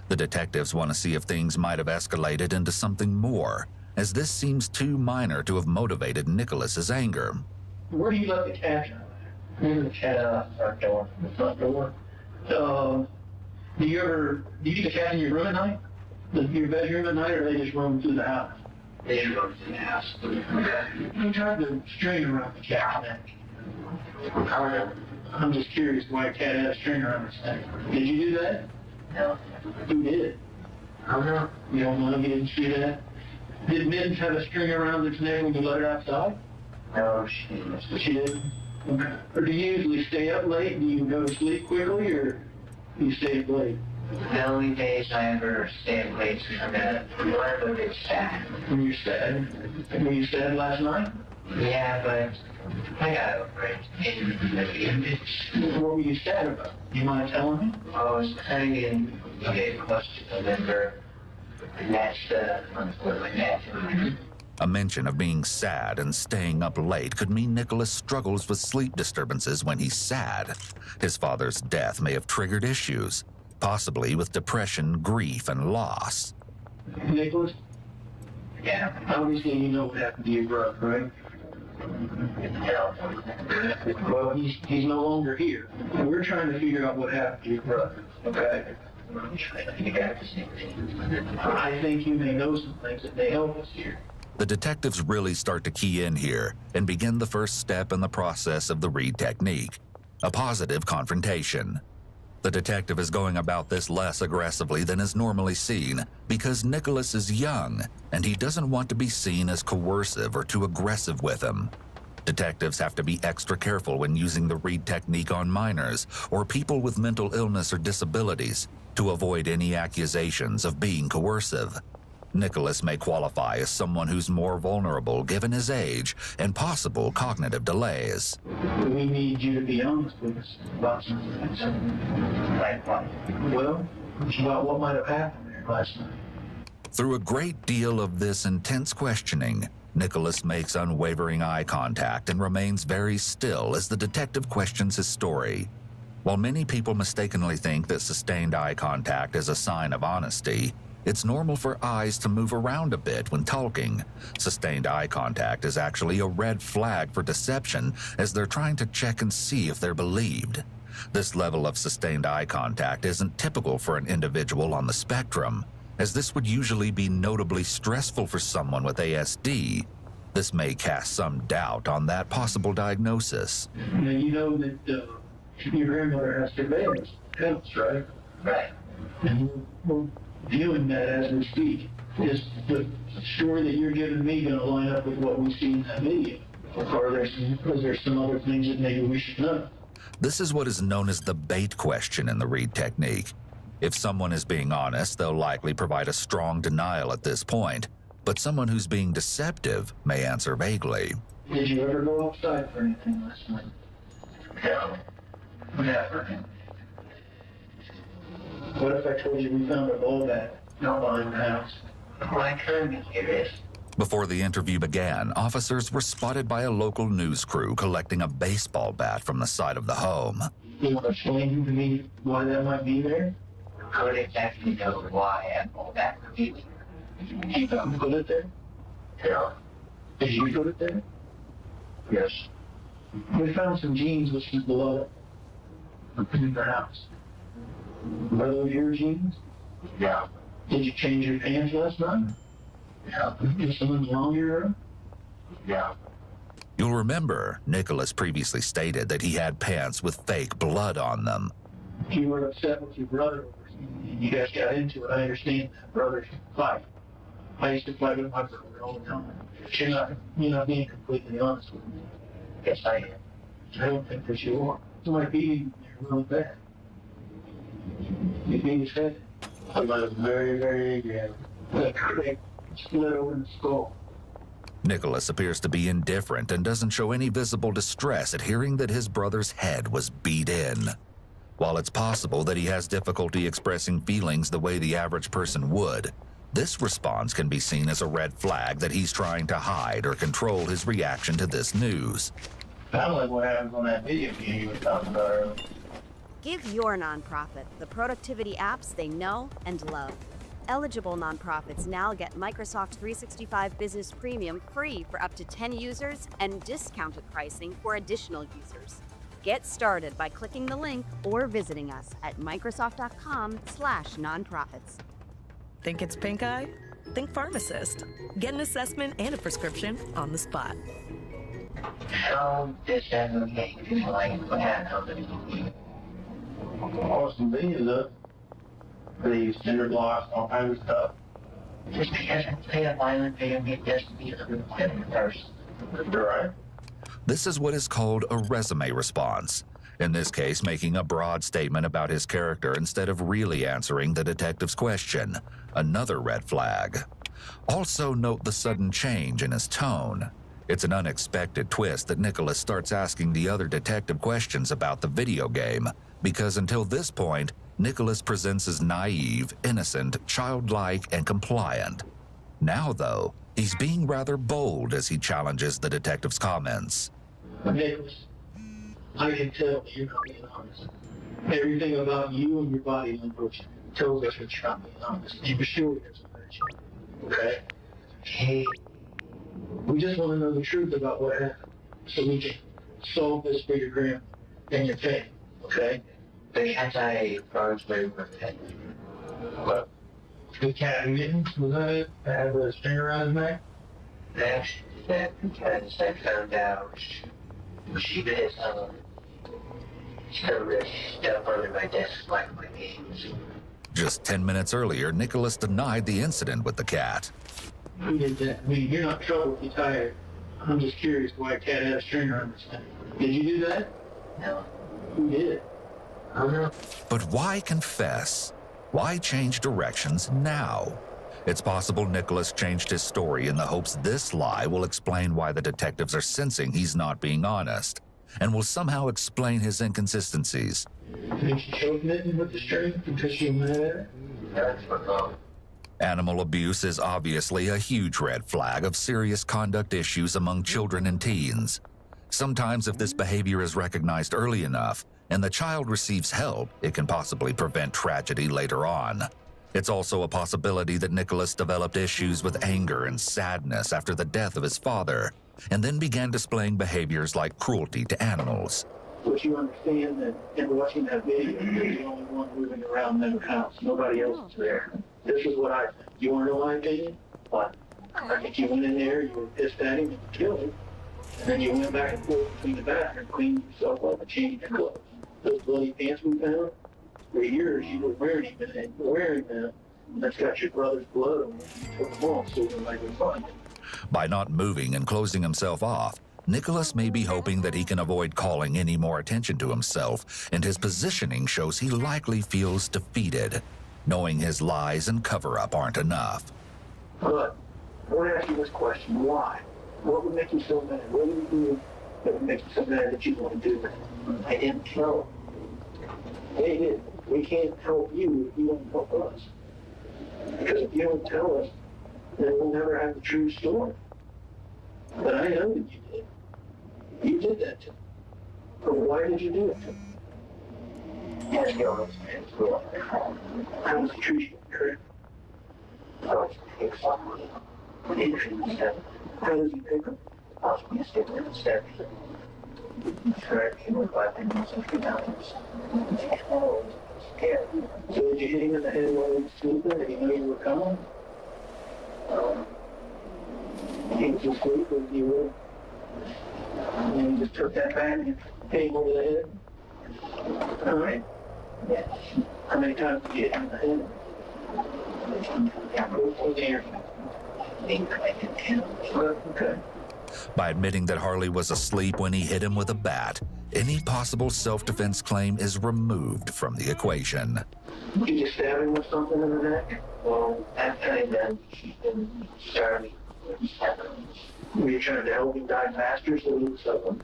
The detectives want to see if things might have escalated into something more, as this seems too minor to have motivated Nicholas's anger. Where do you let the cat out? The cat front door. The front door. Do you keep the cat in your room at night? Your bedroom at night, or they just roam through the house? They roam through the house. You tried to string around the cat neck. I'm just curious why a cat had a string around its neck. Did you do that? No. Who did? I don't know. You don't know? You didn't see that? Did Mittens have a string around its neck when you let it outside? No, she didn't. She didn't? Okay. Or do you usually stay up late? Do you go to sleep quickly, or do you stay up late? The only days I ever stay up late is when I get sad. When you're sad? Were you sad last night? Yeah, but I got over it. What were you sad about? You mind telling me? I was hanging, getting close to November, and that's what happened. A mention of being sad and staying up late could mean Nicholas struggles with sleep disturbances when he's sad. His father's death may have triggered issues, possibly with depression, grief, and loss. Nicholas? Yeah. Obviously you know what happened to your brother, right? Well, he's no longer here. We're trying to figure out what happened to your brother, okay? I think you may know some things that may help us here. The detectives really start to key in here and begin the first step in the process of the Reed technique, a positive confrontation. The detective is going about this less aggressively than is normally seen because Nicholas is young and he doesn't want to be seen as coercive or too aggressive with him. Detectives have to be extra careful when using the Reed technique on minors or people with mental illness or disabilities to avoid any accusations of being coercive. Nicholas may qualify as someone who's more vulnerable given his age and possible cognitive delays. We need you to be honest with us about some things. Like what? Well, about what might have happened there last night. Through a great deal of this intense questioning, Nicholas makes unwavering eye contact and remains very still as the detective questions his story. While many people mistakenly think that sustained eye contact is a sign of honesty, it's normal for eyes to move around a bit when talking. Sustained eye contact is actually a red flag for deception as they're trying to check and see if they're believed. This level of sustained eye contact isn't typical for an individual on the spectrum, as this would usually be notably stressful for someone with ASD. This may cast some doubt on that possible diagnosis. Now, you know that your grandmother has surveillance. Helps, right? Right. And we're viewing that as we speak. Is the story that you're giving me going to line up with what we see in that video? Or is there some other things that maybe we should know? This is what is known as the bait question in the Reed technique. If someone is being honest, they'll likely provide a strong denial at this point, but someone who's being deceptive may answer vaguely. Did you ever go outside for anything last night? No. Never. What if I told you we found a ball bat not behind the house? Why can't you hear this? Before the interview began, officers were spotted by a local news crew collecting a baseball bat from the side of the home. You want to explain to me why that might be there? I don't exactly know why a ball bat would be there. You put it there? No. Did you put it there? Yes. We found some jeans with some blood in their house. Are those your jeans? No. Did you change your pants last night? No. Did someone belong to your room? No. You'll remember, Nicholas previously stated that he had pants with fake blood on them. You were upset with your brother over something. You guys got into it. I understand that. Brothers fight. I used to fight with my brother all the time. But you're not being completely honest with me. Yes, I am. I don't think that you are. Somebody beat him really bad. He beat his head. I was very, very angry at him. That crack split open the skull. Nicholas appears to be indifferent and doesn't show any visible distress at hearing that his brother's head was beat in. While it's possible that he has difficulty expressing feelings the way the average person would, this response can be seen as a red flag that he's trying to hide or control his reaction to this news. Kind of like what happens on that video game you were talking about earlier. Give your nonprofit the productivity apps they know and love. Eligible nonprofits now get Microsoft 365 Business Premium free for up to 10 users and discounted pricing for additional users. Get started by clicking the link or visiting us at Microsoft.com/nonprofits. Think it's pink eye? Think pharmacist. Get an assessment and a prescription on the spot. So, this doesn't make me like what happened. Awesome videos up. These cinder blocks, all kinds of stuff. Just because I play a violent video game doesn't mean I'm a person. Right. This is what is called a resume response. In this case, making a broad statement about his character instead of really answering the detective's question. Another red flag. Also note the sudden change in his tone. It's an unexpected twist that Nicholas starts asking the other detective questions about the video game, because until this point, Nicholas presents as naive, innocent, childlike, and compliant. Now, though, he's being rather bold as he challenges the detective's comments. Nicholas, I can tell that you're not being honest. Everything about you and your body language tells us that you're not being honest. And for sure it doesn't hurt you. Okay? Hey. We just want to know the truth about what happened so we can solve this for your grandma and your family, okay? The cat I brought me with it. What? The cat mittens, was that it? That had a string around his neck? That's because I found out she did some stuff under my desk like my games. Just 10 minutes earlier, Nicholas denied the incident with the cat. Who did that? I mean, you're not in trouble if you're tired. I'm just curious why a cat had a string around his neck. Did you do that? No. Who did? I don't know. But why confess? Why change directions now? It's possible Nicholas changed his story in the hopes this lie will explain why the detectives are sensing he's not being honest, and will somehow explain his inconsistencies. Think she choked Mitten with the string because she was mad at her? That's wrong. Animal abuse is obviously a huge red flag of serious conduct issues among children and teens. Sometimes if this behavior is recognized early enough and the child receives help, it can possibly prevent tragedy later on. It's also a possibility that Nicholas developed issues with anger and sadness after the death of his father, and then began displaying behaviors like cruelty to animals. But you understand that in watching that video, you're the only one moving around in the house. Nobody else is there. This is what I think. You want to know my opinion? What? I think you went in there, you were pissed at him, and killed him. And then you went back and forth between the bathroom, cleaned yourself up, and changed your clothes. Those bloody pants we found were yours. You were wearing them. That's got your brother's blood on them. You took them off so nobody would find them. By not moving and closing himself off, Nicholas may be hoping that he can avoid calling any more attention to himself, and his positioning shows he likely feels defeated, knowing his lies and cover-up aren't enough. But I want to ask you this question. Why? What would make you so mad? What would you do that would make you so mad that you want to do that? I didn't tell him. They did. We can't help you if you don't help us. Because if you don't tell us, then we'll never have the true story. But I know that you did. You did that to me. But why did you do it to me? Yes, you always did. How was he treating you, correct? I was pick someone. How does he pick him? I was being stupid and steps. Sure, he would buy things a few times. Scared. So did you hit him in the head while he was sleeping? Did he know you were coming? He was asleep, or you were? And you just took that back and hit him over the head? All right. Yes. How many times did you hit him in the head? Okay. By admitting that Harley was asleep when he hit him with a bat, any possible self-defense claim is removed from the equation. Did you stab him with something in the neck? Well, after I done, he started with seven. Were you trying to help him die faster so he would suffer?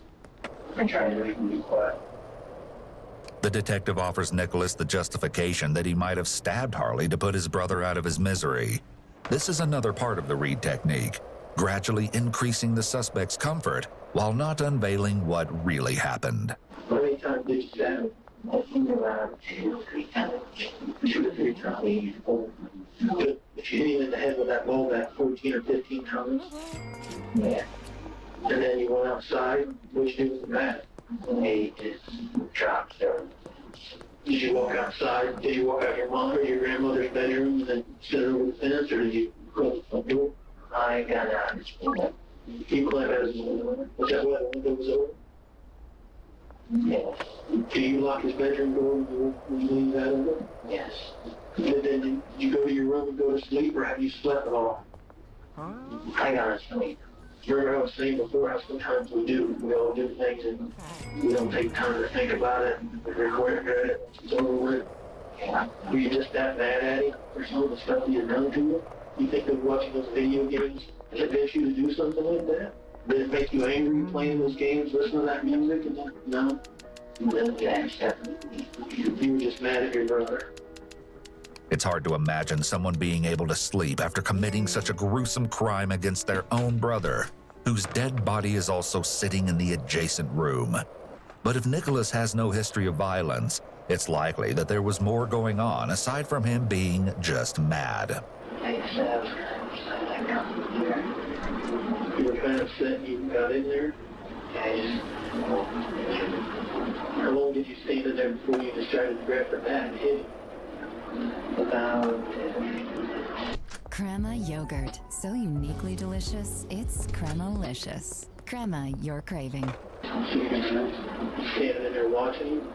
I'm trying to make him be quiet. The detective offers Nicholas the justification that he might have stabbed Harley to put his brother out of his misery. This is another part of the Reed technique, gradually increasing the suspect's comfort while not unveiling what really happened. How many times did you stab him? I think around 2 or 3 times. 2 or 3 times. But if you hit him in the head with that ball bat 14 or 15 times? Yeah. And then you went outside, what'd you do with the bat? He just dropped there. Did you walk outside? Did you walk out your mom or your grandmother's bedroom and then sit over the fence, or did you close the front door? I got out his window. You climbed out his window? Was that why the window was open? Yes. Did you lock his bedroom door when you leave that open? Yes. Did you go to your room and go to sleep, or have you slept at all? I got to sleep. Remember I was saying before how sometimes we all do things and we don't take time to think about it, we regret it, it's over with. Yeah. Were you just that mad at him for some of the stuff he had done to you? You think that watching those video games convinced you to do something like that? Did it make you angry playing those games, listening to that music? And then, no? You were just mad at your brother. It's hard to imagine someone being able to sleep after committing such a gruesome crime against their own brother, whose dead body is also sitting in the adjacent room. But if Nicholas has no history of violence, it's likely that there was more going on aside from him being just mad. You were kind of upset you got in there? How long did you stay in there before you decided to grab her bat and hit him? Crema yogurt. So uniquely delicious, it's Cremolicious. Crema you're craving. Standing in there watching you?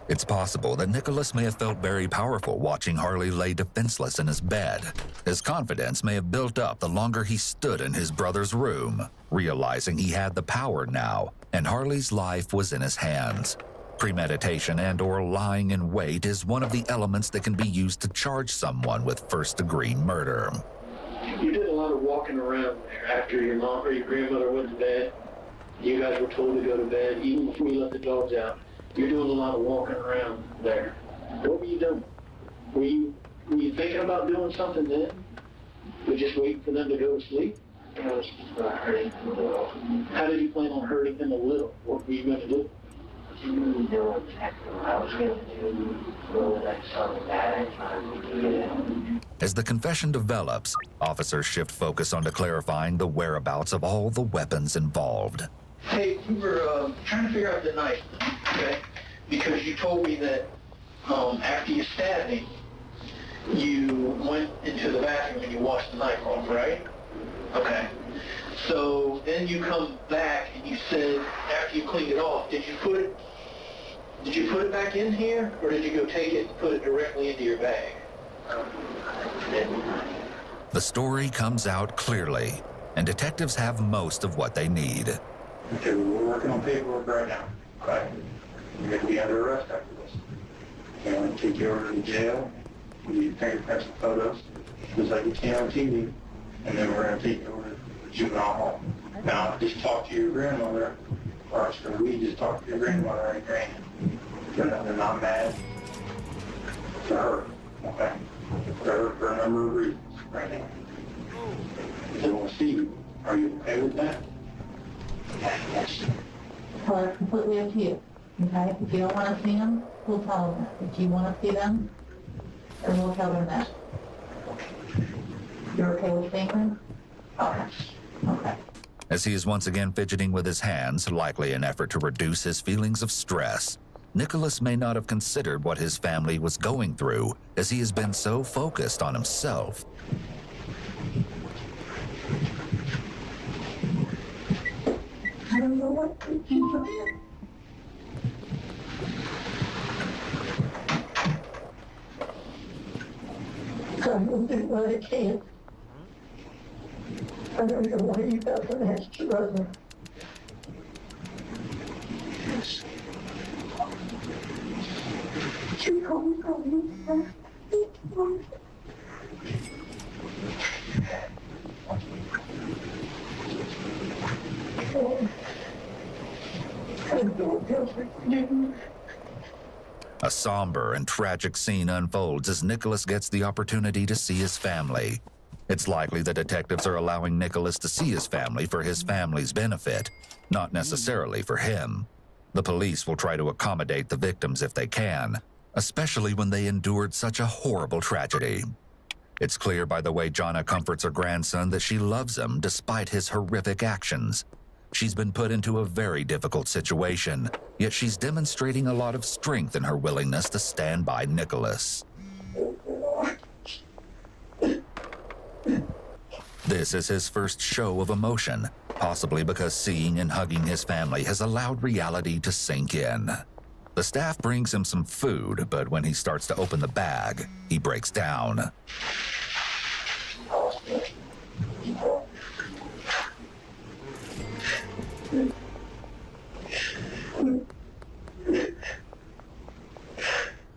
It's possible that Nicholas may have felt very powerful watching Harley lay defenseless in his bed. His confidence may have built up the longer he stood in his brother's room, realizing he had the power now, and Harley's life was in his hands. Premeditation and/or lying in wait is one of the elements that can be used to charge someone with first-degree murder. You did a lot of walking around there after your mom or your grandmother went to bed. You guys were told to go to bed, even before you let the dogs out. You're doing a lot of walking around there. What were you doing? Were you thinking about doing something then? Or just waiting for them to go to sleep? I was hurting them a little. How did you plan on hurting them a little? What were you going to do? I was going to do. As the confession develops, officers shift focus onto clarifying the whereabouts of all the weapons involved. Hey, we were trying to figure out the knife, okay? Because you told me that after you stabbed me, you went into the bathroom and you washed the knife off, right? Okay. So then you come back and you said after you cleaned it off, did you put it back in here, or did you go take it and put it directly into your bag? The story comes out clearly, and detectives have most of what they need. Okay, we're working on paperwork right now, right? You're going to be under arrest after this. We're going to take you over to the jail, give you fingerprints and photos, just like you can on TV, and then we're going to take you over to the juvenile hall. Now, just talk to your grandmother, or should we just talk to your grandmother and granny? They're not mad. To her, okay? For a number of reasons right now. They want to see you. Are you okay with that? Yes. Well, it's completely up to you, okay? If you don't want to see them, we'll tell them that. If you want to see them, then we'll tell them that. You're okay with seeing them? Okay. Okay. As he is once again fidgeting with his hands, likely an effort to reduce his feelings of stress, Nicholas may not have considered what his family was going through, as he has been so focused on himself. I don't know what to do. I will do what I can. I don't know why you got an extra brother. You call me from you. A somber and tragic scene unfolds as Nicholas gets the opportunity to see his family. It's likely the detectives are allowing Nicholas to see his family for his family's benefit, not necessarily for him. The police will try to accommodate the victims if they can, especially when they endured such a horrible tragedy. It's clear by the way Jonna comforts her grandson that she loves him despite his horrific actions. She's been put into a very difficult situation, yet she's demonstrating a lot of strength in her willingness to stand by Nicholas. This is his first show of emotion, possibly because seeing and hugging his family has allowed reality to sink in. The staff brings him some food, but when he starts to open the bag, he breaks down.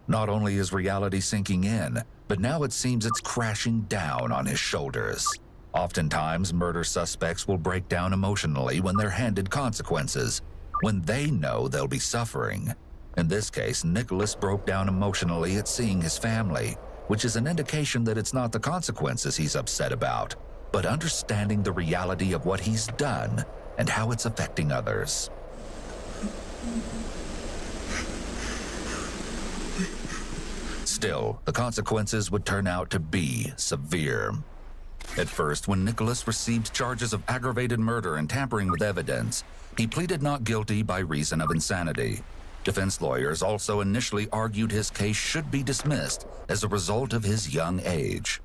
Not only is reality sinking in, but now it seems it's crashing down on his shoulders. Oftentimes, murder suspects will break down emotionally when they're handed consequences, when they know they'll be suffering. In this case, Nicholas broke down emotionally at seeing his family, which is an indication that it's not the consequences he's upset about, but understanding the reality of what he's done and how it's affecting others. Still, the consequences would turn out to be severe. At first, when Nicholas received charges of aggravated murder and tampering with evidence, he pleaded not guilty by reason of insanity. Defense lawyers also initially argued his case should be dismissed as a result of his young age.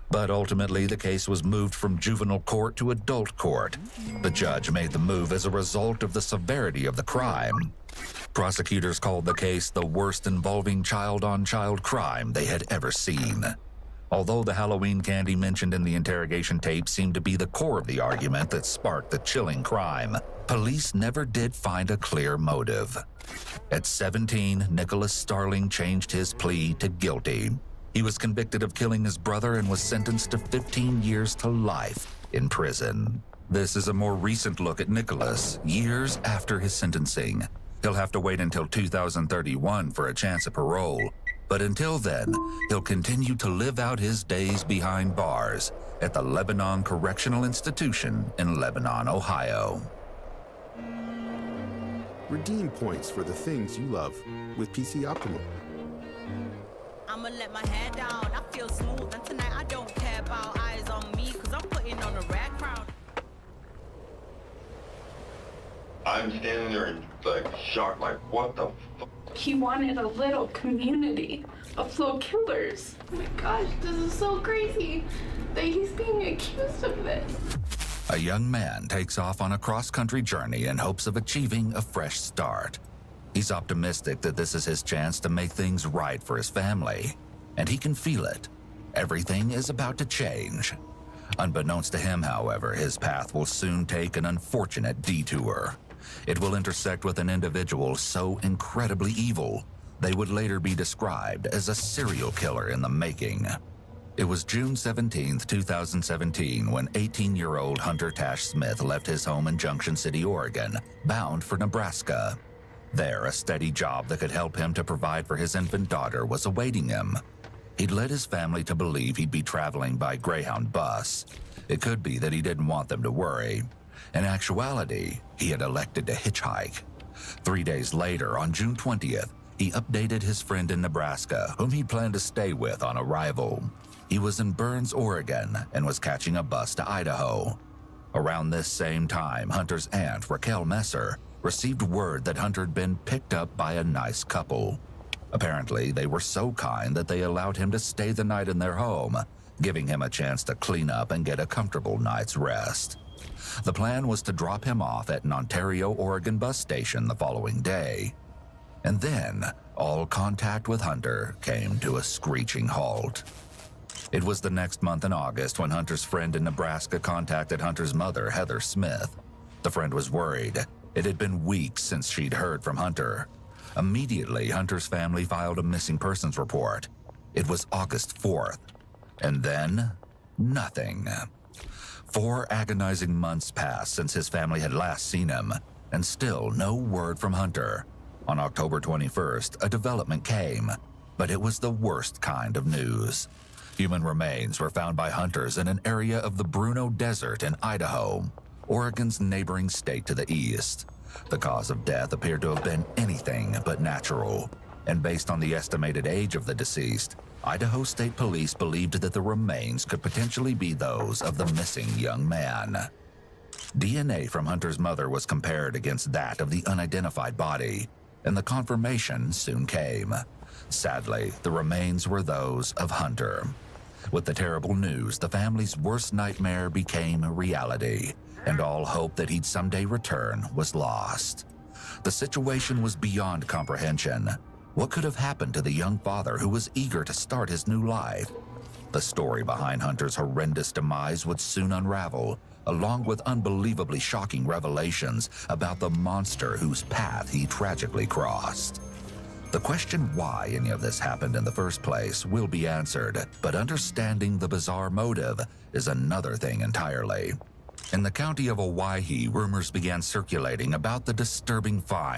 But ultimately, the case was moved from juvenile court to adult court. The judge made the move as a result of the severity of the crime. Prosecutors called the case the worst involving child-on-child crime they had ever seen. Although the Halloween candy mentioned in the interrogation tape seemed to be the core of the argument that sparked the chilling crime, police never did find a clear motive. At 17, Nicholas Starling changed his plea to guilty. He was convicted of killing his brother and was sentenced to 15 years to life in prison. This is a more recent look at Nicholas, years after his sentencing. He'll have to wait until 2031 for a chance at parole. But until then, he'll continue to live out his days behind bars at the Lebanon Correctional Institution in Lebanon, Ohio. Redeem points for the things you love with PC Optimal. I'ma let my head down, I feel smooth, and tonight I don't care about eyes on me, cause I'm putting on a rare crown. I'm standing there in shock, like, what the fuck? He wanted a little community of slow killers. Oh my gosh, this is so crazy that he's being accused of this. A young man takes off on a cross-country journey in hopes of achieving a fresh start. He's optimistic that this is his chance to make things right for his family, and he can feel it. Everything is about to change. Unbeknownst to him, however, his path will soon take an unfortunate detour. It will intersect with an individual so incredibly evil, they would later be described as a serial killer in the making. It was June 17, 2017, when 18-year-old Hunter Tash Smith left his home in Junction City, Oregon, bound for Nebraska. There, a steady job that could help him to provide for his infant daughter was awaiting him. He'd led his family to believe he'd be traveling by Greyhound bus. It could be that he didn't want them to worry. In actuality, he had elected to hitchhike. 3 days later, on June 20th, he updated his friend in Nebraska, whom he planned to stay with on arrival. He was in Burns, Oregon, and was catching a bus to Idaho. Around this same time, Hunter's aunt, Raquel Messer, received word that Hunter had been picked up by a nice couple. Apparently, they were so kind that they allowed him to stay the night in their home, giving him a chance to clean up and get a comfortable night's rest. The plan was to drop him off at an Ontario, Oregon bus station the following day. And then, all contact with Hunter came to a screeching halt. It was the next month in August when Hunter's friend in Nebraska contacted Hunter's mother, Heather Smith. The friend was worried. It had been weeks since she'd heard from Hunter. Immediately, Hunter's family filed a missing persons report. It was August 4th. And then, nothing. 4 agonizing months passed since his family had last seen him, and still no word from Hunter. On October 21st, a development came, but it was the worst kind of news. Human remains were found by hunters in an area of the Bruno Desert in Idaho, Oregon's neighboring state to the east. The cause of death appeared to have been anything but natural, and based on the estimated age of the deceased, Idaho State Police believed that the remains could potentially be those of the missing young man. DNA from Hunter's mother was compared against that of the unidentified body, and the confirmation soon came. Sadly, the remains were those of Hunter. With the terrible news, the family's worst nightmare became a reality, and all hope that he'd someday return was lost. The situation was beyond comprehension. What could have happened to the young father who was eager to start his new life? The story behind Hunter's horrendous demise would soon unravel, along with unbelievably shocking revelations about the monster whose path he tragically crossed. The question why any of this happened in the first place will be answered, but understanding the bizarre motive is another thing entirely. In the county of Owyhee, rumors began circulating about the disturbing find